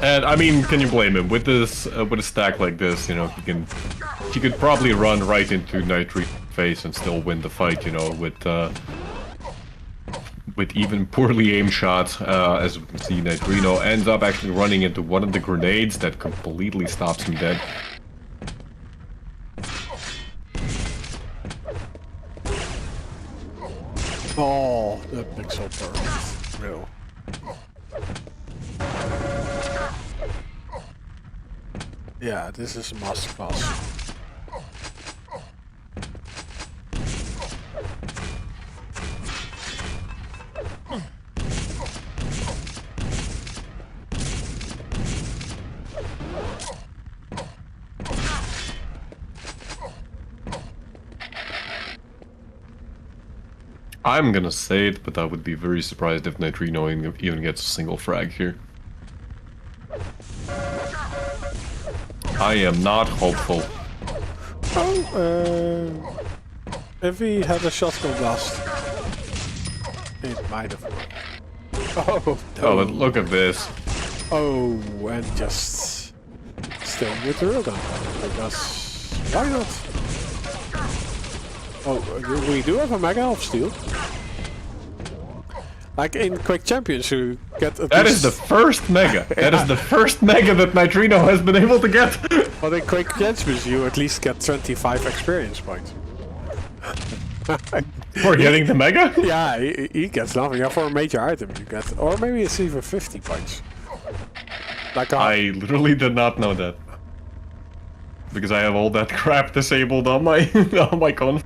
And I mean, can you blame him with this? With a stack like this, you know, he could probably run right into Nitrino's face and still win the fight, you know, with even poorly aimed shots. As we can see, Nutrino ends up actually running into one of the grenades that completely stops him dead. Oh, that pixel perfect. Real. Yeah, this is a must pass. I'm gonna say it, but I would be very surprised if Nutrino even gets a single frag here. I am not hopeful. Oh, if he had a shotgun blast, it might have worked. Oh, no. Oh, but look at this. Oh, and just still with the railgun, because why not? Oh, we do have a mega elf steal. Like in QUAKE Champions, you get at That least... is the first mega. That is the first mega that Nutrino has been able to get. But in QUAKE Champions, you at least get 25 experience points. For getting the mega? Yeah, he gets nothing. Yeah, for a major item you get, or maybe it's even 50 points. Like I literally did not know that. Because I have all that crap disabled on my on my conf.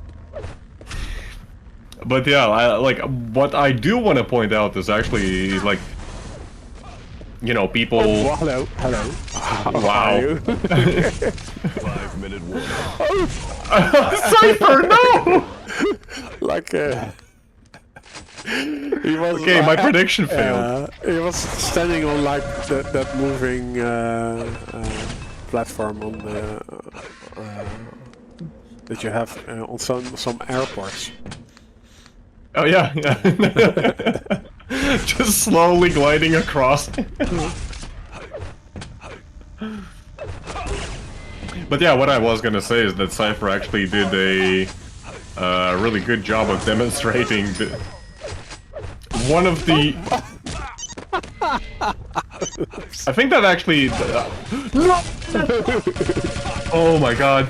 But yeah, like what I do want to point out is actually like, you know, people. Oh, hello, hello. Wow. 5-minute warning. Cipher, no! Like he was. Okay, my prediction failed. He was standing on like that moving platform on the that you have on some airports. Oh yeah, yeah. Just slowly gliding across. But yeah, what I was gonna say is that Cipher actually did a really good job of demonstrating one of the. I think that actually. Oh my god.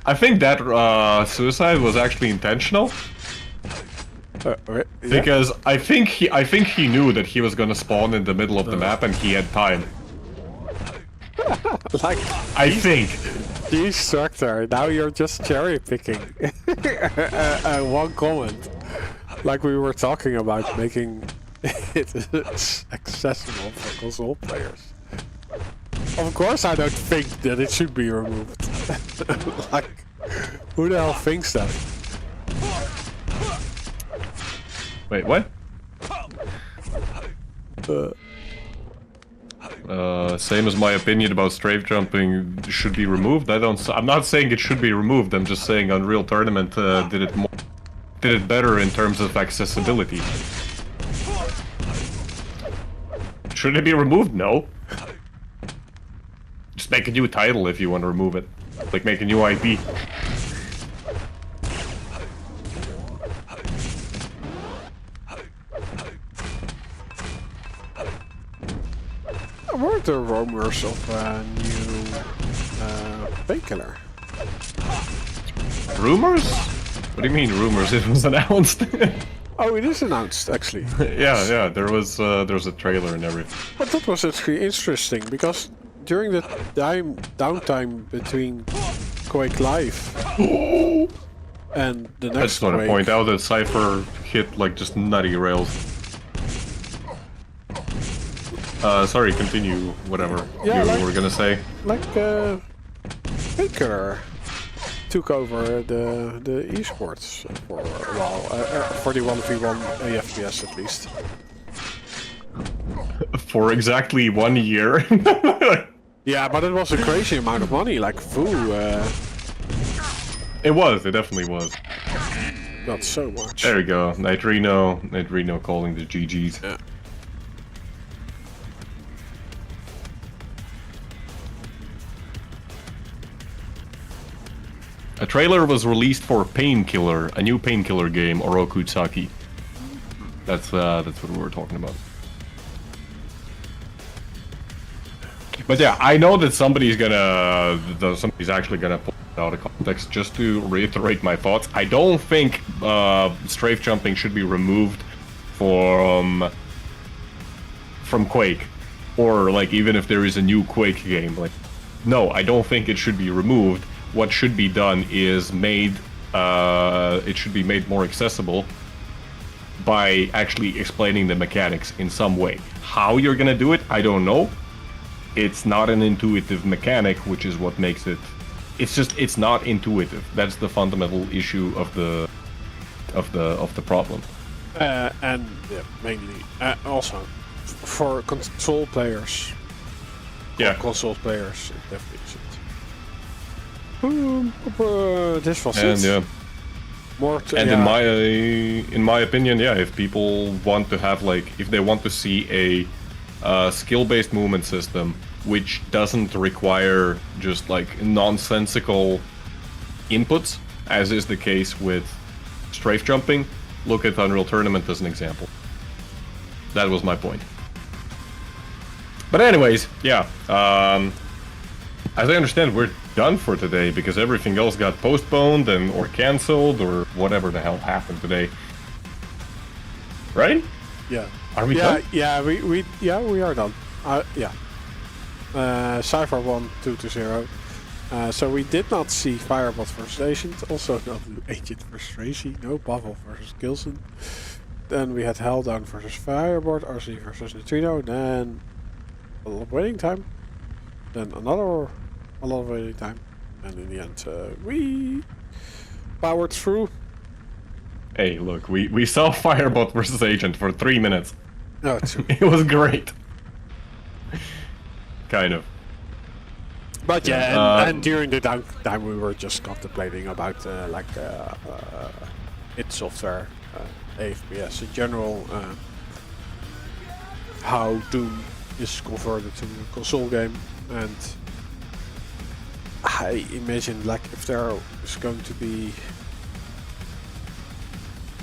I think that suicide was actually intentional. Yeah. Because I think he knew that he was gonna spawn in the middle of the map and he had time. Like I think. Destructor, now you're just cherry picking. One comment. Like we were talking about making it accessible for console players. Of course I don't think that it should be removed. Like, who the hell thinks that? Wait, what? Same as my opinion about strafe jumping should be removed. I'm not saying it should be removed. I'm just saying Unreal Tournament did it better in terms of accessibility. Should it be removed? No. Just make a new title if you want to remove it. Like make a new IP. the rumors of a new painkiller? Rumors? What do you mean rumors? It was announced. Oh, it is announced actually. yeah. There was a trailer and everything. But that was actually interesting because during the downtime between Quake Live and the next I just want to Quake, point out that Cipher hit like just nutty rails. Sorry, continue whatever Yeah, you like- were gonna say. like Painkiller took over the esports for a while, for the 1v1 FPS at least. For exactly 1 year. Yeah, but it was a crazy amount of money, like foo, It definitely was. not so much. There we go. Nutrino calling the GGs. Yeah. A trailer was released for Painkiller, a new Painkiller game, Orokutsaki. That's what we were talking about. But yeah, I know that somebody's actually gonna pull it out of context. Just to reiterate my thoughts, I don't think strafe jumping should be removed from Quake, or like even if there is a new Quake game. Like, no, I don't think it should be removed. What should be done is it should be made more accessible by actually explaining the mechanics in some way. How you're gonna do it, I don't know. It's not an intuitive mechanic, which is what makes it. It's not intuitive. That's the fundamental issue of the problem. And yeah, mainly also for console players. Yeah. Console players, it definitely isn't. This was And it. yeah. More to, And yeah. in my opinion, yeah, if people want to have if they want to see a skill-based movement system which doesn't require just nonsensical inputs, as is the case with strafe jumping, look at Unreal Tournament as an example. That was my point. But anyways, yeah, as I understand, we're done for today because everything else got postponed or cancelled or whatever the hell happened today. Right? Yeah. Are we done? Yeah, we are done. Yeah. Cipher won 2-0. So we did not see Firebot versus Agent, also no Agent versus Racy, no Pavel versus Gilson. Then we had Helldown versus Firebot, Arseny versus Nutrino, then a lot of waiting time. Then a lot of waiting time. And in the end, we powered through. Hey, look, we saw Firebot versus Agent for 3 minutes. No, it's true. It was great. Kind of. But yeah, and during the downtime we were just contemplating about id Software, FPS in general, how Doom is converted to a console game, and I imagine if there is going to be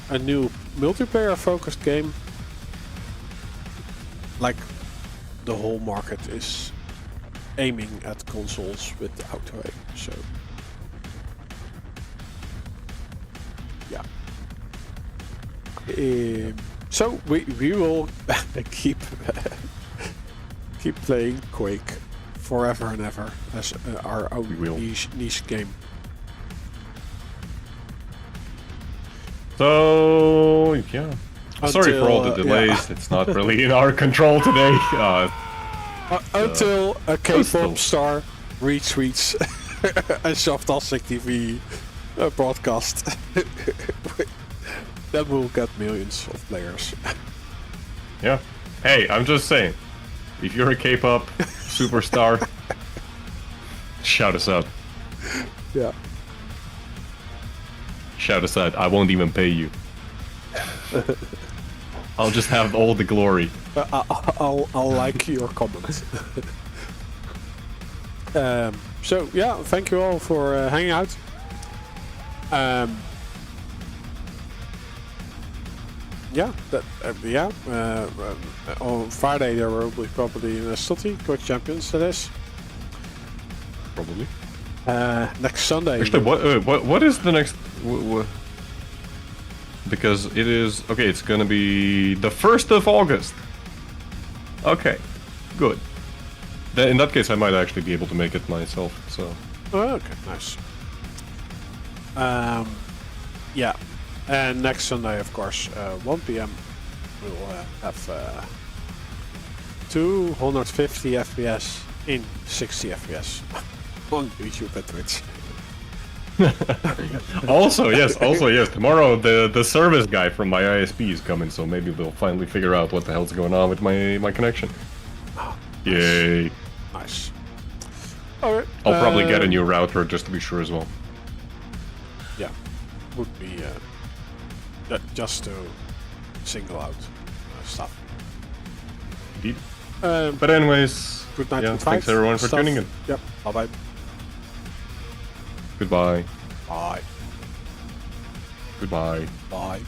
a new multiplayer focused game, the whole market is aiming at consoles with the auto aim, so yeah. So we will keep playing Quake forever and ever as our own niche game. So yeah. Sorry for all the delays. Yeah. It's not really in our control today. Until a K-pop still. star retweets a Shaftastic TV broadcast, then we'll get millions of players. Yeah. Hey, I'm just saying, if you're a K-pop superstar, shout us out. Yeah. Shout us out. I won't even pay you. I'll just have all the glory. I'll like your comments. So yeah, thank you all for hanging out. On Friday there will be probably in Sparty QUAKE Champions. That is Probably. next Sunday. Actually, what is the next? Because it is okay. It's gonna be the 1st of August. Okay, good. Then in that case, I might actually be able to make it myself. So. Oh, okay, nice. Yeah, and next Sunday, of course, 1 p.m. we'll have 250 FPS in 60 FPS on YouTube and Twitch. Also yes. Tomorrow the service guy from my ISP is coming, so maybe we'll finally figure out what the hell's going on with my connection. Oh, Yay! nice. All right. I'll probably get a new router just to be sure as well. Yeah, would be just to single out stuff. Indeed. But anyways, Good night. yeah, and thanks fight everyone for stuff. tuning in. Yep. Bye bye. Goodbye. Bye. Goodbye. Bye.